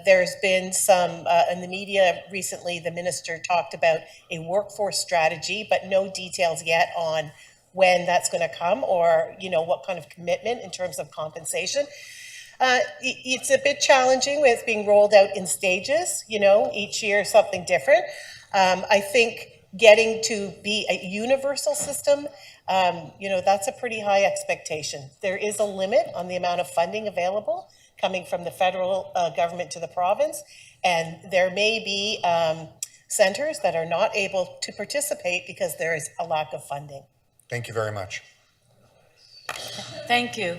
There's been some, in the media recently, the minister talked about a workforce strategy, but no details yet on when that's going to come or, what kind of commitment in terms of compensation. It's a bit challenging with it being rolled out in stages, each year something different. I think getting to be a universal system, that's a pretty high expectation. There is a limit on the amount of funding available coming from the federal government to the province, and there may be centers that are not able to participate because there is a lack of funding. Thank you very much. Thank you.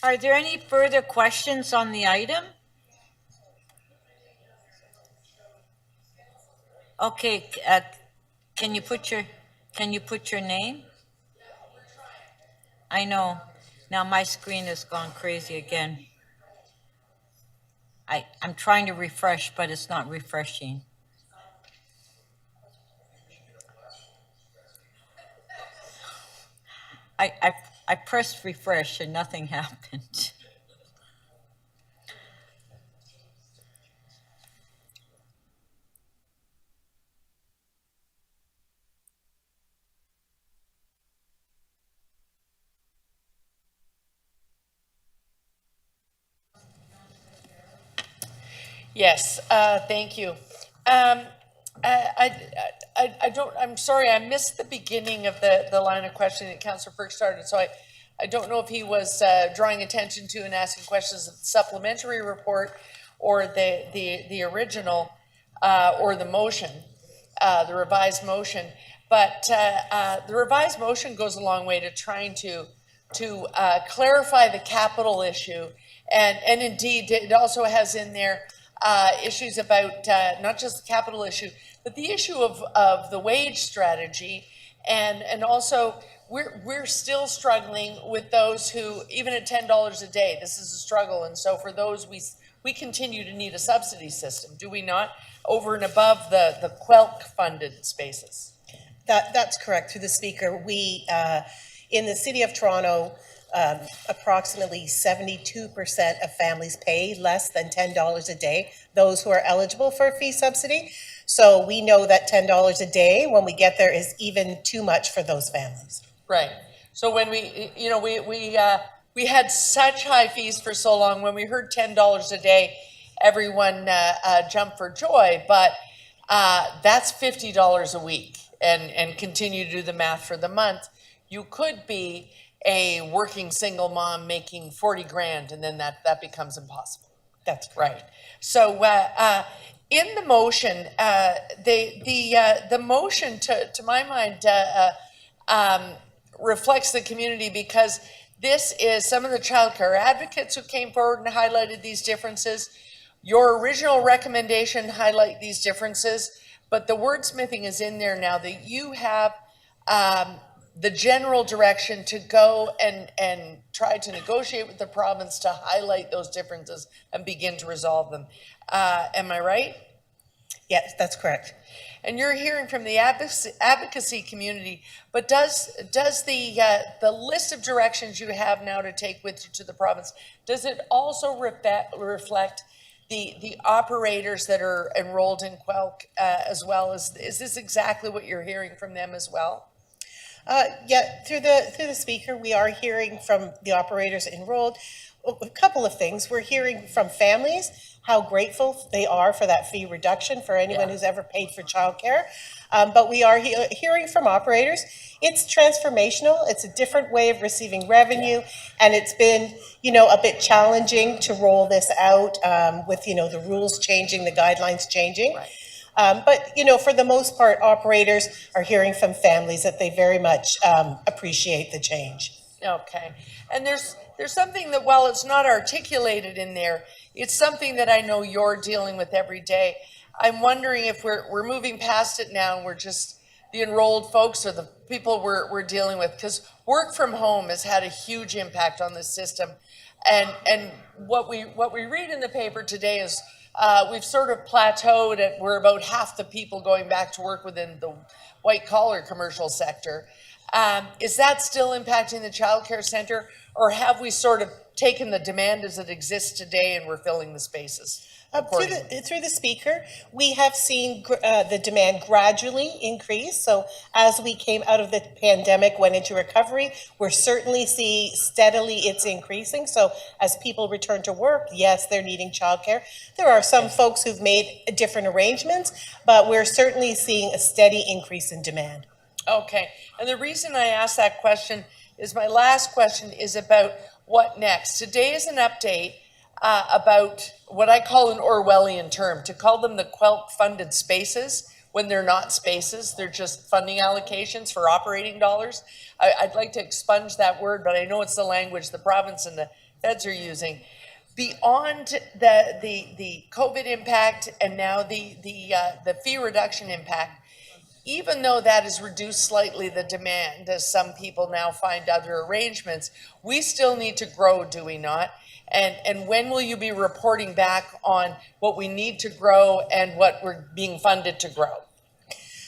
Are there any further questions on the item? Okay, can you put your name? I know. Now my screen has gone crazy again. I'm trying to refresh, but it's not refreshing. I pressed refresh and nothing happened. Yes, thank you. I'm sorry, I missed the beginning of the line of questioning that Councillor Burke started, so I don't know if he was drawing attention to and asking questions of the supplementary report or the original or the motion, the revised motion. But the revised motion goes a long way to trying to clarify the capital issue. And indeed, it also has in there issues about not just the capital issue, but the issue of the wage strategy. And also, we're still struggling with those who, even at $10 a day, this is a struggle. And so for those, we continue to need a subsidy system, do we not? Over and above the QUELC funded spaces. That's correct, through the speaker. We, in the City of Toronto, approximately 72% of families pay less than $10 a day, those who are eligible for a fee subsidy. So we know that $10 a day, when we get there, is even too much for those families. Right. So when we had such high fees for so long, when we heard $10 a day, everyone jumped for joy, but that's $50 a week. And continue to do the math for the month. You could be a working single mom making 40 grand, and then that becomes impossible. That's right. So in the motion, the motion, to my mind, reflects the community, because this is some of the childcare advocates who came forward and highlighted these differences. Your original recommendation highlight these differences, but the wordsmithing is in there now that you have the general direction to go and try to negotiate with the province to highlight those differences and begin to resolve them. Am I right? Yes, that's correct. And you're hearing from the advocacy community, but does the list of directions you have now to take with you to the province, does it also reflect the operators that are enrolled in QUELC as well? Is this exactly what you're hearing from them as well? Yeah, through the speaker, we are hearing from the operators enrolled. A couple of things. We're hearing from families how grateful they are for that fee reduction for anyone who's ever paid for childcare. But we are hearing from operators. It's transformational. It's a different way of receiving revenue, and it's been, a bit challenging to roll this out with, the rules changing, the guidelines changing. Right. But, for the most part, operators are hearing from families that they very much appreciate the change. Okay. And there's something that, while it's not articulated in there, it's something that I know you're dealing with every day. I'm wondering if we're moving past it now and we're just the enrolled folks or the people we're dealing with, because work from home has had a huge impact on this system. And what we read in the paper today is we've sort of plateaued at we're about half the people going back to work within the white collar commercial sector. Is that still impacting the childcare center, or have we sort of taken the demand as it exists today and we're filling the spaces? Through the speaker, we have seen the demand gradually increase. So as we came out of the pandemic, went into recovery, we're certainly see steadily it's increasing. So as people return to work, yes, they're needing childcare. There are some folks who've made different arrangements, but we're certainly seeing a steady increase in demand. Okay, and the reason I asked that question is my last question is about what next. Today is an update about what I call an Orwellian term, to call them the QUELC funded spaces when they're not spaces, they're just funding allocations for operating dollars. I'd like to expunge that word, but I know it's the language the province and the feds are using. Beyond the COVID impact and now the fee reduction impact, even though that has reduced slightly the demand, as some people now find other arrangements, we still need to grow, do we not? And when will you be reporting back on what we need to grow and what we're being funded to grow,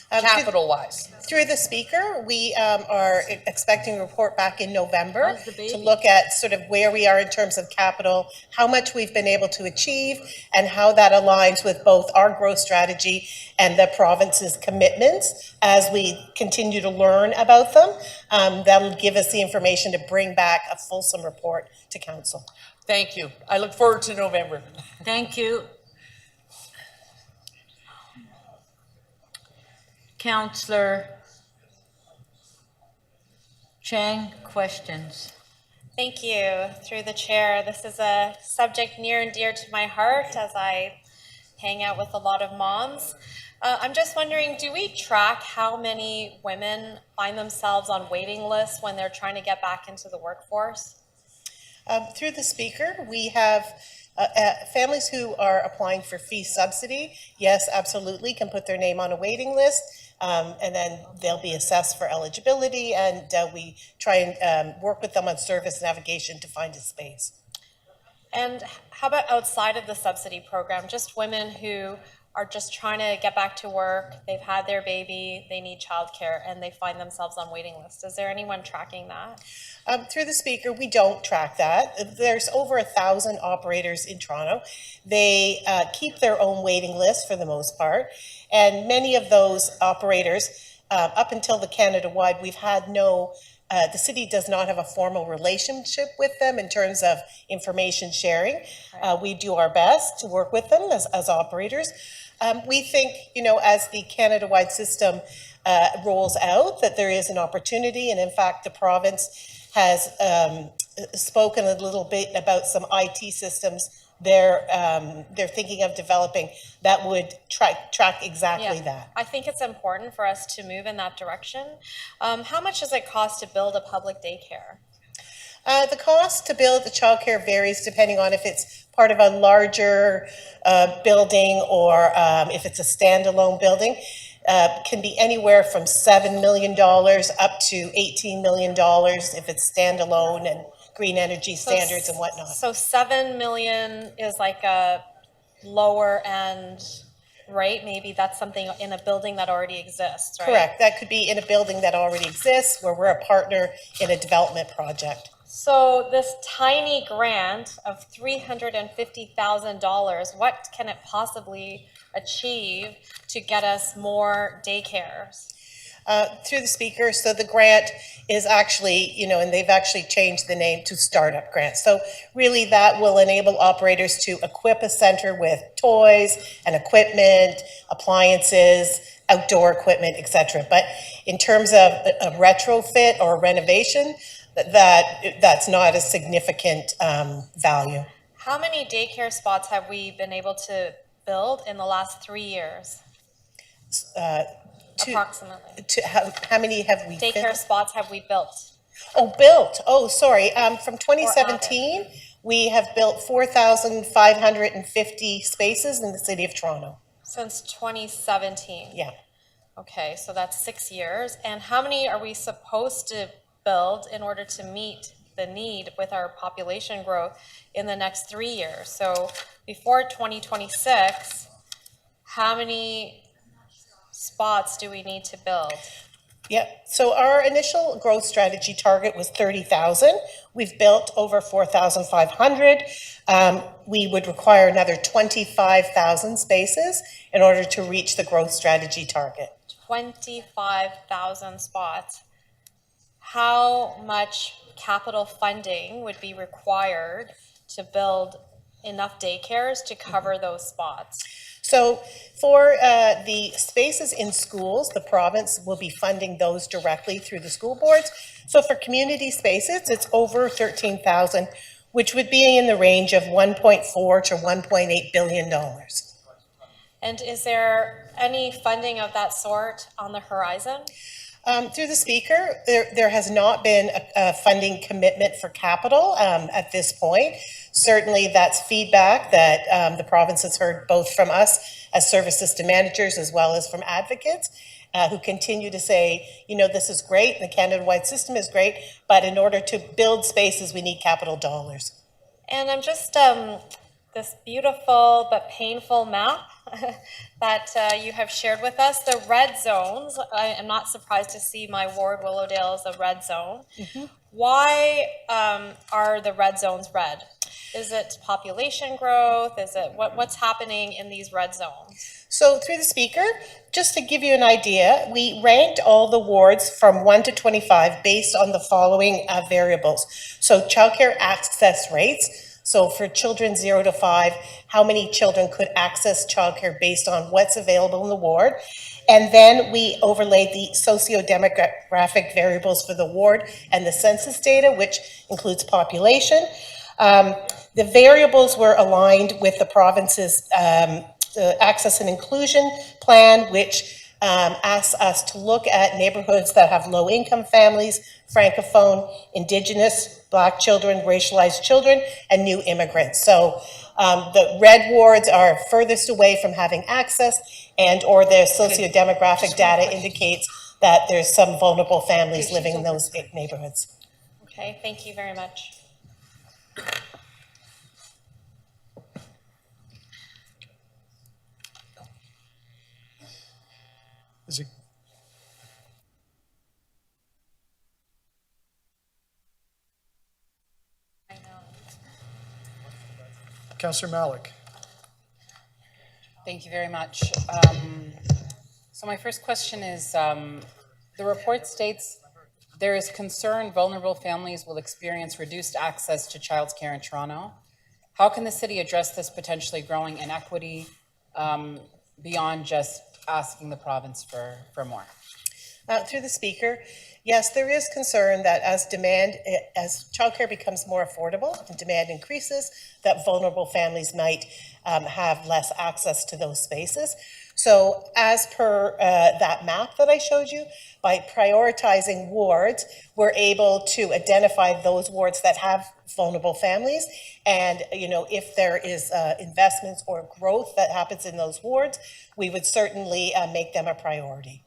capital-wise? Through the speaker, we are expecting a report back in November How's the baby? to look at sort of where we are in terms of capital, how much we've been able to achieve, and how that aligns with both our growth strategy and the province's commitments as we continue to learn about them. That'll give us the information to bring back a fulsome report to council. Thank you. I look forward to November. Thank you. Councillor Chang, questions? Thank you. Through the chair, this is a subject near and dear to my heart as I hang out with a lot of moms. I'm just wondering, do we track how many women find themselves on waiting lists when they're trying to get back into the workforce? Through the speaker, we have families who are applying for fee subsidy. Yes, absolutely, can put their name on a waiting list. And then they'll be assessed for eligibility, and we try and work with them on service navigation to find a space. And how about outside of the subsidy program, just women who are just trying to get back to work, they've had their baby, they need childcare, and they find themselves on waiting lists? Is there anyone tracking that? Through the speaker, we don't track that. There's over 1,000 operators in Toronto. They keep their own waiting list for the most part. And many of those operators, up until the Canada-wide, we've had no, the city does not have a formal relationship with them in terms of information sharing. We do our best to work with them as operators. We think, you know, as the Canada-wide system rolls out, that there is an opportunity. And in fact, the province has spoken a little bit about some IT systems they're thinking of developing that would track exactly that. I think it's important for us to move in that direction. How much does it cost to build a public daycare? The cost to build the childcare varies depending on if it's part of a larger building or if it's a standalone building. Can be anywhere from $7 million up to $18 million if it's standalone and green energy standards and whatnot. So 7 million is like a lower end rate. Maybe that's something in a building that already exists, right? Correct. That could be in a building that already exists where we're a partner in a development project. So this tiny grant of $350,000, what can it possibly achieve to get us more daycares? Through the speaker, so the grant is actually, you know, and they've actually changed the name to Startup Grant. So really that will enable operators to equip a center with toys and equipment, appliances, outdoor equipment, etc. But in terms of a retrofit or a renovation, that's not a significant value. How many daycare spots have we been able to build in the last 3 years? Approximately. How many have we daycare built? spots have we built? Oh, built. Oh, sorry. From 2017, we have built 4,550 spaces in the city of Toronto. Since 2017? Yeah. Okay, so that's 6 years. And how many are we supposed to build in order to meet the need with our population growth in the next 3 years? So before 2026, how many spots do we need to build? Yeah, so our initial growth strategy target was 30,000. We've built over 4,500. We would require another 25,000 spaces in order to reach the growth strategy target. 25,000 spots. How much capital funding would be required to build enough daycares to cover those spots? So for the spaces in schools, the province will be funding those directly through the school boards. So for community spaces, it's over 13,000, which would be in the range of $1.4 to $1.8 billion. And is there any funding of that sort on the horizon? Through the speaker, there has not been a funding commitment for capital at this point. Certainly, that's feedback that the province has heard both from us as service system managers as well as from advocates who continue to say, you know, this is great, the Canada-wide system is great, but in order to build spaces, we need capital dollars. And I'm just, this beautiful but painful map that you have shared with us, the red zones. I am not surprised to see my ward, Willowdale, is a red zone. Why are the red zones red? Is it population growth? Is it what's happening in these red zones? So through the speaker, just to give you an idea, we ranked all the wards from 1 to 25 based on the following variables. So childcare access rates. So for children 0 to 5, how many children could access childcare based on what's available in the ward? And then we overlaid the socio-demographic variables for the ward and the census data, which includes population. The variables were aligned with the province's access and inclusion plan, which asks us to look at neighborhoods that have low-income families, Francophone, Indigenous, Black children, racialized children, and new immigrants. So the red wards are furthest away from having access, and or their socio-demographic data indicates that there's some vulnerable families living in those neighborhoods. Okay, thank you very much. Is it? Councillor Malik. Thank you very much. So my first question is, the report states there is concern vulnerable families will experience reduced access to childcare in Toronto. How can the city address this potentially growing inequity beyond just asking the province for more? Through the speaker, yes, there is concern that as childcare becomes more affordable and demand increases, that vulnerable families might have less access to those spaces. So as per that map that I showed you, by prioritizing wards, we're able to identify those wards that have vulnerable families. And, you know, if there is investments or growth that happens in those wards, we would certainly make them a priority.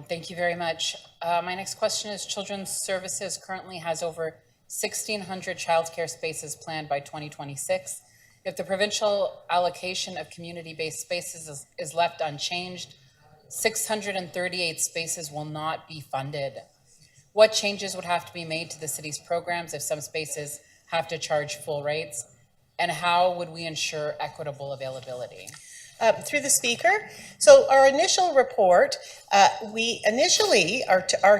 Thank you very much. My next question is Children's Services currently has over 1,600 childcare spaces planned by 2026. If the provincial allocation of community-based spaces is left unchanged, 638 spaces will not be funded. What changes would have to be made to the city's programs if some spaces have to charge full rates? And how would we ensure equitable availability? Through the speaker. So our initial report, our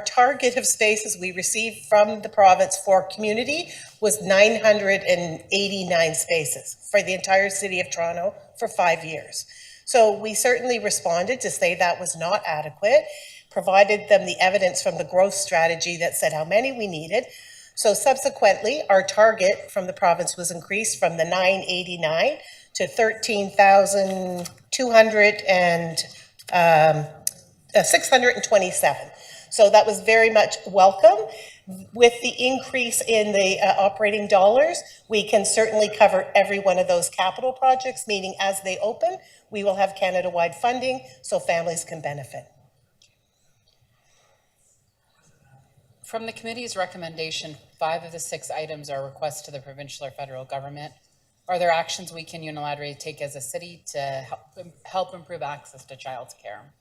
target of spaces we received from the province for community was 989 spaces for the entire city of Toronto for 5 years. So we certainly responded to say that was not adequate, provided them the evidence from the growth strategy that said how many we needed. So subsequently, our target from the province was increased from the 989 to 627. So that was very much welcome. With the increase in the operating dollars, we can certainly cover every one of those capital projects, meaning as they open, we will have Canada-wide funding so families can benefit. From the committee's recommendation, 5 of the 6 items are requests to the provincial or federal government. Are there actions we can unilaterally take as a city to help improve access to childcare?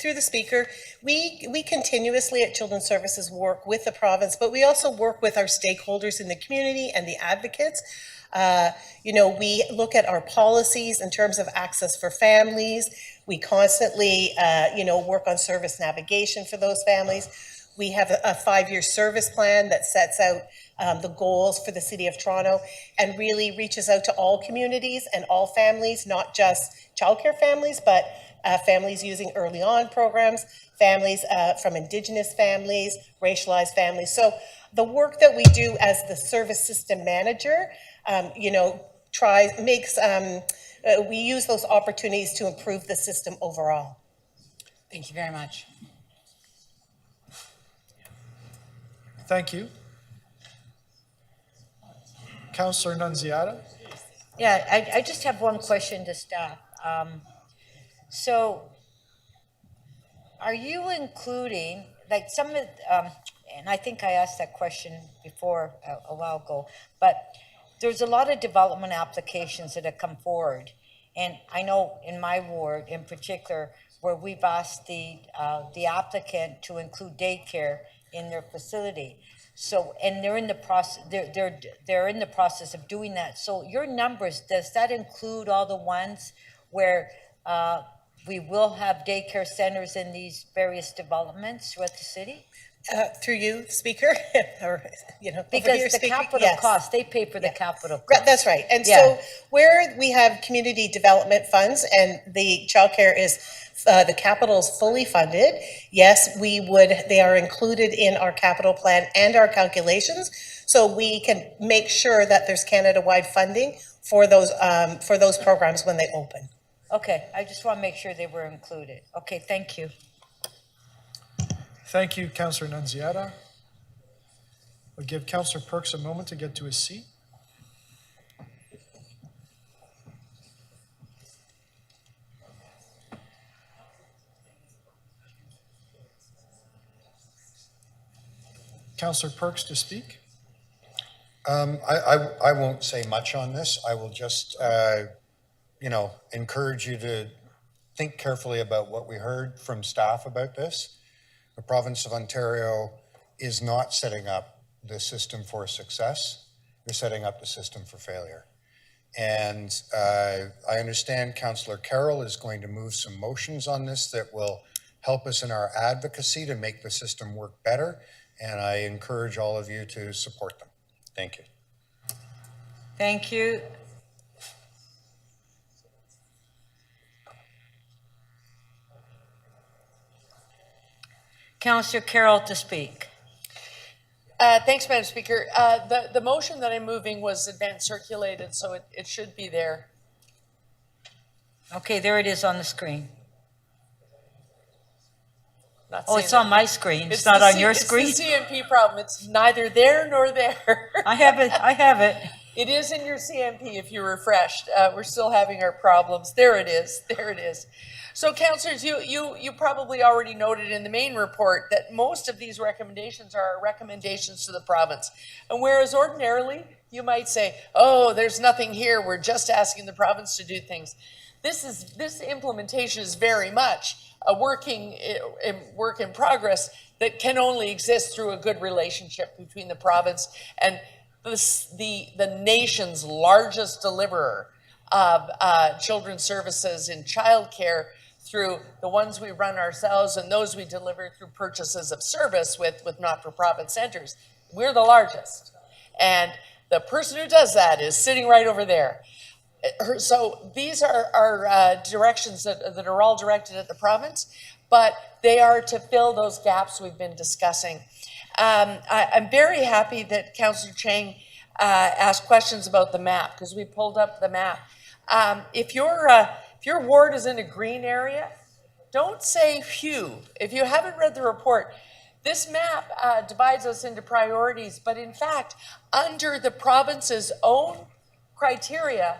Through the speaker, we continuously at Children's Services work with the province, but we also work with our stakeholders in the community and the advocates. We look at our policies in terms of access for families. We constantly, work on service navigation for those families. We have a 5-year service plan that sets out the goals for the City of Toronto and really reaches out to all communities and all families, not just childcare families, but families using early on programs, families from Indigenous families, racialized families. So the work that we do as the service system manager, we use those opportunities to improve the system overall. Thank you very much. Thank you. Councillor Nunziata? Yeah, I just have one question to staff. So are you including, like some of, and I think I asked that question before a while ago, but there's a lot of development applications that have come forward. And I know in my ward in particular, where we've asked the applicant to include daycare in their facility. So, and they're in the process, they're in the process of doing that. So your numbers, does that include all the ones where we will have daycare centers in these various developments throughout the city? Through you, Speaker, or, over Because here, the Speaker? capital Yes. cost, they pay for the capital Right, cost. that's right. And Yeah. so where we have community development funds and the childcare is, the capital is fully funded, yes, they are included in our capital plan and our calculations. So we can make sure that there's Canada-wide funding for those programs when they open. Okay, I just want to make sure they were included. Okay, thank you. Thank you, Councillor Nunziata. We'll give Councillor Perks a moment to get to his seat. Councillor Perks to speak. I won't say much on this. I will just, encourage you to think carefully about what we heard from staff about this. The province of Ontario is not setting up the system for success. They're setting up the system for failure. And I understand Councillor Carroll is going to move some motions on this that will help us in our advocacy to make the system work better. And I encourage all of you to support them. Thank you. Thank you. Councillor Carroll to speak. Thanks, Madam Speaker. The motion that I'm moving was advance circulated, so it should be there. Okay, there it is on the screen. Not Oh, seeing it's it. on my screen. It's not on your screen? It's the CMP problem. It's neither there nor there. I have it. I have it. It is in your CMP if you're refreshed. We're still having our problems. There it is. There it is. So, councillors, you probably already noted in the main report that most of these recommendations are recommendations to the province. And whereas ordinarily you might say, oh, there's nothing here, we're just asking the province to do things. This implementation is very much a work in progress that can only exist through a good relationship between the province and the nation's largest deliverer of children's services in childcare, through the ones we run ourselves and those we deliver through purchases of service with not-for-profit centers. We're the largest. And the person who does that is sitting right over there. So these are directions that are all directed at the province, but they are to fill those gaps we've been discussing. I'm very happy that Councillor Chang asked questions about the map, because we pulled up the map. If your ward is in a green area, don't say phew. If you haven't read the report, this map divides us into priorities, but in fact, under the province's own criteria,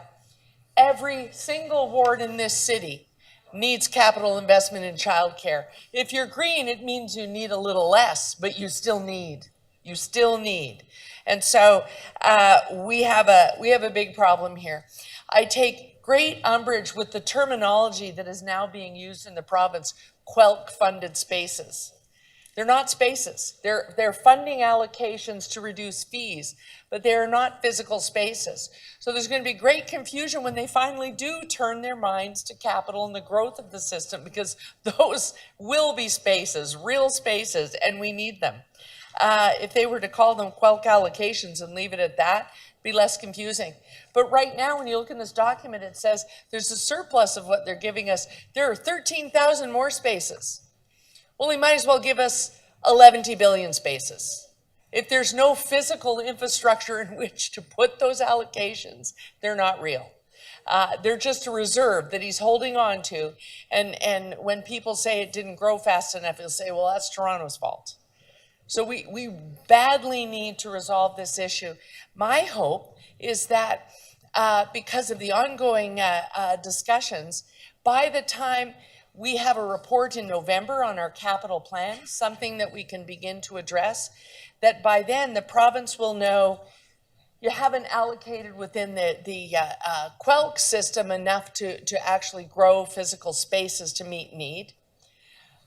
every single ward in this city needs capital investment in childcare. If you're green, it means you need a little less, but you still need. You still need. And so we have a big problem here. I take great umbrage with the terminology that is now being used in the province, QUELC-funded spaces. They're not spaces. They're funding allocations to reduce fees, but they are not physical spaces. So there's going to be great confusion when they finally do turn their minds to capital and the growth of the system, because those will be spaces, real spaces, and we need them. If they were to call them QUELC allocations and leave it at that, it'd be less confusing. But right now, when you look in this document, it says there's a surplus of what they're giving us. There are 13,000 more spaces. Well, they might as well give us 11 billion spaces. If there's no physical infrastructure in which to put those allocations, they're not real. They're just a reserve that he's holding on to. And when people say it didn't grow fast enough, he'll say, well, that's Toronto's fault. So we badly need to resolve this issue. My hope is that because of the ongoing discussions, by the time we have a report in November on our capital plan, something that we can begin to address, that by then the province will know you haven't allocated within the QUELC system enough to actually grow physical spaces to meet need.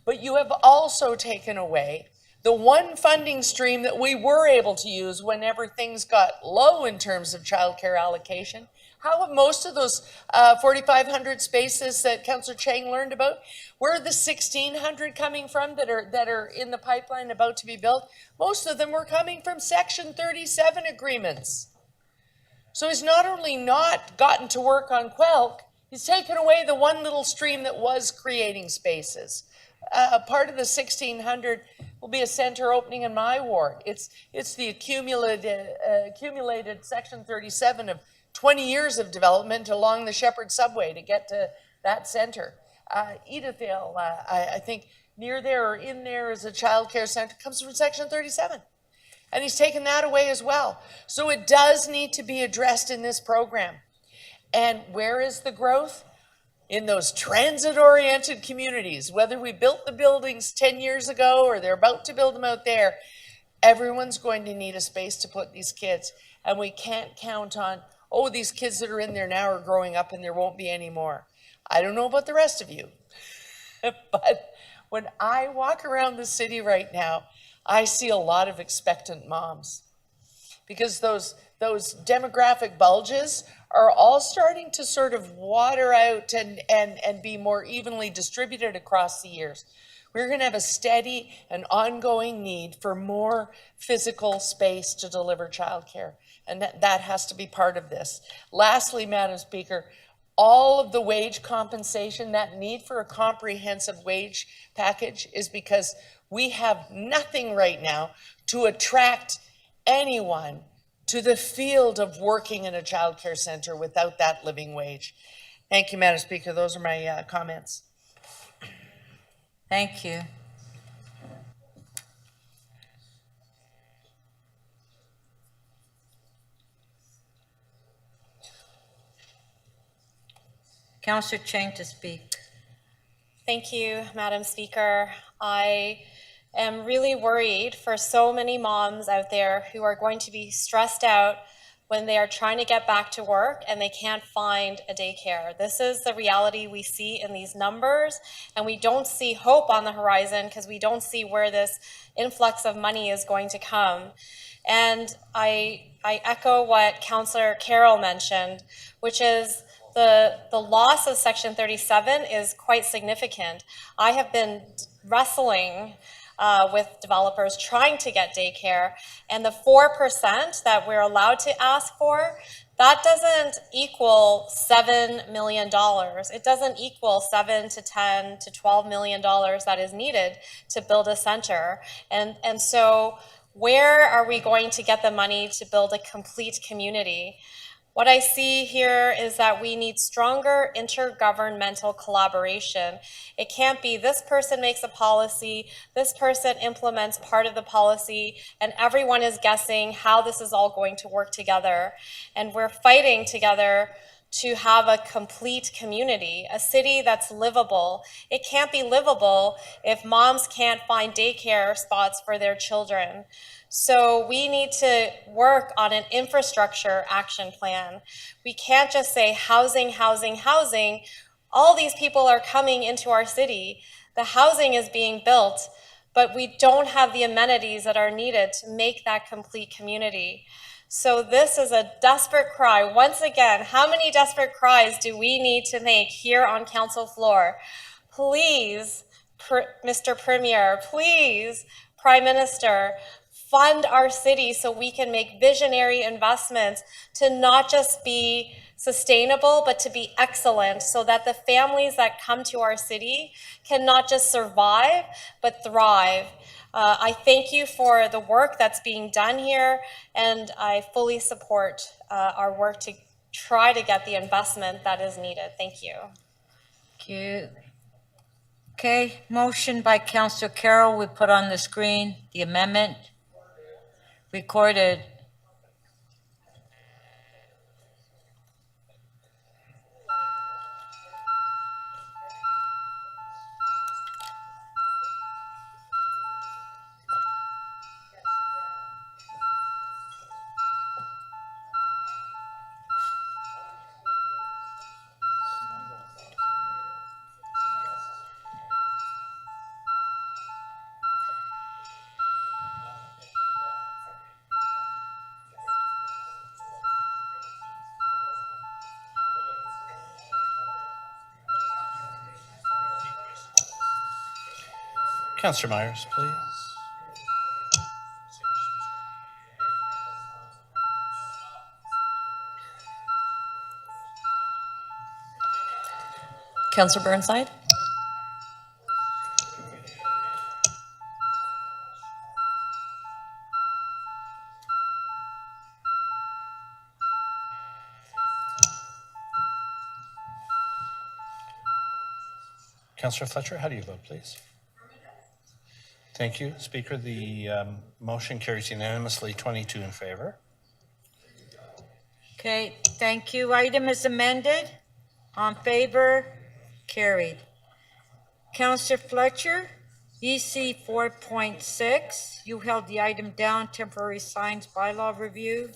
But you have also taken away the one funding stream that we were able to use whenever things got low in terms of childcare allocation. How have most of those 4,500 spaces that Councillor Chang learned about, where are the 1,600 coming from that are in the pipeline about to be built? Most of them were coming from Section 37 agreements. So he's not only not gotten to work on QUELC, he's taken away the one little stream that was creating spaces. Part of the 1,600 will be a center opening in my ward. It's the accumulated Section 37 of 20 years of development along the Shepherd subway to get to that center. Edithdale, I think near there or in there is a childcare center, comes from Section 37. And he's taken that away as well. So it does need to be addressed in this program. And where is the growth? In those transit-oriented communities, whether we built the buildings 10 years ago or they're about to build them out there, everyone's going to need a space to put these kids. And we can't count on, oh, these kids that are in there now are growing up and there won't be any more. I don't know about the rest of you, but when I walk around the city right now, I see a lot of expectant moms because those demographic bulges are all starting to sort of water out and be more evenly distributed across the years. We're going to have a steady and ongoing need for more physical space to deliver childcare, and that has to be part of this. Lastly, Madam Speaker, all of the wage compensation, that need for a comprehensive wage package is because we have nothing right now to attract anyone to the field of working in a childcare center without that living wage. Thank you, Madam Speaker. Those are my comments. Thank you. Councillor Chang to speak. Thank you, Madam Speaker. I am really worried for so many moms out there who are going to be stressed out when they are trying to get back to work and they can't find a daycare. This is the reality we see in these numbers, and we don't see hope on the horizon because we don't see where this influx of money is going to come. And I echo what Councillor Carroll mentioned, which is the loss of Section 37 is quite significant. I have been wrestling with developers trying to get daycare, and the 4% that we're allowed to ask for, that doesn't equal $7 million. It doesn't equal $7 to $10 to $12 million that is needed to build a center. And so where are we going to get the money to build a complete community? What I see here is that we need stronger intergovernmental collaboration. It can't be this person makes a policy, this person implements part of the policy, and everyone is guessing how this is all going to work together. And we're fighting together to have a complete community, a city that's livable. It can't be livable if moms can't find daycare spots for their children. So we need to work on an infrastructure action plan. We can't just say housing, housing, housing. All these people are coming into our city. The housing is being built, but we don't have the amenities that are needed to make that complete community. So this is a desperate cry. Once again, how many desperate cries do we need to make here on council floor? Please, Mr. Premier, please, Prime Minister, fund our city so we can make visionary investments to not just be sustainable, but to be excellent so that the families that come to our city can not just survive, but thrive. I thank you for the work that's being done here, and I fully support our work to try to get the investment that is needed. Thank you. Thank you. Okay, motion by Councillor Carroll. We put on the screen the amendment. Recorded. Councillor Myers, please. Councillor Burnside? Councillor Fletcher, how do you vote, please? Thank you, Speaker. The motion carries unanimously, 22 in favor. Okay, thank you. Item is amended. On favor, carried. Councillor Fletcher, EC 4.6, you held the item down, temporary signs bylaw review.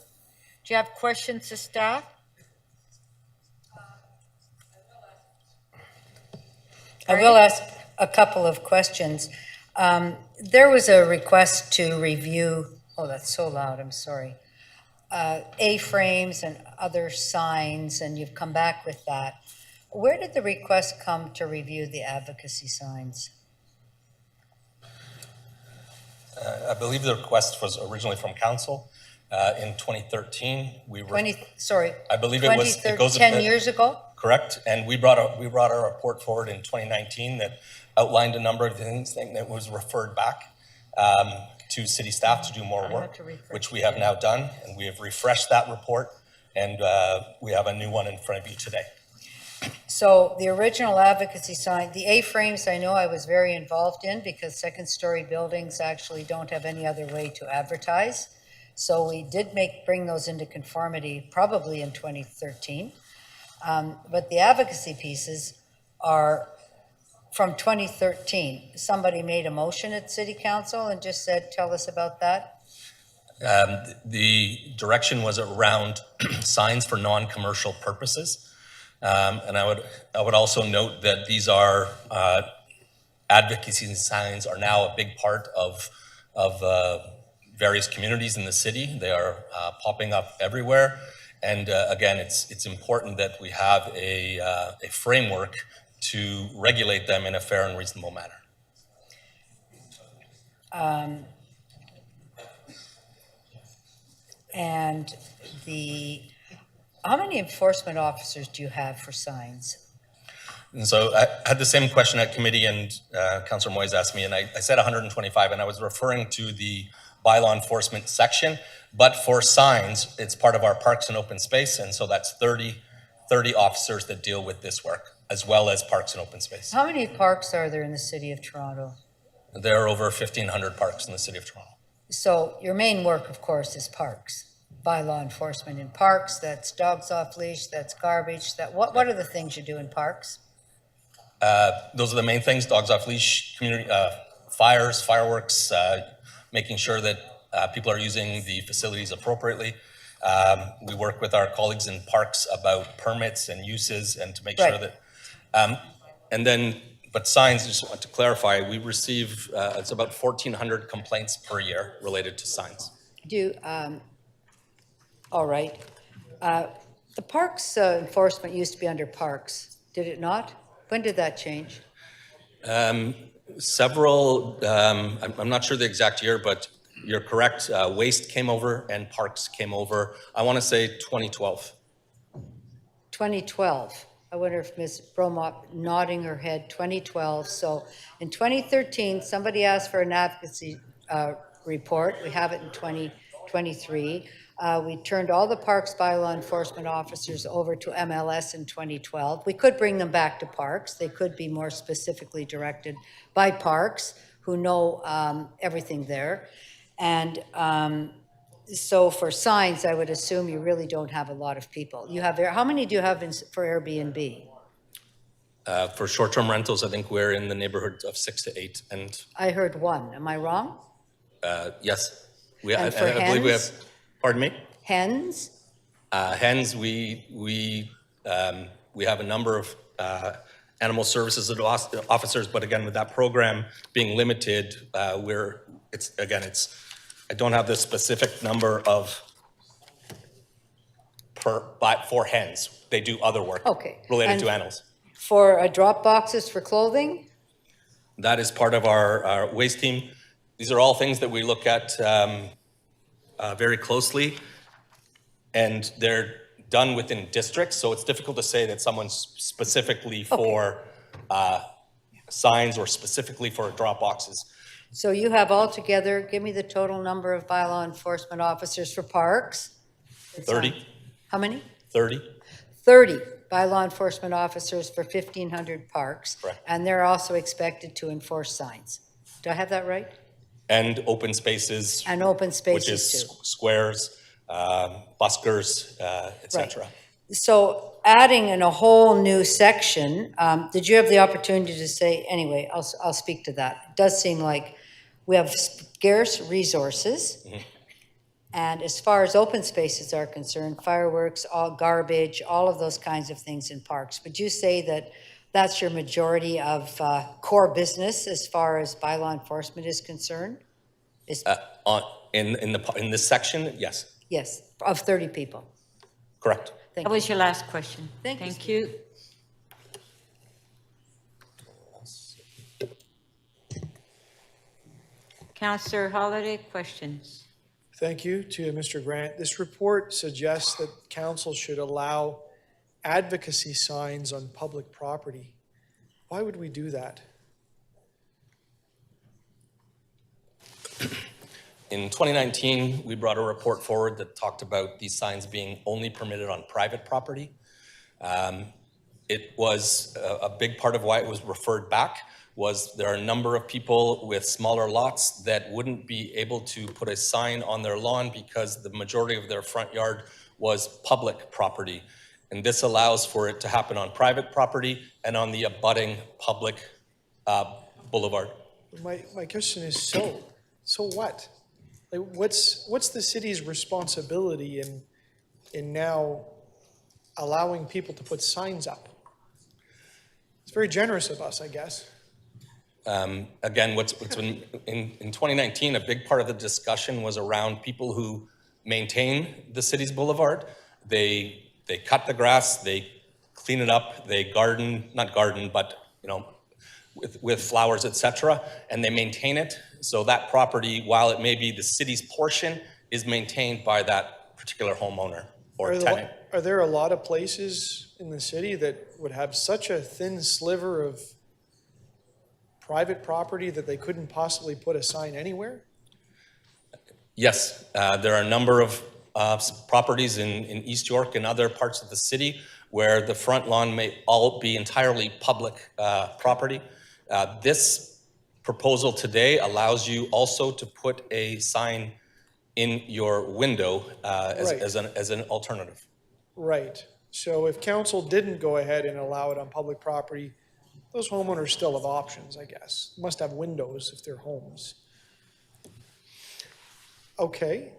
Do you have questions to staff? I will ask a couple of questions. There was a request to review, oh, that's so loud, I'm sorry, A-frames and other signs, and you've come back with that. Where did the request come to review the advocacy signs? I believe the request was originally from council in 2013. We were, I believe it was, it goes 10 years ago? Correct, and we brought our report forward in 2019 that outlined a number of things that was referred back to city staff to do more work, which we have now done, and we have refreshed that report, and we have a new one in front of you today. So the original advocacy sign, the A-frames, I know I was very involved in because second-story buildings actually don't have any other way to advertise. So we did bring those into conformity probably in 2013. But the advocacy pieces are from 2013. Somebody made a motion at City Council and just said, tell us about that. The direction was around signs for non-commercial purposes. And I would also note that these are advocacy signs are now a big part of various communities in the city. They are popping up everywhere. And again, it's important that we have a framework to regulate them in a fair and reasonable manner. And how many enforcement officers do you have for signs? And so I had the same question at committee, and Councillor Moyes asked me, and I said 125, and I was referring to the bylaw enforcement section. But for signs, it's part of our parks and open space, and so that's 30 officers that deal with this work, as well as parks and open space. How many parks are there in the City of Toronto? There are over 1,500 parks in the City of Toronto. So your main work, of course, is parks. Bylaw enforcement in parks, that's dogs off leash, that's garbage, what are the things you do in parks? Those are the main things: dogs off leash, community fires, fireworks, making sure that people are using the facilities appropriately. We work with our colleagues in parks about permits and uses, and to make sure that. But signs, I just want to clarify, we receive it's about 1,400 complaints per year related to signs. All right. The parks enforcement used to be under parks, did it not? When did that change? Several, I'm not sure the exact year, but you're correct. Waste came over and parks came over. I want to say 2012. 2012. I wonder if Ms. Bromop nodding her head, 2012. So in 2013, somebody asked for an advocacy report. We have it in 2023. We turned all the parks bylaw enforcement officers over to MLS in 2012. We could bring them back to parks. They could be more specifically directed by parks who know everything there. And so for signs, I would assume you really don't have a lot of people. You have, how many do you have for Airbnb? For short-term rentals, I think we're in the neighborhood of 6 to 8, and I heard one. Am I wrong? yes, And for I believe we have. hens? Pardon me. Hens? Hens, we have a number of animal services officers, but again, with that program being limited, I don't have the specific number of for hens. They do other work related to animals. For drop boxes for clothing? That is part of our waste team. These are all things that we look at very closely, and they're done within districts, so it's difficult to say that someone's specifically for signs or specifically for drop boxes. So you have altogether, give me the total number of bylaw enforcement officers for parks? 30. How many? 30. 30 bylaw enforcement officers for 1,500 parks. Correct. And they're also expected to enforce signs. Do I have that right? And open spaces. And open spaces which is too. squares, buskers, etc. So adding in a whole new section, did you have the opportunity to say, anyway, I'll speak to that. It does seem like we have scarce resources. Mm-hmm. And as far as open spaces are concerned, fireworks, all garbage, all of those kinds of things in parks, would you say that that's your majority of core business as far as bylaw enforcement is concerned? In this section, yes. Yes, of 30 people. Correct. Thank That you. was your last question. Thank you. Councillor Holiday, questions? Thank you to Mr. Grant. This report suggests that council should allow advocacy signs on public property. Why would we do that? In 2019, we brought a report forward that talked about these signs being only permitted on private property. It was a big part of why it was referred back was there are a number of people with smaller lots that wouldn't be able to put a sign on their lawn because the majority of their front yard was public property. And this allows for it to happen on private property and on the abutting public boulevard. My question is, so what? Like, what's the city's responsibility in now allowing people to put signs up? It's very generous of us, I guess. Again, what's been in 2019, a big part of the discussion was around people who maintain the city's boulevard. They cut the grass, they clean it up, they garden, not garden, but with flowers, etc., and they maintain it. So that property, while it may be the city's portion, is maintained by that particular homeowner or tenant. Are there a lot of places in the city that would have such a thin sliver of private property that they couldn't possibly put a sign anywhere? Yes, there are a number of properties in East York and other parts of the city where the front lawn may all be entirely public property. This proposal today allows you also to put a sign in your window as an alternative. Right. So if council didn't go ahead and allow it on public property, those homeowners still have options, I guess. Must have windows if they're homes. Okay.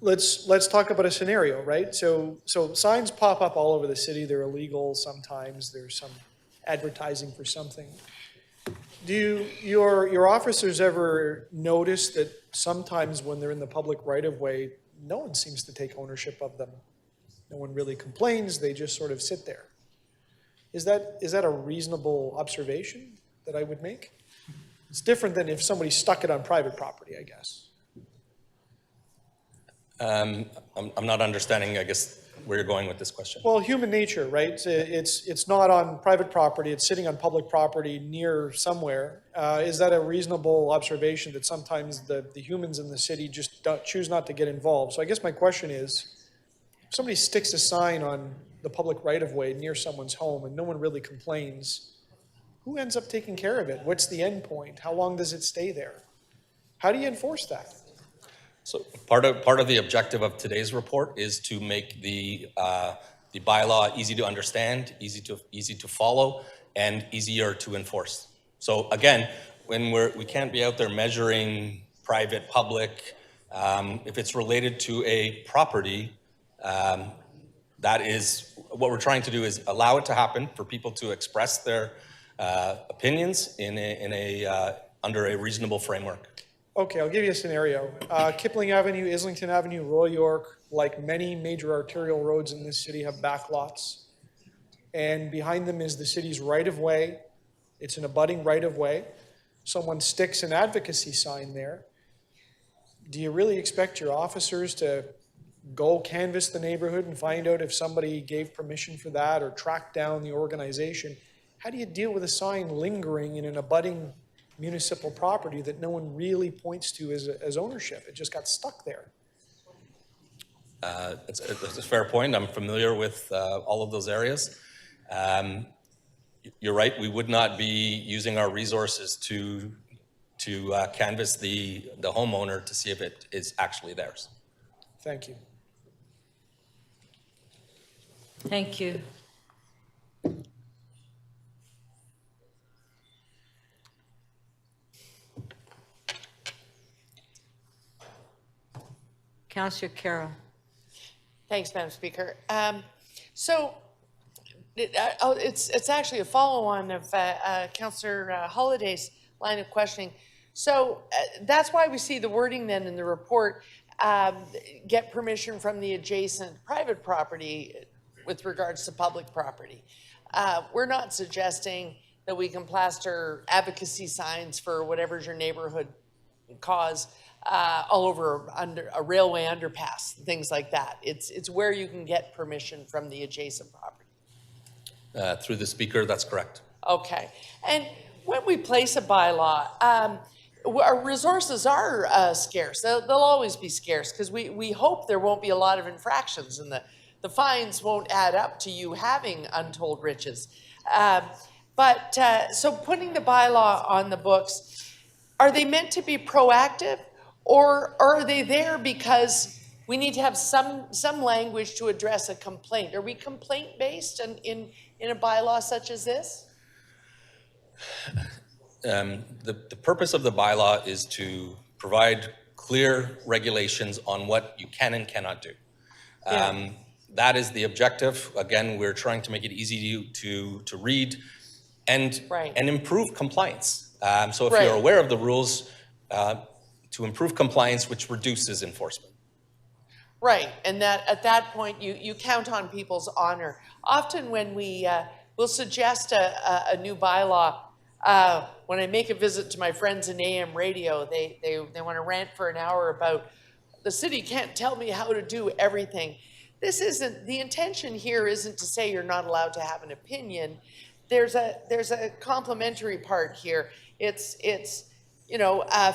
Let's talk about a scenario, right? So signs pop up all over the city. They're illegal sometimes. There's some advertising for something. Do your officers ever notice that sometimes when they're in the public right-of-way, no one seems to take ownership of them? No one really complains. They just sort of sit there. Is that a reasonable observation that I would make? It's different than if somebody stuck it on private property, I guess. I'm not understanding, I guess. where you're going with this question. Well, human nature, right? It's not on private property, it's sitting on public property near somewhere. Is that a reasonable observation that sometimes the humans in the city just choose not to get involved? So I guess my question is, if somebody sticks a sign on the public right-of-way near someone's home and no one really complains, who ends up taking care of it? What's the end point? How long does it stay there? How do you enforce that? So part of the objective of today's report is to make the bylaw easy to understand, easy to follow, and easier to enforce. So again, when we can't be out there measuring private, public, if it's related to a property, that is what we're trying to do, is allow it to happen for people to express their opinions under a reasonable framework. Okay, I'll give you a scenario. Kipling Avenue, Islington Avenue, Royal York, like many major arterial roads in this city, have back lots. And behind them is the city's right-of-way. It's an abutting right-of-way. Someone sticks an advocacy sign there. Do you really expect your officers to go canvass the neighborhood and find out if somebody gave permission for that, or track down the organization? How do you deal with a sign lingering in an abutting municipal property that no one really points to as ownership? It just got stuck there. It's a fair point. I'm familiar with all of those areas. You're right, we would not be using our resources to canvass the homeowner to see if it is actually theirs. Thank you. Thank you. Councillor Carroll. Thanks, Madam Speaker. It's actually a follow-on of Councillor Holliday's line of questioning. So that's why we see the wording then in the report, get permission from the adjacent private property with regards to public property. We're not suggesting that we can plaster advocacy signs for whatever's your neighborhood cause all over under a railway underpass, things like that. It's where you can get permission from the adjacent property. Through the speaker, that's correct. Okay. And when we place a bylaw, our resources are scarce. They'll always be scarce because we hope there won't be a lot of infractions and the fines won't add up to you having untold riches. So putting the bylaw on the books, are they meant to be proactive, or are they there because we need to have some language to address a complaint? Are we complaint-based in a bylaw such as this? The purpose of the bylaw is to provide clear regulations on what you can and cannot do. Yeah. That is the objective. Again, we're trying to make it easy to read and improve compliance. So if you're aware of the rules, to improve compliance, which reduces enforcement. Right, and that at that point you count on people's honor. Often when we will suggest a new bylaw, when I make a visit to my friends in AM radio, they want to rant for an hour about the city can't tell me how to do everything. This isn't, the intention here isn't to say you're not allowed to have an opinion. There's a complementary part here. It's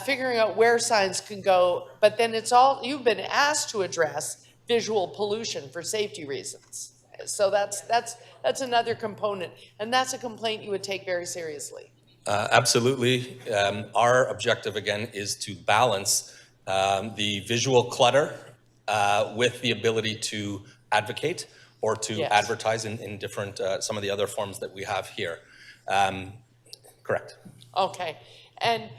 figuring out where signs can go, but then it's all, you've been asked to address visual pollution for safety reasons. So that's another component, and that's a complaint you would take very seriously. Absolutely. Our objective, again, is to balance the visual clutter with the ability to advocate or to advertise in different, some of the other forms that we have here. Correct. Okay. And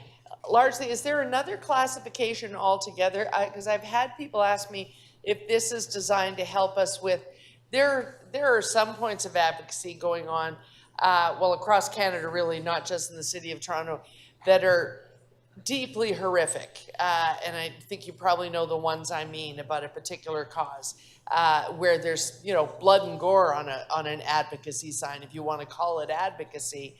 largely, is there another classification altogether? Because I've had people ask me if this is designed to help us with, there are some points of advocacy going on, across Canada, really, not just in the city of Toronto, that are deeply horrific. And I think you probably know the ones I mean about a particular cause, where there's, blood and gore on an advocacy sign, if you want to call it advocacy.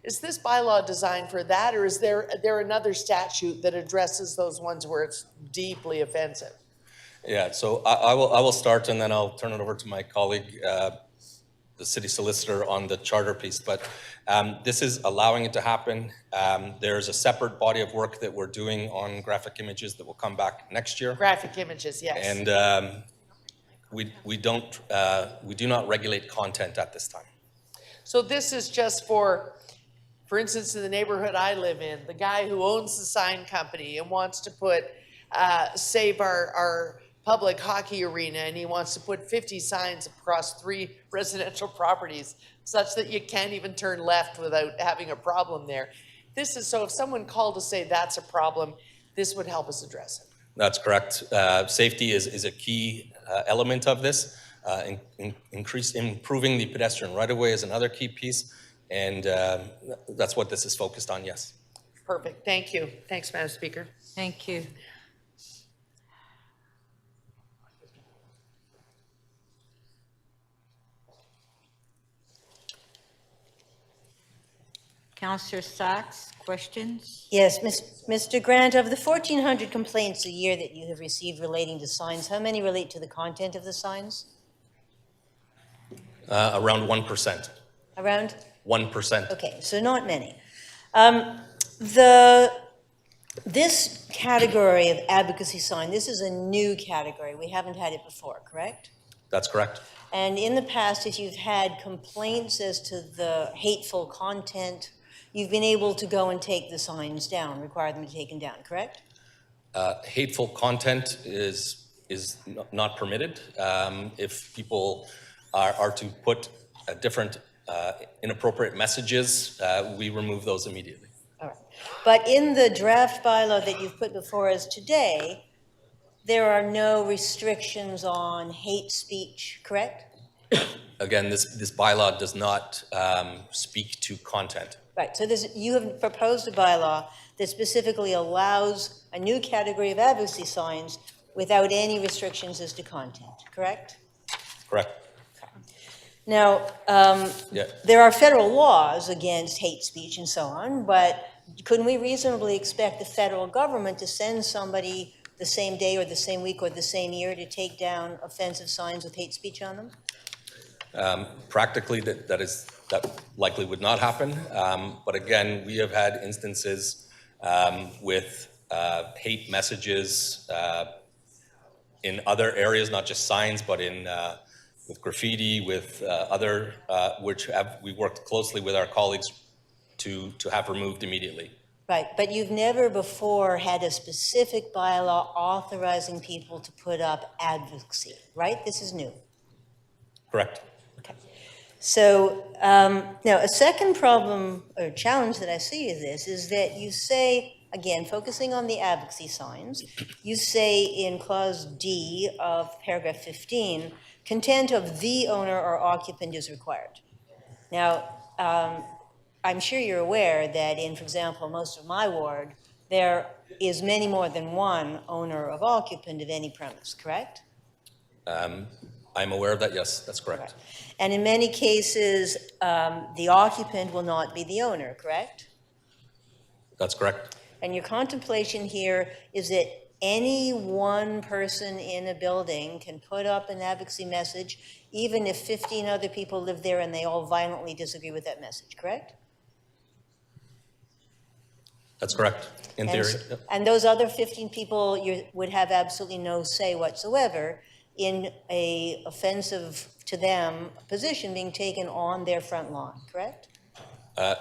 Is this bylaw designed for that, or is there another statute that addresses those ones where it's deeply offensive? Yeah, so I will start and then I'll turn it over to my colleague, the city solicitor, on the charter piece. But this is allowing it to happen. There's a separate body of work that we're doing on graphic images that will come back next year. Graphic images, yes. And we do not regulate content at this time. So this is just for instance, in the neighborhood I live in, the guy who owns the sign company and wants to put, save our public hockey arena, and he wants to put 50 signs across 3 residential properties, such that you can't even turn left without having a problem there. This is, so if someone called to say that's a problem, this would help us address it. That's correct. Safety is a key element of this. Improving the pedestrian right-of-way is another key piece, and that's what this is focused on, yes. Perfect, thank you. Thanks, Madam Speaker. Thank you. Councillor Sachs, questions? Yes, Mr. Grant, of the 1,400 complaints a year that you have received relating to signs, how many relate to the content of the signs? Around 1%. Around? 1%. Okay, so not many. This category of advocacy sign, this is a new category. We haven't had it before, correct? That's correct. And in the past, if you've had complaints as to the hateful content, you've been able to go and take the signs down, require them to be taken down, correct? Hateful content is not permitted. If people are to put different inappropriate messages, we remove those immediately. All right. But in the draft bylaw that you've put before us today, there are no restrictions on hate speech, correct? Again, this bylaw does not speak to content. Right, so you have proposed a bylaw that specifically allows a new category of advocacy signs without any restrictions as to content, correct? Correct. Now, there are federal laws against hate speech and so on, but couldn't we reasonably expect the federal government to send somebody the same day or the same week or the same year to take down offensive signs with hate speech on them? Practically, that likely would not happen. But again, we have had instances with hate messages in other areas, not just signs, but with graffiti, with other, we worked closely with our colleagues to have removed immediately. Right, but you've never before had a specific bylaw authorizing people to put up advocacy, right? This is new. Correct. Okay. So now a second problem or challenge that I see is this, is that you say, again, focusing on the advocacy signs, you say in clause D of paragraph 15, consent of the owner or occupant is required. Now, I'm sure you're aware that in, for example, most of my ward, there is many more than one owner of occupant of any premise, correct? I'm aware of that, yes, that's correct. Right. And in many cases, the occupant will not be the owner, correct? That's correct. And your contemplation here is that any one person in a building can put up an advocacy message, even if 15 other people live there and they all violently disagree with that message, correct? That's correct, in theory. Yep. And those other 15 people would have absolutely no say whatsoever in a offensive to them position being taken on their front lawn, correct?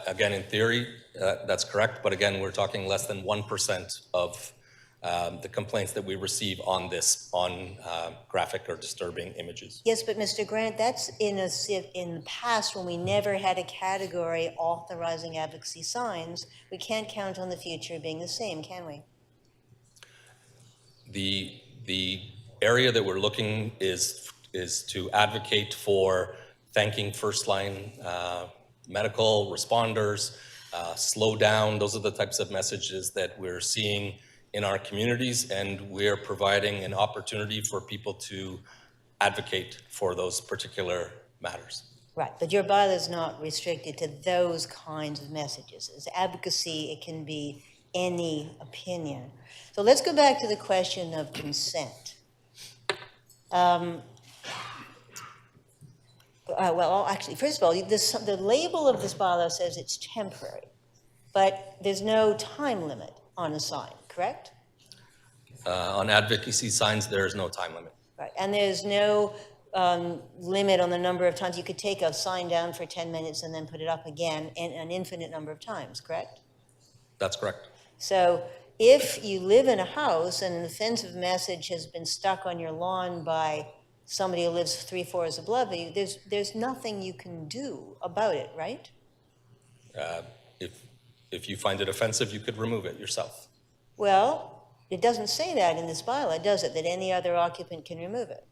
Again, in theory, that's correct. But again, we're talking less than 1% of the complaints that we receive on graphic or disturbing images. Yes, but Mr. Grant, that's in the past when we never had a category authorizing advocacy signs. We can't count on the future being the same, can we? The area that we're looking is to advocate for thanking first line medical responders, slow down. Those are the types of messages that we're seeing in our communities, and we're providing an opportunity for people to advocate for those particular matters. Right, but your bylaw is not restricted to those kinds of messages. As advocacy, it can be any opinion. So let's go back to the question of consent. Well, actually, first of all, the label of this bylaw says it's temporary, but there's no time limit on a sign, correct? On advocacy signs, there is no time limit. Right, and there's no limit on the number of times you could take a sign down for 10 minutes and then put it up again an infinite number of times, correct? That's correct. So if you live in a house and an offensive message has been stuck on your lawn by somebody who lives 3 floors above you, there's nothing you can do about it, right? If you find it offensive, you could remove it yourself. Well, it doesn't say that in this bylaw, does it? That any other occupant can remove it?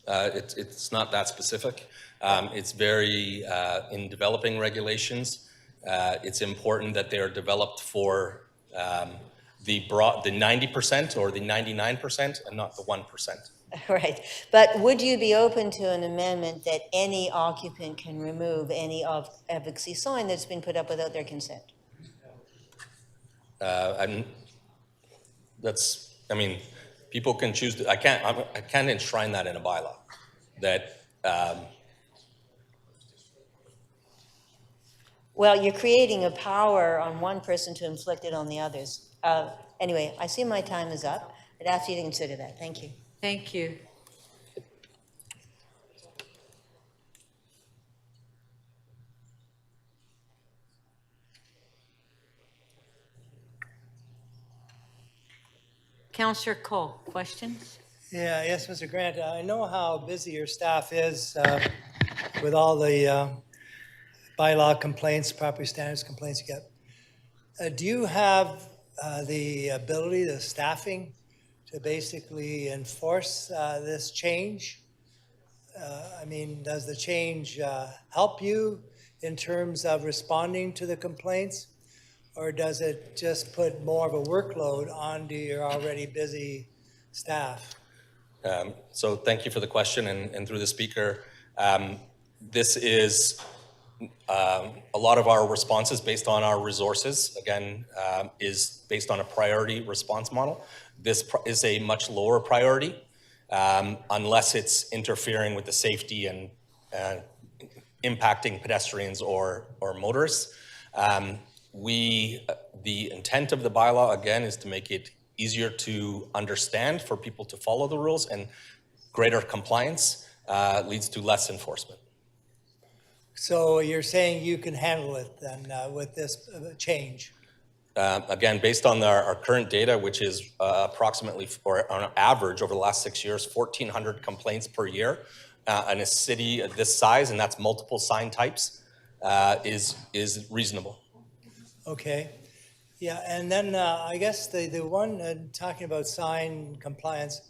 It's not that specific. It's very, in developing regulations, it's important that they are developed for the 90% or the 99% and not the 1%. Right, but would you be open to an amendment that any occupant can remove any advocacy sign that's been put up without their consent? I mean, people can choose to, I can't enshrine that in a bylaw. That, well, you're creating a power on one person to inflict it on the others. Anyway, I see my time is up. I'd ask you to consider that. Thank you. Thank you. Councillor Cole, questions? Yeah, yes, Mr. Grant, I know how busy your staff is with all the bylaw complaints, property standards complaints you get. Do you have the ability, the staffing, to basically enforce this change? I mean, does the change help you in terms of responding to the complaints? Or does it just put more of a workload onto your already busy staff? So thank you for the question, and through the speaker, this is a lot of our responses based on our resources, again, is based on a priority response model. This is a much lower priority unless it's interfering with the safety and impacting pedestrians or motorists. The intent of the bylaw, again, is to make it easier to understand for people to follow the rules, and greater compliance leads to less enforcement. So you're saying you can handle it then with this change? Again, based on our current data, which is approximately, or on average over the last 6 years, 1,400 complaints per year in a city of this size, and that's multiple sign types, is reasonable. Okay. Yeah, and then I guess the one talking about sign compliance,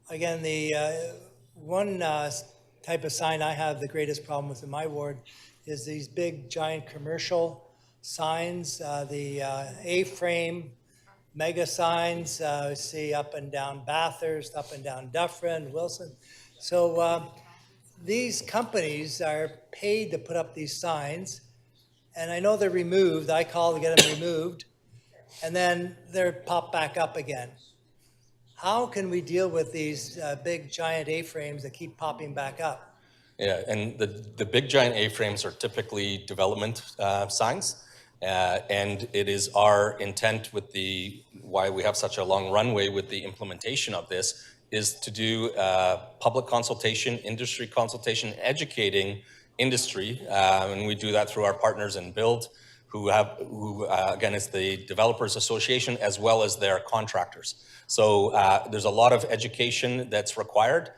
again, the one type of sign I have the greatest problem with in my ward is these big giant commercial signs, the A-frame mega signs, we see up and down Bathurst, up and down Dufferin, Wilson. So these companies are paid to put up these signs, and I know they're removed. I call to get them removed, and then they're popped back up again. How can we deal with these big giant A-frames that keep popping back up? Yeah, and the big giant A-frames are typically development signs, and it is our intent with why we have such a long runway with the implementation of this is to do public consultation, industry consultation, educating industry, and we do that through our partners in Build, who again is the Developers Association as well as their contractors. So there's a lot of education that's required.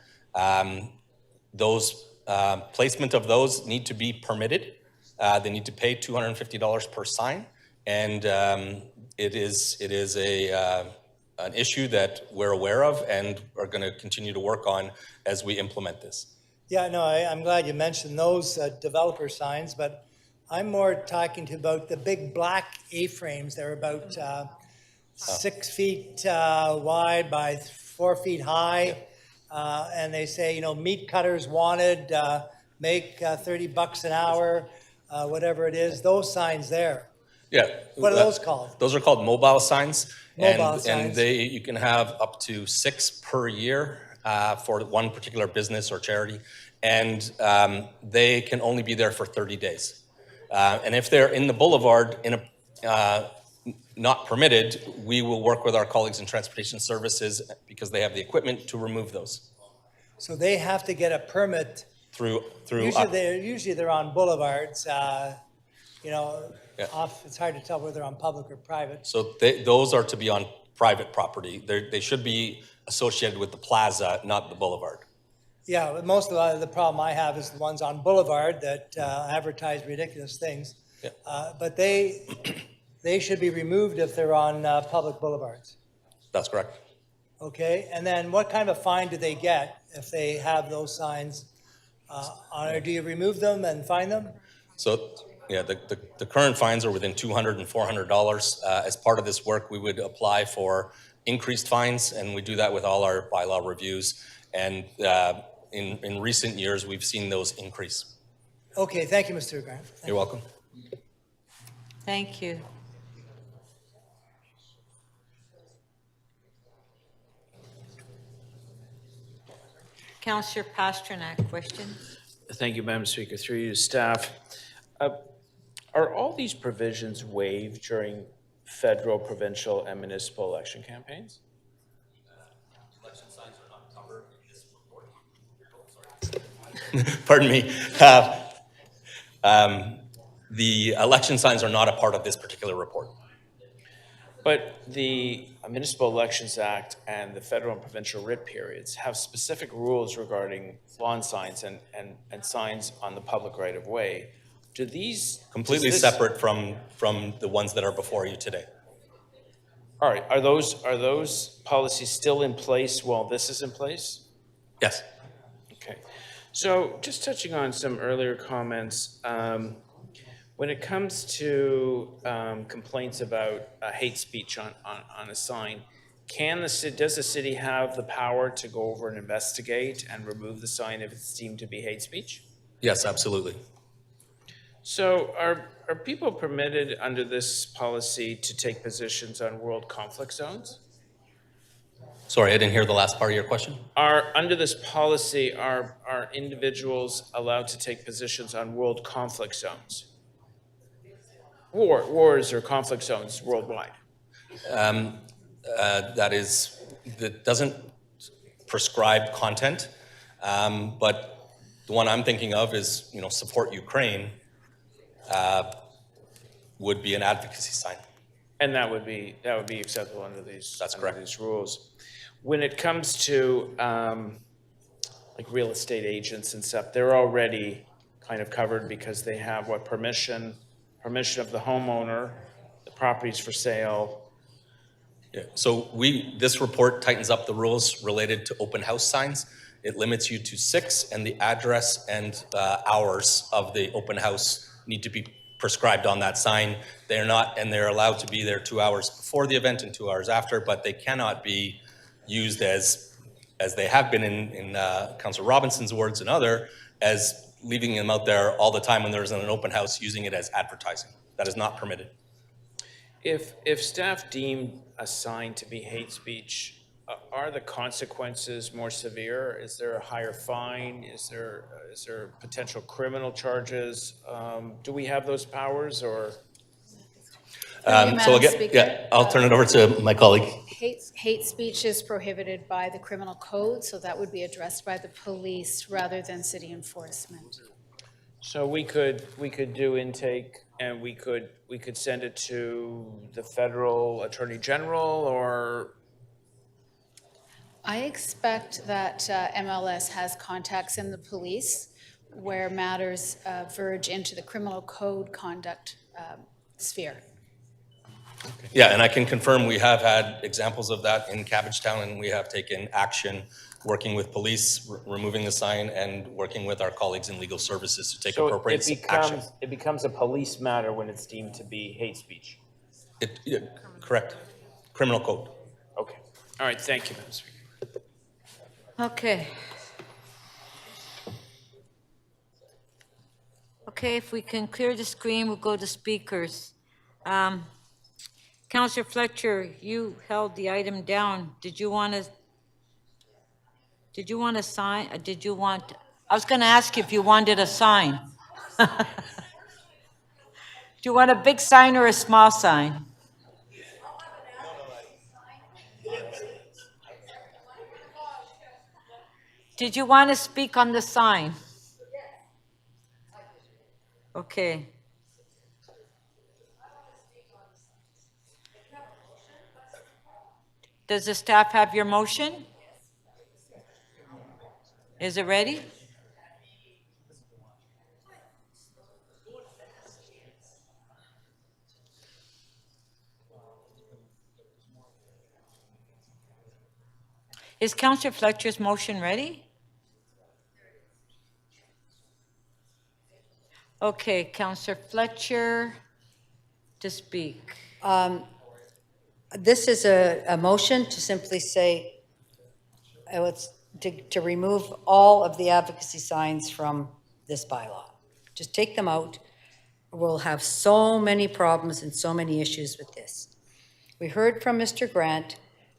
Placement of those need to be permitted. They need to pay $250 per sign, and it is an issue that we're aware of and are going to continue to work on as we implement this. Yeah, no, I'm glad you mentioned those developer signs, but I'm more talking about the big black A-frames. They're about 6 feet wide by 4 feet high, and they say, meat cutters wanted, make $30 an hour, whatever it is. Those signs there. Yeah. What are those called? Those are called mobile signs. Mobile signs. And you can have up to 6 per year. for one particular business or charity, and they can only be there for 30 days. And if they're in the boulevard in a not permitted, we will work with our colleagues in transportation services because they have the equipment to remove those So they have to get a permit. through. Usually they're on boulevards, you know, Yeah. it's hard to tell whether they're on public or private. So those are to be on private property. They should be associated with the plaza, not the boulevard. Yeah, but most of the problem I have is the ones on Boulevard that advertise ridiculous things. Yeah. But they should be removed if they're on public boulevards. That's correct. Okay, and then what kind of a fine do they get if they have those signs on, or do you remove them and fine them? So, yeah, the current fines are within $200 and $400. As part of this work, we would apply for increased fines, and we do that with all our bylaw reviews. And in recent years, we've seen those increase. Okay, thank you, Mr. Grant. You're welcome. Thank you. Councillor Pasternak, question? Thank you, Madam Speaker. Through you to staff. Are all these provisions waived during federal, provincial, and municipal election campaigns? Election signs are not covered in this report. Pardon me. The election signs are not a part of this particular report. But the Municipal Elections Act and the federal and provincial writ periods have specific rules regarding lawn signs and signs on the public right of way. Do these Completely separate from the ones that are before you today. All right, are those policies still in place while this is in place? Yes. Okay. So just touching on some earlier comments, when it comes to complaints about hate speech on a sign, does the city have the power to go over and investigate and remove the sign if it's deemed to be hate speech? Yes, absolutely. So are people permitted under this policy to take positions on world conflict zones? Sorry, I didn't hear the last part of your question. Under this policy, are individuals allowed to take positions on world conflict zones? Wars or conflict zones worldwide? That doesn't prescribe content, but the one I'm thinking of is, support Ukraine would be an advocacy sign. And that would be acceptable under these. That's under correct. These rules. When it comes to like real estate agents and stuff, they're already kind of covered because they have permission of the homeowner, the property's for sale. Yeah. So this report tightens up the rules related to open house signs. It limits you to 6, and the address and hours of the open house need to be prescribed on that sign. They're not, and they're allowed to be there 2 hours before the event and 2 hours after, but they cannot be used as they have been in Councillor Robinson's words and as leaving them out there all the time when there's an open house, using it as advertising. That is not permitted. If staff deem a sign to be hate speech, are the consequences more severe? Is there a higher fine? Is there potential criminal charges? Do we have those powers, or? So again, I'll turn it over to my colleague. Hate speech is prohibited by the criminal code, so that would be addressed by the police rather than city enforcement. So we could do intake, and we could send it to the federal attorney general, or? I expect that MLS has contacts in the police where matters verge into the criminal code conduct sphere. Yeah, and I can confirm we have had examples of that in Cabbagetown, and we have taken action working with police, removing the sign, and working with our colleagues in legal services to take appropriate action. It becomes a police matter when it's deemed to be hate speech. Correct. Criminal code. Okay. All right. Thank you, Madam Speaker. Okay. Okay, if we can clear the screen, we'll go to speakers. Councillor Fletcher, you held the item down. Did you want to? Did you want a sign? Did you want, I was going to ask you if you wanted a sign. Do you want a big sign or a small sign? Did you want to speak on the sign? Okay. Does the staff have your motion? Is it ready? Is Councillor Fletcher's motion ready? Okay, Councillor Fletcher to speak. This is a motion to simply say, it's to remove all of the advocacy signs from this bylaw. Just take them out. We'll have so many problems and so many issues with this. We heard from Mr. Grant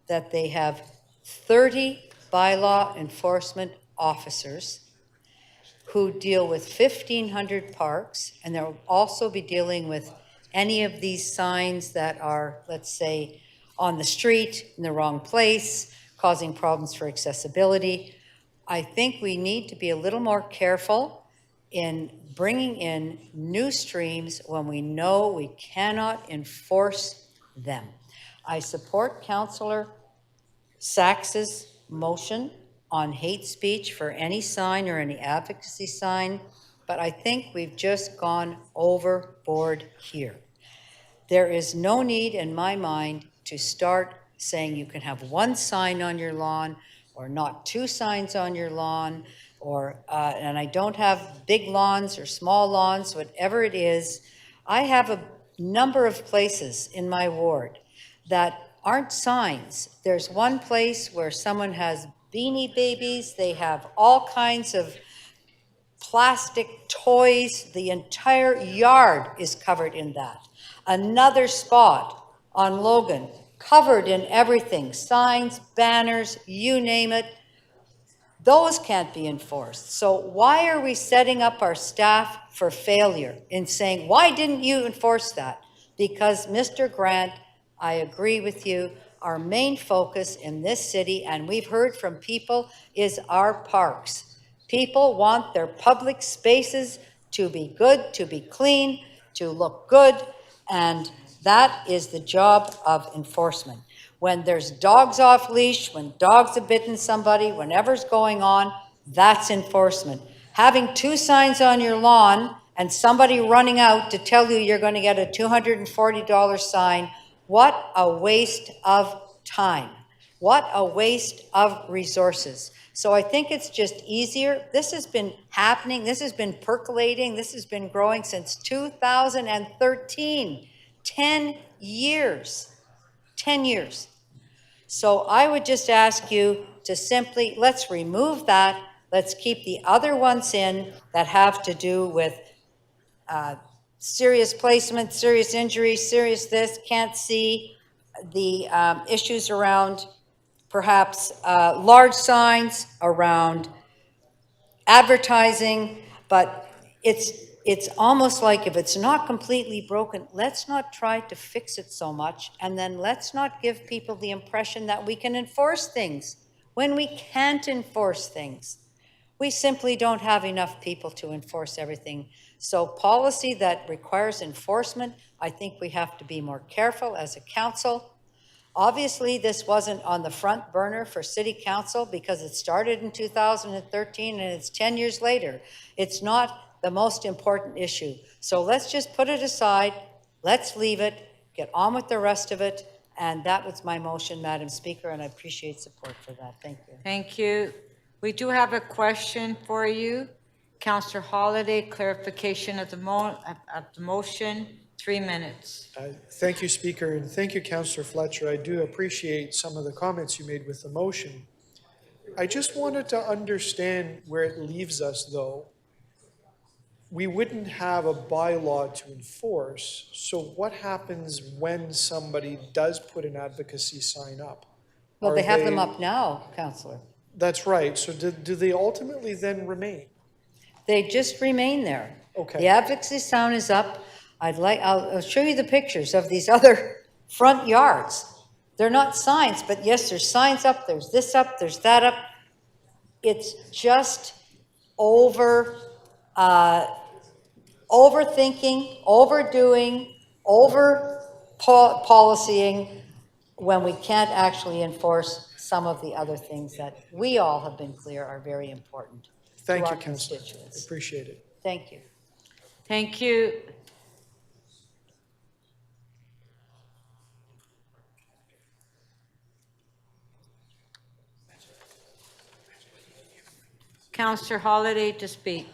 that they have 30 bylaw enforcement officers who deal with 1,500 parks, and they'll also be dealing with any of these signs that are, let's say, on the street, in the wrong place, causing problems for accessibility. I think we need to be a little more careful in bringing in new streams when we know we cannot enforce them. I support Councillor Sax's motion on hate speech for any sign or any advocacy sign, but I think we've just gone overboard here. There is no need in my mind to start saying you can have one sign on your lawn or not two signs on your lawn, or, and I don't have big lawns or small lawns, whatever it is. I have a number of places in my ward that aren't signs. There's one place where someone has Beanie Babies, they have all kinds of plastic toys, the entire yard is covered in that. Another spot on Logan, covered in everything, signs, banners, you name it. Those can't be enforced. So why are we setting up our staff for failure in saying, why didn't you enforce that? Because Mr. Grant, I agree with you, our main focus in this city, and we've heard from people, is our parks. People want their public spaces to be good, to be clean, to look good, and that is the job of enforcement. When there's dogs off leash, when dogs have bitten somebody, whenever's going on, that's enforcement. Having two signs on your lawn and somebody running out to tell you you're going to get a $240 sign, what a waste of time. What a waste of resources. So I think it's just easier. This has been happening. This has been percolating. This has been growing since 2013. 10 years. 10 years. So I would just ask you to simply, let's remove that. Let's keep the other ones in that have to do with serious placement, serious injury, serious this, can't see, the issues around perhaps large signs, around advertising, but it's almost like if it's not completely broken, let's not try to fix it so much, and then let's not give people the impression that we can enforce things when we can't enforce things. We simply don't have enough people to enforce everything. So policy that requires enforcement, I think we have to be more careful as a council. Obviously, this wasn't on the front burner for City Council because it started in 2013 and it's 10 years later. It's not the most important issue. So let's just put it aside, let's leave it, get on with the rest of it, and that was my motion, Madam Speaker, and I appreciate support for that. Thank you. Thank you. We do have a question for you. Councillor Holliday, clarification of the motion, 3 minutes. Thank you, Speaker, and thank you, Councillor Fletcher. I do appreciate some of the comments you made with the motion. I just wanted to understand where it leaves us, though. We wouldn't have a bylaw to enforce, so what happens when somebody does put an advocacy sign up? Well, they have them up now, Councillor. That's right. So do they ultimately then remain? They just remain there. Okay. The advocacy sign is up. I'll show you the pictures of these other front yards. They're not signs, but yes, there's signs up, there's this up, there's that up. It's just overthinking, overdoing, policing when we can't actually enforce some of the other things that we all have been clear are very important to Thank our you, Councillor. constituents. Appreciate it. Thank you. Thank you. Councillor Holiday to speak.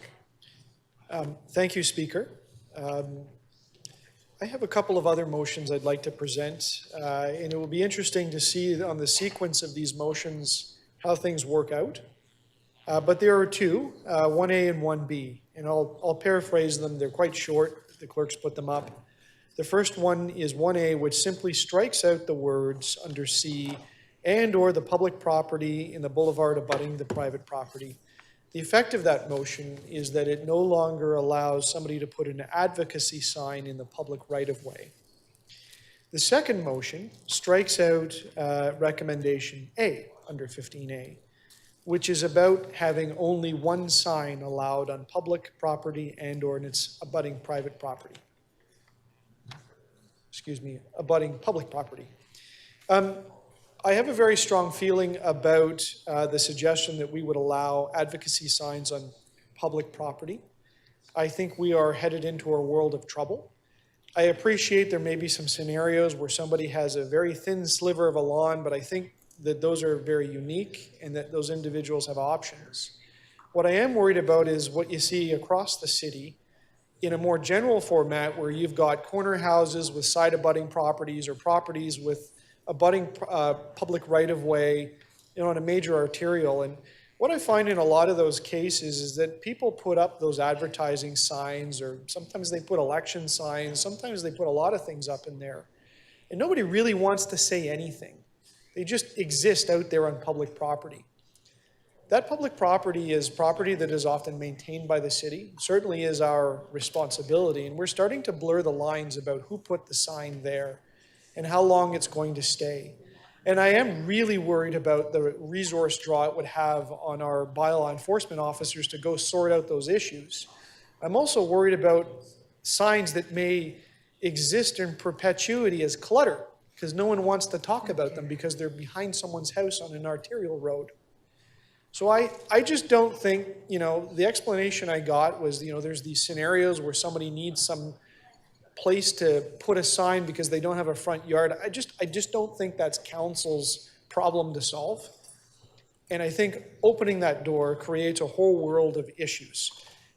Thank you, Speaker. I have a couple of other motions I'd like to present, and it will be interesting to see on the sequence of these motions how things work out. But there are two, 1A and 1B, and I'll paraphrase them. They're quite short. The clerks put them up. The first one is 1A, which simply strikes out the words under C and/or the public property in the boulevard abutting the private property. The effect of that motion is that it no longer allows somebody to put an advocacy sign in the public right-of-way. The second motion strikes out recommendation A under 15A, which is about having only one sign allowed on public property and/or in its abutting private property. Abutting public property. I have a very strong feeling about the suggestion that we would allow advocacy signs on public property. I think we are headed into a world of trouble. I appreciate there may be some scenarios where somebody has a very thin sliver of a lawn, but I think that those are very unique and that those individuals have options. What I am worried about is what you see across the city in a more general format where you've got corner houses with side abutting properties or properties with abutting public right-of-way, on a major arterial. And what I find in a lot of those cases is that people put up those advertising signs, or sometimes they put election signs, sometimes they put a lot of things up in there. And nobody really wants to say anything. They just exist out there on public property. That public property is property that is often maintained by the city, certainly is our responsibility, and we're starting to blur the lines about who put the sign there and how long it's going to stay. And I am really worried about the resource draw it would have on our bylaw enforcement officers to go sort out those issues. I'm also worried about signs that may exist in perpetuity as clutter, because no one wants to talk about them because they're behind someone's house on an arterial road. So I just don't think, the explanation I got was, there's these scenarios where somebody needs some place to put a sign because they don't have a front yard. I just don't think that's council's problem to solve. And I think opening that door creates a whole world of issues.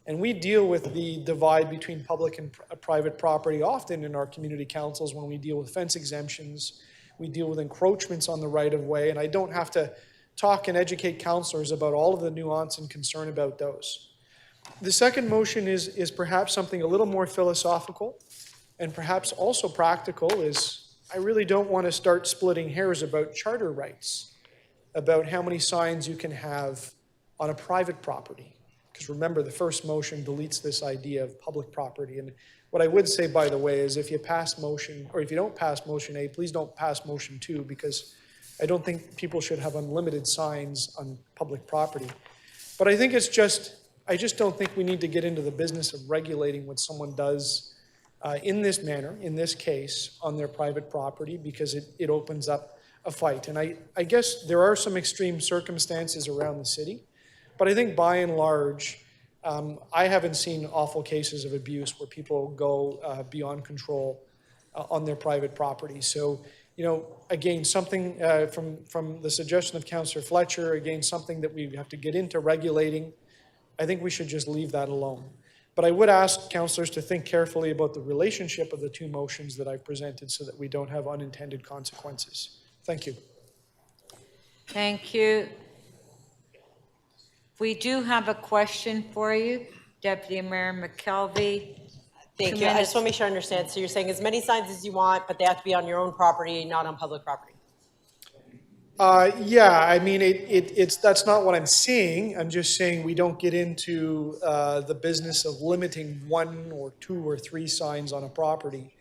And we deal with the divide between public and private property often in our community councils when we deal with fence exemptions, we deal with encroachments on the right-of-way, and I don't have to talk and educate councillors about all of the nuance and concern about those. The second motion is perhaps something a little more philosophical and perhaps also practical. Is I really don't want to start splitting hairs about charter rights, about how many signs you can have on a private property. Because remember, the first motion deletes this idea of public property. And what I would say, by the way, is if you pass motion, or if you don't pass motion A, please don't pass motion 2, because I don't think people should have unlimited signs on public property. But I think I just don't think we need to get into the business of regulating what someone does in this manner, in this case, on their private property, because it opens up a fight. And I guess there are some extreme circumstances around the city, but I think by and large, I haven't seen awful cases of abuse where people go beyond control on their private property. So, again, something from the suggestion of Councillor Fletcher, again, something that we have to get into regulating. I think we should just leave that alone. But I would ask councillors to think carefully about the relationship of the two motions that I've presented so that we don't have unintended consequences. Thank you. Thank you. We do have a question for you, Deputy Mayor McKelvey. Thank you. I just want to make sure I understand. So you're saying as many signs as you want, but they have to be on your own property, not on public property? Yeah, I mean, that's not what I'm saying. I'm just saying we don't get into the business of limiting 1 or 2 or 3 signs on a property.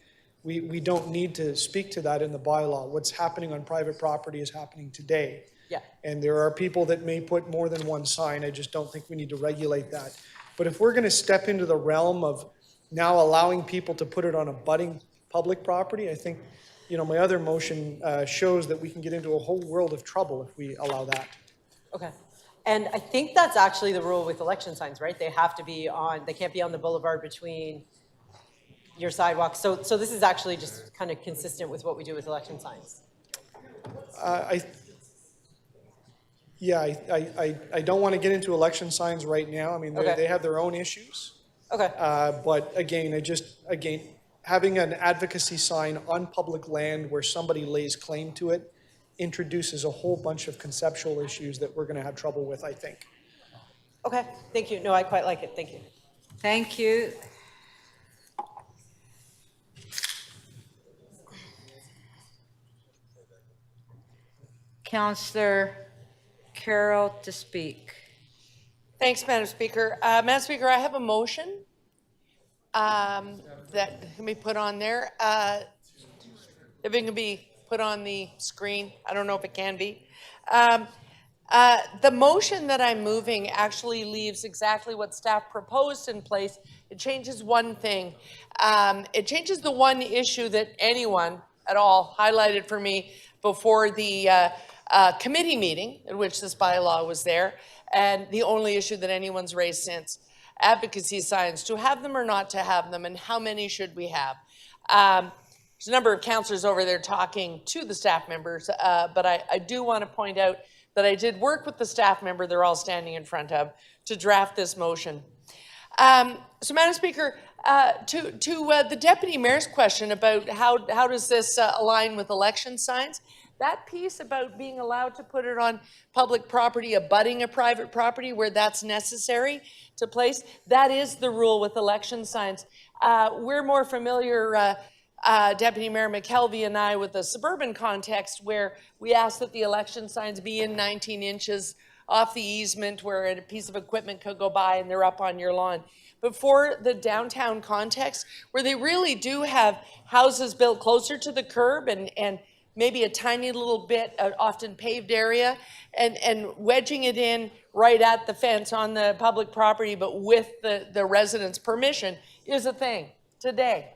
We don't need to speak to that in the bylaw. What's happening on private property is happening today. Yeah. And there are people that may put more than 1 sign. I just don't think we need to regulate that. But if we're going to step into the realm of now allowing people to put it on a budding public property, I think, my other motion shows that we can get into a whole world of trouble if we allow that. Okay. And I think that's actually the rule with election signs, right? They have to be they can't be on the boulevard between your sidewalks. So this is actually just kind of consistent with what we do with election signs. I don't want to get into election signs right now. I mean, they have their own issues. Okay. But again, having an advocacy sign on public land where somebody lays claim to it introduces a whole bunch of conceptual issues that we're going to have trouble with, I think. Okay, thank you. No, I quite like it. Thank you. Thank you. Councillor Carroll to speak. Thanks, Madam Speaker. Madam Speaker, I have a motion that can be put on there. If it can be put on the screen, I don't know if it can be. The motion that I'm moving actually leaves exactly what staff proposed in place. It changes one thing. It changes the one issue that anyone at all highlighted for me before the committee meeting in which this bylaw was there, and the only issue that anyone's raised since. Advocacy signs, to have them or not to have them, and how many should we have? There's a number of councillors over there talking to the staff members, but I do want to point out that I did work with the staff member they're all standing in front of to draft this motion. So, Madam Speaker, to the Deputy Mayor's question about how does this align with election signs, that piece about being allowed to put it on public property, abutting a private property where that's necessary to place, that is the rule with election signs. We're more familiar, Deputy Mayor McKelvey and I, with the suburban context where we ask that the election signs be in 19 inches off the easement where a piece of equipment could go by and they're up on your lawn. But for the downtown context, where they really do have houses built closer to the curb and maybe a tiny little bit, often paved area, and wedging it in right at the fence on the public property, but with the residents' permission, is a thing today.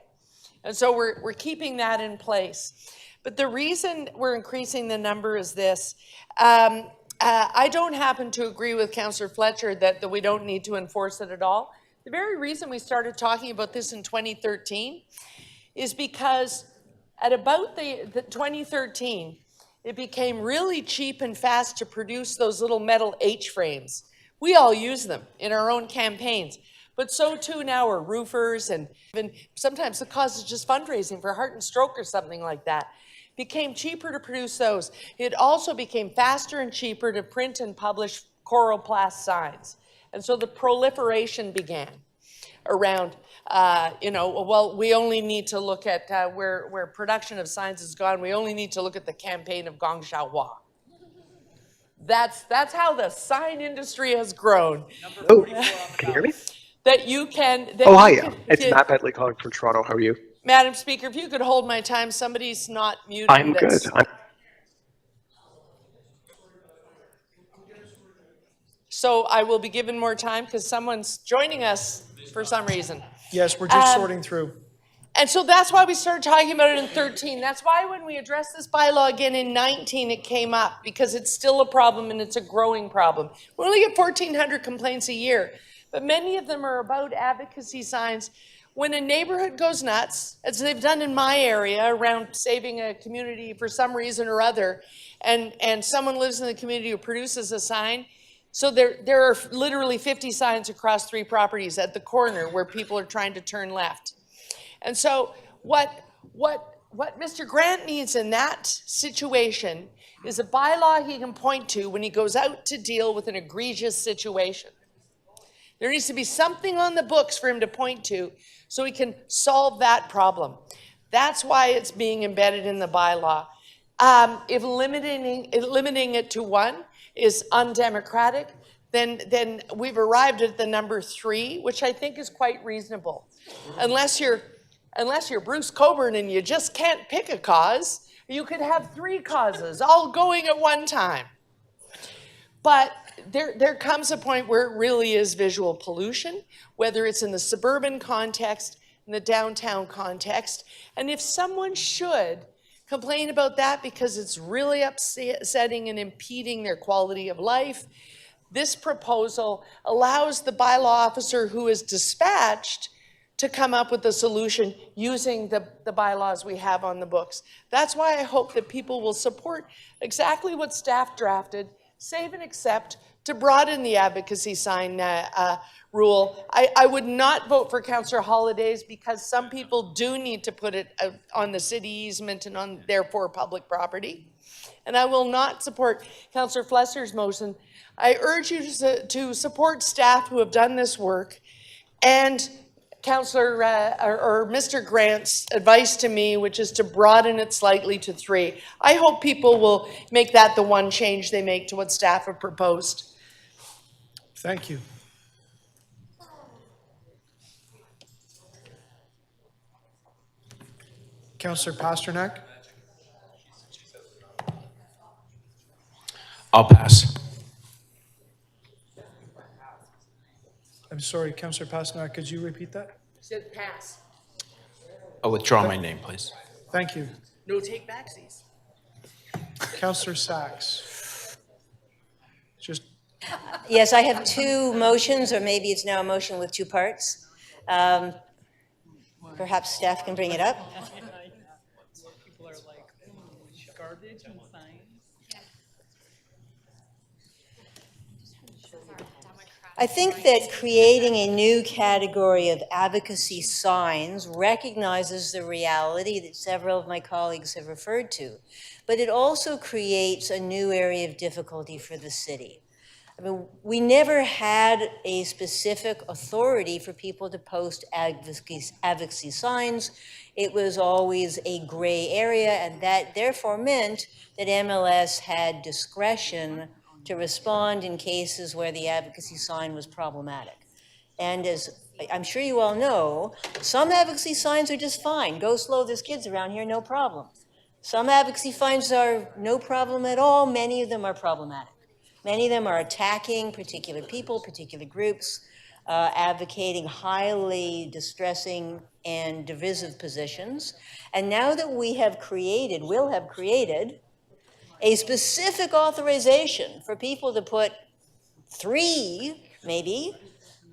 And so we're keeping that in place. But the reason we're increasing the number is this. I don't happen to agree with Councillor Fletcher that we don't need to enforce it at all. The very reason we started talking about this in 2013 is because at about the 2013, it became really cheap and fast to produce those little metal H-frames. We all use them in our own campaigns, but so too now are roofers, and even sometimes the cause is just fundraising for heart and stroke or something like that. It became cheaper to produce those. It also became faster and cheaper to print and publish coroplast signs. And so the proliferation began around, well, we only need to look at where production of signs has gone. We only need to look at the campaign of Gong Xiaohua. That's how the sign industry has grown. Oh, can you hear me? That you can. Hi. It's Matt Bedley calling from Toronto. How are you? Madam Speaker, if you could hold my time, somebody's not muted. I'm good. So I will be given more time because someone's joining us for some reason. Yes, we're just sorting through. And so that's why we started talking about it in 13. That's why when we addressed this bylaw again in 19, it came up, because it's still a problem and it's a growing problem. We only get 1,400 complaints a year, but many of them are about advocacy signs. When a neighborhood goes nuts, as they've done in my area around saving a community for some reason or other, and someone lives in the community who produces a sign, so there are literally 50 signs across 3 properties at the corner where people are trying to turn left. And so what Mr. Grant needs in that situation is a bylaw he can point to when he goes out to deal with an egregious situation. There needs to be something on the books for him to point to so he can solve that problem. That's why it's being embedded in the bylaw. If limiting it to one is undemocratic, then we've arrived at the number 3, which I think is quite reasonable. Unless you're Bruce Coburn and you just can't pick a cause, you could have 3 causes all going at one time. But there comes a point where it really is visual pollution, whether it's in the suburban context, in the downtown context. And if someone should complain about that because it's really upsetting and impeding their quality of life, this proposal allows the bylaw officer who is dispatched to come up with a solution using the bylaws we have on the books. That's why I hope that people will support exactly what staff drafted, save and accept, to broaden the advocacy sign rule. I would not vote for Councillor Holiday's because some people do need to put it on the city easement and on therefore public property. And I will not support Councillor Flesser's motion. I urge you to support staff who have done this work and Councillor or Mr. Grant's advice to me, which is to broaden it slightly to 3. I hope people will make that the one change they make to what staff have proposed. Thank you. Councillor Pasternak? I'll pass. I'm sorry, Councillor Pasternak, could you repeat that? Said pass. I'll withdraw my name, please. Thank you. No take backsies. Councillor Sachs? Just Yes, I have 2 motions, or maybe it's now a motion with 2 parts. Perhaps staff can bring it up. People are like, garbage and signs. I think that creating a new category of advocacy signs recognizes the reality that several of my colleagues have referred to, but it also creates a new area of difficulty for the city. I mean, we never had a specific authority for people to post advocacy signs. It was always a gray area, and that therefore meant that MLS had discretion to respond in cases where the advocacy sign was problematic. And as I'm sure you all know, some advocacy signs are just fine. Go slow, there's kids around here, no problem. Some advocacy signs are no problem at all. Many of them are problematic. Many of them are attacking particular people, particular groups, advocating highly distressing and divisive positions. And now that we have created, will have created, a specific authorization for people to put 3, maybe,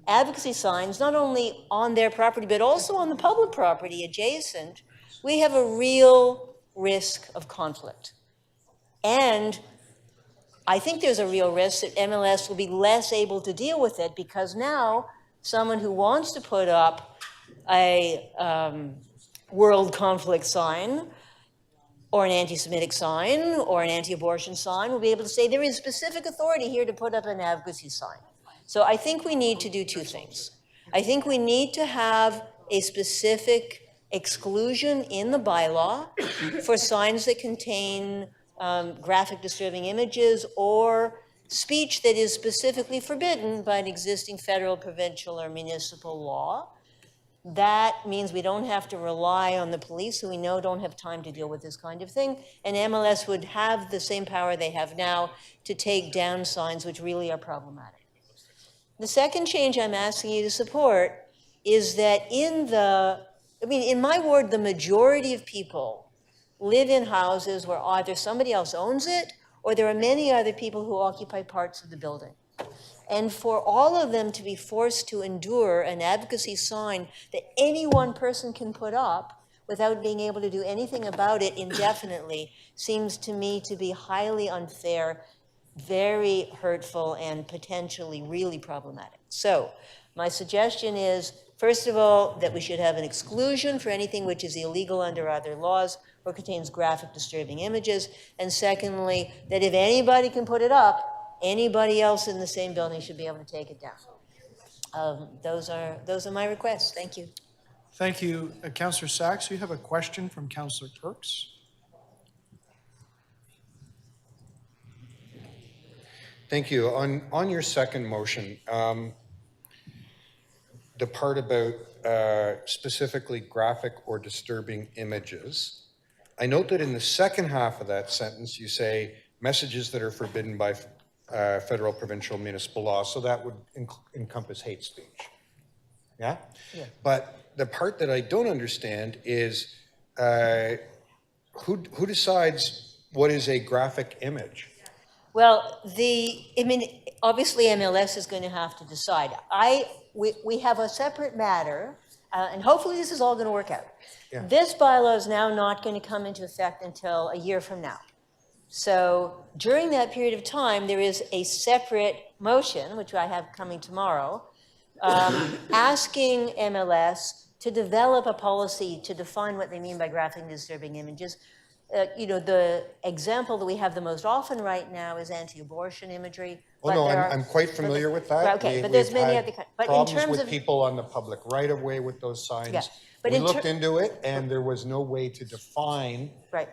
advocacy signs, not only on their property, but also on the public property adjacent, we have a real risk of conflict. And I think there's a real risk that MLS will be less able to deal with it because now someone who wants to put up a world conflict sign or an anti-Semitic sign or an anti-abortion sign will be able to say there is specific authority here to put up an advocacy sign. So I think we need to do 2 things. I think we need to have a specific exclusion in the bylaw for signs that contain graphic disturbing images or speech that is specifically forbidden by an existing federal, provincial, or municipal law. That means we don't have to rely on the police, who we know don't have time to deal with this kind of thing, and MLS would have the same power they have now to take down signs which really are problematic. The second change I'm asking you to support is that in my ward, the majority of people live in houses where either somebody else owns it or there are many other people who occupy parts of the building. And for all of them to be forced to endure an advocacy sign that any one person can put up without being able to do anything about it indefinitely seems to me to be highly unfair, very hurtful, and potentially really problematic. So my suggestion is, first of all, that we should have an exclusion for anything which is illegal under other laws or contains graphic disturbing images. And secondly, that if anybody can put it up, anybody else in the same building should be able to take it down. Those are my requests. Thank you. thank you. Councillor Sachs, you have a question from Councillor Turks. Thank you. On your second motion, the part about specifically graphic or disturbing images, I note that in the second half of that sentence, you say messages that are forbidden by federal, provincial, municipal law, so that would encompass hate speech. Yeah? Yeah. But the part that I don't understand is who decides what is a graphic image? Well, obviously MLS is going to have to decide. We have a separate matter, and hopefully this is all going to work out. Yeah. This bylaw is now not going to come into effect until a year from now. So during that period of time, there is a separate motion, which I have coming tomorrow, asking MLS to develop a policy to define what they mean by graphic and disturbing images. The example that we have the most often right now is anti-abortion imagery. Oh, no, I'm quite familiar with that. Okay, but there's many other kinds. But in problems terms with of people on the public right-of-way with those signs. Yeah, but We in looked into it, and there was no way to define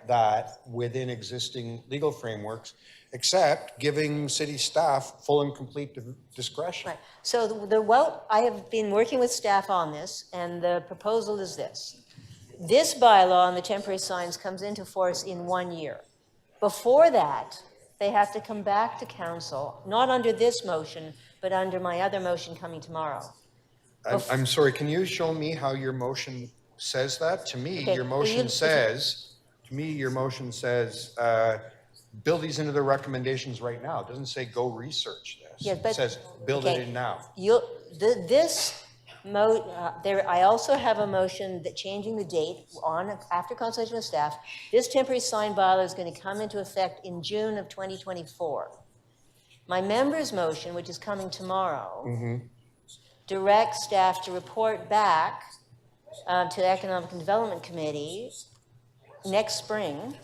that within existing legal frameworks, except giving city staff full and complete discretion. Right. So I have been working with staff on this, and the proposal is this. This bylaw on the temporary signs comes into force in 1 year. Before that, they have to come back to council, not under this motion, but under my other motion coming tomorrow. I'm sorry, can you show me how your motion says that? To me, Okay, your motion says, build these into the recommendations right now. It doesn't say go research this. Yeah, but- It says build it in now. I also have a motion that changing the date after consultation with staff. This temporary sign bylaw is going to come into effect in June of 2024. My member's motion, which is coming tomorrow, directs staff to report back to the Economic and Development Committee next spring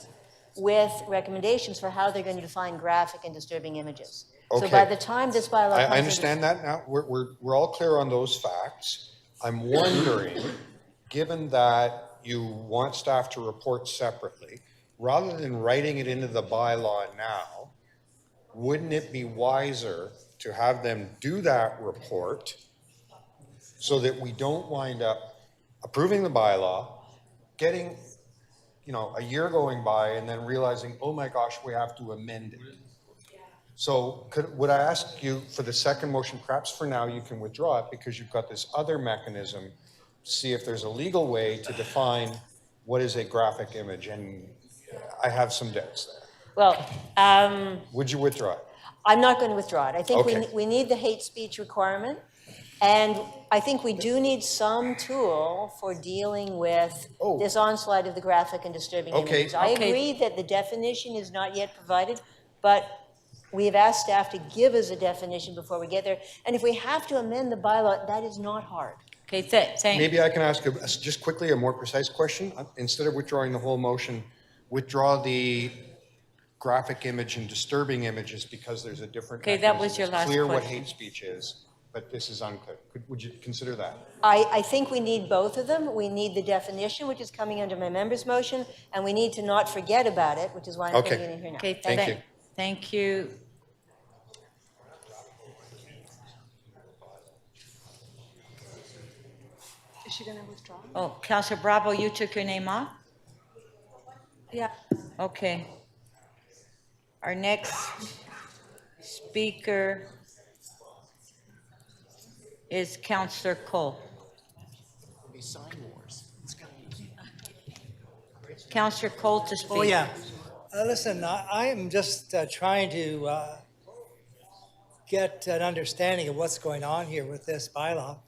with recommendations for how they're going to define graphic and disturbing images. So Okay. by the time this bylaw comes I understand that now. We're all clear on those facts. I'm wondering, given that you want staff to report separately, rather than writing it into the bylaw now, wouldn't it be wiser to have them do that report so that we don't wind up approving the bylaw, getting, a year going by and then realizing, oh my gosh, we have to amend it. So would I ask you for the second motion, perhaps for now you can withdraw it because you've got this other mechanism, see if there's a legal way to define what is a graphic image, and I have some doubts there. Well, Would you withdraw it? I'm not going to withdraw it. I think Okay. we need the hate speech requirement, and I think we do need some tool for dealing with this onslaught of the graphic and disturbing Okay. images. I Okay. agree that the definition is not yet provided, but we have asked staff to give us a definition before we get there. And if we have to amend the bylaw, that is not hard. Okay, thank. Maybe I can ask just quickly a more precise question. Instead of withdrawing the whole motion, withdraw the graphic image and disturbing images because there's a different Okay, that mechanism. was your It's last clear what question. hate speech is, but this is unclear. Would you consider that? I think we need both of them. We need the definition, which is coming under my member's motion, and we need to not forget about it, which is why I'm Okay. putting it in here now. Okay, Thank you. Thank you. Is she going to withdraw? Oh, Councilor Bravo, you took your name off? Yeah. Okay. Our next speaker is Councilor Cole. Councilor Cole to speak. Oh, yeah. Listen, I am just trying to get an understanding of what's going on here with this bylaw.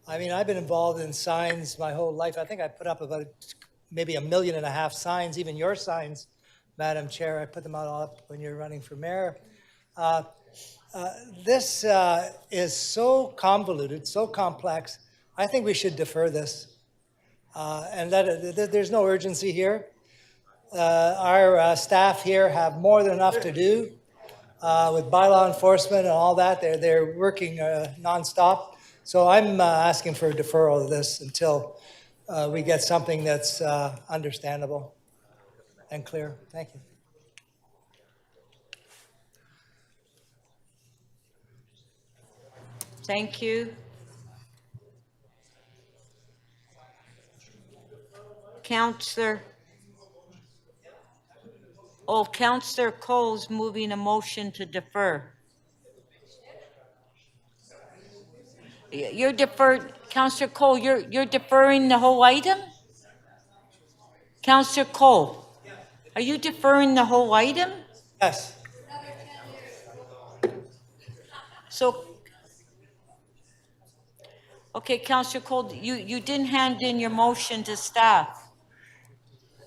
I mean, I've been involved in signs my whole life. I think I put up about maybe 1.5 million signs, even your signs, Madam Chair. I put them all up when you're running for mayor. This is so convoluted, so complex. I think we should defer this. And there's no urgency here. Our staff here have more than enough to do with bylaw enforcement and all that. They're working nonstop. So I'm asking for a deferral of this until we get something that's understandable and clear. Thank you. Thank you. Counselor. Oh, Counselor Cole's moving a motion to defer. You're deferred, Counselor Cole, you're deferring the whole item? Counselor Cole, are you deferring the whole item? Yes. So, okay, Counselor Cole, you didn't hand in your motion to staff.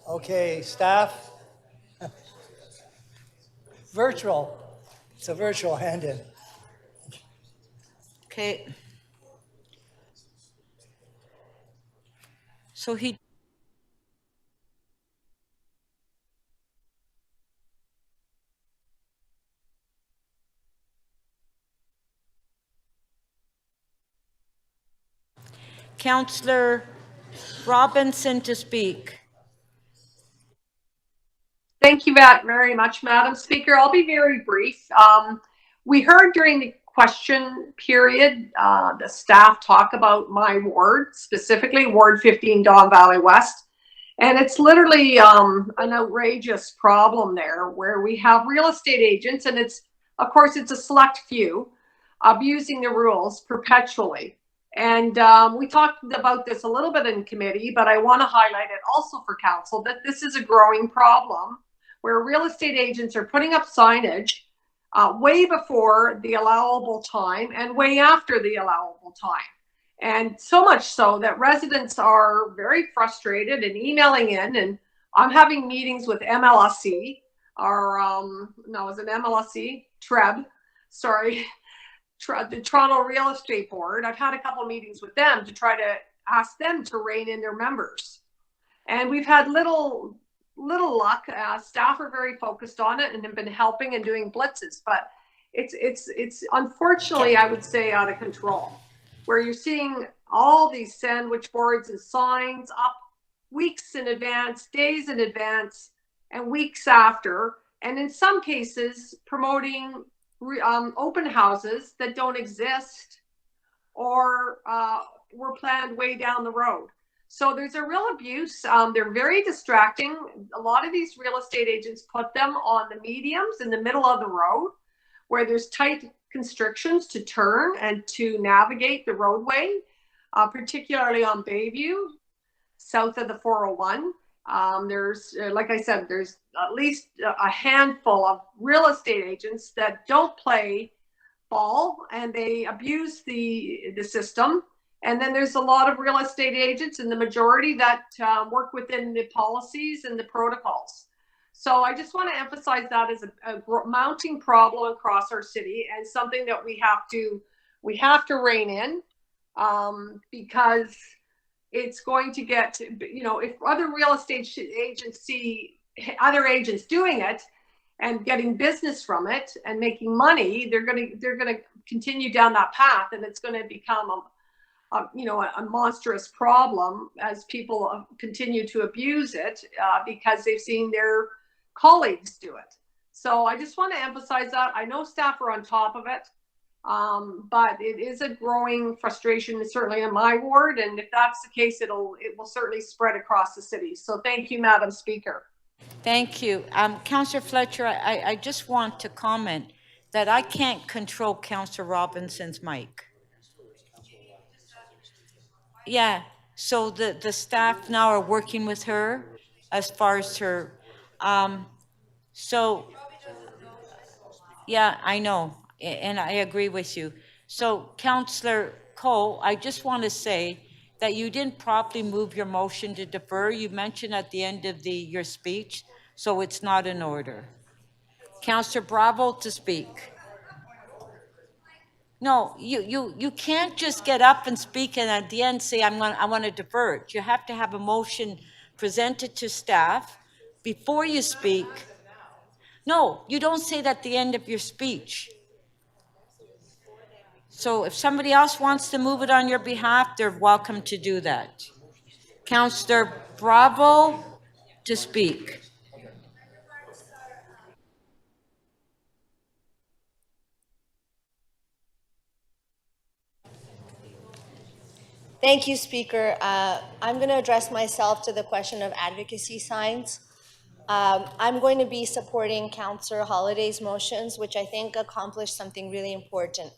Okay, staff. Virtual. It's a virtual hand-in. Okay. So he. Counselor Robinson to speak. Thank you very much, Madam Speaker. I'll be very brief. We heard during the question period, the staff talk about my ward, specifically Ward 15, Don Valley West. And it's literally an outrageous problem there where we have real estate agents, and of course, it's a select few, abusing the rules perpetually. And we talked about this a little bit in committee, but I want to highlight it also for council that this is a growing problem where real estate agents are putting up signage way before the allowable time and way after the allowable time. And so much so that residents are very frustrated and emailing in, and I'm having meetings with MLSE, no, is it MLSE? TREB, sorry, the Toronto Real Estate Board. I've had a couple of meetings with them to try to ask them to rein in their members. And we've had little luck. Staff are very focused on it and have been helping and doing blitzes, but it's unfortunately, I would say, out of control, where you're seeing all these sandwich boards and signs up weeks in advance, days in advance, and weeks after, and in some cases promoting open houses that don't exist or were planned way down the road. So there's a real abuse. They're very distracting. A lot of these real estate agents put them on the mediums in the middle of the road where there's tight constrictions to turn and to navigate the roadway, particularly on Bayview, south of the 401. There's, like I said, there's at least a handful of real estate agents that don't play ball and they abuse the system. And then there's a lot of real estate agents, and the majority that work within the policies and the protocols. So I just want to emphasize that as a mounting problem across our city and something that we have to rein in because it's going to get, if other real estate agents see other agents doing it and getting business from it and making money, they're going to continue down that path, and it's going to become a monstrous problem as people continue to abuse it because they've seen their colleagues do it. So I just want to emphasize that. I know staff are on top of it, but it is a growing frustration, certainly in my ward. And if that's the case, it will certainly spread across the city. So thank you, Madam Speaker. Thank you. Councillor Fletcher, I just want to comment that I can't control Councillor Robinson's mic. Yeah, so the staff now are working with her as far as her, so, yeah, I know, and I agree with you. So Councillor Cole, I just want to say that you didn't properly move your motion to defer. You mentioned at the end of your speech, so it's not in order. Councillor Bravo to speak. No, you can't just get up and speak and at the end say, I want to defer it. You have to have a motion presented to staff before you speak. No, you don't say that at the end of your speech. So if somebody else wants to move it on your behalf, they're welcome to do that. Councillor Bravo to speak. Thank you, Speaker. I'm going to address myself to the question of advocacy signs. I'm going to be supporting Councillor Holiday's motions, which I think accomplish something really important.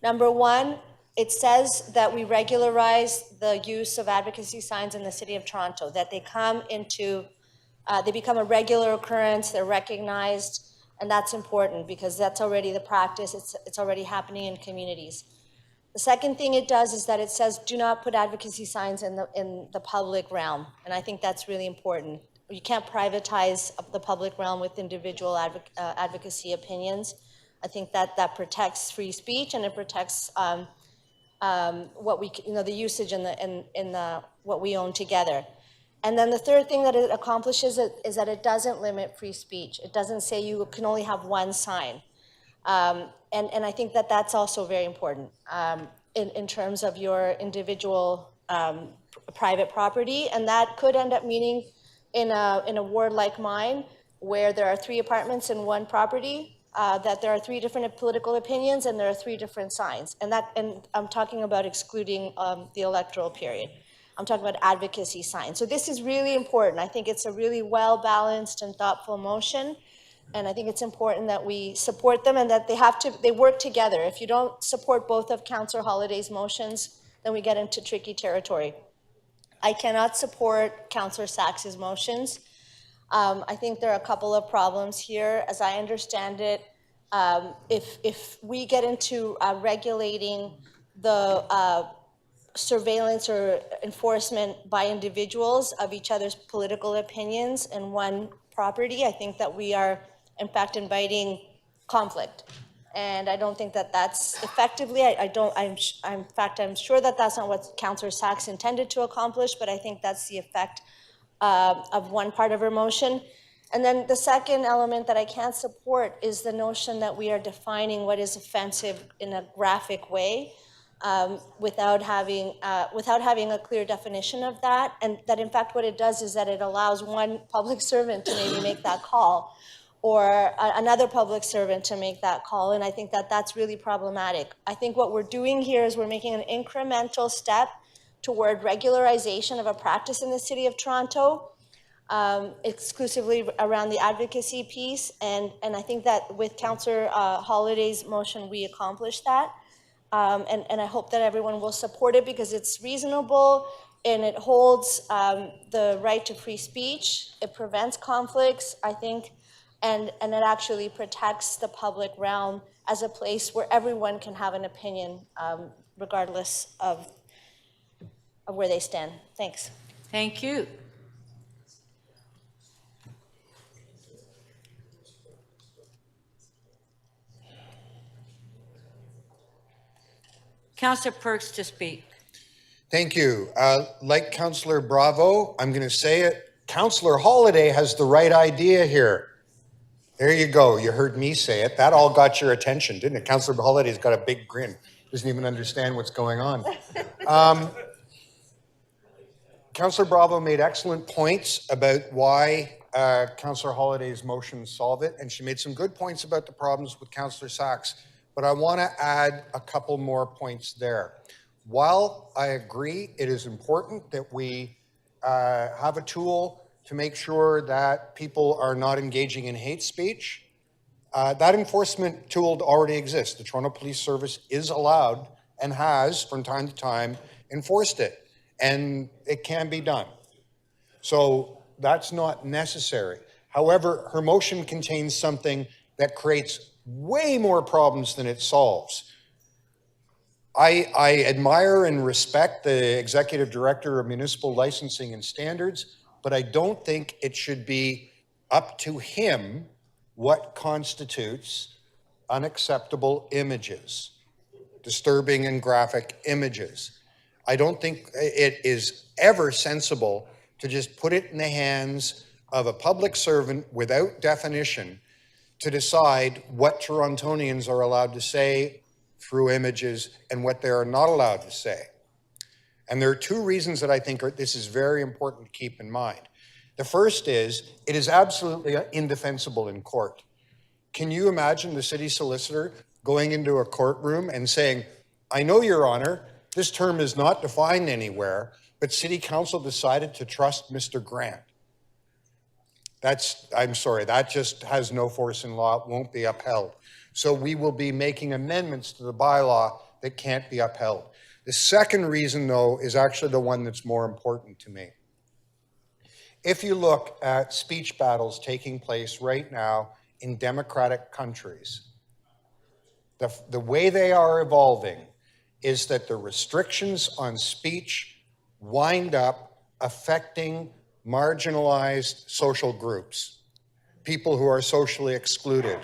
Number one, it says that we regularize the use of advocacy signs in the City of Toronto, that they come into, they become a regular occurrence, they're recognized, and that's important because that's already the practice, it's already happening in communities. The second thing it does is that it says do not put advocacy signs in the public realm, and I think that's really important. You can't privatize the public realm with individual advocacy opinions. I think that protects free speech and it protects what we, the usage in what we own together. And then the third thing that it accomplishes is that it doesn't limit free speech. It doesn't say you can only have one sign. And I think that that's also very important in terms of your individual private property. And that could end up meaning in a ward like mine, where there are 3 apartments in one property, that there are 3 different political opinions and there are 3 different signs. And I'm talking about excluding the electoral period. I'm talking about advocacy signs. So this is really important. I think it's a really well-balanced and thoughtful motion. And I think it's important that we support them and that they work together. If you don't support both of Councillor Holiday's motions, then we get into tricky territory. I cannot support Councillor Sachs's motions. I think there are a couple of problems here. As I understand it, if we get into regulating the surveillance or enforcement by individuals of each other's political opinions in one property, I think that we are, in fact, inviting conflict. And I don't think that that's effectively, I'm sure that that's not what Councillor Sachs intended to accomplish, but I think that's the effect of one part of her motion. And then the second element that I can't support is the notion that we are defining what is offensive in a graphic way without having a clear definition of that. And that, in fact, what it does is that it allows one public servant to maybe make that call, or another public servant to make that call, and I think that that's really problematic. I think what we're doing here is we're making an incremental step toward regularization of a practice in the City of Toronto, exclusively around the advocacy piece, and I think that with Councillor Holiday's motion, we accomplished that, and I hope that everyone will support it because it's reasonable, and it holds the right to free speech, it prevents conflicts, I think, and it actually protects the public realm as a place where everyone can have an opinion, regardless of where they stand. Thanks. Thank you. Councillor Perks to speak. Thank you. Like Councillor Bravo, I'm going to say it. Councillor Holiday has the right idea here. There you go. You heard me say it. That all got your attention, didn't it? Councillor Holiday's got a big grin. Doesn't even understand what's going on. Councillor Bravo made excellent points about why Councillor Holiday's motions solve it, and she made some good points about the problems with Councillor Sachs, but I want to add a couple more points there. While I agree it is important that we have a tool to make sure that people are not engaging in hate speech, that enforcement tool already exists. The Toronto Police Service is allowed and has, from time to time, enforced it, and it can be done. So that's not necessary. However, her motion contains something that creates way more problems than it solves. I admire and respect the Executive Director of Municipal Licensing and Standards, but I don't think it should be up to him what constitutes unacceptable images, disturbing and graphic images. I don't think it is ever sensible to just put it in the hands of a public servant without definition to decide what Torontonians are allowed to say through images and what they are not allowed to say. And there are 2 reasons that I think this is very important to keep in mind. The first is, it is absolutely indefensible in court. Can you imagine the city solicitor going into a courtroom and saying, I know, Your Honor, This term is not defined anywhere, but City Council decided to trust Mr. Grant. I'm sorry, that just has no force in law, it won't be upheld. So we will be making amendments to the bylaw that can't be upheld. The second reason, though, is actually the one that's more important to me. If you look at speech battles taking place right now in democratic countries, the way they are evolving is that the restrictions on speech wind up affecting marginalized social groups, people who are socially excluded.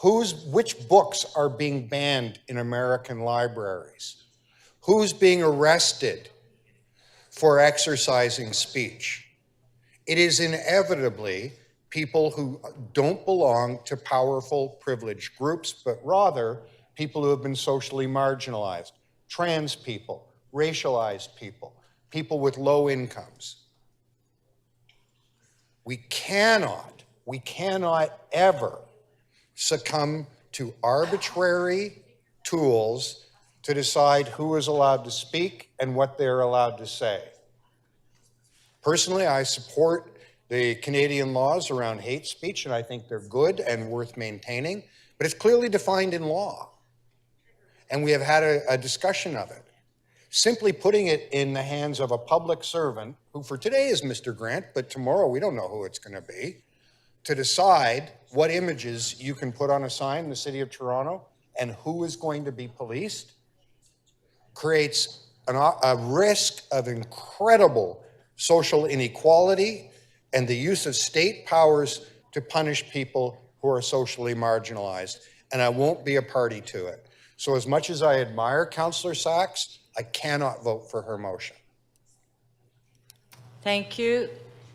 Which books are being banned in American libraries? Who's being arrested for exercising speech? It is inevitably people who don't belong to powerful, privileged groups, but rather people who have been socially marginalized, trans people, racialized people, people with low incomes. We cannot ever succumb to arbitrary tools to decide who is allowed to speak and what they're allowed to say. Personally, I support the Canadian laws around hate speech, and I think they're good and worth maintaining, but it's clearly defined in law. And we have had a discussion of it. Simply putting it in the hands of a public servant, who for today is Mr. Grant, but tomorrow we don't know who it's going to be, to decide what images you can put on a sign in the City of Toronto and who is going to be policed, creates a risk of incredible social inequality and the use of state powers to punish people who are socially marginalized. And I won't be a party to it. So as much as I admire Councillor Sachs, I cannot vote for her motion. Thank you.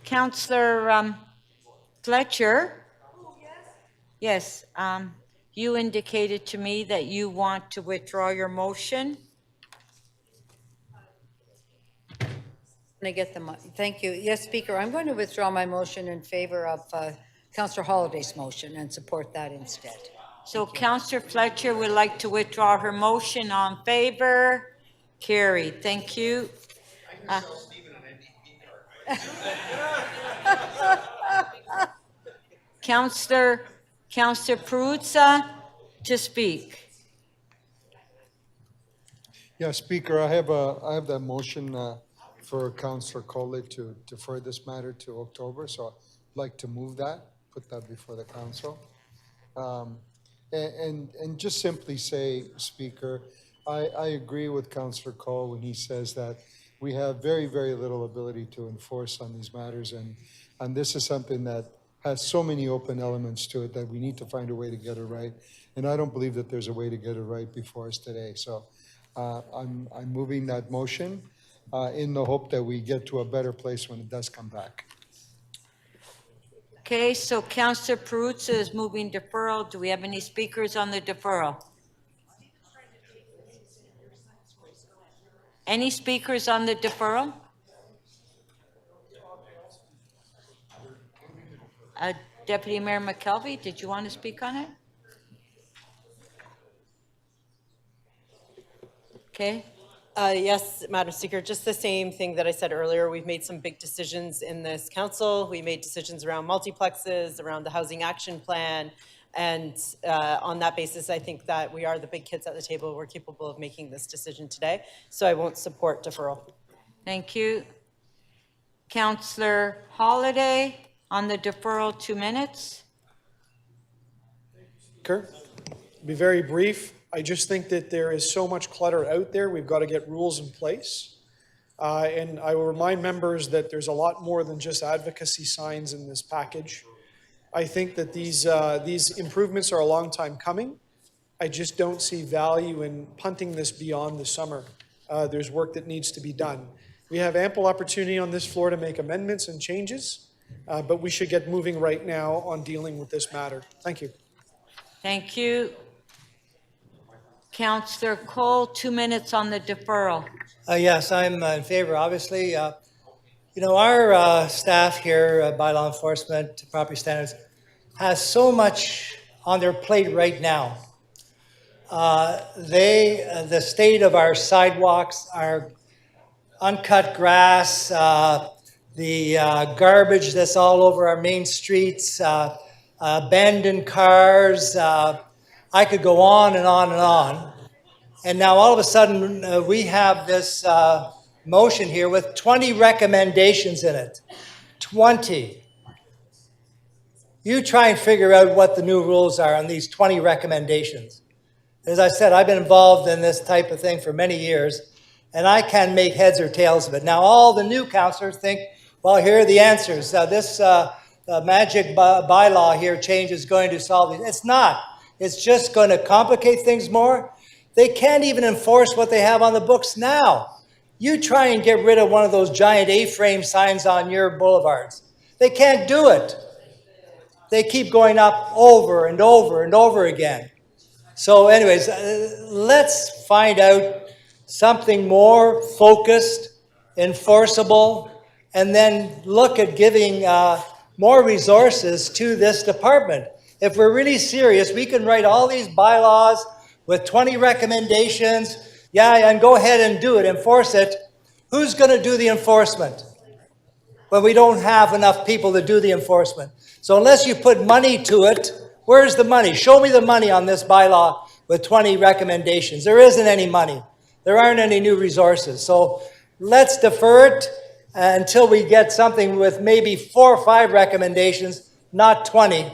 Councillor Fletcher? Yes, you indicated to me that you want to withdraw your motion. Thank you. Yes, Speaker, I'm going to withdraw my motion in favor of Councillor Holliday's motion and support that instead. So Councillor Fletcher would like to withdraw her motion. On favor? Carried. Thank you. Councillor Perruzza to speak. Yeah, Speaker, I have that motion for Councillor Coley to defer this matter to October, so I'd like to move that, put that before the council. And just simply say, Speaker, I agree with Councillor Cole when he says that we have very, very little ability to enforce on these matters, and this is something that has so many open elements to it that we need to find a way to get it right. And I don't believe that there's a way to get it right before us today. So I'm moving that motion in the hope that we get to a better place when it does come back. Okay, so Councillor Perruzza is moving deferral. Do we have any speakers on the deferral? Any speakers on the deferral? Deputy Mayor McKelvey, did you want to speak on it? Okay. Yes, Madam Speaker, just the same thing that I said earlier. We've made some big decisions in this council. We made decisions around multiplexes, around the housing action plan. And on that basis, I think that we are the big kids at the table. We're capable of making this decision today. So I won't support deferral. Thank you. Councillor Holladay on the deferral, 2 minutes. Speaker, be very brief. I just think that there is so much clutter out there. We've got to get rules in place. And I will remind members that there's a lot more than just advocacy signs in this package. I think that these improvements are a long time coming. I just don't see value in punting this beyond the summer. There's work that needs to be done. We have ample opportunity on this floor to make amendments and changes, but we should get moving right now on dealing with this matter. Thank you. Thank you. Councillor Cole, 2 minutes on the deferral. Yes, I'm in favor, obviously. You know, our staff here by law enforcement, property standards, has so much on their plate right now. the state of our sidewalks, our uncut grass, the garbage that's all over our main streets, abandoned cars. I could go on and on and on. And now all of a sudden, we have this motion here with 20 recommendations in it. 20. You try and figure out what the new rules are on these 20 recommendations. As I said, I've been involved in this type of thing for many years, and I can make heads or tails of it. Now, all the new councillors think, well, here are the answers. This magic bylaw here change is going to solve these. It's not. It's just going to complicate things more. They can't even enforce what they have on the books now. You try and get rid of one of those giant A-frame signs on your boulevards. They can't do it. They keep going up over and over and over again. So anyways, let's find out something more focused, enforceable, and then look at giving more resources to this department. If we're really serious, we can write all these bylaws with 20 recommendations, and go ahead and do it, enforce it. Who's going to do the enforcement when we don't have enough people to do the enforcement? So unless you put money to it, where's the money? Show me the money on this bylaw with 20 recommendations. There isn't any money. There aren't any new resources. So let's defer it until we get something with maybe 4 or 5 recommendations, not 20.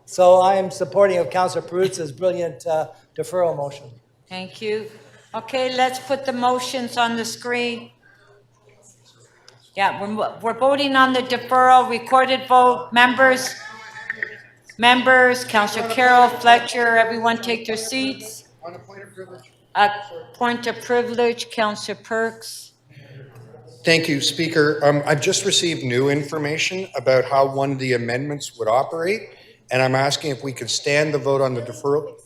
So I am supporting of Councillor Peruzza's brilliant deferral motion. Thank you. Okay, let's put the motions on the screen. Yeah, we're voting on the deferral, recorded vote. Members, Councillor Carroll, Fletcher, everyone take their seats. On a point of privilege. Point of privilege, Councillor Perks. Thank you, Speaker. I've just received new information about how one of the amendments would operate, and I'm asking if we could stand the vote on the deferral.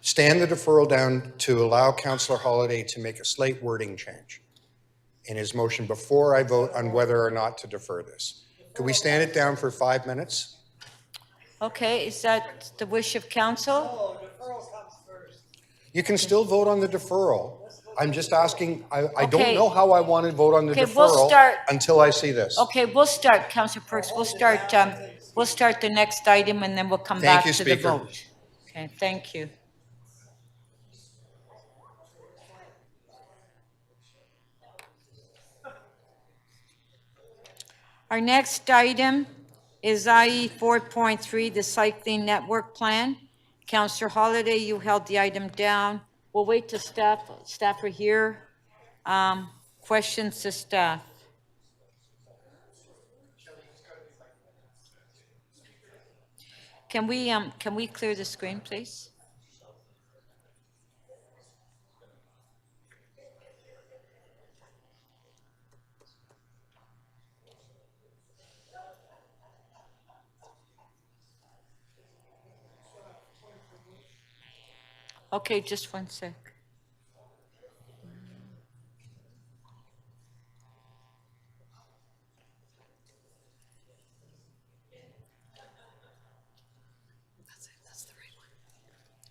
Stand the deferral down to allow Councillor Holyday to make a slight wording change in his motion before I vote on whether or not to defer this. Could we stand it down for 5 minutes? Okay, is that the wish of council? You can still vote on the deferral. I'm just asking, I Okay. don't know how I want to vote on the Okay, we'll deferral start- until I see this. Okay, we'll start, Councillor Perks, we'll start the next item and then we'll come Thank back you, to the Speaker. vote. Okay, thank you. Our next item is IE 4.3, the Cycling Network Plan. Councillor Holyday, you held the item down. We'll wait till staff are here. Questions to staff? Can we clear the screen, please? Okay, just one sec.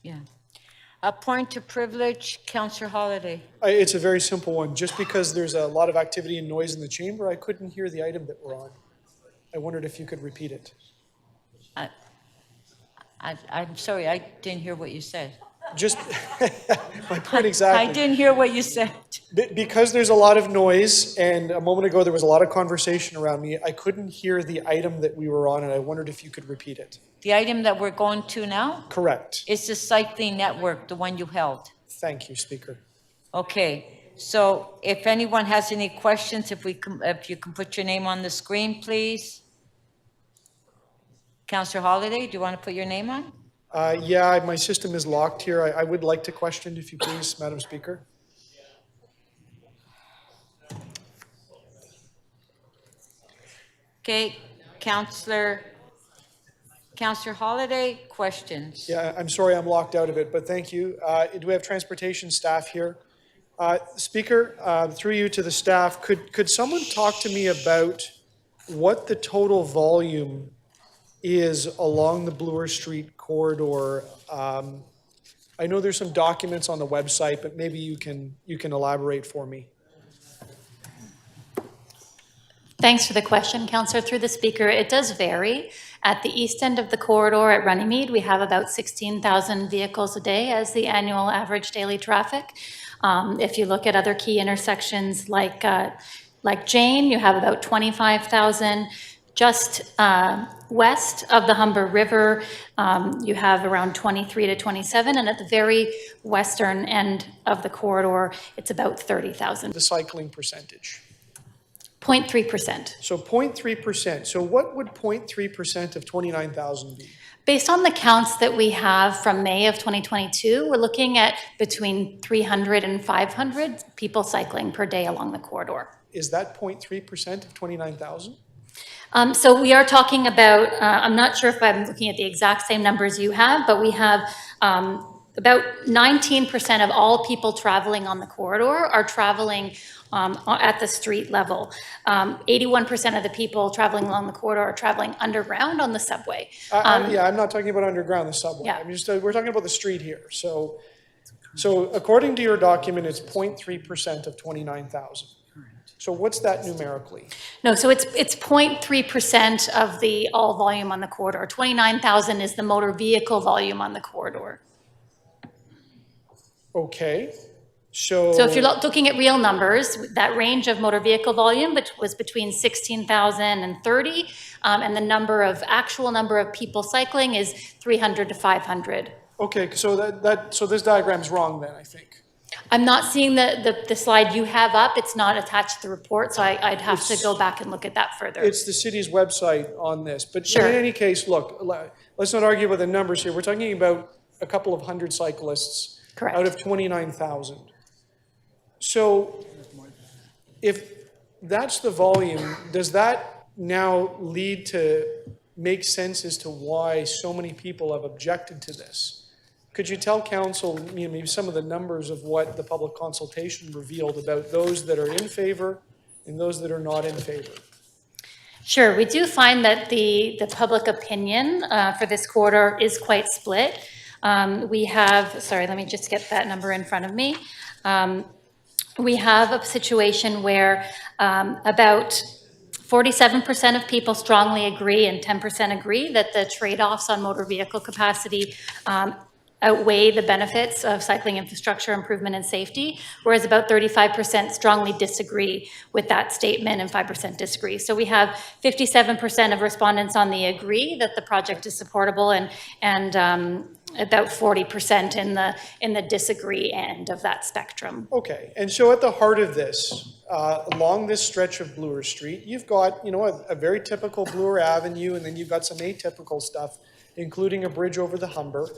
Yeah. A point of privilege, Councillor Holyday. It's a very simple one. Just because there's a lot of activity and noise in the chamber, I couldn't hear the item that we're on. I wondered if you could repeat it. I'm sorry, I didn't hear what you said. Just, my point exactly. I didn't hear what you said. Because there's a lot of noise, and a moment ago there was a lot of conversation around me, I couldn't hear the item that we were on, and I wondered if you could repeat it. The item that we're going to now? Correct. It's the cycling network, the one you held. Thank you, Speaker. Okay, so if anyone has any questions, if you can put your name on the screen, please. Councillor Holyday, do you want to put your name on? Yeah, my system is locked here. I would like to question, if you please, Madam Speaker. Okay, Councillor Holyday, questions? Yeah, I'm sorry I'm locked out of it, but thank you. Do we have transportation staff here? Speaker, through you to the staff, could someone talk to me about what the total volume is along the Bloor Street corridor I know there's some documents on the website, but maybe you can elaborate for me. Thanks for the question, Councillor. Through the speaker, it does vary. At the east end of the corridor at Runnymede, we have about 16,000 vehicles a day as the annual average daily traffic. If you look at other key intersections like Jane, you have about 25,000. Just west of the Humber River, you have around 23 to 27, and at the very western end of the corridor, it's about 30,000. The cycling percentage. 0.3%. So 0.3%. So what would 0.3% of 29,000 be? Based on the counts that we have from May of 2022, we're looking at between 300 and 500 people cycling per day along the corridor. Is that 0.3% of 29,000? So we are talking about, I'm not sure if I'm looking at the exact same numbers you have, but we have about 19% of all people traveling on the corridor are traveling at the street level. 81% of the people traveling along the corridor are traveling underground on the subway. Yeah, I'm not talking about underground, the subway. Yeah. We're talking about the street here. So according to your document, it's 0.3% of 29,000. So what's that numerically? No, so it's 0.3% of the all volume on the corridor. 29,000 is the motor vehicle volume on the corridor. Okay. So if you're looking at real numbers, that range of motor vehicle volume was between 16,000 and 30, and the actual number of people cycling is 300 to 500. Okay, so this diagram's wrong then, I think. I'm not seeing the slide you have up. It's not attached to the report, so I'd have to go back and look at that further. It's the city's website on this. But Sure. In any case, look, let's not argue about the numbers here. We're talking about a couple of hundred cyclists Correct. out of 29,000. So if that's the volume, does that now lead to make sense as to why so many people have objected to this? Could you tell council maybe some of the numbers of what the public consultation revealed about those that are in favor and those that are not in favor? Sure, we do find that the public opinion for this quarter is quite split. We have, sorry, let me just get that number in front of me. We have a situation where about 47% of people strongly agree and 10% agree that the trade-offs on motor vehicle capacity outweigh the benefits of cycling infrastructure improvement and safety, whereas about 35% strongly disagree with that statement and 5% disagree. So we have 57% of respondents on the agree that the project is supportable and about 40% in the disagree end of that spectrum. Okay, and so at the heart of this, along this stretch of Bloor Street, you've got, a very typical Bloor Avenue, and then you've got some atypical stuff, including a bridge over the Humber.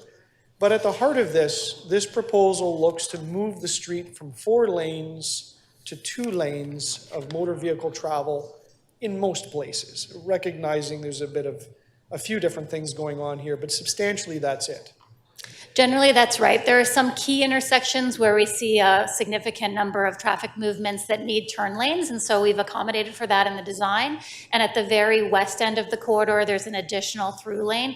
But at the heart of this proposal looks to move the street from 4 lanes to 2 lanes of motor vehicle travel in most places, recognizing there's a few different things going on here, but substantially that's it. Generally, that's right. There are some key intersections where we see a significant number of traffic movements that need turn lanes, and so we've accommodated for that in the design. And at the very west end of the corridor, there's an additional through lane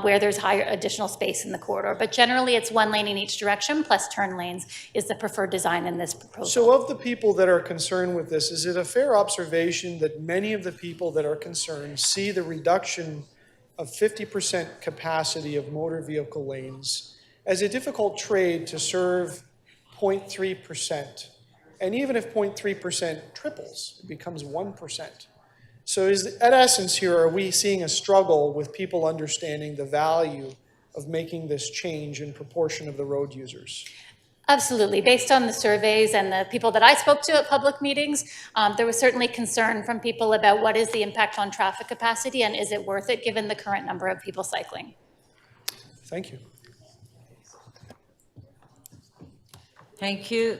where there's higher additional space in the corridor. But generally, it's 1 lane in each direction, plus turn lanes is the preferred design in this proposal. So of the people that are concerned with this, is it a fair observation that many of the people that are concerned see the reduction of 50% capacity of motor vehicle lanes as a difficult trade to serve 0.3%? And even if 0.3% triples, it becomes 1%. So at essence here, are we seeing a struggle with people understanding the value of making this change in proportion of the road users? Absolutely. Based on the surveys and the people that I spoke to at public meetings, there was certainly concern from people about what is the impact on traffic capacity and is it worth it given the current number of people cycling. Thank you. Thank you.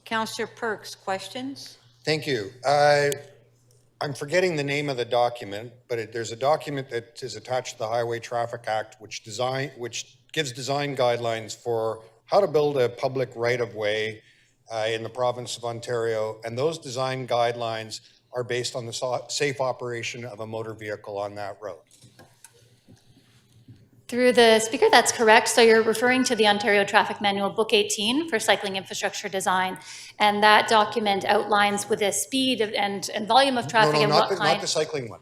Councillor Perks, questions? Thank you. I'm forgetting the name of the document, but there's a document that is attached to the Highway Traffic Act which gives design guidelines for how to build a public right-of-way in the province of Ontario, and those design guidelines are based on the safe operation of a motor vehicle on that road. Through the speaker, that's correct. So you're referring to the Ontario Traffic Manual, Book 18 for cycling infrastructure design. And that document outlines with the speed and volume of traffic and what kind. Not the cycling one.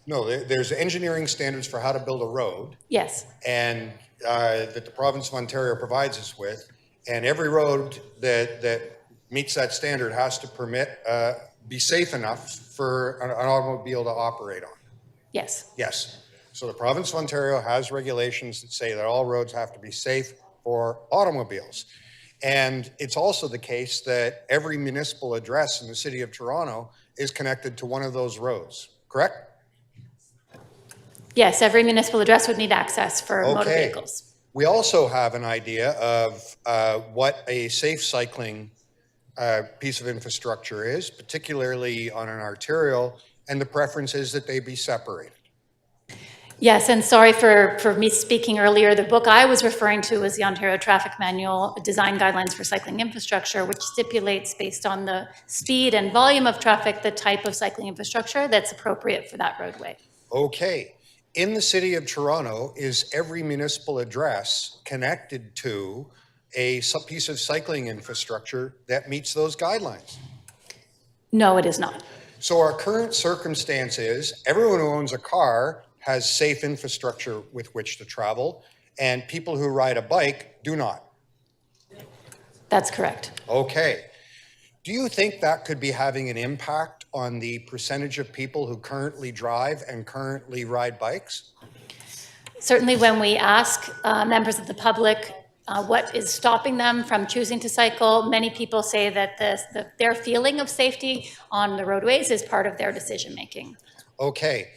No, there's engineering standards for how to build a road. Yes. And that the province of Ontario provides us with. And every road that meets that standard has to be safe enough for an automobile to operate on. Yes. Yes. So the province of Ontario has regulations that say that all roads have to be safe for automobiles. And it's also the case that every municipal address in the city of Toronto is connected to one of those roads, correct? Yes, every municipal address would need access for motor vehicles. We also have an idea of what a safe cycling piece of infrastructure is, particularly on an arterial, and the preference is that they be separated. Yes, and sorry for me speaking earlier. The book I was referring to was the Ontario Traffic Manual, Design Guidelines for Cycling Infrastructure, which stipulates based on the speed and volume of traffic, the type of cycling infrastructure that's appropriate for that roadway. Okay. In the city of Toronto, is every municipal address connected to a piece of cycling infrastructure that meets those guidelines? No, it is not. So our current circumstance is everyone who owns a car has safe infrastructure with which to travel, and people who ride a bike do not. That's correct. Okay. Do you think that could be having an impact on the percentage of people who currently drive and currently ride bikes? Certainly when we ask members of the public what is stopping them from choosing to cycle, many people say that their feeling of safety on the roadways is part of their decision making. Okay.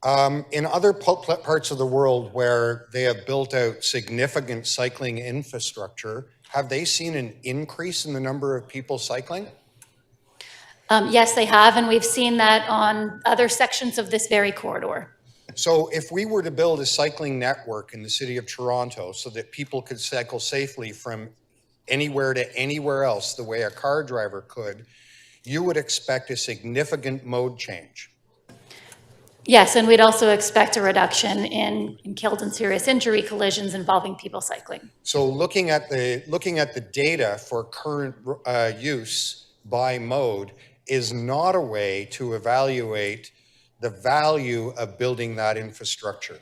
In other parts of the world where they have built out significant cycling infrastructure, have they seen an increase in the number of people cycling? Yes, they have, and we've seen that on other sections of this very corridor. So if we were to build a cycling network in the city of Toronto so that people could cycle safely from anywhere to anywhere else the way a car driver could, you would expect a significant mode change. Yes, and we'd also expect a reduction in killed and serious injury collisions involving people cycling. So looking at the data for current use by mode is not a way to evaluate the value of building that infrastructure.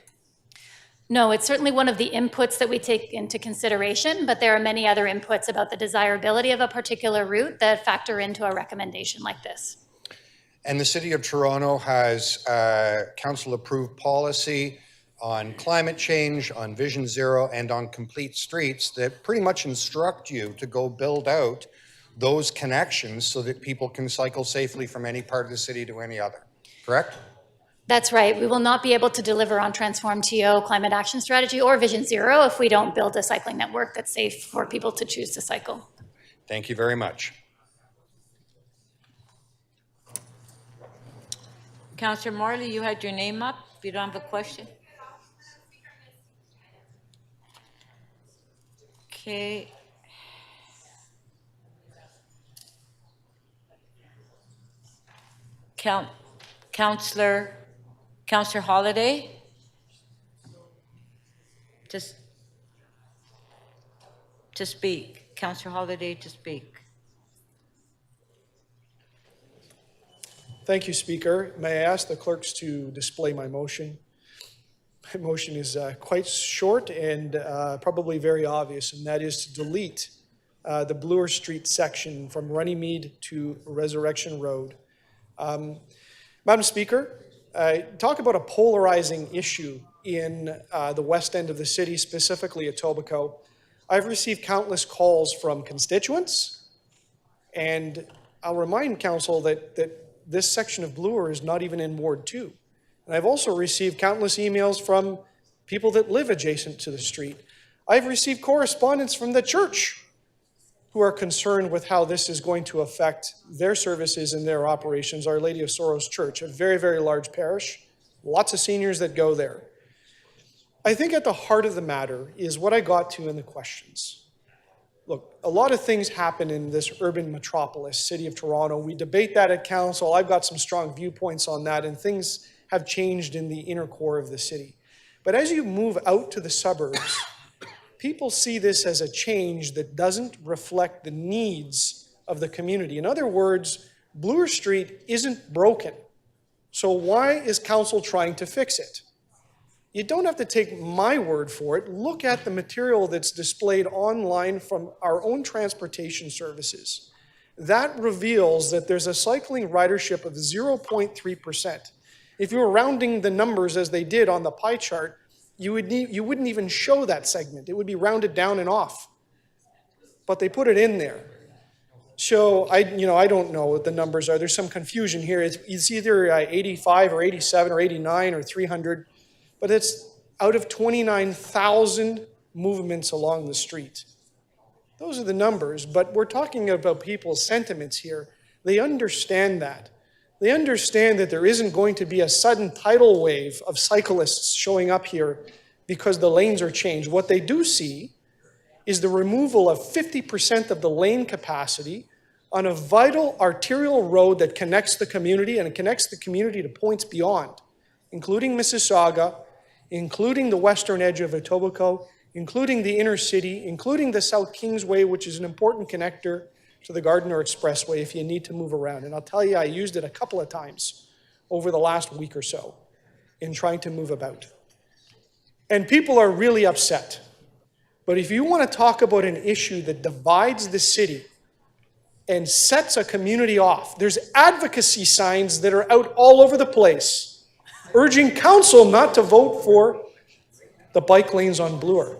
No, it's certainly one of the inputs that we take into consideration, but there are many other inputs about the desirability of a particular route that factor into a recommendation like this. And the City of Toronto has council-approved policy on climate change, on Vision Zero, and on complete streets that pretty much instruct you to go build out those connections so that people can cycle safely from any part of the city to any other, correct? That's right. We will not be able to deliver on Transform TO, Climate Action Strategy, or Vision Zero if we don't build a cycling network that's safe for people to choose to cycle. Thank you very much. Councillor Morley, you had your name up. If you don't have a question. Okay. Councillor Holiday. Just to speak. Councillor Holiday to speak. Thank you, Speaker. May I ask the clerks to display my motion? My motion is quite short and probably very obvious, and that is to delete the Bloor Street section from Runnymede to Resurrection Road. Madam Speaker, talk about a polarizing issue in the west end of the city, specifically Etobicoke. I've received countless calls from constituents, and I'll remind Council that this section of Bloor is not even in Ward 2. And I've also received countless emails from people that live adjacent to the street. I've received correspondence from the church who are concerned with how this is going to affect their services and their operations. Our Lady of Sorrows Church, a very, very large parish, lots of seniors that go there. I think at the heart of the matter is what I got to in the questions. Look, a lot of things happen in this urban metropolis, City of Toronto. We debate that at council. I've got some strong viewpoints on that, and things have changed in the inner core of the city. But as you move out to the suburbs, people see this as a change that doesn't reflect the needs of the community. In other words, Bloor Street isn't broken. So why is council trying to fix it? You don't have to take my word for it. Look at the material that's displayed online from our own transportation services. That reveals that there's a cycling ridership of 0.3%. If you were rounding the numbers as they did on the pie chart, you wouldn't even show that segment. It would be rounded down and off. But they put it in there. So I don't know what the numbers are. There's some confusion here. It's either 85 or 87 or 89 or 300. But it's out of 29,000 movements along the street. Those are the numbers, but we're talking about people's sentiments here. They understand that. They understand that there isn't going to be a sudden tidal wave of cyclists showing up here because the lanes are changed. What they do see is the removal of 50% of the lane capacity on a vital arterial road that connects the community, and it connects the community to points beyond, including Mississauga, including the western edge of Etobicoke, including the inner city, including the South Kingsway, which is an important connector to the Gardiner Expressway if you need to move around. And I'll tell you, I used it a couple of times over the last week or so in trying to move about. And people are really upset. But if you want to talk about an issue that divides the city and sets a community off, there's advocacy signs that are out all over the place urging council not to vote for the bike lanes on Bloor.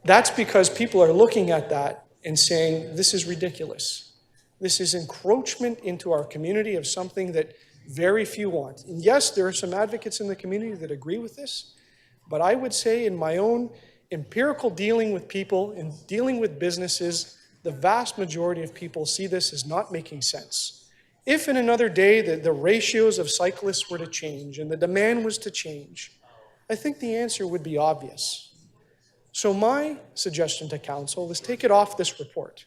That's because people are looking at that and saying, this is ridiculous. This is encroachment into our community of something that very few want. And yes, there are some advocates in the community that agree with this, but I would say in my own empirical dealing with people and dealing with businesses, the vast majority of people see this as not making sense. If in another day the ratios of cyclists were to change and the demand was to change, I think the answer would be obvious. So my suggestion to council is take it off this report.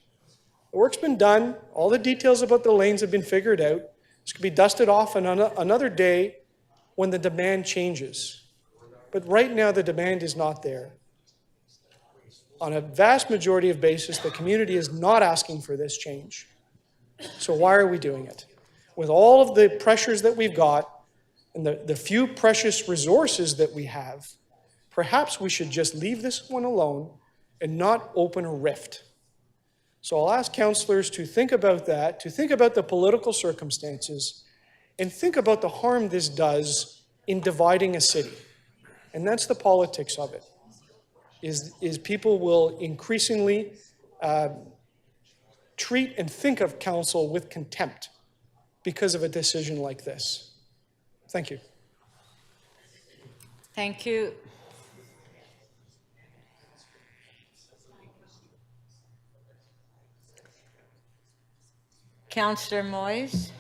The work's been done. All the details about the lanes have been figured out. This could be dusted off on another day when the demand changes. But right now the demand is not there. On a vast majority of basis, the community is not asking for this change. So why are we doing it? With all of the pressures that we've got and the few precious resources that we have, perhaps we should just leave this one alone and not open a rift. So I'll ask councillors to think about that, to think about the political circumstances, and think about the harm this does in dividing a city. And that's the politics of it, is people will increasingly treat and think of council with contempt because of a decision like this. Thank you. Thank you. Councillor Moyes.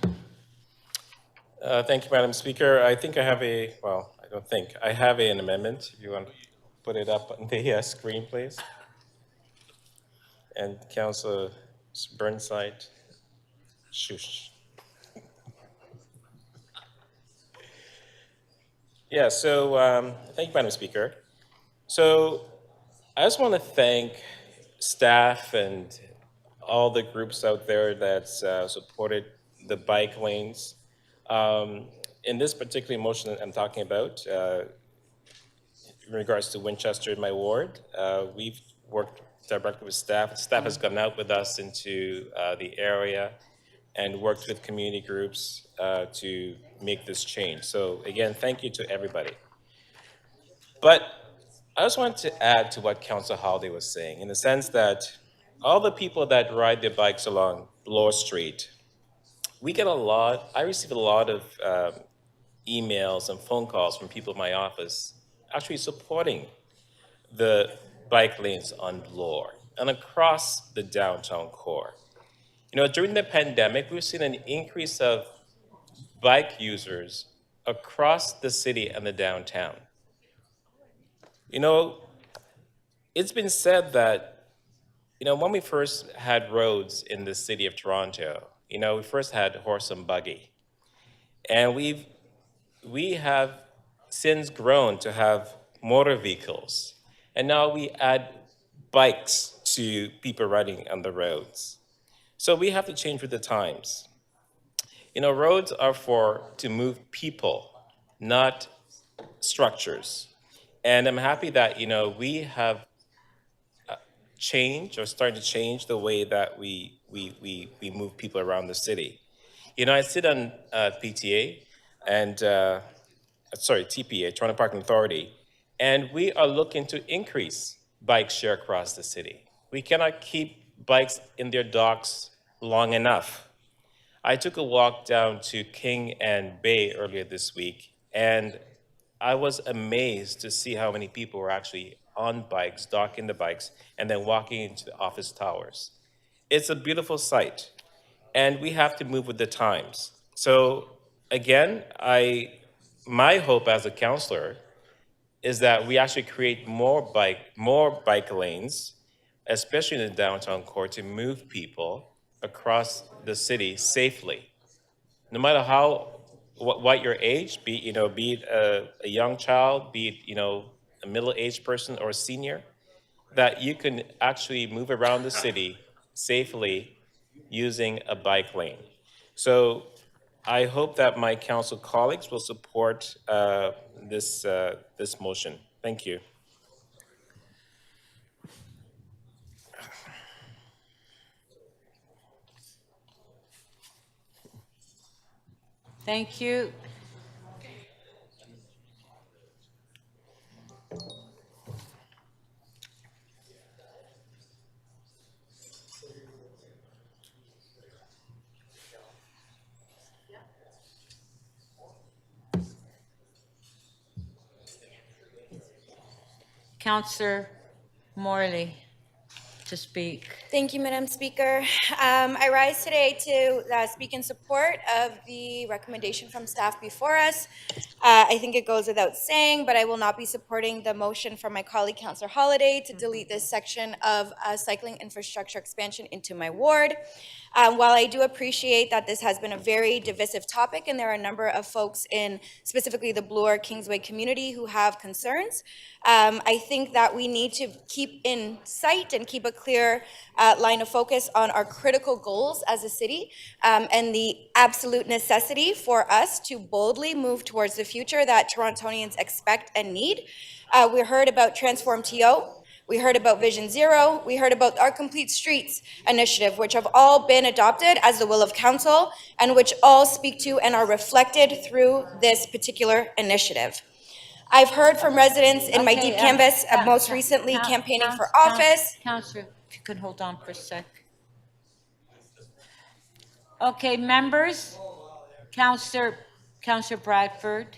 Thank you, Madam Speaker. I think I have I have an amendment. If you want to put it up on the screen, please. And Councillor Burnside, shush. Yeah, so thank you, Madam Speaker. So I just want to thank staff and all the groups out there that supported the bike lanes. In this particular motion that I'm talking about, in regards to Winchester in my ward, we've worked directly with staff. Staff has gone out with us into the area and worked with community groups to make this change. So again, thank you to everybody. But I just wanted to add to what Councillor Holiday was saying, in the sense that all the people that ride their bikes along Bloor Street, I receive a lot of emails and phone calls from people in my office actually supporting the bike lanes on Bloor and across the downtown core. You know, during the pandemic, we've seen an increase of bike users across the city and the downtown. You know, it's been said that when we first had roads in the city of Toronto, we first had horse and buggy. And we have since grown to have motor vehicles. And now we add bikes to people riding on the roads. So we have to change with the times. Roads are to move people, not structures. And I'm happy that, we have changed or started to change the way that we move people around the city. I sit on PTA and, TPA, Toronto Parking Authority, and we are looking to increase bike share across the city. We cannot keep bikes in their docks long enough. I took a walk down to King and Bay earlier this week, and I was amazed to see how many people were actually on bikes, docking the bikes, and then walking into the office towers. It's a beautiful sight, and we have to move with the times. So again, my hope as a counselor is that we actually create more bike lanes, especially in the downtown core, to move people across the city safely. No matter what your age, be it a young child, be it a middle-aged person or a senior, that you can actually move around the city safely using a bike lane. So I hope that my council colleagues will support this motion. Thank you. Thank you. Councillor Morley to speak. Thank you, Madam Speaker. I rise today to speak in support of the recommendation from staff before us. I think it goes without saying, but I will not be supporting the motion from my colleague, Councillor Holliday, to delete this section of cycling infrastructure expansion into my ward. While I do appreciate that this has been a very divisive topic and there are a number of folks in specifically the Bloor Kingsway community who have concerns, I think that we need to keep in sight and keep a clear line of focus on our critical goals as a city and the absolute necessity for us to boldly move towards the future that Torontonians expect and need. We heard about Transform TO. We heard about Vision Zero. We heard about our Complete Streets initiative, which have all been adopted as the will of council and which all speak to and are reflected through this particular initiative. I've heard from residents in my deep canvas, most recently campaigning for office. Councillor, if you could hold on for a sec. Okay, members, Councillor Bradford,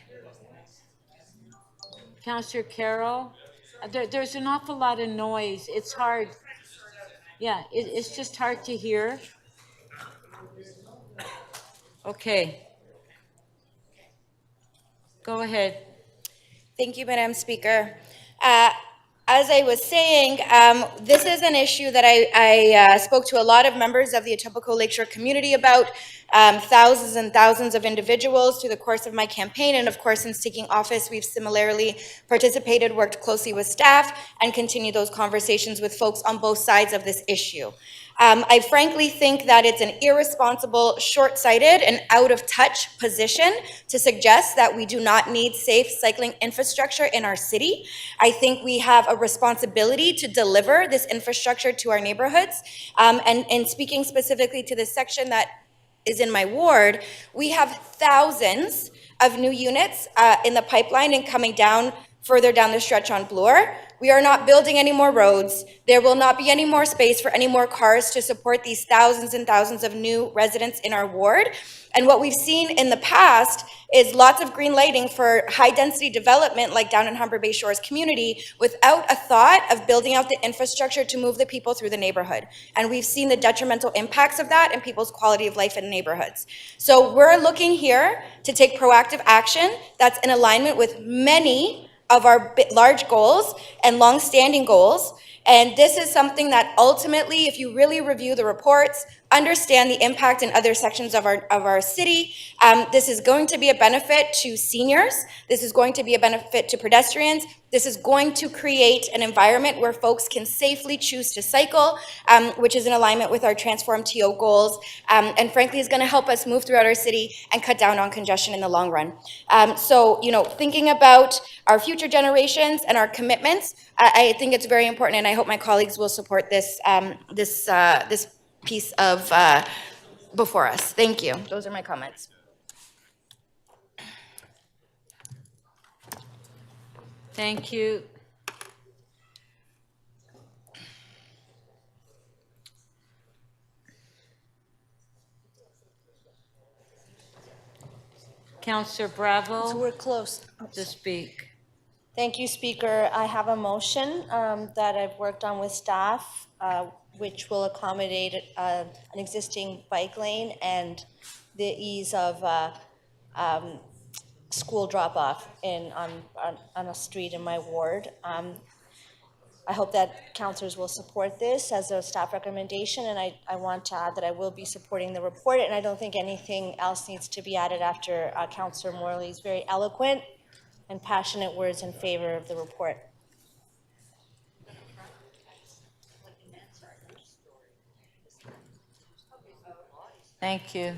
Councillor Carroll. There's an awful lot of noise. It's hard. Yeah, it's just hard to hear. Okay. Go ahead. Thank you, Madam Speaker. As I was saying, this is an issue that I spoke to a lot of members of the Etobicoke Lakeshore community about, thousands and thousands of individuals through the course of my campaign. And of course, since taking office, we've similarly participated, worked closely with staff, and continued those conversations with folks on both sides of this issue. I frankly think that it's an irresponsible, short-sighted, and out-of-touch position to suggest that we do not need safe cycling infrastructure in our city. I think we have a responsibility to deliver this infrastructure to our neighborhoods. And speaking specifically to this section that is in my ward, we have thousands of new units in the pipeline and coming down further down the stretch on Bloor. We are not building any more roads. There will not be any more space for any more cars to support these thousands and thousands of new residents in our ward. And what we've seen in the past is lots of green lighting for high density development like down in Humber Bay Shores community without a thought of building out the infrastructure to move the people through the neighborhood. And we've seen the detrimental impacts of that in people's quality of life in neighborhoods. So we're looking here to take proactive action that's in alignment with many of our large goals and long-standing goals. And this is something that ultimately, if you really review the reports, understand the impact in other sections of our city, this is going to be a benefit to seniors. This is going to be a benefit to pedestrians. This is going to create an environment where folks can safely choose to cycle, which is in alignment with our Transform TO goals, and frankly is going to help us move throughout our city and cut down on congestion in the long run. So, thinking about our future generations and our commitments, I think it's very important, and I hope my colleagues will support this this piece of before us. Thank you. Those are my comments. Thank you. Councillor Bravo. So we're close. To speak. Thank you, Speaker. I have a motion that I've worked on with staff, which will accommodate an existing bike lane and the ease of school drop-off on a street in my ward. I hope that councillors will support this as a staff recommendation, and I want to add that I will be supporting the report, and I don't think anything else needs to be added after Councillor Morley's very eloquent and passionate words in favor of the report. Thank you.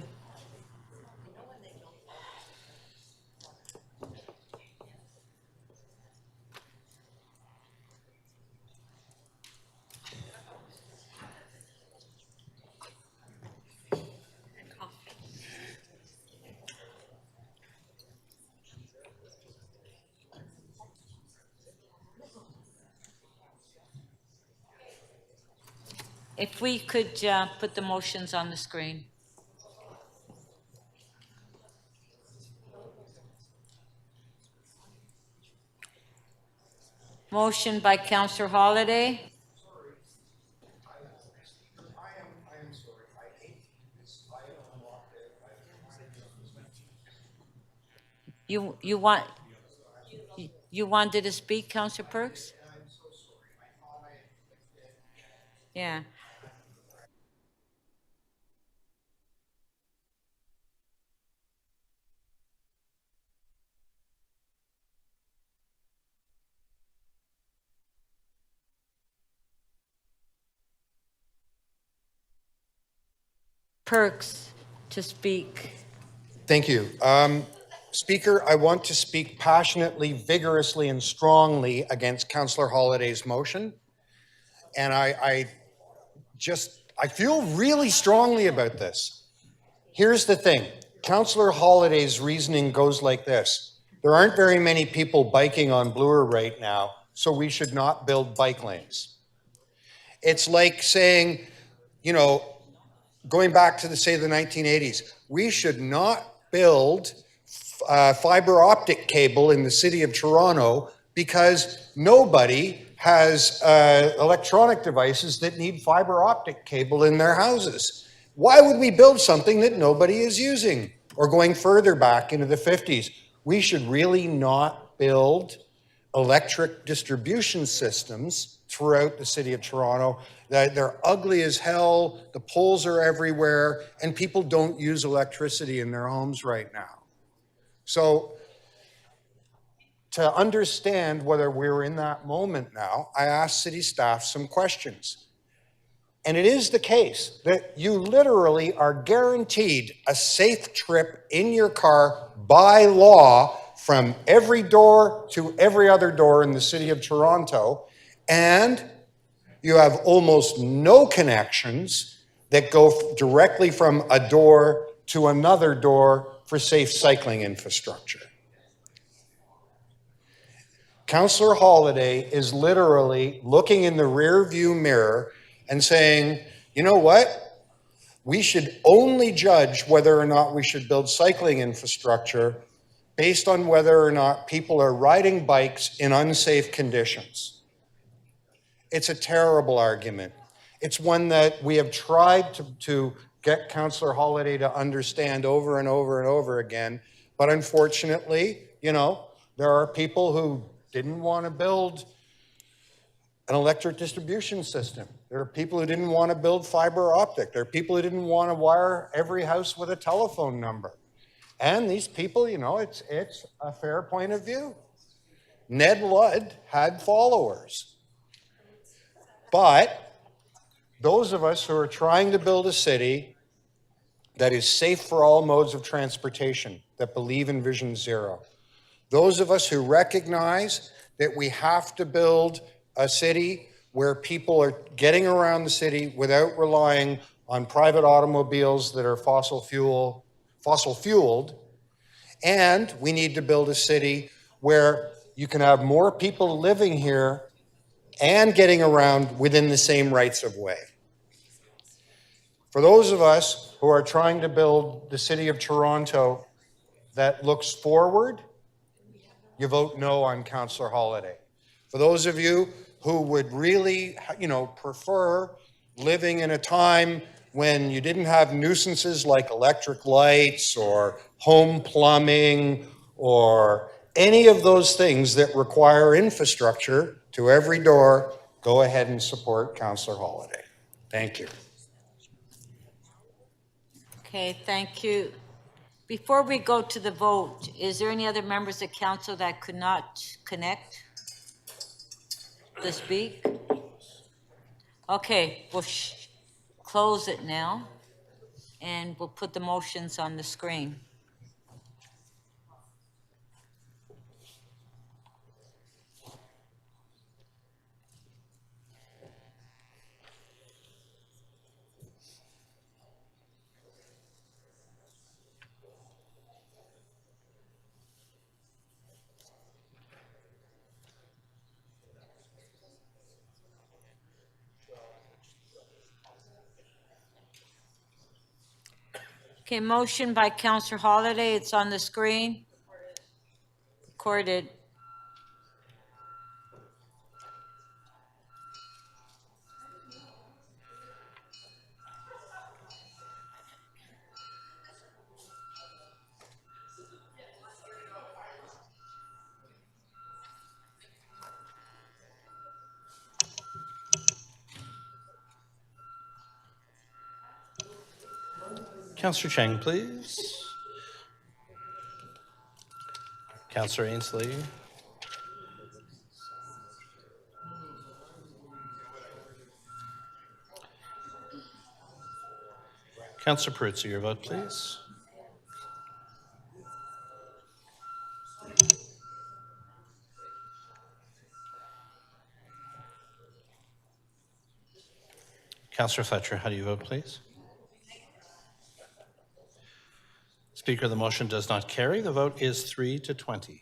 If we could put the motions on the screen. Motion by Councillor Holiday. You wanted to speak, Councillor Perks? Yeah. Perks to speak. Thank you. Speaker, I want to speak passionately, vigorously, and strongly against Councillor Holiday's motion. And I feel really strongly about this. Here's the thing. Councillor Holiday's reasoning goes like this. There aren't very many people biking on Bloor right now, so we should not build bike lanes. It's like saying, going back to say the 1980s, we should not build fiber optic cable in the city of Toronto because nobody has electronic devices that need fiber optic cable in their houses. Why would we build something that nobody is using? Or going further back into the 50s, we should really not build electric distribution systems throughout the city of Toronto. They're ugly as hell, the poles are everywhere, and people don't use electricity in their homes right now. So to understand whether we're in that moment now, I asked city staff some questions. And it is the case that you literally are guaranteed a safe trip in your car by law from every door to every other door in the city of Toronto. And you have almost no connections that go directly from a door to another door for safe cycling infrastructure. Councillor Holiday is literally looking in the rear view mirror and saying, you know what? We should only judge whether or not we should build cycling infrastructure based on whether or not people are riding bikes in unsafe conditions. It's a terrible argument. It's one that we have tried to get Councillor Holiday to understand over and over and over again. But unfortunately, there are people who didn't want to build an electric distribution system. There are people who didn't want to build fiber optic. There are people who didn't want to wire every house with a telephone number. And these people, you know, it's a fair point of view. Ned Ludd had followers. But those of us who are trying to build a city that is safe for all modes of transportation, that believe in Vision Zero, those of us who recognize that we have to build a city where people are getting around the city without relying on private automobiles that are fossil fueled, and we need to build a city where you can have more people living here and getting around within the same rights of way. For those of us who are trying to build the city of Toronto that looks forward, you vote no on Councillor Holiday. For those of you who would really, you know, prefer living in a time when you didn't have nuisances like electric lights or home plumbing or any of those things that require infrastructure to every door, go ahead and support Councillor Holiday. Thank you. Okay, thank you. Before we go to the vote, is there any other members of council that could not connect to speak? Okay, we'll close it now, and we'll put the motions on the screen. Okay, motion by Councillor Holiday, it's on the screen. Recorded. Councillor Chang, please. Councillor Ainsley. Councillor Peruzza, your vote, please. Councillor Fletcher, how do you vote, please? Speaker, the motion does not carry. The vote is 3-20.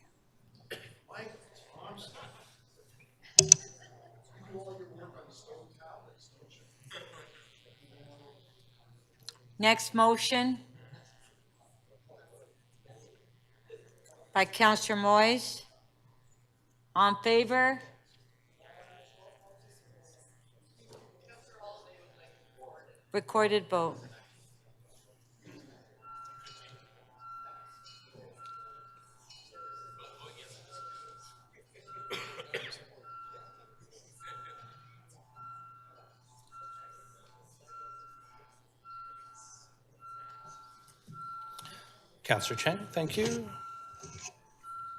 Next motion by Councillor Moyes. On favor? Recorded vote. Councillor Chang, thank you.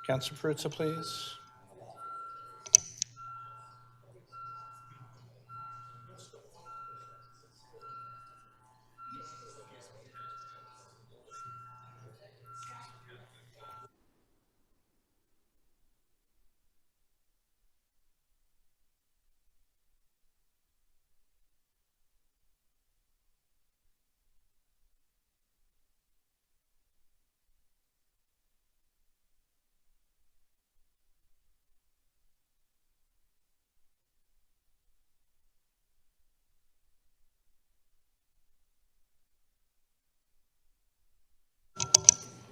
Councillor Peruzza, please.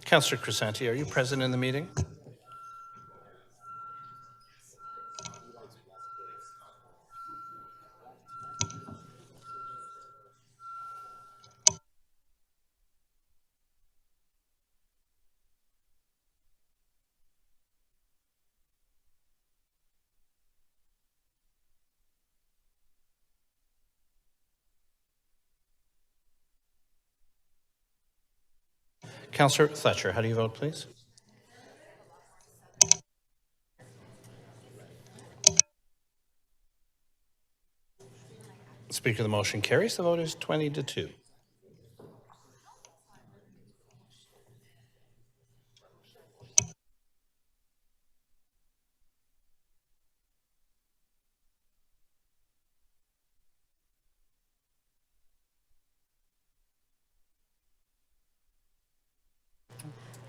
Councillor Crisanti, are you present in the meeting? Councillor Fletcher, how do you vote, please? Speaker, the motion carries. The vote is 20-2.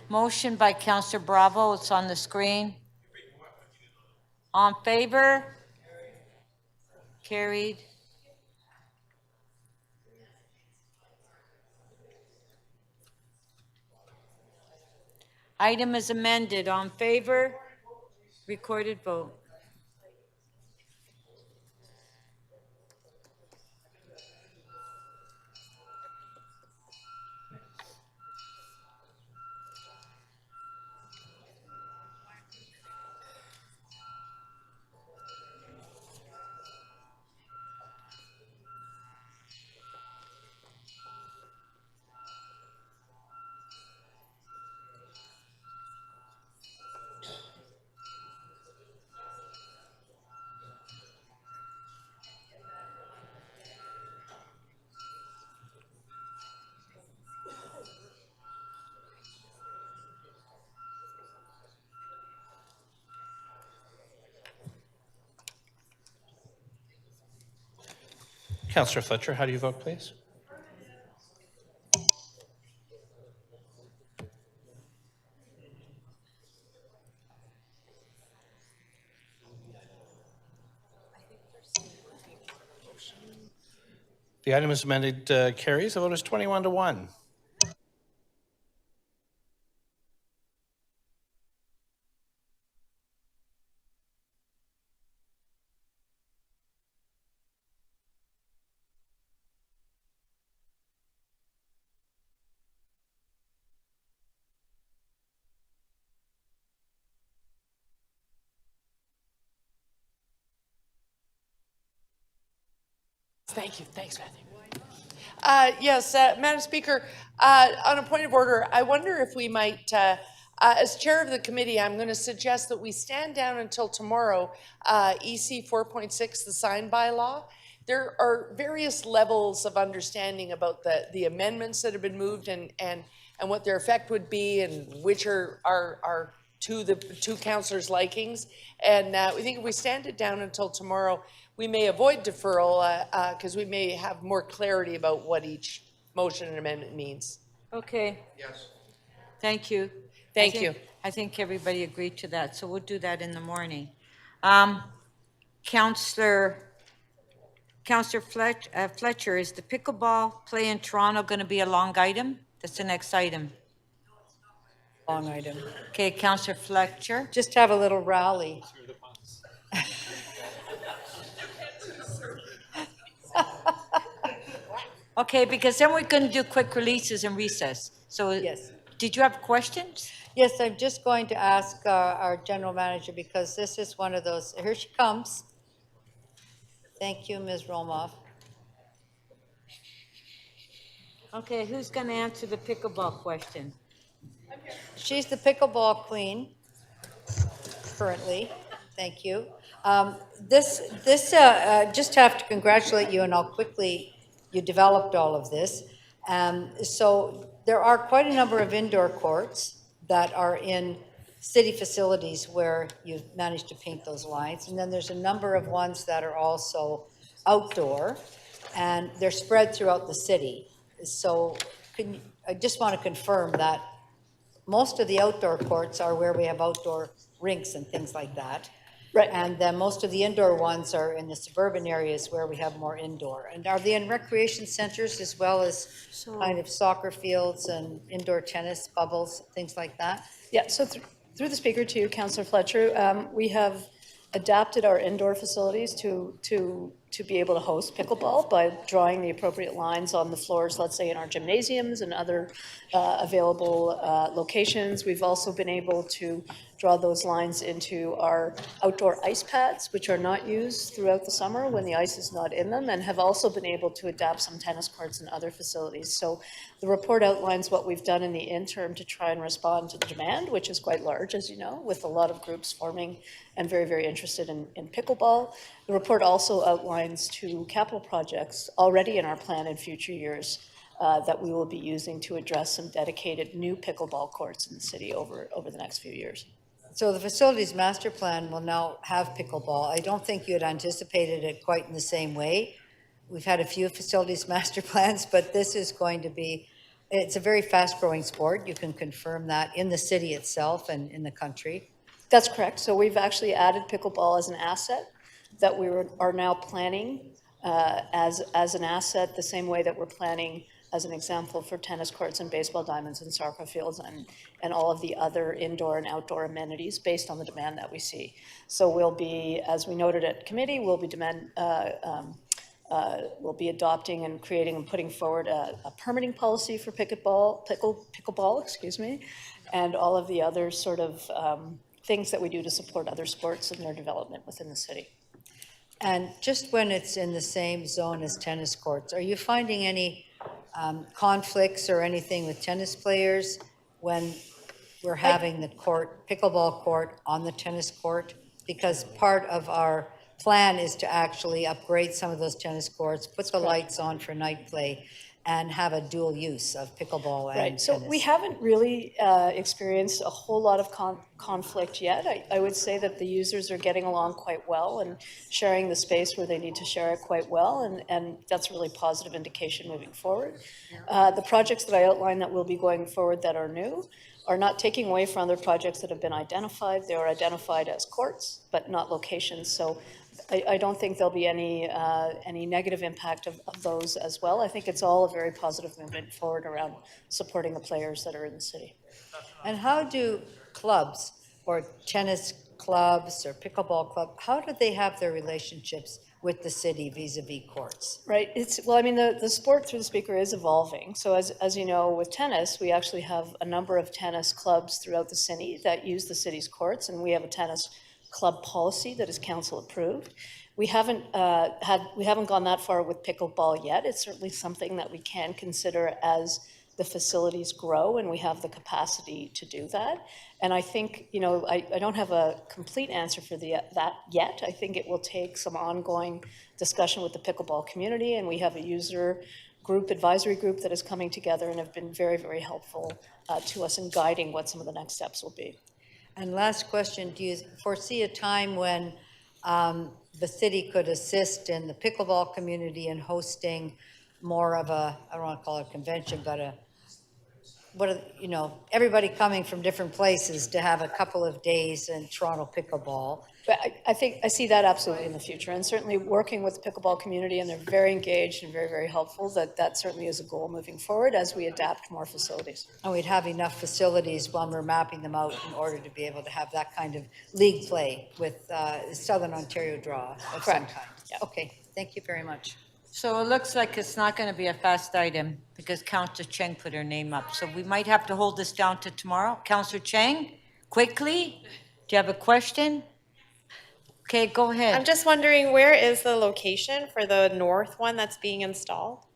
Motion by Councillor Bravo, it's on the screen. On favor? Carried. Item is amended. On favor? Recorded vote. Councillor Fletcher, how do you vote, please? The item is amended, carries. The vote is 21-1. Thank you. Thanks, Matthew. Yes, Madam Speaker, on a point of order, I wonder if we might, as chair of the committee, I'm going to suggest that we stand down until tomorrow, EC 4.6, the sign bylaw. There are various levels of understanding about the amendments that have been moved and what their effect would be and which are to the two councillors' likings. And we think if we stand it down until tomorrow, we may avoid deferral because we may have more clarity about what each motion and amendment means. Okay. Yes. Thank you. Thank you. I think everybody agreed to that, so we'll do that in the morning. Councillor Fletcher, is the pickleball play in Toronto going to be a long item? That's the next item. Long item. Okay, Councillor Fletcher. Just have a little rally. Okay, because then we're going to do quick releases and recess. So Yes. Did you have questions? Yes, I'm just going to ask our general manager, because this is one of those, here she comes. Thank you, Ms. Romoff. Okay, who's going to answer the pickleball question? She's the pickleball queen currently. Thank you. Just have to congratulate you on how quickly you developed all of this. So there are quite a number of indoor courts that are in city facilities where you've managed to paint those lines. And then there's a number of ones that are also outdoor, and they're spread throughout the city. So I just want to confirm that most of the outdoor courts are where we have outdoor rinks and things like that. Right. And then most of the indoor ones are in the suburban areas where we have more indoor. And are they in recreation centers as well as kind of soccer fields and indoor tennis bubbles, things like that? Yeah, so through the speaker to you, Councillor Fletcher, we have adapted our indoor facilities to to be able to host pickleball by drawing the appropriate lines on the floors, let's say in our gymnasiums and other available locations. We've also been able to draw those lines into our outdoor ice pads, which are not used throughout the summer when the ice is not in them, and have also been able to adapt some tennis courts and other facilities. So the report outlines what we've done in the interim to try and respond to the demand, which is quite large, as you know, with a lot of groups forming and very, very interested in pickleball. The report also outlines 2 capital projects already in our plan in future years that we will be using to address some dedicated new pickleball courts in the city over the next few years. So the facilities master plan will now have pickleball. I don't think you had anticipated it quite in the same way. We've had a few facilities master plans, but this is going to be, it's a very fast-growing sport. You can confirm that in the city itself and in the country. That's correct. So we've actually added pickleball as an asset that we are now planning as an asset, the same way that we're planning, as an example, for tennis courts and baseball diamonds and soccer fields and all of the other indoor and outdoor amenities based on the demand that we see. So we'll be, as we noted at committee, we'll be adopting and creating and putting forward a permitting policy for pickleball, excuse me, and all of the other sort of things that we do to support other sports and their development within the city. And just when it's in the same zone as tennis courts, are you finding any conflicts or anything with tennis players when we're having the pickleball court on the tennis court? Because part of our plan is to actually upgrade some of those tennis courts, put the lights on for night play, and have a dual use of pickleball and Right, so tennis. we haven't really experienced a whole lot of conflict yet. I would say that the users are getting along quite well and sharing the space where they need to share it quite well, and that's a really positive indication moving forward. The projects that I outlined that will be going forward that are new are not taking away from other projects that have been identified. They are identified as courts, but not locations. So I don't think there'll be any negative impact of those as well. I think it's all a very positive movement forward around supporting the players that are in the city. And how do clubs or tennis clubs or pickleball club, how do they have their relationships with the city vis-a-vis courts? Right. Well, I mean, the sport, through the speaker, is evolving. So as you know, with tennis, we actually have a number of tennis clubs throughout the city that use the city's courts, and we have a tennis club policy that is council approved. We haven't gone that far with pickleball yet. It's certainly something that we can consider as the facilities grow and we have the capacity to do that. And I think, you know, I don't have a complete answer for that yet. I think it will take some ongoing discussion with the pickleball community, and we have a user group, advisory group that is coming together and have been very, very helpful to us in guiding what some of the next steps will be. And last question, do you foresee a time when the city could assist in the pickleball community in hosting more of a, I don't want to call it a convention, but everybody coming from different places to have a couple of days in Toronto pickleball? But I think I see that absolutely in the future, and certainly working with the pickleball community, and they're very engaged and very, very helpful, that certainly is a goal moving forward as we adapt more facilities. And we'd have enough facilities when we're mapping them out in order to be able to have that kind of league play with Southern Ontario draw of some kind. Yeah. Okay, thank you very much. So it looks like it's not going to be a fast item because Councillor Cheng put her name up. So we might have to hold this down to tomorrow. Councillor Cheng, quickly, do you have a question? Okay, go ahead. I'm just wondering, where is the location for the north one that's being installed?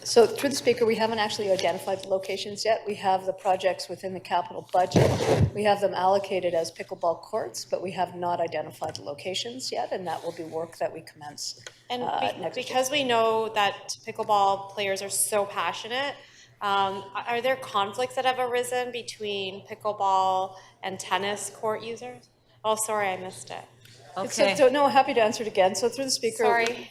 So through the speaker, we haven't actually identified the locations yet. We have the projects within the capital budget. We have them allocated as pickleball courts, but we have not identified the locations yet, and that will be work that we commence And next because we know that pickleball players are so passionate, are there conflicts that have arisen between pickleball and tennis court users? Oh, sorry, I missed it. Okay. So, no, happy to answer it again. So through the speaker, Sorry.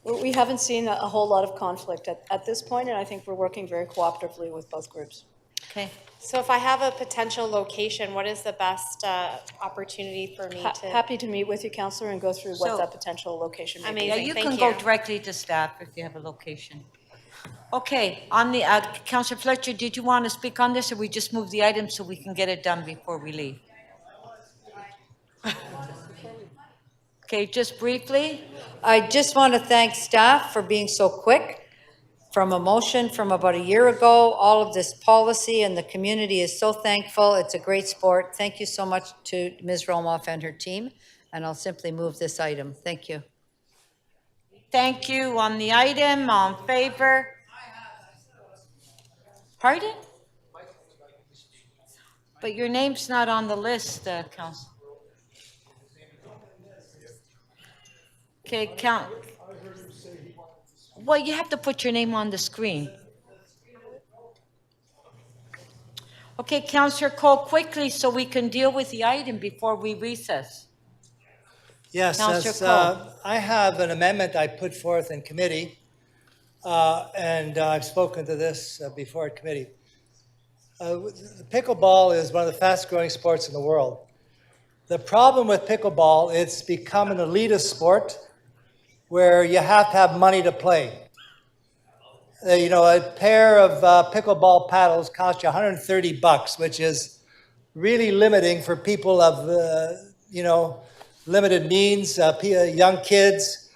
we haven't seen a whole lot of conflict at this point, and I think we're working very cooperatively with both groups. Okay. So if I have a potential location, what is the best opportunity for me to? Happy to meet with you, Councillor, and go through what So- that potential location may be. Yeah, you can go directly to staff if you have a location. Okay, on the, Councillor Fletcher, did you want to speak on this, or we just move the item so we can get it done before we leave? Okay, just briefly. I just want to thank staff for being so quick. From a motion from about a year ago, all of this policy, and the community is so thankful. It's a great sport. Thank you so much to Ms. Romoff and her team, and I'll simply move this item. Thank you. Thank you. On the item, on favor? Pardon? But your name's not on the list, Council. Okay, count. Well, you have to put your name on the screen. Okay, Councillor Cole, quickly so we can deal with the item before we recess. Yes, Councillor as, Cole. I have an amendment I put forth in committee, and I've spoken to this before at committee. Pickleball is one of the fastest-growing sports in the world. The problem with pickleball, it's become an elitist sport where you have to have money to play. You know, a pair of pickleball paddles cost you $130, which is really limiting for people of, you know, limited means, young kids,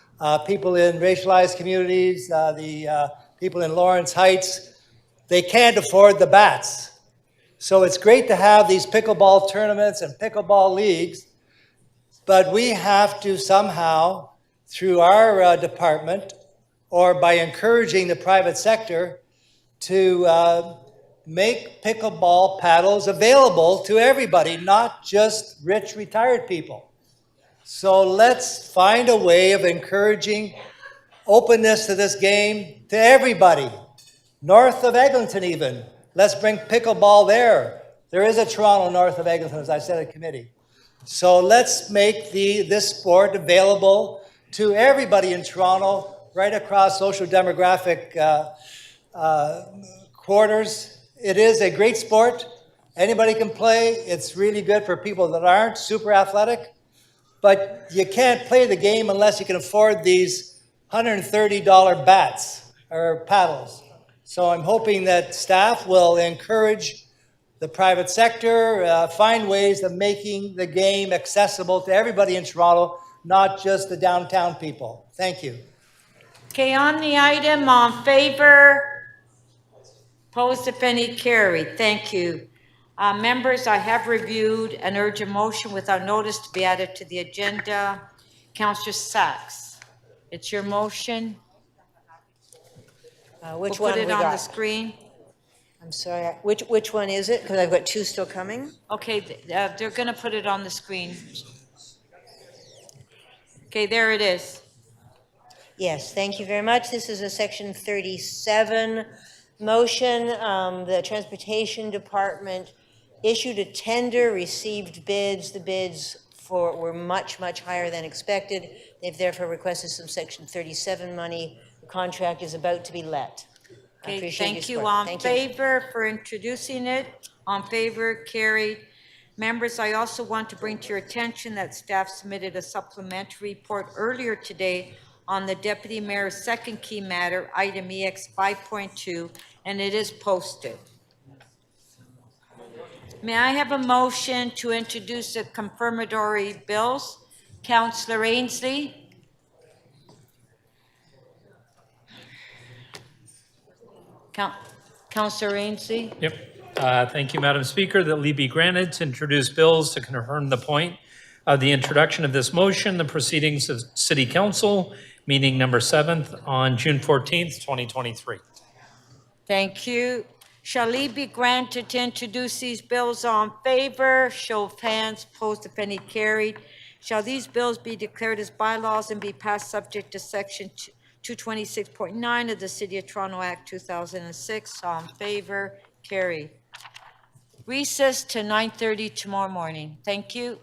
people in racialized communities, the people in Lawrence Heights. They can't afford the bats. So it's great to have these pickleball tournaments and pickleball leagues, but we have to somehow, through our department, or by encouraging the private sector, to make pickleball paddles available to everybody, not just rich retired people. So let's find a way of encouraging openness to this game to everybody, north of Eglinton even. Let's bring pickleball there. There is a Toronto north of Eglinton, as I said at committee. So let's make this sport available to everybody in Toronto, right across social demographic quarters. It is a great sport. Anybody can play. It's really good for people that aren't super athletic. But you can't play the game unless you can afford these $130 bats or paddles. So I'm hoping that staff will encourage the private sector, find ways of making the game accessible to everybody in Toronto, not just the downtown people. Thank you. Okay, on the item, on favor? Opposed, if any, carried. Thank you. Members, I have reviewed and urge a motion without notice to be added to the agenda. Councillor Sachs, it's your motion. Which We'll one put it we on the got? screen. I'm sorry, which one is it? Because I've got two still coming. Okay, they're going to put it on the screen. Okay, there it is. Yes, thank you very much. This is a section 37 motion. The Transportation Department issued a tender, received bids. The bids were much, much higher than expected. They've therefore requested some section 37 money. The contract is about to be let. Okay, thank you. On favor for introducing it. On favor, carried. Members, I also want to bring to your attention that staff submitted a supplementary report earlier today on the Deputy Mayor's second key matter, item EX 5.2, and it is posted. May I have a motion to introduce the confirmatory bills? Councillor Ainsley. Councillor Ainsley. Yep. Thank you, Madam Speaker, that leave be granted to introduce bills to confirm the point of the introduction of this motion, the proceedings of City Council, meeting number 7th on June 14th, 2023. Thank you. Shall leave be granted to introduce these bills on favor? Show of hands, opposed if any, carried. Shall these bills be declared as bylaws and be passed subject to section 226.9 of the City of Toronto Act 2006? All in favor? Carried. Recess to 9:30 tomorrow morning. Thank you.